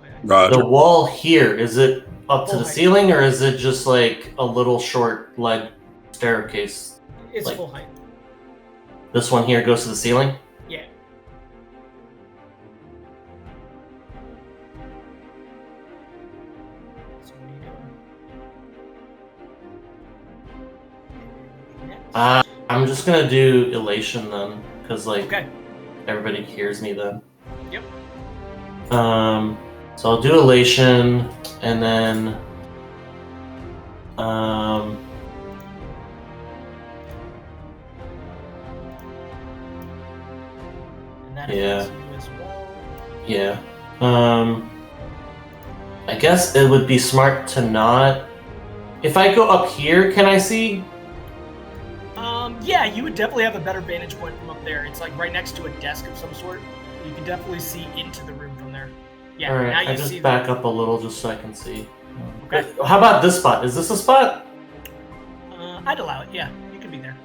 A: FYI.
C: Roger.
D: The wall here, is it up to
A: Full
D: the
A: height.
D: ceiling, or is it just like a little short leg staircase?
A: It's
D: like-
A: full height.
D: This one here goes to the ceiling?
A: Yeah. So what are you doing? Next.
D: I'm just gonna do elation then, because like
A: Okay.
D: everybody hears me then.
A: Yep.
D: So I'll do elation, and then
A: And that
D: Yeah.
A: affects you as well.
D: yeah. I guess it would be smart to not. If I go up here, can I see?
A: Yeah, you would definitely have a better vantage point from up there. It's like right next to a desk of some sort. You can definitely see into the room from there. Yeah,
D: All right,
A: now you
D: I
A: see
D: just back up a little just so I can see.
A: Okay.
D: How about this spot? Is this a spot?
A: I'd allow it. Yeah, you can be there.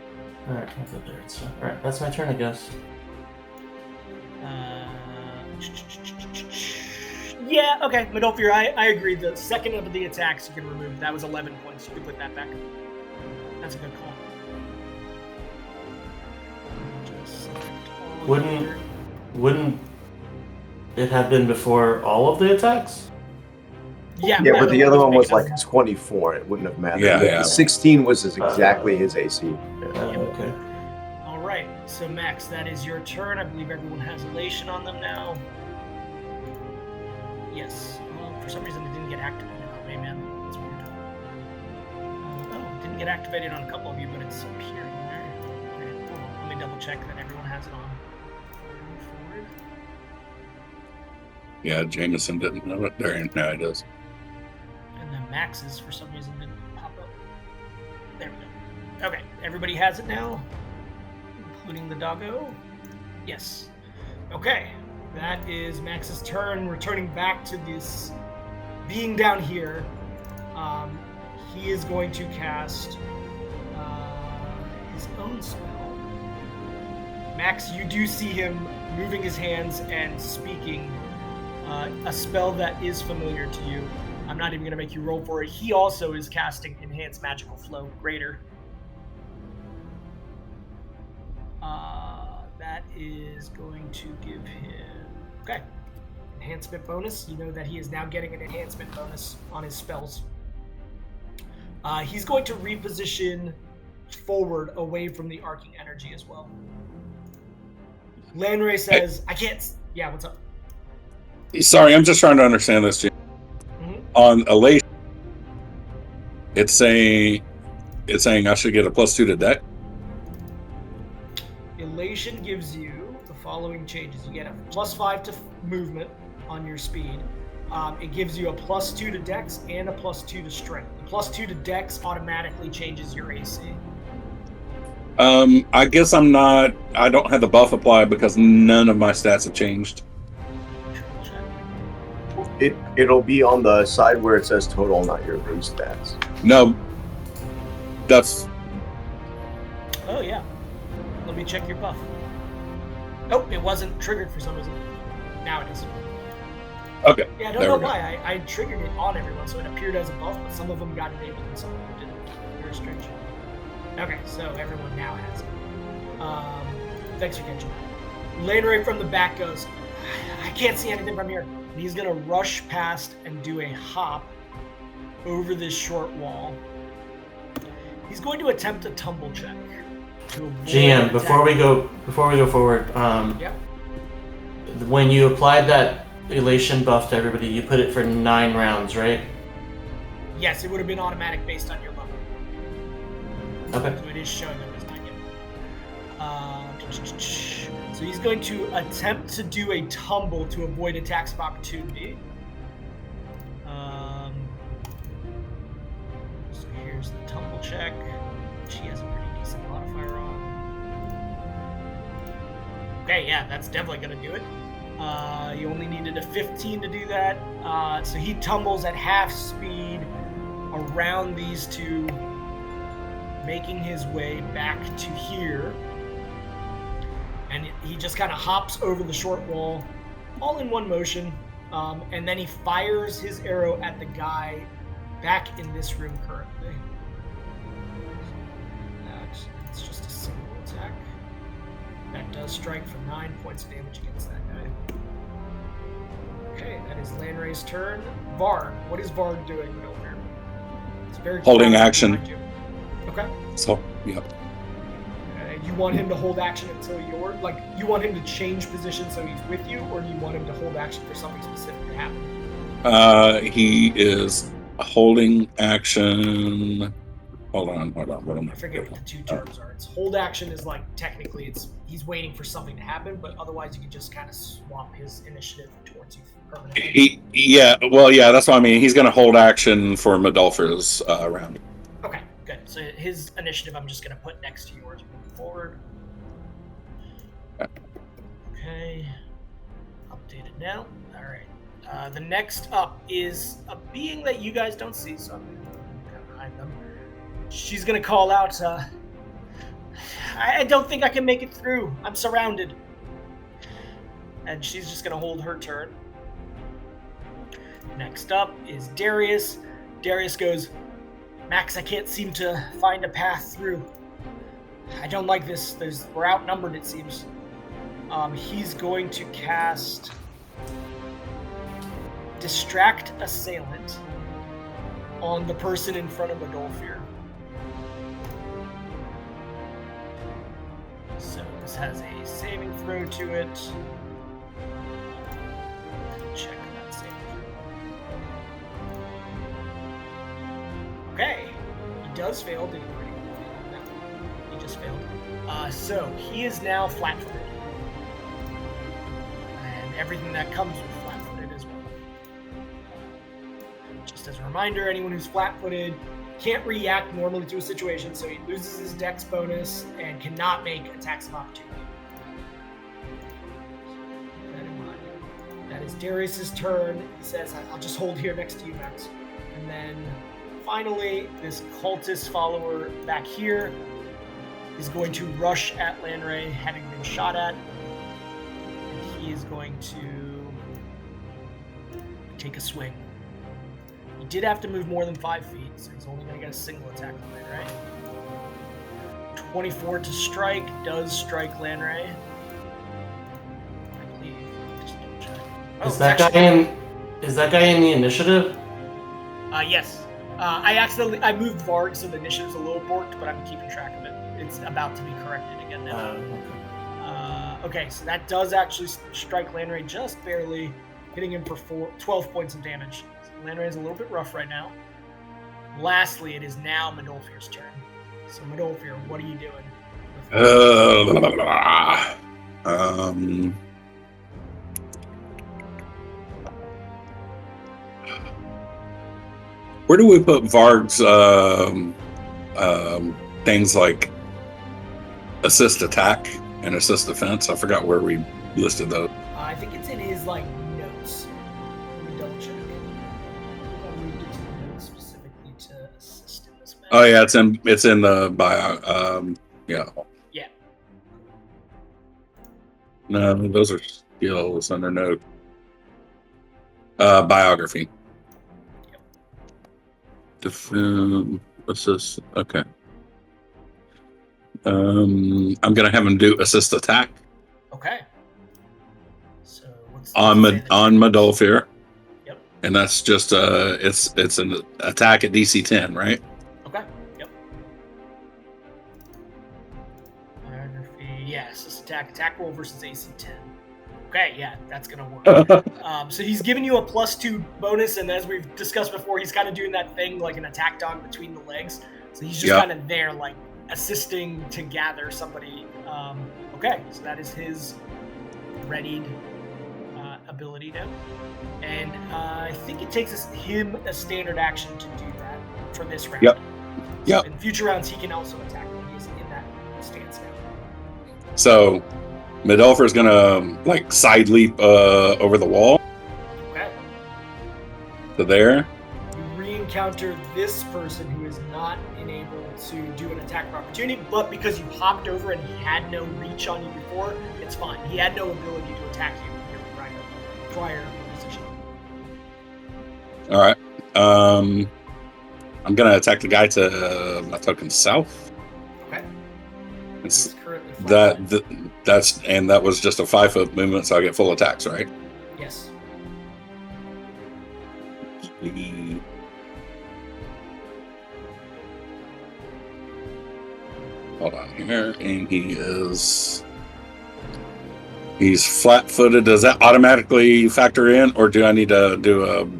D: All right, I'll go there. All right, that's my turn, I guess.
A: Yeah, okay, Midolfir, I agree. The second of the attacks you can remove. That was 11 points. You can put that back. That's a good call. Just select all
D: Wouldn't-
A: here.
D: Wouldn't it have been before all of the attacks?
A: Yeah,
B: Yeah, but the other one was
A: because-
B: like 24. It wouldn't have mattered.
C: Yeah,
B: The
C: yeah.
B: 16 was exactly his AC.
D: Okay.
A: All right, so Max, that is your turn. I believe everyone has elation on them now. Yes. For some reason, it didn't get activated on me, man. That's weird. It didn't get activated on a couple of you, but it's appearing there. Okay, hold on. Let me double check that everyone has it on. Forward.
C: Yeah, Jameson didn't know it. There, now it does.
A: And then Max's, for some reason, didn't pop up. There we go. Okay, everybody has it now, including the doggo. Yes. Okay, that is Max's turn. Returning back to this being down here, he is going to cast his own spell. Max, you do see him moving his hands and speaking a spell that is familiar to you. I'm not even going to make you roll for it. He also is casting Enhanced Magical Flow Greater. That is going to give him... Okay. enhancement bonus. You know that he is now getting an enhancement bonus on his spells. He's going to reposition forward away from the arcing energy as well. Lanray says, I can't... Yeah, what's up?
C: Sorry, I'm just trying to understand this, Jim.
A: Mm-hmm.
C: On Elation, it's saying I should get a +2 to deck.
A: Elation gives you the following changes. You get a +5 to movement on your speed. It gives you a +2 to dex and a +2 to strength. The +2 to dex automatically changes your AC.
C: I guess I don't have the buff applied because none of my stats have changed.
B: It'll be on the side where it says total, not your base stats.
C: No, that's...
A: Oh, yeah. Let me check your buff. Oh, it wasn't triggered for some reason. Now it is.
C: Okay.
A: Yeah, I don't know why. I triggered it on everyone, so it appeared as a buff, but some of them got enabled and some of them didn't. Very strange. Okay, so everyone now has it. Thanks for catching that. Lanray from the back goes, I can't see anything from here. And he's going to rush past and do a hop over this short wall. He's going to attempt a tumble check.
D: GM, before we go forward,
A: Yep.
D: When you applied that elation buff to everybody, you put it for 9 rounds, right?
A: Yes, it would have been automatic based on your level.
D: Okay.
A: So it is showing that it's not yet. So he's going to attempt to do a tumble to avoid attacks of opportunity. So here's the tumble check. She has a pretty decent modifier on. Okay, yeah, that's definitely going to do it. You only needed a 15 to do that. So he tumbles at half speed around these two, making his way back to here. And he just kind of hops over the short wall, all in one motion. And then he fires his arrow at the guy back in this room currently. It's just a single attack. That does strike for 9 points of damage against that guy. Okay, that is Lanray's turn. Vard, what is Vard doing over here? It's very
C: holding action.
A: Okay.
C: So, yep.
A: You want him to hold action until you want him to change position so he's with you, or do you want him to hold action for something specific to happen?
C: He is holding action. Hold on.
A: I forget what the two terms are. It's hold action is like technically he's waiting for something to happen, but otherwise you can just kind of swap his initiative towards you permanently.
C: That's what I mean. He's going to hold action for Medulfer's round.
A: Okay, good. So his initiative I'm just going to put next to yours moving forward. Okay. Updated now. All right. The next up is a being that you guys don't see, so I'm going to kind of hide them. She's going to call out, I don't think I can make it through. I'm surrounded. And she's just going to hold her turn. Next up is Darius. Darius goes, Max, I can't seem to find a path through. I don't like this. We're outnumbered, it seems. He's going to cast Distract Assailant on the person in front of Medulfer. So this has a saving throw to it. Check that saving throw. Okay, he does fail. Did he already fail? No, he just failed. So he is now flat-footed, and everything that comes with flat-footed as well. Just as a reminder, anyone who's flat-footed can't react normally to a situation, so he loses his dex bonus and cannot make attacks of opportunity. Keep that in mind. That is Darius's turn. He says, I'll just hold here next to you, Max. And then finally, this cultist follower back here is going to rush at Lanray, having been shot at. And he is going to take a swing. He did have to move more than 5 feet, so he's only going to get a single attack on Lanray. 24 to strike does strike Lanray. I believe. Just double check.
D: Is that guy in the initiative?
A: Yes. I moved Varg, so the initiative's a little borked, but I'm keeping track of it. It's about to be corrected again now. Okay, so that does actually strike Lanray just barely, hitting him for 12 points of damage. So Lanray is a little bit rough right now. Lastly, it is now Medolfir's turn. So Medolfir, what are you doing?
C: Where do we put Varg's things like assist attack and assist defense? I forgot where we listed those.
A: I think it's in his notes. Let me double check. I moved it to the notes specifically to assist in this match.
C: Oh yeah, it's in the bio. Yeah.
A: Yeah.
C: No, those are skills under note. Biography. Assist. Okay. I'm gonna have him do assist attack.
A: Okay. So what's
C: on Medolfir.
A: Yep.
C: And that's just it's an attack at DC 10, right?
A: Okay. Yep. Biography. Yes, this attack roll versus AC 10. Okay, yeah, that's gonna work. So he's giving you a +2 bonus, and as we've discussed before, he's kind of doing that thing like an attack dog between the legs. So he's just kind of there, like assisting to gather somebody. Okay, so that is his readied ability now, and I think it takes him a standard action to do that for this round.
C: Yep.
A: So in future rounds, he can also attack when he's in that stance now.
C: So Medolfir is gonna side leap over the wall.
A: Okay.
C: To there.
A: You re-encounter this person who is not enabled to do an attack of opportunity, but because you hopped over and he had no reach on you before, it's fine. He had no ability to attack you in your prior position.
C: All right. I'm gonna attack the guy to my token south.
A: Okay.
C: It's
A: currently
C: that was just a 5-foot movement, so I get full attacks, right?
A: Yes.
C: Hold on here, and he's flat-footed. Does that automatically factor in, or do I need to do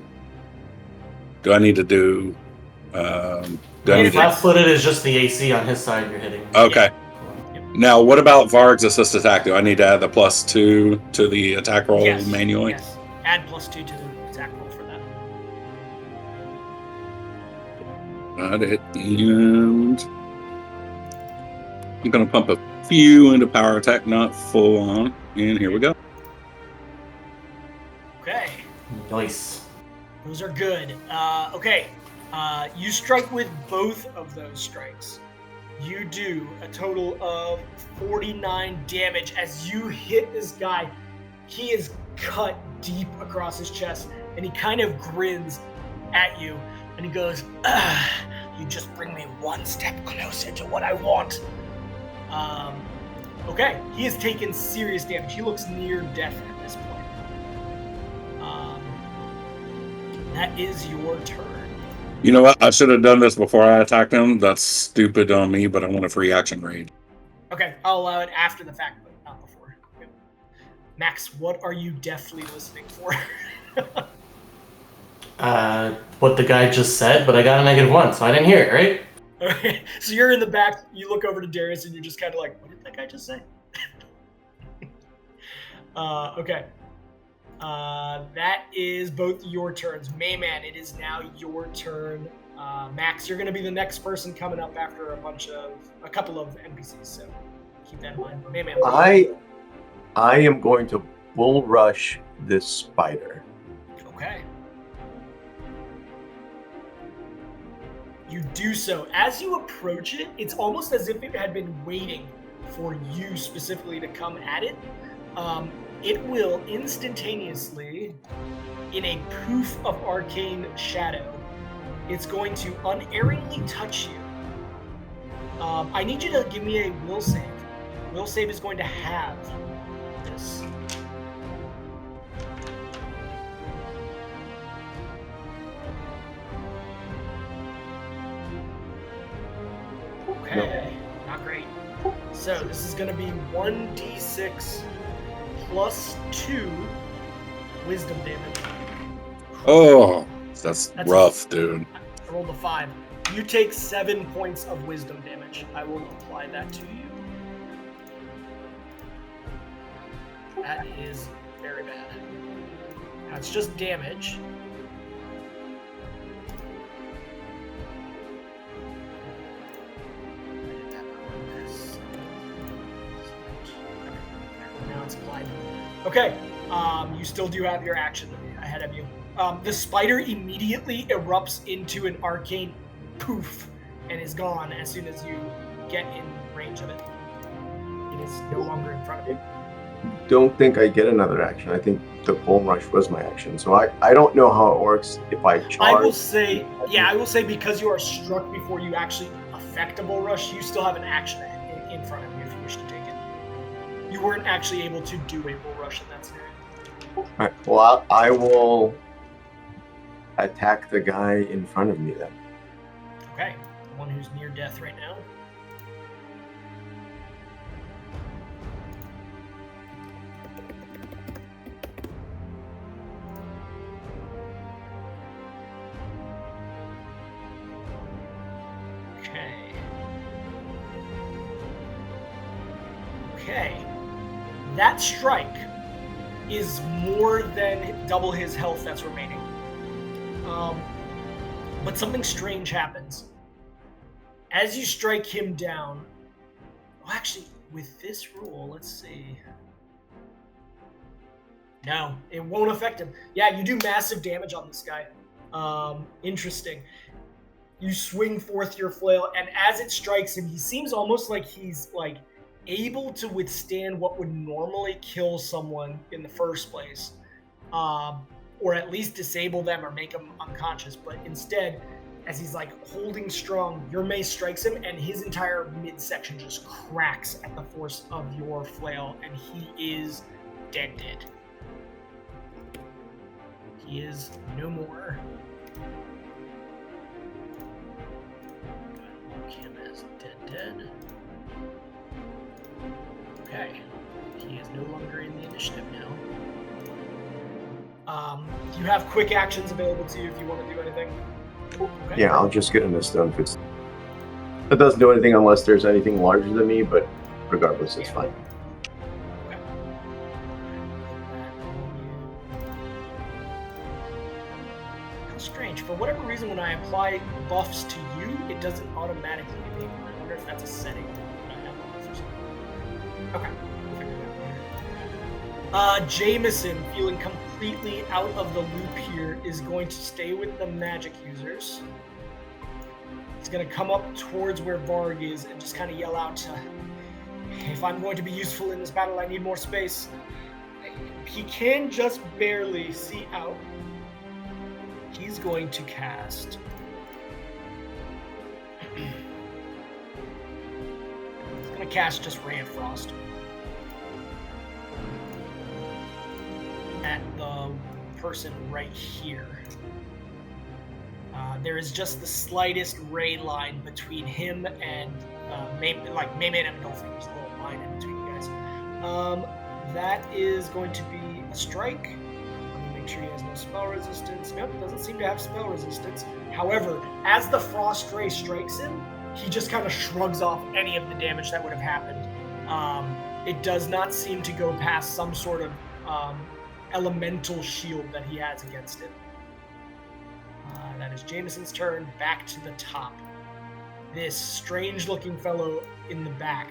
D: Flat-footed is just the AC on his side you're hitting.
C: Okay.
A: Yeah.
C: Now, what about Varg's assist attack? Do I need to add the +2 to the attack roll manually?
A: Yes. Add +2 to the attack roll for that.
C: Got it. And I'm going to pump a few into power attack, not full on. And here we go.
A: Okay.
D: Nice.
A: Those are good. Okay. You strike with both of those strikes. You do a total of 49 damage as you hit this guy. He is cut deep across his chest, and he kind of grins at you, and he goes, you just bring me one step closer to what I want. Okay, he has taken serious damage. He looks near death at this point. That is your turn.
C: You know what? I should have done this before I attacked him. That's stupid on me, but I want a free action rage.
A: Okay, I'll allow it after the fact, but not before. Okay. Max, what are you deftly listening for?
D: What the guy just said, but I got a -1, so I didn't hear it, right?
A: Okay, so you're in the back, you look over to Darius, and you're just kind of like, what did that guy just say? Okay. That is both your turns. Mayman, it is now your turn. Max, you're going to be the next person coming up after a couple of NPCs, so keep that in mind. Mayman.
B: I am going to bull rush this spider.
A: Okay. You do so. As you approach it, it's almost as if it had been waiting for you specifically to come at it. It will instantaneously, in a poof of arcane shadow, it's going to unerringly touch you. I need you to give me a will save. Will save is going to have this. Okay, not great. So this is going to be 1d6 plus 2 wisdom damage.
C: Oh, that's rough, dude.
A: I rolled a 5. You take 7 points of wisdom damage. I will apply that to you. That is very bad. That's just damage. Now it's applied. Okay, you still do have your action ahead of you. The spider immediately erupts into an arcane poof and is gone as soon as you get in range of it. It is no longer in front of you.
B: Don't think I get another action. I think the bull rush was my action. So I don't know how it works if I charge.
A: I will say because you are struck before you actually affect a bull rush, you still have an action in front of you if you wish to take it. You weren't actually able to do a bull rush in that scenario.
B: All right. Well, I will attack the guy in front of me then.
A: Okay, the one who's near death right now. Okay. That strike is more than double his health that's remaining. But something strange happens. As you strike him down... Well, actually, with this rule, let's see... No, it won't affect him. Yeah, you do massive damage on this guy. Interesting. You swing forth your flail, and as it strikes him, he seems almost like he's, able to withstand what would normally kill someone in the first place. Or at least disable them or make them unconscious. But instead, as he's, holding strong, your mace strikes him, and his entire midsection just cracks at the force of your flail, and he is dead. He is no more. Mark him as dead. Okay. He is no longer in the initiative now. You have quick actions available to you if you want to do anything. Okay.
B: Yeah, I'll just get in this stone. It doesn't do anything unless there's anything larger than me, but regardless, it's fine.
A: Okay. How strange. For whatever reason, when I apply buffs to you, it doesn't automatically enable. I wonder if that's a setting. Okay. Jameson, feeling completely out of the loop here, is going to stay with the magic users. He's going to come up towards where Varg is and just kind of yell out, if I'm going to be useful in this battle, I need more space. He can just barely see out. He's going to cast... He's going to cast just Ray of Frost. At the person right here. There is just the slightest ray line between him and Mayman and Dolphin. There's a little line in between you guys. That is going to be a strike. Let me make sure he has no spell resistance. Nope, doesn't seem to have spell resistance. However, as the frost ray strikes him, he just kind of shrugs off any of the damage that would have happened. It does not seem to go past some sort of elemental shield that he has against it. That is Jameson's turn. Back to the top. This strange-looking fellow in the back.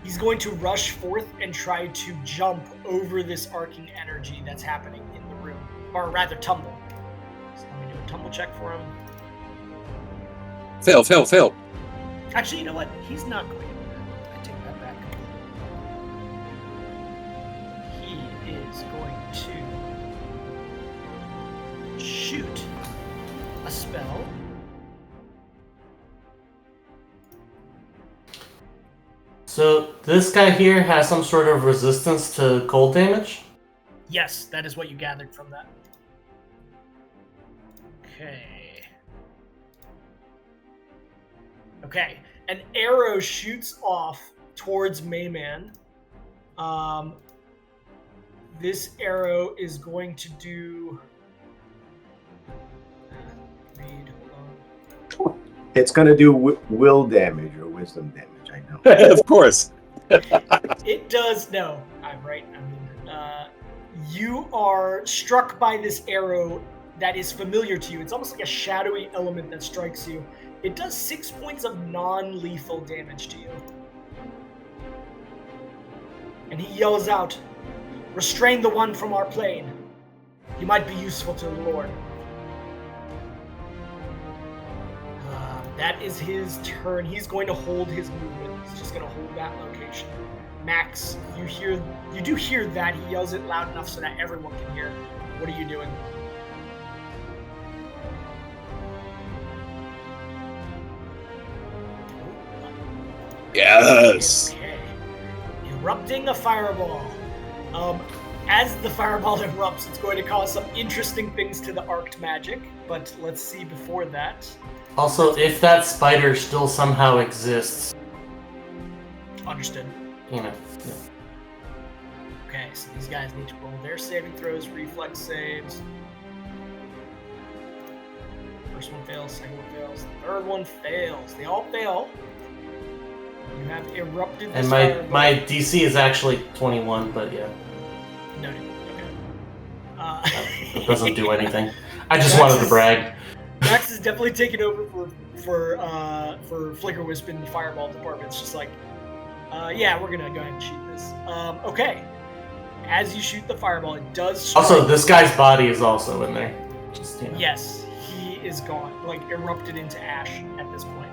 A: He's going to rush forth and try to jump over this arcing energy that's happening in the room. Or rather, tumble. So let me do a tumble check for him.
C: Fail.
A: Actually, you know what? He's not going to do that. I take that back. He is going to shoot a spell.
D: So this guy here has some sort of resistance to cold damage?
A: Yes, that is what you gathered from that. Okay. Okay. An arrow shoots off towards Mayman. This arrow is going to do... hold on.
B: It's going to do will damage or wisdom damage, I know.
C: Of course.
A: It does... No, I'm right. I mean, you are struck by this arrow that is familiar to you. It's almost like a shadowy element that strikes you. It does 6 points of non-lethal damage to you. And he yells out, "Restrain the one from our plane. He might be useful to the Lord." That is his turn. He's going to hold his movement. He's just going to hold that location. Max, you do hear that. He yells it loud enough so that everyone can hear. What are you doing?
C: Yes.
A: Okay. Erupting a fireball. As the fireball erupts, it's going to cause some interesting things to the arced magic, but let's see before that.
D: Also, if that spider still somehow exists,
A: Understood.
D: you know.
A: Okay, so these guys need to roll their saving throws, reflex saves. First one fails, second one fails, third one fails. They all fail. You have erupted this
D: And
A: fireball.
D: my DC is actually 21, but yeah,
A: Noted. Okay.
D: it doesn't do anything. I just wanted to brag.
A: Max is definitely taking over for Flicker Wisp in the fireball department. It's just like, yeah, we're gonna go ahead and shoot this. Okay. As you shoot the fireball, it does strike.
D: Also, this guy's body is also in there. Just, you know.
A: Yes, he is gone, like erupted into ash at this point.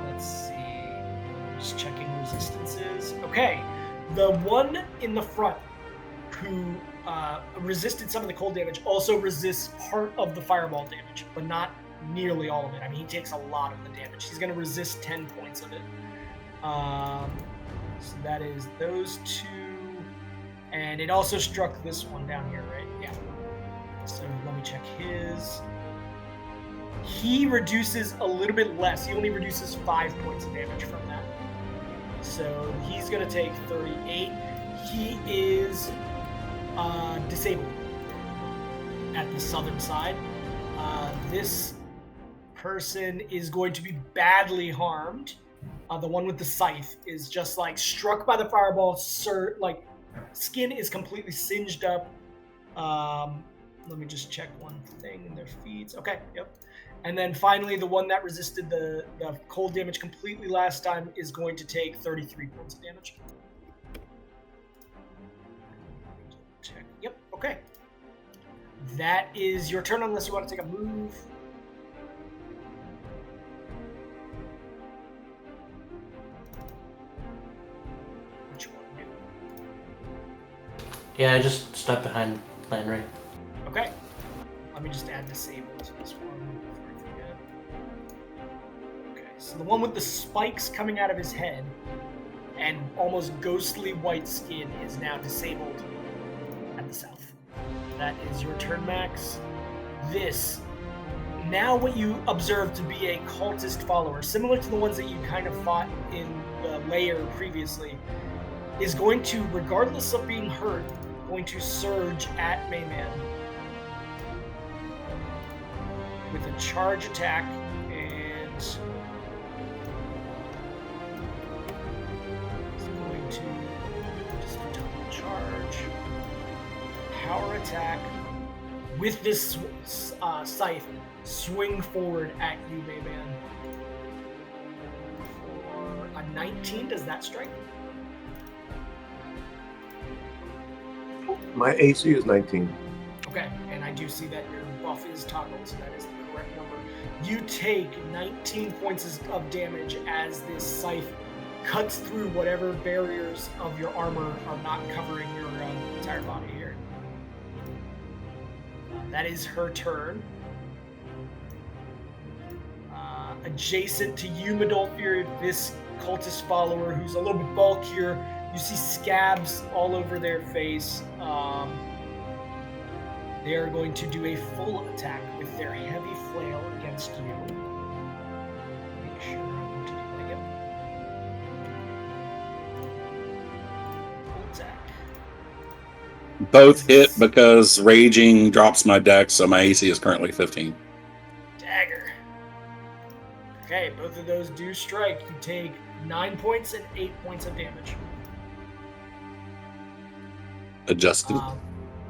A: Let's see. Just checking resistances. Okay, the one in the front who resisted some of the cold damage also resists part of the fireball damage, but not nearly all of it. I mean, he takes a lot of the damage. He's going to resist 10 points of it. So that is those two. And it also struck this one down here, right? Yeah. So let me check his. He reduces a little bit less. He only reduces 5 points of damage from that. So he's going to take 38. He is disabled at the southern side. This person is going to be badly harmed. The one with the scythe is just like struck by the fireball. Like skin is completely singed up. Let me just check one thing in their feeds. Okay, yep. And then finally, the one that resisted the cold damage completely last time is going to take 33 points of damage. Check. Yep, okay. That is your turn unless you want to take a move. What you want to do?
D: Yeah, I just stepped behind Landry.
A: Okay. Let me just add disable to this one before I forget. Okay, so the one with the spikes coming out of his head and almost ghostly white skin is now disabled at the south. That is your turn, Max. This, now what you observe to be a cultist follower, similar to the ones that you kind of fought in the lair previously, is going to, regardless of being hurt, going to surge at Mayman with a charge attack, and is going to just a double charge, power attack with this scythe, swing forward at you, Mayman. For a 19, does that strike?
B: My AC is 19.
A: Okay, and I do see that your buff is toggled, so that is the correct number. You take 19 points of damage as this scythe cuts through whatever barriers of your armor are not covering your entire body here. That is her turn. Adjacent to you, Midolfir, this cultist follower who's a little bit bulkier. You see scabs all over their face. They are going to do a full attack with their heavy flail against you.
C: Both hit because raging drops my dex, so my AC is currently 15.
A: Dagger. Okay, both of those do strike. You take 9 points and 8 points of damage.
C: Adjusted.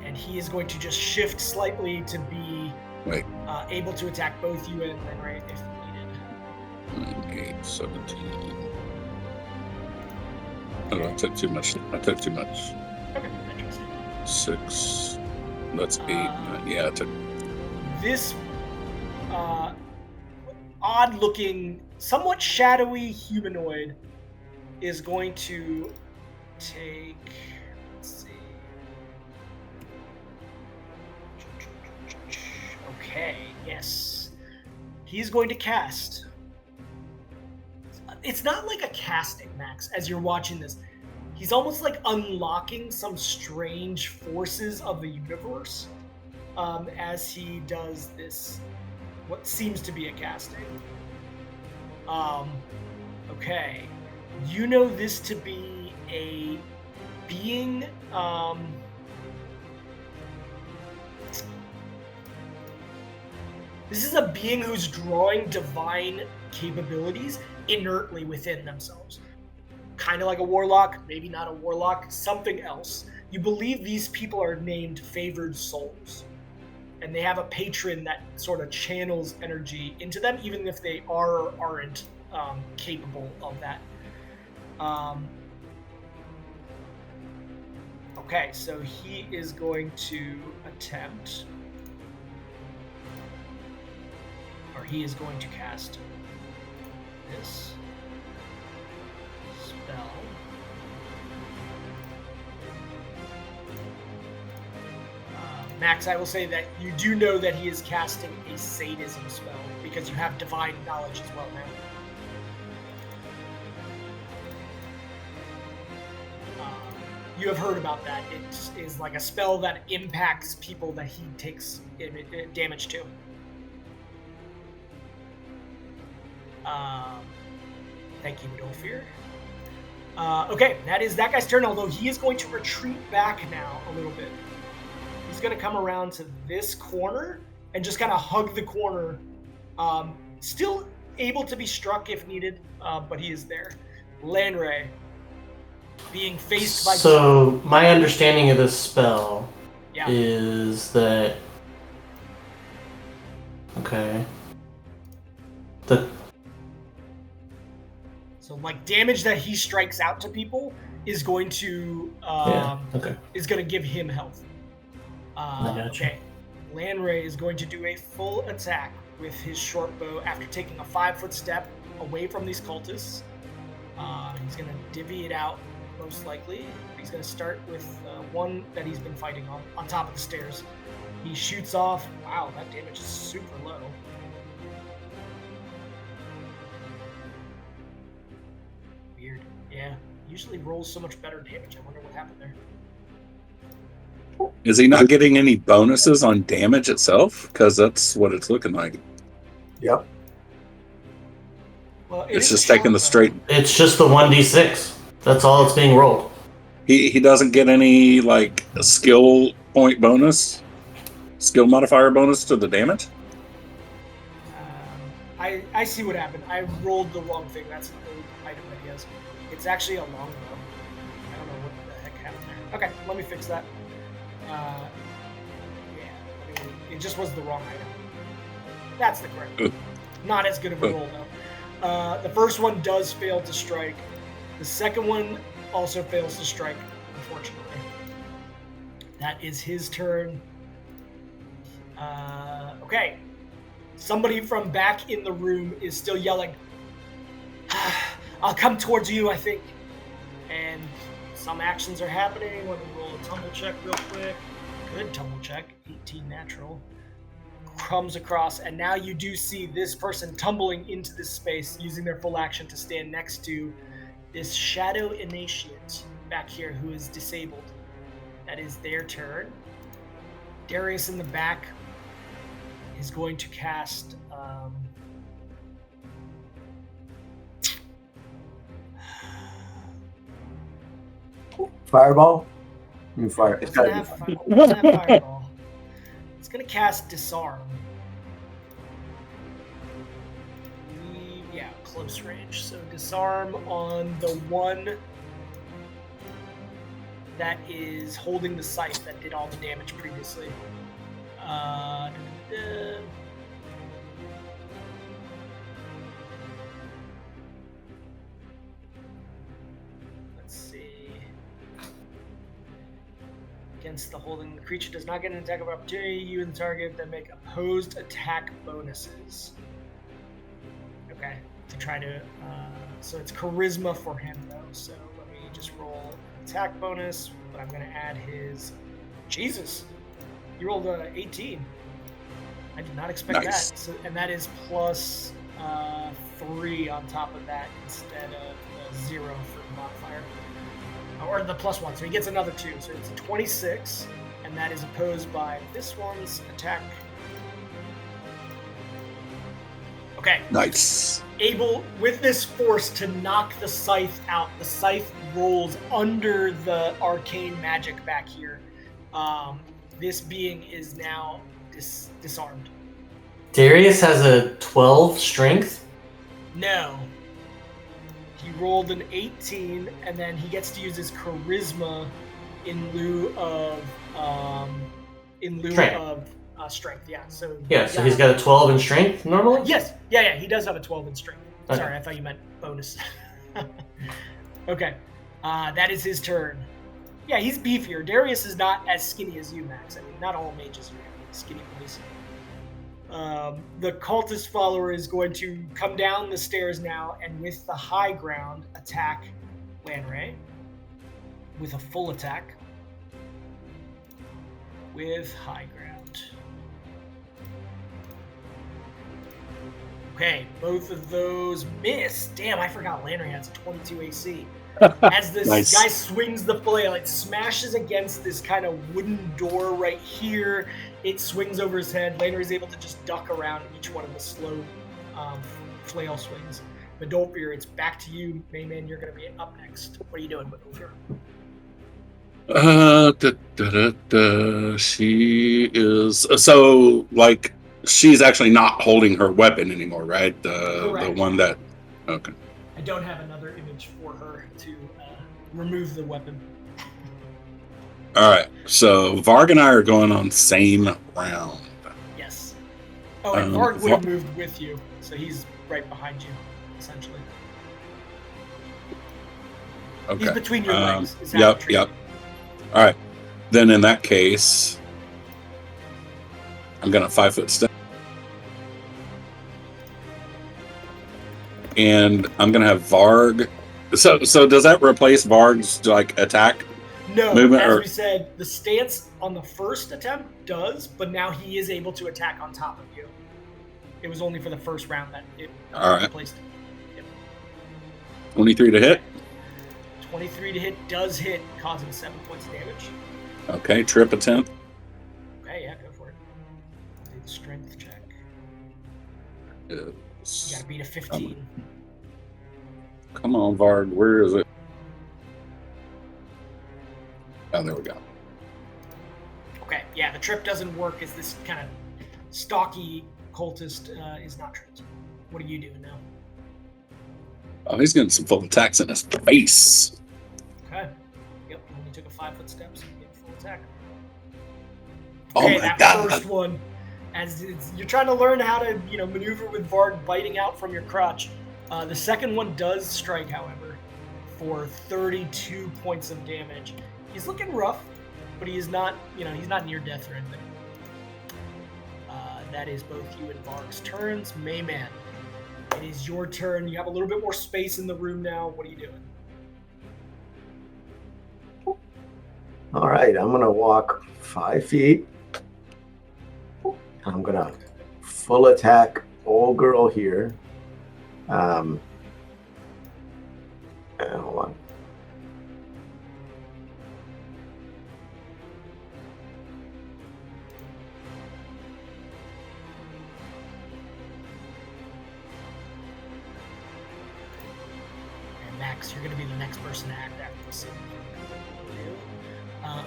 A: And he is going to just shift slightly to be able to attack both you and Lenray if needed.
C: 8, 17. Oh, I took too much.
A: Okay, interesting.
C: 6. That's 8. Yeah, I took.
A: This odd-looking, somewhat shadowy humanoid is going to take. Let's see. Okay, yes. He's going to cast. It's not like a casting, Max, as you're watching this. He's almost like unlocking some strange forces of the universe as he does this, what seems to be a casting. Okay. You know this to be a being, this is a being who's drawing divine capabilities inertly within themselves. Kind of like a warlock, maybe not a warlock, something else. You believe these people are named favored souls. And they have a patron that sort of channels energy into them, even if they are or aren't capable of that. Okay, so he is going to attempt, or he is going to cast this spell. Max, I will say that you do know that he is casting a sadism spell because you have divine knowledge as well now. You have heard about that. It is like a spell that impacts people that he takes damage to. Thank you, Dolfir. Okay, that is that guy's turn, although he is going to retreat back now a little bit. He's going to come around to this corner and just kind of hug the corner. Still able to be struck if needed, but he is there. Lanray, being faced by...
D: So, my understanding of this spell is that... Okay.
A: So, like, damage that he strikes out to people is going to is going to give him health. Okay. Lanray is going to do a full attack with his short bow after taking a 5-foot step away from these cultists. He's going to divvy it out, most likely. He's going to start with one that he's been fighting on top of the stairs. He shoots off. Wow, that damage is super low. Weird. Yeah, usually rolls so much better damage. I wonder what happened there.
C: Is he not getting any bonuses on damage itself? Because that's what it's looking like.
B: Yep.
A: Well,
C: it's just taking the straight.
D: It's just the 1d6. That's all it's being rolled.
C: He doesn't get any like skill point bonus, skill modifier bonus to the damage.
A: I see what happened. I rolled the wrong thing. That's an old item that he has. It's actually a longbow. I don't know what the heck happened there. Okay, let me fix that. It just was the wrong item. That's the correct. Not as good of a roll though. The first one does fail to strike. The second one also fails to strike, unfortunately. That is his turn. Okay. Somebody from back in the room is still yelling, I'll come towards you, I think. And some actions are happening. Let me roll a tumble check real quick. Good tumble check. 18 natural. Comes across, and now you do see this person tumbling into this space using their full action to stand next to this shadow initiate back here who is disabled. That is their turn. Darius in the back is going to cast
B: Fireball? Fire. It's
A: Doesn't
B: gotta
A: have,
B: be fire.
A: doesn't have fireball. It's gonna cast disarm. Yeah, close range. So disarm on the one that is holding the scythe that did all the damage previously. Let's see. Against the holding, the creature does not get an attack of opportunity. You and the target then make opposed attack bonuses. Okay, to try to. So it's charisma for him though. So let me just roll an attack bonus. But I'm going to add his. Jesus, you rolled 18. I did not expect
C: Nice.
A: that. So, and that is plus 3 on top of that instead of 0 for the modifier. Or the +1, so he gets another 2. So it's 26, and that is opposed by this one's attack. Okay.
C: Nice.
A: Able, with this force, to knock the scythe out. The scythe rolls under the arcane magic back here. This being is now disarmed.
D: Darius has a 12 strength.
A: No. He rolled an 18, and then he gets to use his charisma in lieu of strength. Yeah. So
D: So he's got a 12 in strength normally.
A: Yes. Yeah. He does have a 12 in strength.
D: Okay.
A: Sorry, I thought you meant bonus. Okay. That is his turn. Yeah, he's beefier. Darius is not as skinny as you, Max. I mean, not all mages are skinny boys. The cultist follower is going to come down the stairs now and with the high ground attack Lanray with a full attack with high ground. Okay, both of those miss. Damn, I forgot Lanray has a 22 AC. As this
C: Nice.
A: guy swings the flail, it smashes against this kind of wooden door right here. It swings over his head. Lanray is able to just duck around each one of the slow flail swings. Medolfir, it's back to you. Mayman, you're going to be up next. What are you doing, Medolfir?
C: She is so like she's actually not holding her weapon anymore, right? The
A: Correct.
C: one that. Okay.
A: I don't have another image for her to remove the weapon.
C: All right. So Varg and I are going on same round.
A: Yes. Oh, and
C: Um,
A: Varg would have moved with you, so he's right behind you, essentially.
C: Okay.
A: He's between your legs. Is how
C: Yep.
A: you treat
C: Yep.
A: it.
C: All right. Then in that case, I'm gonna 5-foot step, and I'm gonna have Varg. So does that replace Varg's like attack?
A: No,
C: Movement
A: as
C: or-
A: we said, the stance on the first attempt does, but now he is able to attack on top of you. It was only for the first round that it
C: All right.
A: replaced it. Yep.
C: 23 to hit.
A: 23 to hit does hit, causing 7 points of damage.
C: Okay. Trip attempt.
A: Okay, yeah, go for it. Do the strength check. You gotta beat a 15.
C: Come on, Varg. Where is it? Oh, there we go.
A: Okay, yeah, the trip doesn't work as this kind of stocky cultist is not tripped. What are you doing now?
C: Oh, he's getting some full attacks in his face.
A: Okay. Yep, you only took a 5-foot step, so you get full attack.
C: Oh
A: Okay,
C: my
A: that
C: god.
A: first one, as you're trying to learn how to, maneuver with Varg biting out from your crotch. The second one does strike, however, for 32 points of damage. He's looking rough, but he is not, he's not near death or anything. That is both you and Varg's turns. Mayman, it is your turn. You have a little bit more space in the room now. What are you doing?
B: All right, I'm gonna walk 5 feet. I'm gonna full attack old girl here. And hold on.
A: And Max, you're going to be the next person to act after this scene.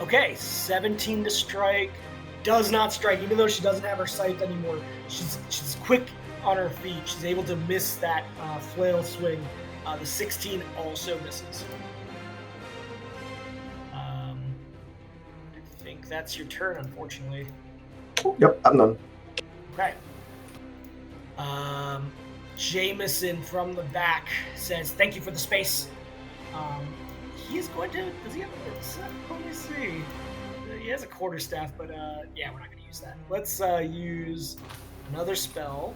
A: Okay, 17 to strike. Does not strike, even though she doesn't have her sight anymore. She's quick on her feet. She's able to miss that flail swing. The 16 also misses. I think that's your turn, unfortunately.
B: Yep, I'm done.
A: Okay. Jameson from the back says, "Thank you for the space." He's going to. Does he have a? Let me see. He has a quarterstaff, but yeah, we're not going to use that. Let's use another spell.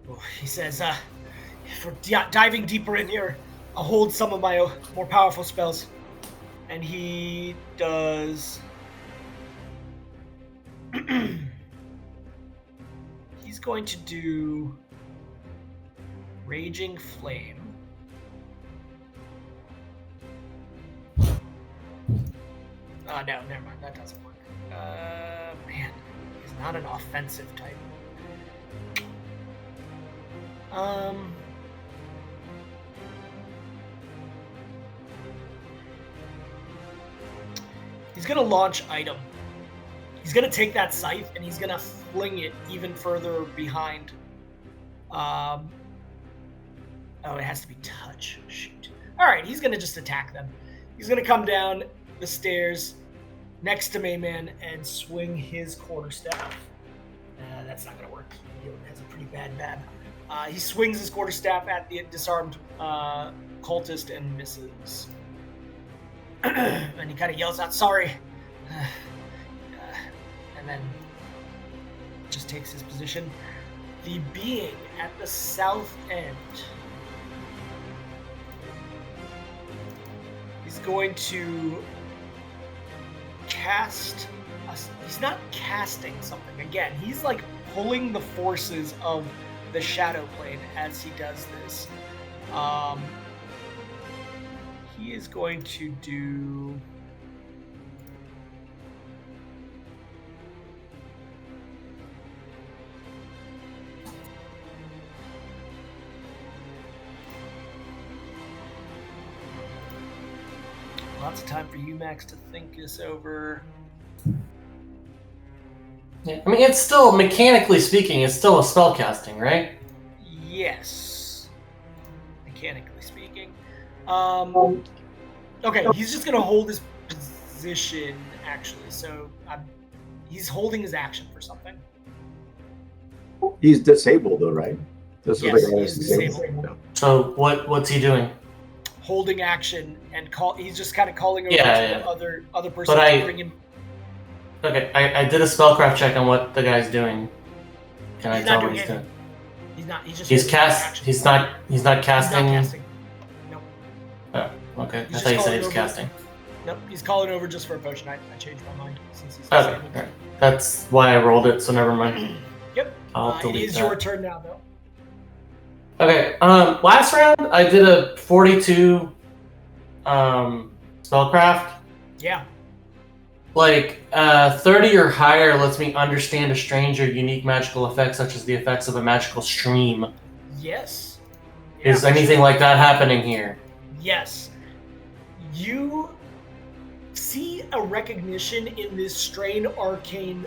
A: Oh, he says, "For diving deeper in here, I'll hold some of my more powerful spells," and he does. He's going to do Raging Flame. No, never mind. That doesn't work. Man, he's not an offensive type. He's gonna launch item. He's gonna take that scythe and he's gonna fling it even further behind. Oh, it has to be touch. Shoot. All right, he's gonna just attack them. He's gonna come down the stairs next to Mayman and swing his quarterstaff. That's not gonna work. He has a pretty bad bab. He swings his quarterstaff at the disarmed cultist and misses. And he kind of yells out, "Sorry." And then just takes his position. The being at the south end is going to cast. He's not casting something. Again, he's like pulling the forces of the shadow plane as he does this. He is going to do. Lots of time for you, Max, to think this over.
D: Yeah, I mean, it's still, mechanically speaking, it's still a spell casting, right?
A: Yes. Mechanically speaking. Okay, he's just going to hold his position, actually. So he's holding his action for something.
B: He's disabled, though, right? This
A: Yes,
B: is
A: he is disabled.
B: Yeah.
D: So what's he doing?
A: Holding action and he's just kind of calling over
D: Yeah,
A: the other person
D: But
A: to bring him.
D: Okay, I did a spellcraft check on what the guy's doing. Can I
A: He's
D: tell
A: not
D: what
A: doing
D: he's
A: anything.
D: doing?
A: He's not. He's just.
D: He's
A: holding his
D: cast.
A: action.
D: He's not casting.
A: He's not casting. Nope.
D: Oh, okay.
A: He's
D: I
A: just
D: thought you said
A: calling
D: he was
A: over.
D: casting.
A: Nope. He's calling over just for a potion. I changed my mind since he's
D: Okay,
A: disabled.
D: alright. That's why I rolled it. So never mind.
A: Yep.
D: I'll
A: It
D: delete
A: is
D: that.
A: your turn now, though.
D: Okay. Last round I did a 42 spellcraft.
A: Yeah.
D: Like 30 or higher lets me understand a strange or unique magical effect, such as the effects of a magical stream.
A: Yes.
D: Is
A: Yeah,
D: anything like that happening here?
A: Yes. You see a recognition in this strain arcane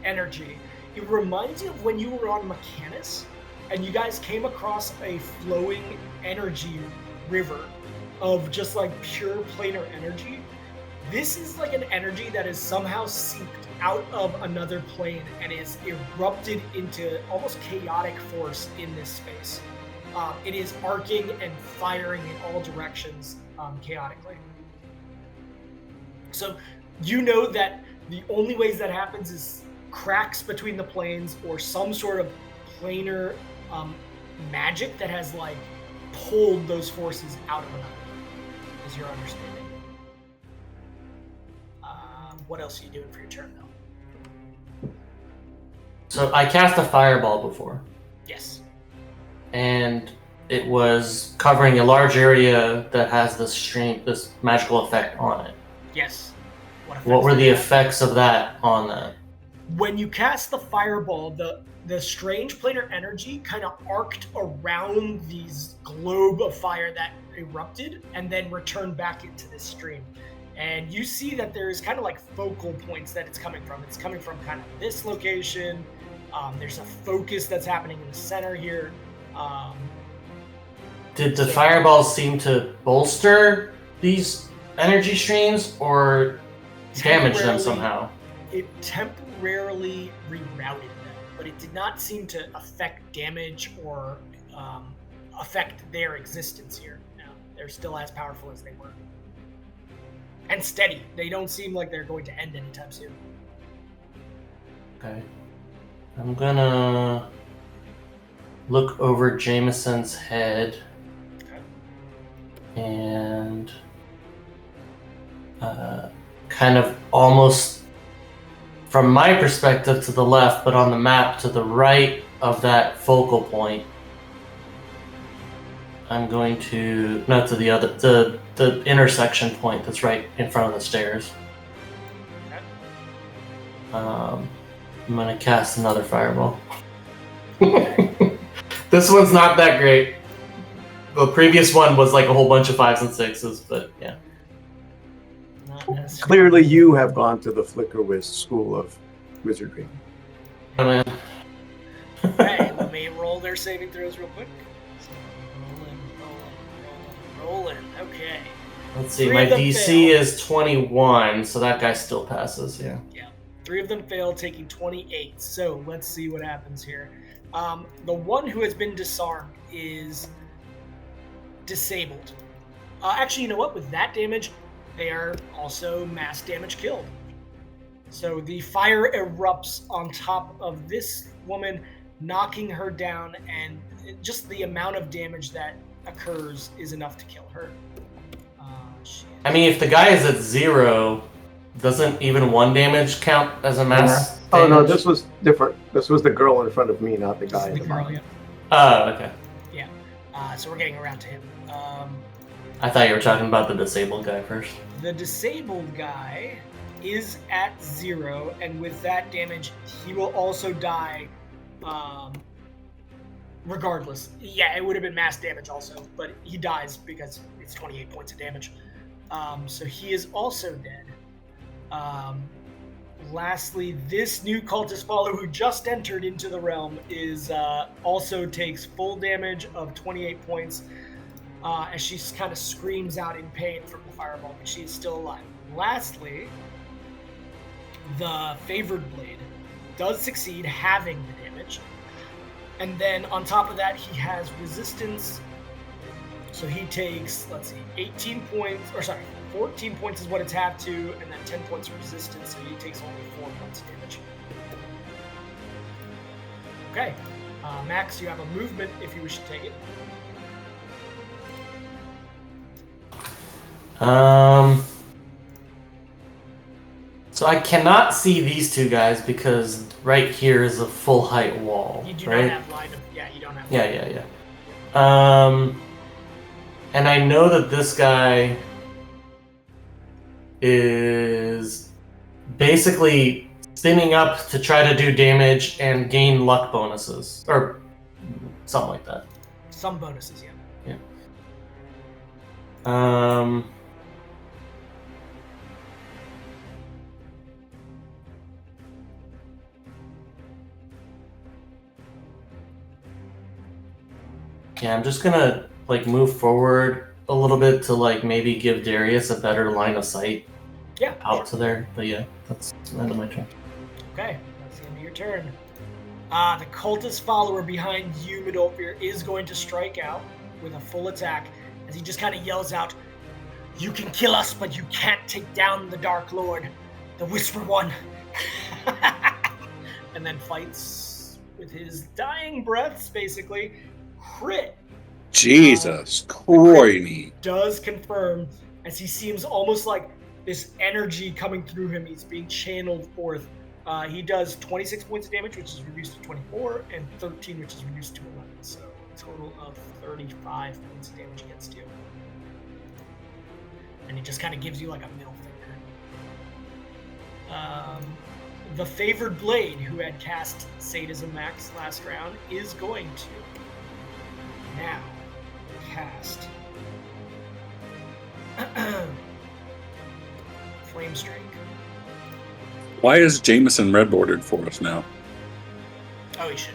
A: energy. It reminds you of when you were on Mechanus and you guys came across a flowing energy river of just like pure planar energy. This is like an energy that is somehow seeped out of another plane and is erupted into almost chaotic force in this space. It is arcing and firing in all directions chaotically. So you know that the only ways that happens is cracks between the planes or some sort of planar magic that has like pulled those forces out of another, is your understanding. What else are you doing for your turn, though?
D: So I cast a fireball before,
A: Yes.
D: and it was covering a large area that has this magical effect on it.
A: Yes.
D: What were the
A: effects?
D: effects of that on that?
A: When you cast the fireball, the the strange planar energy kind of arced around these globe of fire that erupted and then returned back into this stream. And you see that there's kind of like focal points that it's coming from. It's coming from kind of this location. There's a focus that's happening in the center here.
D: Did the fireballs seem to bolster these energy streams or damage them somehow?
A: It temporarily rerouted them, but it did not seem to affect damage or affect their existence here. No, they're still as powerful as they were. And steady. They don't seem like they're going to end anytime soon.
D: Okay. I'm gonna look over Jameson's head and kind of almost from my perspective to the left, but on the map to the right of that focal point. I'm going to, not to the other, the intersection point that's right in front of the stairs. I'm going to cast another fireball. This one's not that great. The previous one was like a whole bunch of 5s and 6s, but yeah.
B: Clearly, you have gone to the Flickerwist School of Wizardry.
D: Oh, man.
A: Okay, let me roll their saving throws real quick. So, rolling. Okay.
D: Let's see, my DC is 21, so that guy still passes, yeah.
A: Yeah. 3 of them fail, taking 28. So let's see what happens here. The one who has been disarmed is disabled. Actually, you know what? With that damage, they are also mass damage killed. So the fire erupts on top of this woman, knocking her down, and just the amount of damage that occurs is enough to kill her.
D: I mean, if the guy is at 0, doesn't even 1 damage count as a mass damage?
B: Oh, no, this was different. This was the girl in front of me, not the guy.
A: The girl, yeah.
D: Oh, okay.
A: Yeah. So we're getting around to him.
D: I thought you were talking about the disabled guy first.
A: The disabled guy is at 0, and with that damage, he will also die regardless. Yeah, it would have been mass damage also, but he dies because it's 28 points of damage. So he is also dead. Lastly, this new cultist follower who just entered into the realm is also takes full damage of 28 points as she kind of screams out in pain from the fireball, but she is still alive. Lastly, the favored blade does succeed, having the damage. And then on top of that, he has resistance. So he takes, 14 points is what it's half to, and then 10 points of resistance, so he takes only 4 points of damage. Okay. Max, you have a movement if you wish to take it.
D: So I cannot see these two guys because right here is a full height wall.
A: You do
D: right?
A: not have line of, yeah, you don't have
D: Yeah. And I know that this guy is basically spinning up to try to do damage and gain luck bonuses. Or something like that.
A: Some bonuses, yeah.
D: Yeah, I'm just gonna move forward a little bit to maybe give Darius a better line of sight out to there. But yeah, that's the end of my turn.
A: Okay, that's the end of your turn. The cultist follower behind you, Midolfir, is going to strike out with a full attack as he just kind of yells out, "You can kill us, but you can't take down the Dark Lord, the Whisper One." And then fights with his dying breaths, basically. Crit.
C: Jesus Christ.
A: Does confirm as he seems almost like this energy coming through him. He's being channeled forth. He does 26 points of damage, which is reduced to 24, and 13, which is reduced to 11. So a total of 35 points of damage against you. And he just kind of gives you like a middle finger. the favored blade, who had cast Sadism Max last round, is going to now cast Flame Strike.
C: Why is Jameson red bordered for us now?
A: Oh, he should.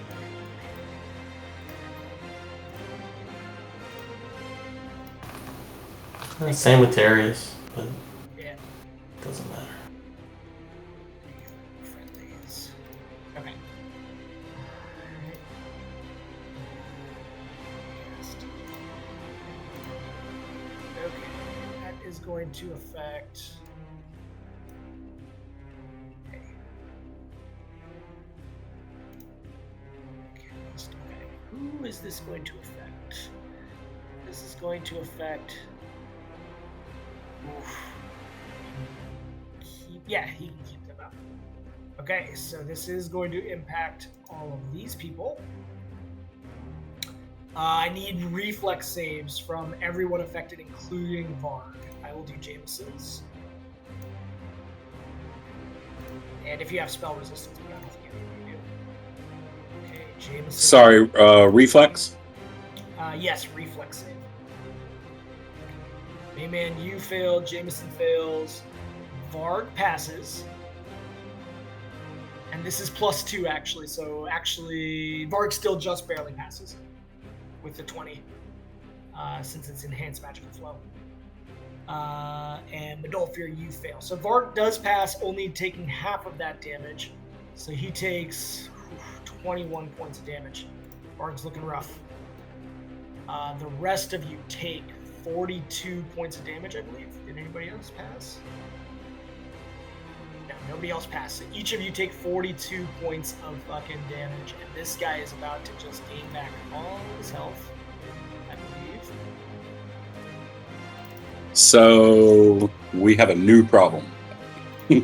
D: Same with Darius, but
A: Yeah.
D: doesn't matter.
A: Friendlies. Okay. Okay, that is going to affect. Okay. Who is this going to affect? This is going to affect. Oof. He can keep them up. Okay, so this is going to impact all of these people. I need reflex saves from everyone affected, including Varg. I will do Jameson's. And if you have spell resistance, I don't think you do. Okay, Jameson.
C: Sorry, reflex?
A: Yes, reflex save. Mayman, you failed. Jameson fails. Varg passes. And this is +2, actually. So, actually, Varg still just barely passes with the 20, since it's enhanced magical flow. And Medolfir, you fail. So, Varg does pass, only taking half of that damage. So, he takes 21 points of damage. Varg's looking rough. The rest of you take 42 points of damage, I believe. Did anybody else pass? No, nobody else passed. So each of you take 42 points of fucking damage, and this guy is about to just gain back all his health, I believe.
C: So we have a new problem.
A: Yeah.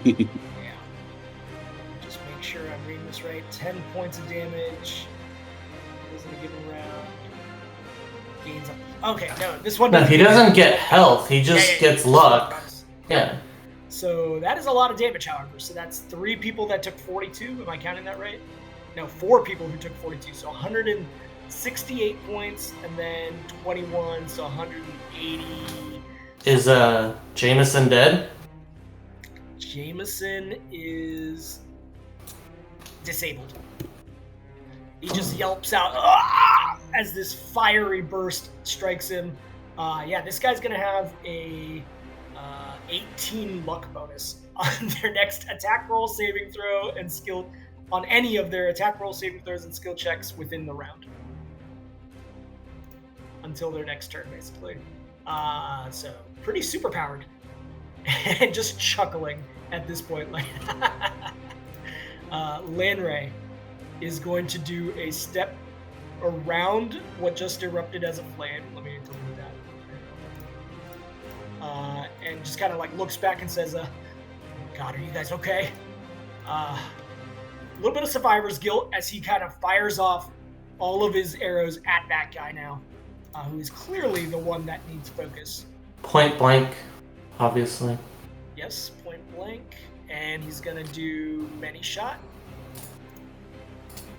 A: Just make sure I'm reading this right. 10 points of damage. Isn't a given round. Gains up. Okay, no, this one
D: No,
A: doesn't.
D: he doesn't get health. He just gets luck. Yeah.
A: So that is a lot of damage, however. So that's 3 people that took 42. Am I counting that right? No, 4 people who took 42. So 168 points, and then 21, so 180.
D: Is Jameson dead?
A: Jameson is disabled. He just yelps out "Ah!" as this fiery burst strikes him. Yeah, this guy's gonna have a 18 luck bonus on their next attack roll, saving throw, and skill on any of their attack roll, saving throws, and skill checks within the round until their next turn, basically. So pretty super powered, and just chuckling at this point. Like, Lanray is going to do a step around what just erupted as a flame. Let me delete that. And just kind of like looks back and says, God, are you guys okay? A little bit of survivor's guilt as he kind of fires off all of his arrows at that guy now, who is clearly the one that needs focus.
D: Point blank, obviously.
A: Yes, point blank. And he's going to do many shot.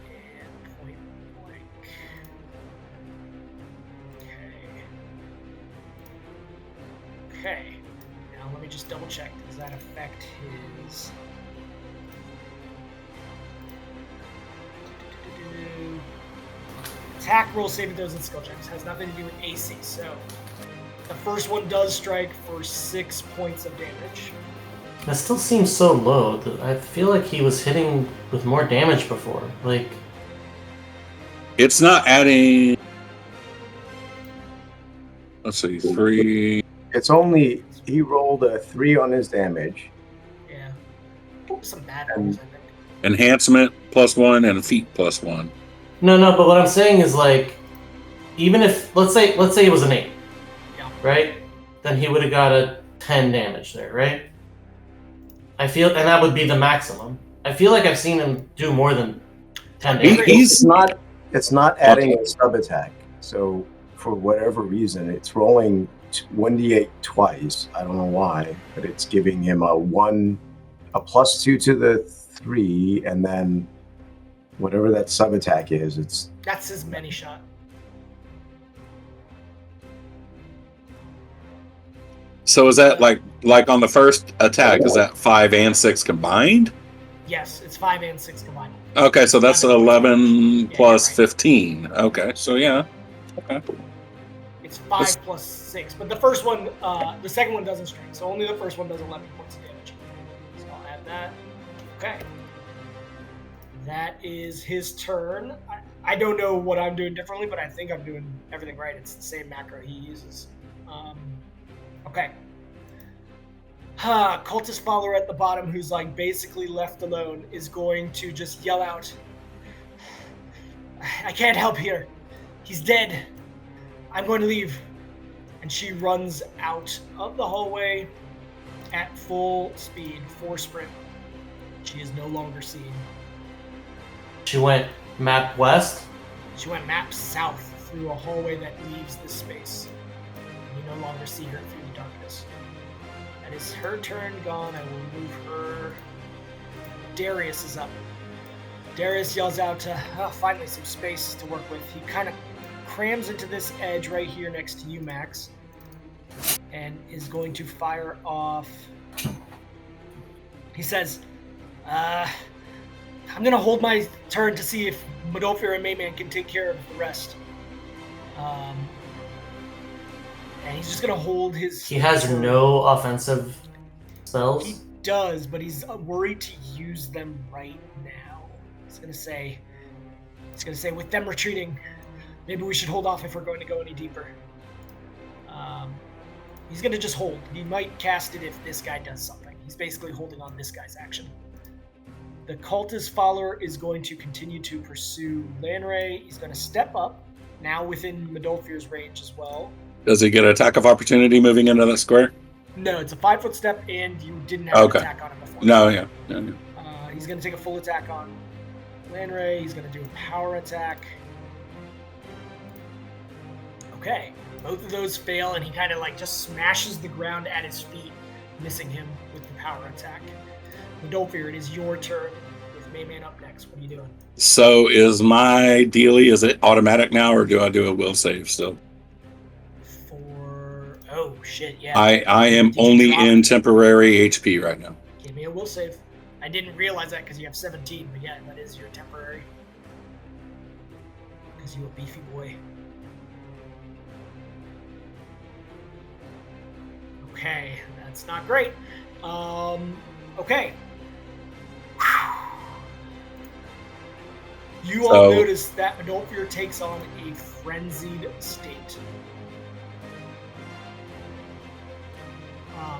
A: And point blank. Okay. Now let me just double check. Does that affect his... attack roll, saving throws, and skill checks? Has nothing to do with AC. So the first one does strike for 6 points of damage.
D: That still seems so low. I feel like he was hitting with more damage before. Like,
C: It's not adding. Let's see, 3.
B: It's only he rolled a 3 on his damage.
A: Yeah. Some bad rolls, I think.
C: Enhancement +1 and feat +1.
D: no, but what I'm saying is like, even if let's say it was an 8,
A: Yeah.
D: right? Then he would have got a 10 damage there, right? I feel, and that would be the maximum. I feel like I've seen him do more than 10 damage.
B: It's not adding a sub attack. So for whatever reason, it's rolling 1d8 twice. I don't know why, but it's giving him a +2 to the 3, and then whatever that sub attack is, it's
A: That's his many shot.
C: So is that like on the first attack? Is that 5 and 6 combined?
A: Yes, it's 5 and 6 combined.
C: Okay, so that's 11 plus
A: you're right.
C: 15. Okay, so yeah. Okay.
A: It's 5 plus 6, but the first one, the second one doesn't strike, so only the first one does 11 points of damage. So I'll add that. Okay. That is his turn. I don't know what I'm doing differently, but I think I'm doing everything right. It's the same macro he uses. Okay. Cultist follower at the bottom, who's like basically left alone, is going to just yell out, "I can't help here. He's dead. I'm going to leave." And she runs out of the hallway at full speed, 4 sprint. She is no longer seen.
D: She went map west.
A: She went map south through a hallway that leaves this space. You no longer see her through the darkness. That is her turn gone. I will move her. Darius is up. Darius yells out, finally some space to work with. He kind of crams into this edge right here next to you, Max, and is going to fire off. He says, I'm going to hold my turn to see if Modolfir and Mayman can take care of the rest. And he's just going to hold his...
D: He has
A: turn.
D: no offensive spells?
A: He does, but he's worried to use them right now. He's going to say, with them retreating, maybe we should hold off if we're going to go any deeper. He's going to just hold. He might cast it if this guy does something. He's basically holding on this guy's action. The cultist follower is going to continue to pursue Lanray. He's going to step up, now within Modolfir's range as well.
C: Does he get an attack of opportunity moving into that square?
A: No, it's a 5-foot step, and you didn't have an attack on him before.
C: No, yeah.
A: He's going to take a full attack on Lanray. He's going to do a power attack. Okay, both of those fail, and he kind of like just smashes the ground at his feet, missing him with the power attack. Modolfir, it is your turn with Mayman up next. What are you doing?
C: So is my dealie, is it automatic now, or do I do a will save still?
A: Oh, shit, yeah.
C: I am only in temporary HP right now.
A: Give me a will save. I didn't realize that because you have 17, but yeah, that is your temporary. Because you're a beefy boy. Okay, that's not great. Okay. You all notice that Modolfir takes on a frenzied state.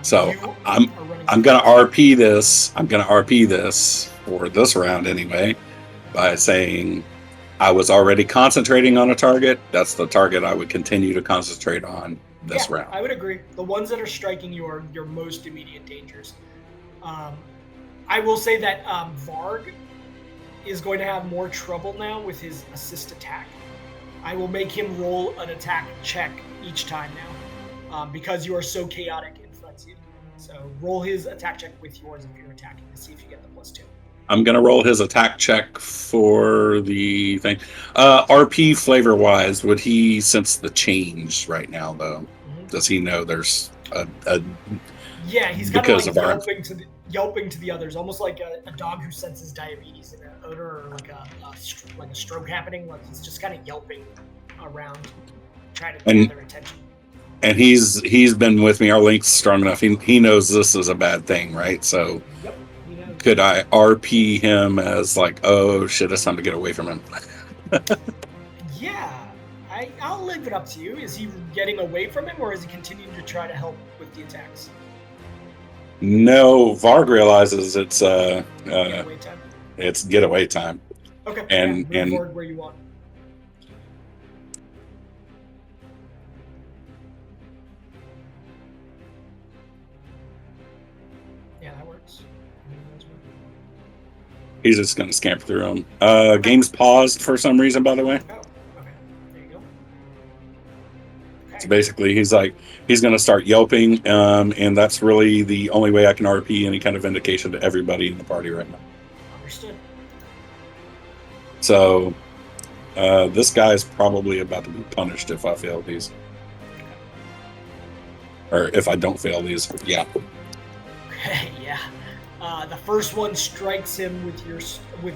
C: So I'm gonna RP this. I'm gonna RP this for this round anyway, by saying I was already concentrating on a target. That's the target I would continue to concentrate on this round.
A: I would agree. The ones that are striking you are your most immediate dangers. I will say that Varg is going to have more trouble now with his assist attack. I will make him roll an attack check each time now because you are so chaotic and frenzied. So roll his attack check with yours if you're attacking to see if you get the +2.
C: I'm going to roll his attack check for the thing. RP flavor-wise, would he sense the change right now, though? Mm-hmm. Does he know there's a
A: yeah, he's kind of like yelping to the others, almost like a dog who senses diabetes in an odor, or like a stroke happening. Like he's just kind of yelping around, trying to get their attention.
C: And he's been with me. Our link's strong enough. He knows this is a bad thing, right? So,
A: yep, he knows.
C: Could I RP him as like, oh shit, it's time to get away from him?
A: Yeah, I'll leave it up to you. Is he getting away from him, or is he continuing to try to help with the attacks?
C: No, Varg realizes it's
A: getaway time.
C: It's getaway time.
A: Okay.
C: And
A: move forward where you want. Yeah, that works.
C: He's just gonna scamper through them. Game's paused for some reason, by the way.
A: Oh, okay. There you go. Okay.
C: So basically, he's going to start yelping, and that's really the only way I can RP any kind of indication to everybody in the party right now. So this guy's probably about to be punished if I fail these. Or if I don't fail these, yeah.
A: Okay, yeah. The first one strikes him with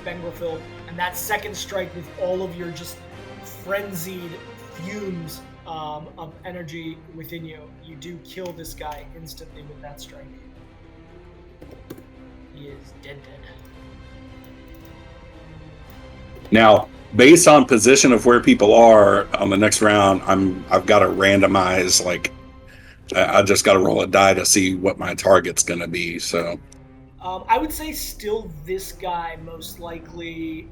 A: Bengrafil, and that second strike with all of your just frenzied fumes of energy within you. You do kill this guy instantly with that strike. He is dead.
C: Now, based on position of where people are on the next round, I've got to randomize. Like, I just got to roll a die to see what my target's going to be. So,
A: I would say still this guy most likely.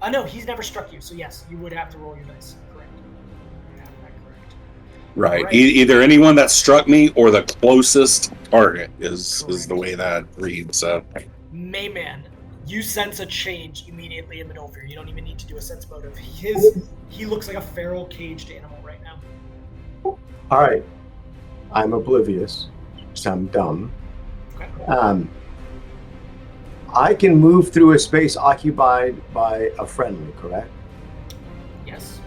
A: No, he's never struck you. So yes, you would have to roll your dice. Correct. You have that correct.
C: right,
A: Right.
C: Either anyone that struck me or the closest target is the way that reads. So,
A: Mayman, you sense a change immediately in Midolfir. You don't even need to do a sense motive. He looks like a feral caged animal right now.
B: All right. I'm oblivious, because I'm dumb.
A: Okay.
B: I can move through a space occupied by a friendly, correct?
A: Yes.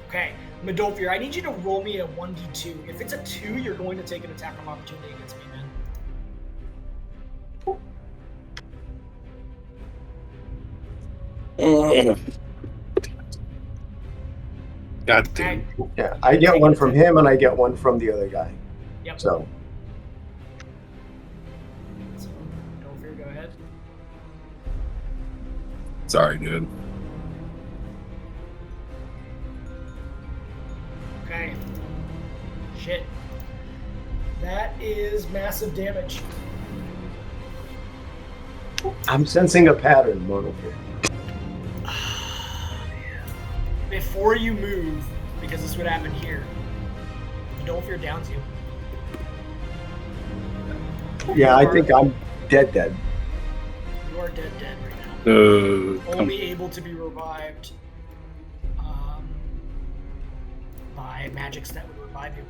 A: Okay, Midolfir, I need you to roll me a 1d2. If it's a 2, you're going to take an attack of opportunity against me, man.
C: God damn.
A: Okay.
B: Yeah, I get one from him and I get one from the other guy.
A: Yep.
B: So,
A: Midolfir, go ahead.
C: Sorry, dude.
A: Okay. Shit. That is massive damage.
B: I'm sensing a pattern, Monofir.
A: Before you move, because this would happen here, Midolfir downs you.
B: Yeah, I think I'm dead.
A: You are dead right now. Only able to be revived by magics that would revive you.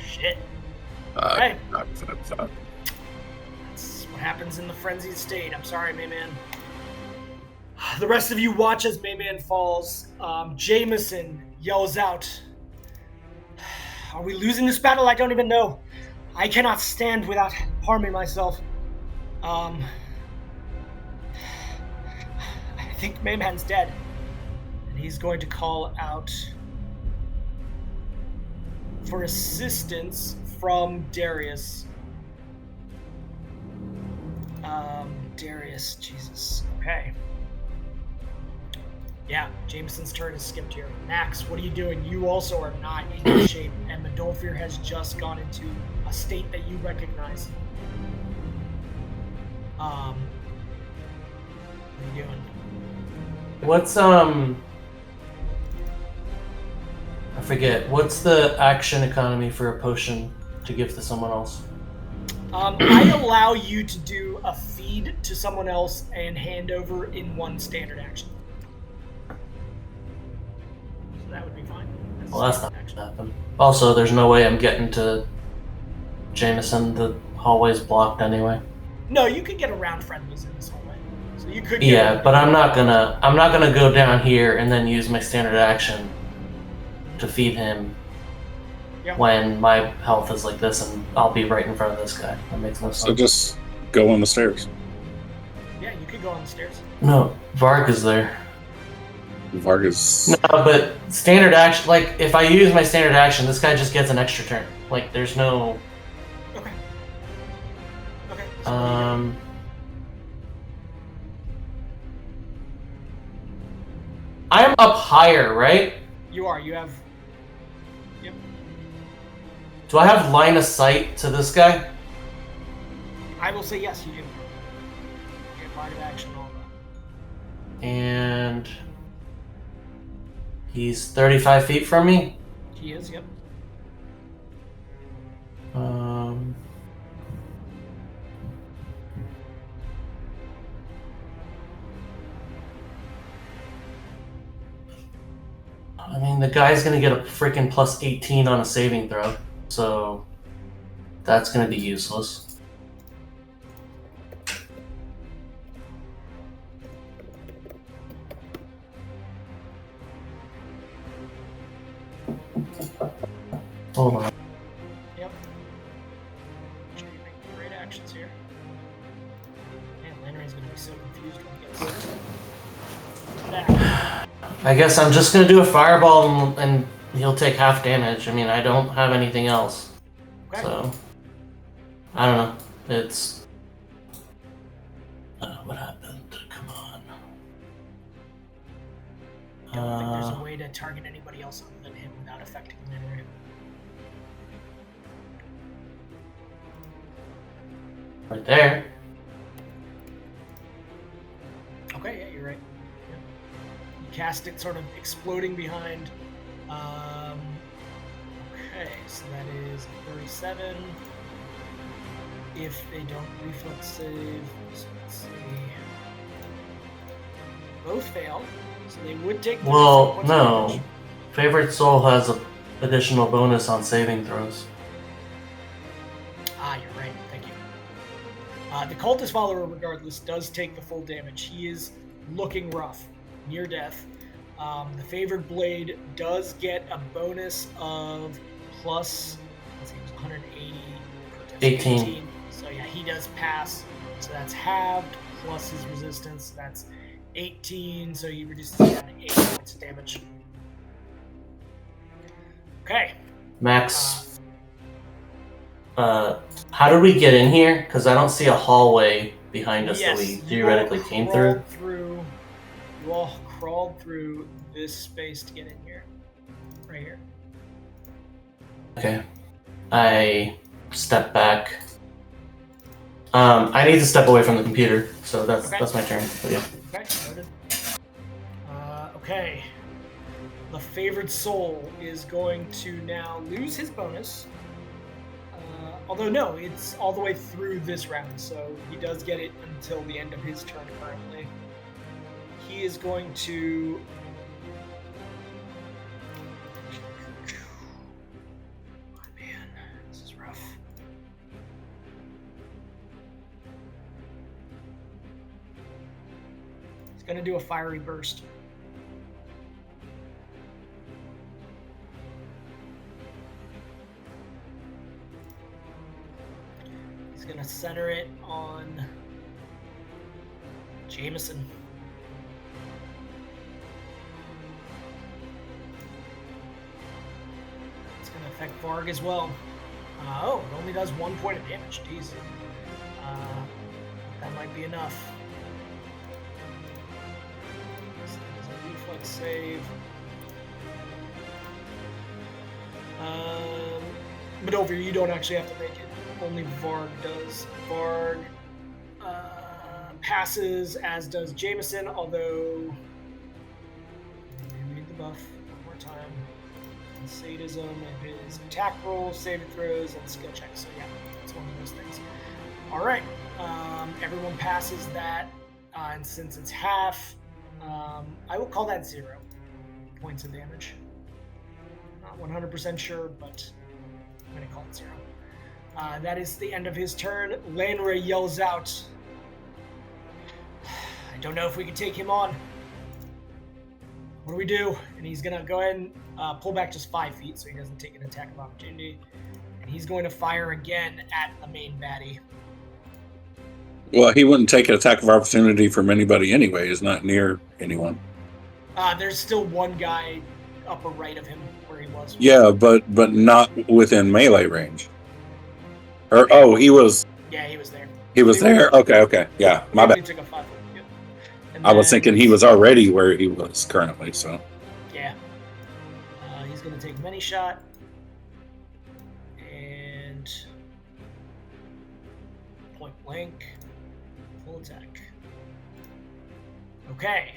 A: Shit. Okay. That's what happens in the frenzied state. I'm sorry, Mayman. The rest of you watch as Mayman falls. Jameson yells out, "Are we losing this battle? I don't even know. I cannot stand without harming myself. I think Mayman's dead." And he's going to call out for assistance from Darius. Darius, Jesus. Okay. Yeah, Jameson's turn is skipped here. Max, what are you doing? You also are not in good shape, and Midolfir has just gone into a state that you recognize. What are you doing?
D: What's I forget. What's the action economy for a potion to give to someone else?
A: I allow you to do a feed to someone else and hand over in one standard action. So that would be fine.
D: Well, that's not going to happen. Also, there's no way I'm getting to Jameson. The hallway's blocked anyway.
A: No, you could get around friendlies in this hallway. So you could.
D: Yeah, but I'm not gonna go down here and then use my standard action to feed him when my health is like this, and I'll be right in front of this guy. That makes no sense.
C: So just go on the stairs.
A: Yeah, you could go on the stairs.
D: No, Varg is there.
C: Vargas.
D: No, but standard action, like, if I use my standard action, this guy just gets an extra turn. Like, there's no...
A: Okay.
D: I am up higher, right?
A: You are. You have... Yep.
D: Do I have line of sight to this guy?
A: I will say yes, you do. You get line of action and all that.
D: And... he's 35 feet from me?
A: He is, yep. I
D: mean, the guy's gonna get a freaking plus 18 on a saving throw, so That's going to be useless. Hold on.
A: Yep. Sure you make great actions here. Man, Landrain's gonna be so confused when he gets back.
D: I guess I'm just going to do a fireball and he'll take half damage. I mean, I don't have anything else.
A: Okay.
D: So, I don't know. It's... what happened? Come on.
A: I don't think there's a way to target anybody else other than him without affecting Landrain.
D: Right there.
A: Okay, yeah, you're right. Yep. You cast it sort of exploding behind. Okay, so that is 37. If they don't reflex save, so let's see. Both fail, so they would take.
D: Well,
A: 37 points of
D: no.
A: damage.
D: Favorite Soul has an additional bonus on saving throws.
A: Ah, you're right. Thank you. The cultist follower, regardless, does take the full damage. He is looking rough, near death. The favored blade does get a bonus of plus. Let's see, it was 180.
D: 18.
A: So yeah, he does pass. So that's halved plus his resistance. That's 18. So he reduces it down to 8 points of damage. Okay.
D: Max, how did we get in here? Because I don't see a hallway behind us that we theoretically came through.
A: You all crawled through this space to get in here. Right here.
D: Okay. I step back. I need to step away from the computer, so that's my turn. But yeah.
A: Okay, noted. Okay. The favored soul is going to now lose his bonus. Although no, it's all the way through this round, so he does get it until the end of his turn currently. He is going to... Oh man, this is rough. He's going to do a fiery burst. Gonna center it on Jameson. It's gonna affect Varg as well. Oh, it only does 1 point of damage. Jeez. That might be enough. So there's a reflex save. But over here, you don't actually have to make it. Only Varg does. Varg passes, as does Jameson, although... Let me read the buff one more time. Sadism and his attack rolls, saving throws, and skill checks. So yeah, it's one of those things. Alright, everyone passes that, and since it's half, I will call that 0 points of damage. Not 100% sure, but I'm going to call it 0. That is the end of his turn. Lanra yells out, I don't know if we can take him on. What do we do? And he's going to go ahead and pull back just 5 feet so he doesn't take an attack of opportunity. And he's going to fire again at the main baddie.
C: Well, he wouldn't take an attack of opportunity from anybody anyway. He's not near anyone.
A: There's still one guy upper right of him where he was.
C: Yeah, but not within melee range. Or he was.
A: Yeah, he was there.
C: He was there. Okay. Yeah, my bad.
A: He took a 5 foot. Yep.
C: I was thinking he was already where he was currently. So.
A: Yeah. He's gonna take many shot. And point blank. Full attack. Okay,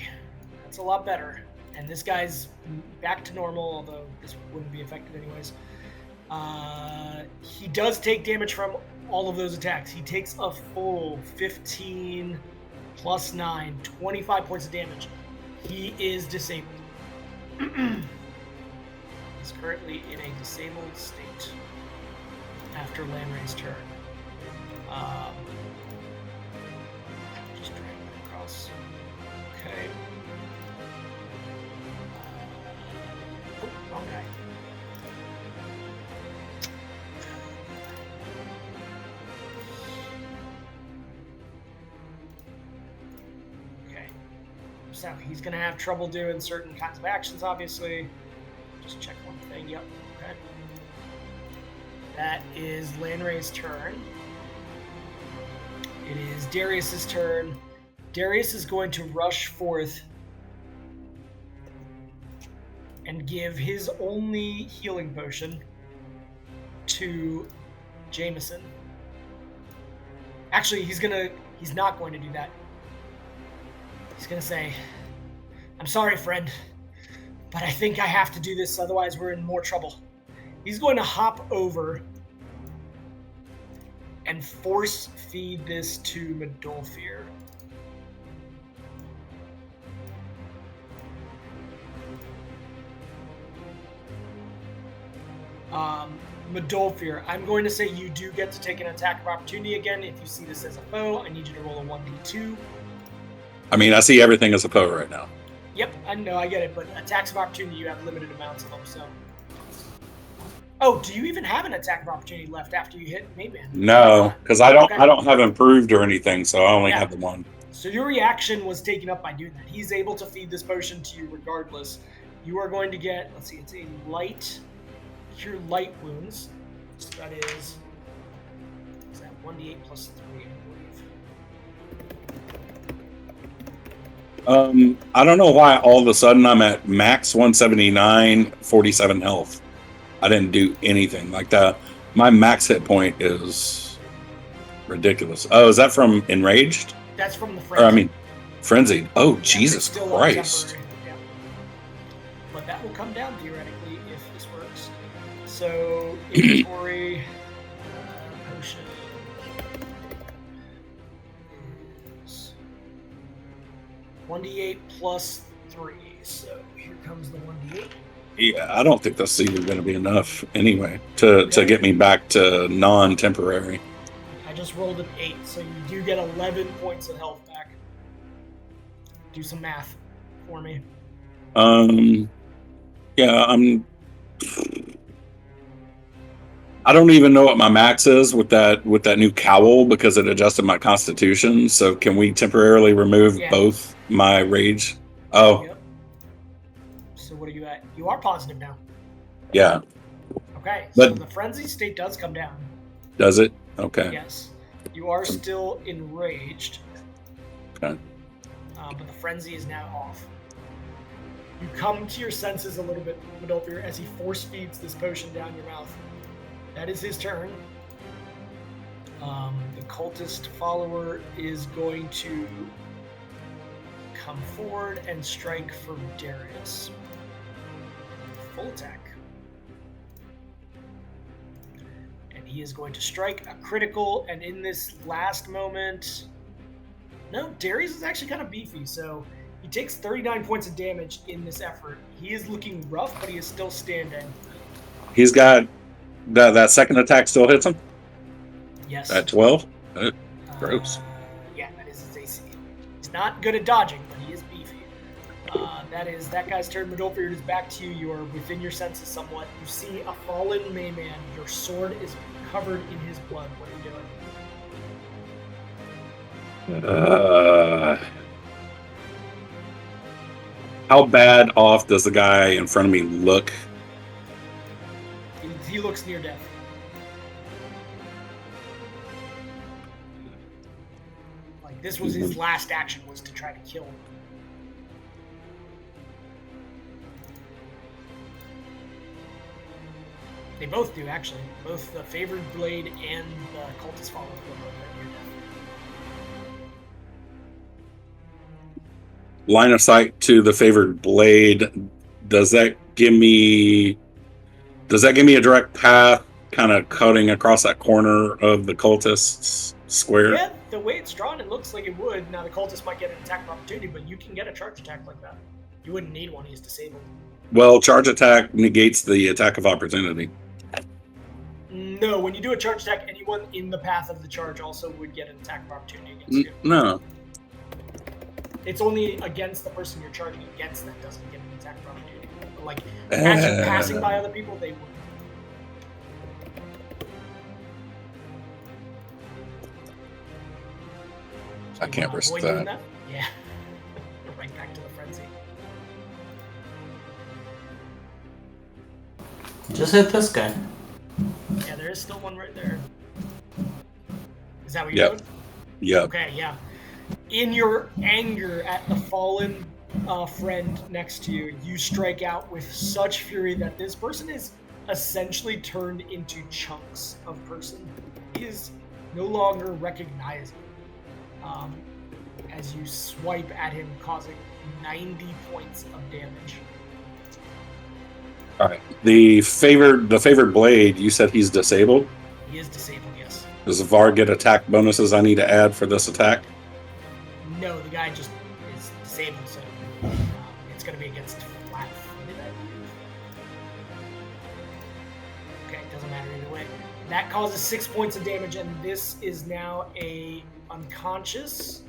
A: that's a lot better. And this guy's back to normal, although this wouldn't be affected anyways. He does take damage from all of those attacks. He takes a full 15 plus 9, 25 points of damage. He is disabled. He's currently in a disabled state. after Lanray's turn. Just drag that across. Okay. Oh, wrong guy. Okay. So he's going to have trouble doing certain kinds of actions, obviously. Just check one thing. Yep. Okay. That is Lanray's turn. It is Darius's turn. Darius is going to rush forth and give his only healing potion to Jameson. Actually, he's not going to do that. He's gonna say, "I'm sorry, friend, but I think I have to do this, otherwise we're in more trouble." He's going to hop over and force feed this to Medolfir. Medolfir, I'm going to say you do get to take an attack of opportunity again if you see this as a foe. I need you to roll a 1d2.
C: I mean, I see everything as a foe right now.
A: Yep, I know, I get it, but attacks of opportunity, you have limited amounts of them, so... Oh, do you even have an attack of opportunity left after you hit Mayman?
C: No, because I don't
A: Okay.
C: I don't have improved or anything, so I only
A: Yeah.
C: have the one.
A: So your reaction was taken up by doing that. He's able to feed this potion to you regardless. You are going to get, let's see, it's a cure light wounds. So that is that 1d8 plus 3, I believe.
C: I don't know why all of a sudden I'm at max 179, 47 health. I didn't do anything like that. My max hit point is ridiculous. Oh, is that from Enraged?
A: That's from the
C: Or
A: frenzy.
C: I mean, Frenzied. Oh,
A: Yeah,
C: Jesus
A: it's still
C: Christ.
A: temporary, yeah. But that will come down theoretically if this works. So inventory potion is 1d8 plus 3. So here comes the 1d8.
C: Yeah, I don't think that's even going to be enough anyway to get me back to non-temporary.
A: I just rolled an 8, so you do get 11 points of health back. Do some math for me.
C: Yeah, I don't even know what my max is with that new cowl because it adjusted my constitution. So can we temporarily remove both my rage? Oh,
A: Yep. So what are you at? You are positive now.
C: yeah.
A: Okay, so
C: But-
A: the frenzy state does come down.
C: Does it? Okay.
A: Yes. You are still enraged.
C: Okay.
A: But the frenzy is now off. You come to your senses a little bit, Medolfir, as he force feeds this potion down your mouth. That is his turn. The cultist follower is going to come forward and strike for Darius. Full attack. And he is going to strike a critical, and in this last moment... No, Darius is actually kind of beefy, so he takes 39 points of damage in this effort. He is looking rough, but he is still standing.
C: He's got that second attack still hits him
A: Yes.
C: at 12. Gross.
A: Yeah, that is his AC. He's not good at dodging, but he is beefy. That guy's turn. Medolfir is back to you. You are within your senses somewhat. You see a fallen Mayman. Your sword is covered in his blood. What are you doing?
C: How bad off does the guy in front of me look?
A: He looks near death. Like, this was his last action, was to try to kill him. They both do, actually. Both the Favored Blade and the Cultist Follower look like they're near death.
C: Line of sight to the Favored Blade. Does that give me a direct path, kind of cutting across that corner of the cultist's square?
A: Yeah, the way it's drawn, it looks like it would. Now, the Cultist might get an attack of opportunity, but you can get a charge attack like that. You wouldn't need one, he's disabled.
C: Well, charge attack negates the attack of opportunity.
A: No, when you do a charge attack, anyone in the path of the charge also would get an attack of opportunity against you.
C: No.
A: It's only against the person you're charging against that doesn't get an attack of opportunity. But like, as you're passing by other people, they would.
C: I can't risk
A: Avoid
C: that.
A: doing that? Yeah. Right back to the frenzy.
D: Just hit this guy.
A: Yeah, there is still one right there. Is that what
C: Yep.
A: you're doing?
C: Yep.
A: Okay, yeah. In your anger at the fallen friend next to you, you strike out with such fury that this person is essentially turned into chunks of person. He is no longer recognizable as you swipe at him, causing 90 points of damage.
C: All right. The favored blade. You said he's disabled.
A: He is disabled, yes.
C: Does Var get attack bonuses I need to add for this attack?
A: No, the guy just is disabled, so it's going to be against flat-footed, I believe. Okay, doesn't matter either way. That causes 6 points of damage, and this is now a unconscious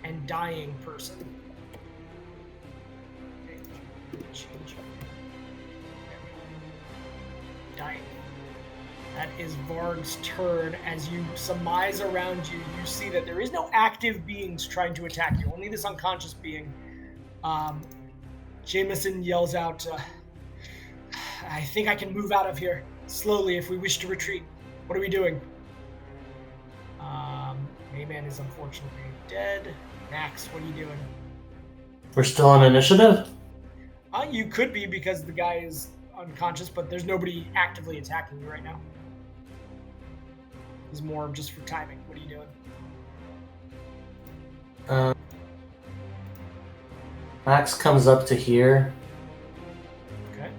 A: and dying person. Okay, change. Dying. That is Varg's turn. As you surmise around you, you see that there is no active beings trying to attack you, only this unconscious being. Jameson yells out, I think I can move out of here slowly if we wish to retreat. What are we doing? Mayman is unfortunately dead. Max, what are you doing?
D: We're still on initiative?
A: You could be because the guy is unconscious, but there's nobody actively attacking you right now. It's more just for timing. What are you doing?
D: Max comes up to here.
A: Okay.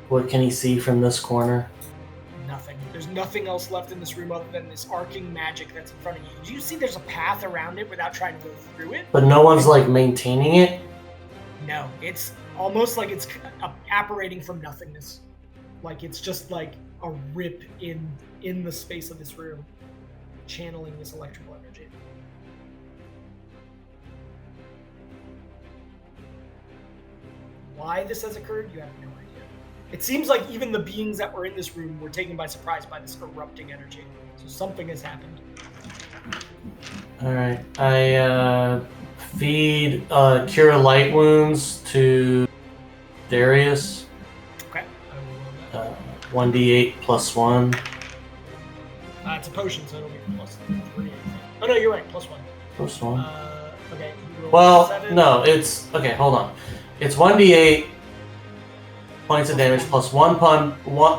D: What can he see from this corner?
A: Nothing. There's nothing else left in this room other than this arcing magic that's in front of you. Do you see there's a path around it without trying to go through it?
D: But no one's like maintaining it?
A: No. It's almost like it's apparating from nothingness. Like it's just like a rip in the space of this room, channeling this electrical energy. Why this has occurred, you have no idea. It seems like even the beings that were in this room were taken by surprise by this erupting energy. So something has happened.
D: Alright. I feed Cure Light Wounds to Darius.
A: Okay. I will roll that.
D: 1d8 plus 1.
A: It's a potion, so it'll be plus 3. Oh no, you're right, plus 1.
D: Plus 1.
A: Okay. You roll
D: Well,
A: 7.
D: no, it's... Okay, hold on. It's 1d8 points of damage plus 1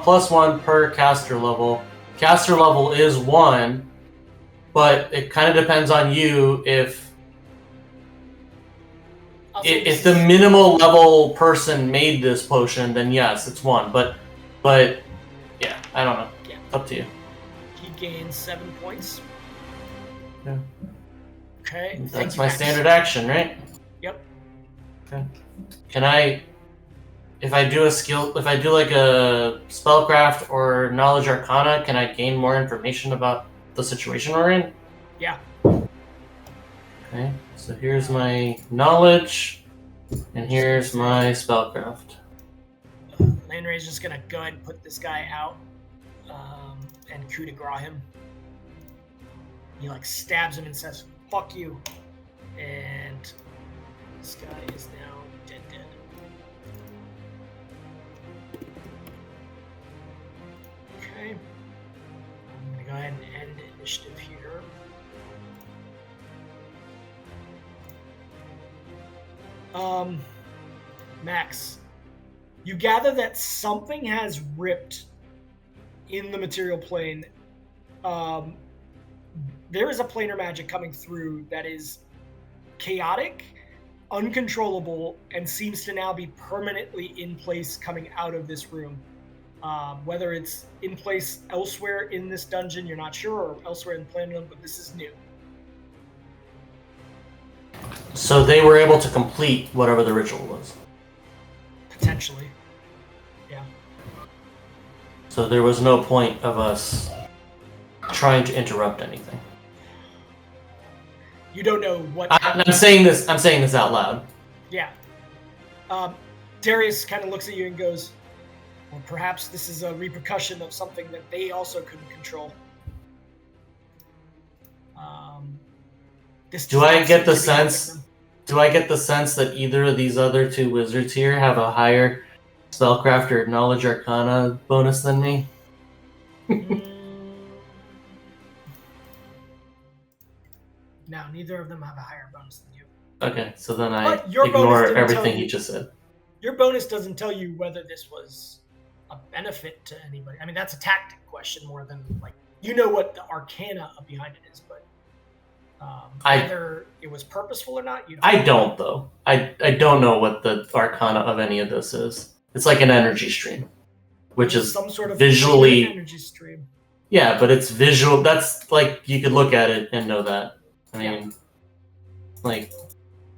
D: plus 1 per caster level. Caster level is 1, but it kind of depends on you if the minimal level person made this potion, then yes, it's 1. But yeah, I don't know.
A: Yeah.
D: Up to you.
A: He gains 7 points.
D: Yeah.
A: Okay.
D: That's my standard action, right?
A: Yep.
D: Okay. Can I, if I do like a spellcraft or knowledge arcana, can I gain more information about the situation we're in?
A: Yeah.
D: Okay, so here's my knowledge, and here's my spellcraft.
A: Landry's just gonna go ahead and put this guy out, and coup de grace him. He like stabs him and says, "Fuck you," and this guy is now dead. Okay. I'm gonna go ahead and end initiative here. Max, you gather that something has ripped in the material plane. There is a planar magic coming through that is chaotic, uncontrollable, and seems to now be permanently in place coming out of this room. Whether it's in place elsewhere in this dungeon, you're not sure, or elsewhere in the planet, but this is new.
D: So they were able to complete whatever the ritual was.
A: Potentially. Yeah.
D: So there was no point of us trying to interrupt anything.
A: You don't know what.
D: I'm saying this out loud.
A: Yeah. Darius kind of looks at you and goes, "Well, perhaps this is a repercussion of something that they also couldn't control."
D: Do I get the sense that either of these other two wizards here have a higher spellcraft or knowledge arcana bonus than me?
A: No, neither of them have a higher bonus than you.
D: Okay, so then I
A: But your bonus
D: ignore
A: didn't tell
D: everything
A: you-
D: he just said.
A: Your bonus doesn't tell you whether this was a benefit to anybody. I mean, that's a tactic question more than like you know what the arcana behind it is, but whether it was purposeful or not, you don't.
D: I don't though. I don't know what the arcana of any of this is. It's like an energy stream, which is
A: some sort of
D: visually
A: energy stream.
D: Yeah, but it's visual. That's like you could look at it and know that. I mean, like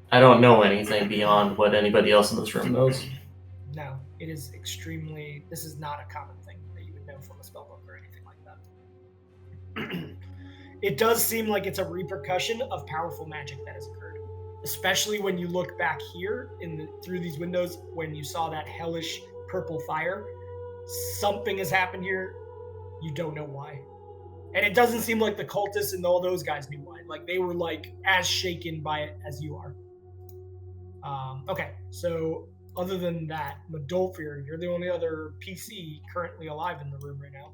D: I don't know anything beyond what anybody else in this room knows.
A: No, it is extremely. This is not a common thing that you would know from a spellbook or anything like that. It does seem like it's a repercussion of powerful magic that has occurred, especially when you look back here through these windows when you saw that hellish purple fire. Something has happened here. You don't know why, and it doesn't seem like the cultists and all those guys knew why. Like they were like as shaken by it as you are. Okay, so other than that, Medolfir, you're the only other PC currently alive in the room right now.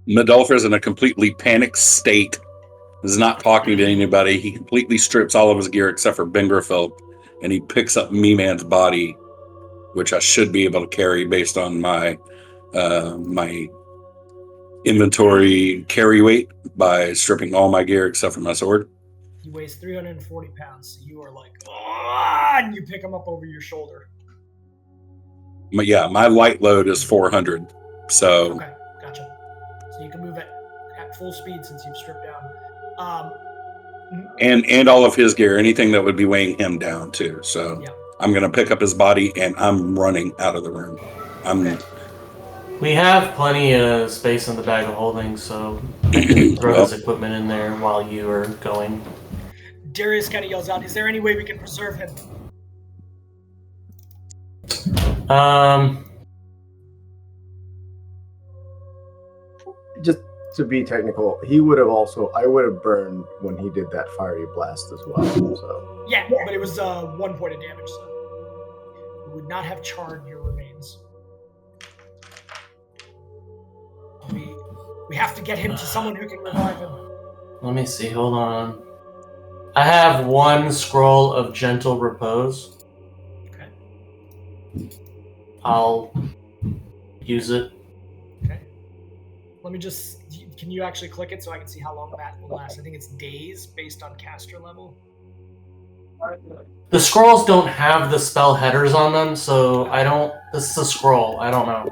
C: Medolfir's in a completely panicked state. Is not talking to anybody. He completely strips all of his gear except for Bingerfeld, and he picks up Me-Man's body, which I should be able to carry based on my my inventory carry weight by stripping all my gear except for my sword.
A: He weighs 340 pounds, so you are like, "Ah," and you pick him up over your shoulder.
C: But yeah, my light load is 400. So
A: Okay, gotcha. So you can move at full speed since you've stripped down.
C: and all of his gear, anything that would be weighing him down too. So
A: Yeah.
C: I'm gonna pick up his body and I'm running out of the room.
A: Okay.
D: We have plenty of space in the bag of holding, so I can throw
C: Well.
D: his equipment in there while you are going.
A: Darius kind of yells out, "Is there any way we can preserve him?"
B: Just to be technical, I would have burned when he did that fiery blast as well. So
A: Yeah, but it was 1 point of damage, so it would not have charred your remains. We have to get him to someone who can revive him.
D: Let me see, hold on. I have one scroll of gentle repose.
A: Okay.
D: I'll use it.
A: Okay. Let me just. Can you actually click it so I can see how long that will last? I think it's days based on caster level.
D: The scrolls don't have the spell headers on them, so I don't. This is a scroll. I don't know.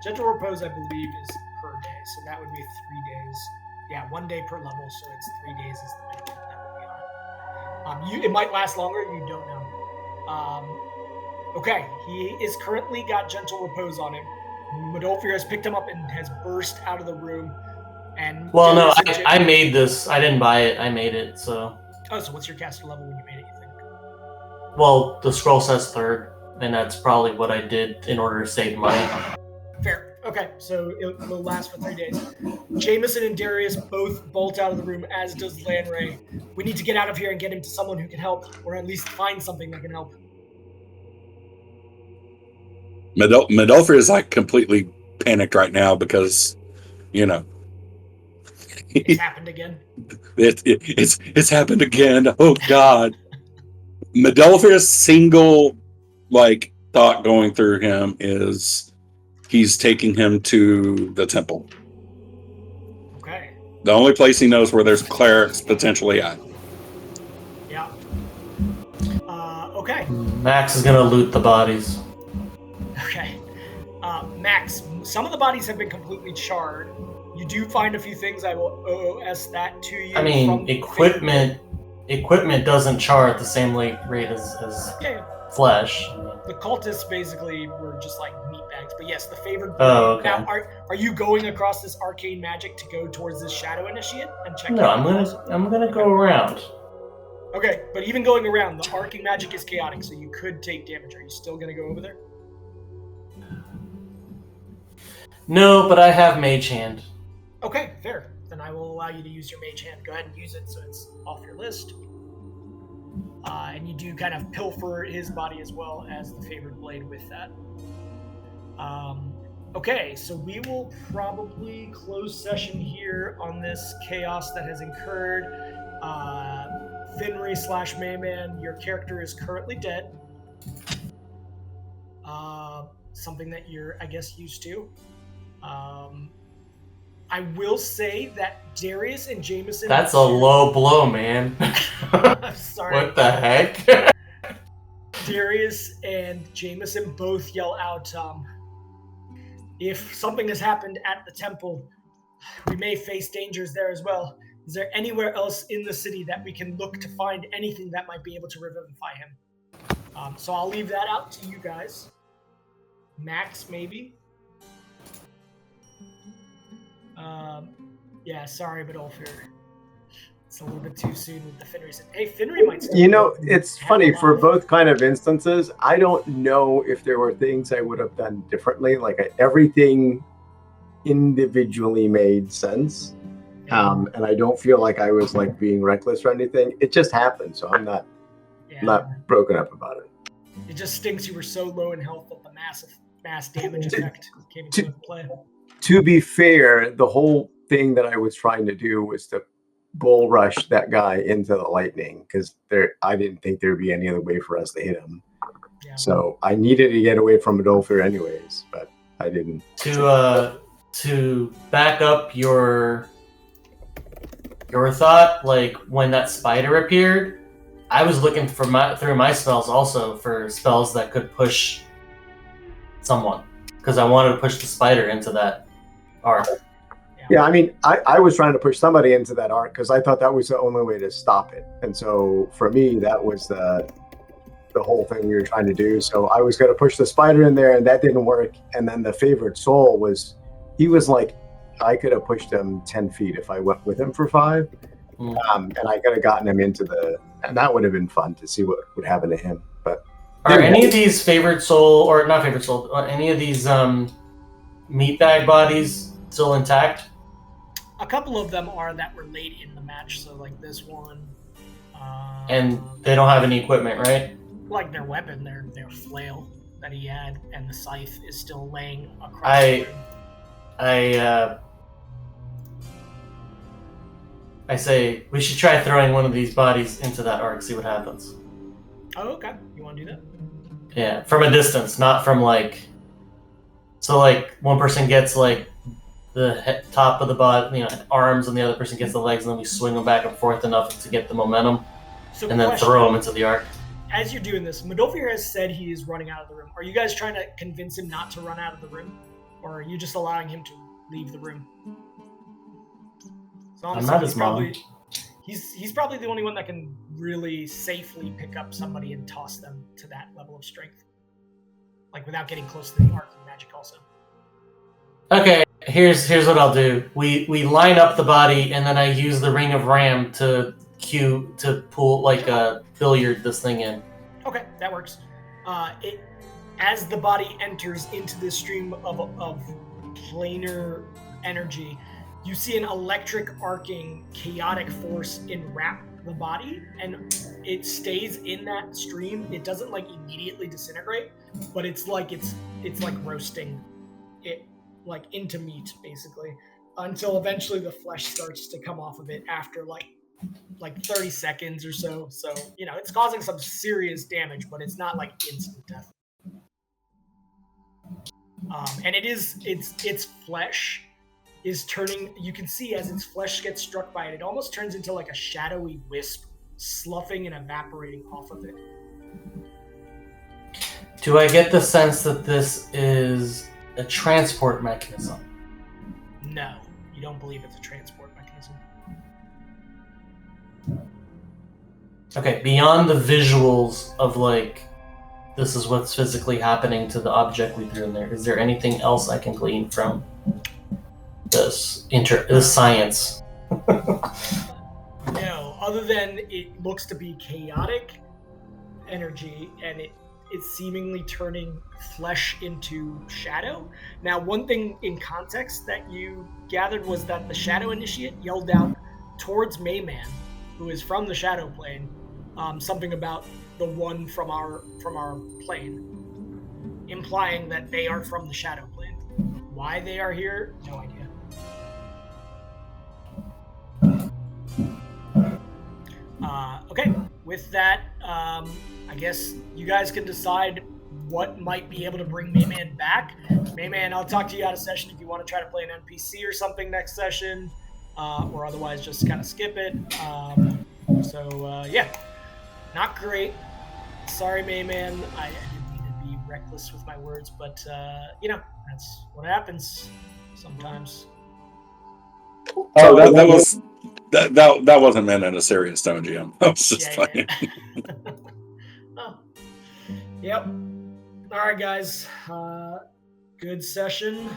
A: Gentle repose, I believe, is per day, so that would be 3 days. Yeah, 1 day per level, so it's 3 days is the minimum that would be on. It might last longer. You don't know. Okay, he is currently got gentle repose on him. Medolfir has picked him up and has burst out of the room. And
D: Well, no,
A: Darius and
D: I made this. I didn't buy it. I made it, so.
A: Oh, so what's your caster level when you made it, you think?
D: Well, the scroll says 3rd, and that's probably what I did in order to save money.
A: Fair. Okay, so it will last for 3 days. Jameson and Darius both bolt out of the room, as does Lanray. We need to get out of here and get him to someone who can help, or at least find something that can help.
C: Medolfir is like completely panicked right now because, you know,
A: It's happened again.
C: it's happened again. Oh God. Medolfir's single like thought going through him is he's taking him to the temple.
A: Okay.
C: The only place he knows where there's clerics potentially at.
A: Yeah. Okay.
D: Max is gonna loot the bodies.
A: Okay. Max, some of the bodies have been completely charred. You do find a few things. I will OOS that to you.
D: I mean,
A: from
D: equipment doesn't char at the same rate as
A: Yeah.
D: flesh.
A: The cultists basically were just like meat bags things. But yes, the favored.
D: Oh, okay.
A: Now, are you going across this arcane magic to go towards this shadow initiate and check?
D: No, I'm gonna go around.
A: Okay, but even going around, the arcane magic is chaotic, so you could take damage. Are you still gonna go over there?
D: No, but I have Mage Hand.
A: Okay, fair. Then I will allow you to use your Mage Hand. Go ahead and use it so it's off your list. And you do kind of pilfer his body as well as the favored blade with that. Okay, so we will probably close session here on this chaos that has incurred. Finry / Mayman, your character is currently dead. Something that you're, I guess, used to. I will say that Darius and Jameson...
D: That's a low blow, man.
A: I'm sorry.
D: What the heck?
A: Darius and Jameson both yell out, if something has happened at the temple, we may face dangers there as well. Is there anywhere else in the city that we can look to find anything that might be able to revivify him? So I'll leave that out to you guys. Max, maybe? Yeah, sorry, but Ulfir, it's a little bit too soon with the Finry. Hey, Finry might still...
B: You know, it's funny, for both kind of instances, I don't know if there were things I would have done differently. Like, everything individually made sense. And I don't feel like I was like being reckless or anything. It just happened, so I'm not broken up about it.
A: It just stinks you were so low in health that the mass damage effect came into play.
B: To be fair, the whole thing that I was trying to do was to bull rush that guy into the lightning, because I didn't think there'd be any other way for us to hit him. Yeah. So I needed to get away from Adolfir anyways, but I didn't.
D: To back up your thought, like when that spider appeared, I was looking for through my spells also for spells that could push someone, because I wanted to push the spider into that arc.
B: Yeah, I mean, I was trying to push somebody into that arc because I thought that was the only way to stop it. And so for me, that was the whole thing we were trying to do. So I was going to push the spider in there, and that didn't work. And then the favored soul he was like, I could have pushed him 10 feet if I went with him for 5. And I could have gotten him and that would have been fun to see what would happen to him. But
D: are any of these favored soul, or not favored soul, any of these meatbag bodies still intact?
A: A couple of them are that were late in the match, so like this one.
D: And they don't have any equipment, right?
A: Like their weapon, their flail that he had, and the scythe is still laying across the room. I say we should try throwing one of these bodies into that arc, see what happens. Oh, okay. You want to do that?
D: Yeah, from a distance, not from like... So like one person gets like the top of the body, arms, and the other person gets the legs, and then we swing them back and forth enough to get the momentum, and then throw them into the arc. As
A: you're doing this, Modolfir has said he is running out of the room. Are you guys trying to convince him not to run out of the room? Or are you just allowing him to leave the room? So honestly, he's probably the only one that can really safely pick up somebody and toss them to that level of strength. Like without getting close to the arc of magic also.
D: Okay, here's what I'll do. We line up the body, and then I use the Ring of Ram to pull like a billiard this thing in.
A: Okay, that works. As the body enters into this stream of planar energy, you see an electric arcing chaotic force enwrap the body, and it stays in that stream. It doesn't like immediately disintegrate, but it's like roasting it like into meat basically, until eventually the flesh starts to come off of it after like 30 seconds or so. So it's causing some serious damage, but it's not like instant death. And its flesh is turning, you can see as its flesh gets struck by it, it almost turns into like a shadowy wisp, sloughing and evaporating off of it.
D: Do I get the sense that this is a transport mechanism?
A: No, you don't believe it's a transport mechanism.
D: Okay, beyond the visuals of like this is what's physically happening to the object we threw in there. Is there anything else I can glean from this science?
A: No, other than it looks to be chaotic energy, and it's seemingly turning flesh into shadow. Now, one thing in context that you gathered was that the Shadow Initiate yelled out towards Mayman, who is from the Shadow Plane, something about the one from our plane, implying that they are from the Shadow Plane. Why they are here, no idea. Okay, with that, I guess you guys can decide what might be able to bring Mayman back. Mayman, I'll talk to you out of session if you want to try to play an NPC or something next session, or otherwise just kind of skip it. Yeah, not great. Sorry, Mayman. I didn't mean to be reckless with my words, but that's what happens sometimes.
C: So that wasn't meant in a serious tone, GM. I was just playing.
A: Yeah. Oh. Yep. All right, guys. Good session.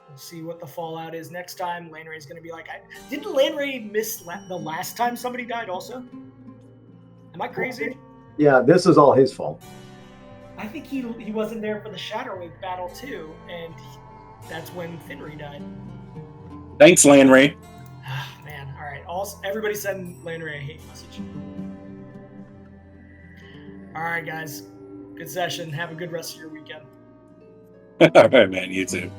A: We'll see what the fallout is next time. Lanray's going to be like, didn't Lanray miss the last time somebody died also? Am I crazy?
B: Yeah, this is all his fault.
A: I think he wasn't there for the Shadowwave battle too, and that's when Finry died.
C: Thanks, Lanray.
A: Man, all right. Everybody send Lanray a hate message. All right, guys. Good session. Have a good rest of your weekend.
C: All right, man. You too.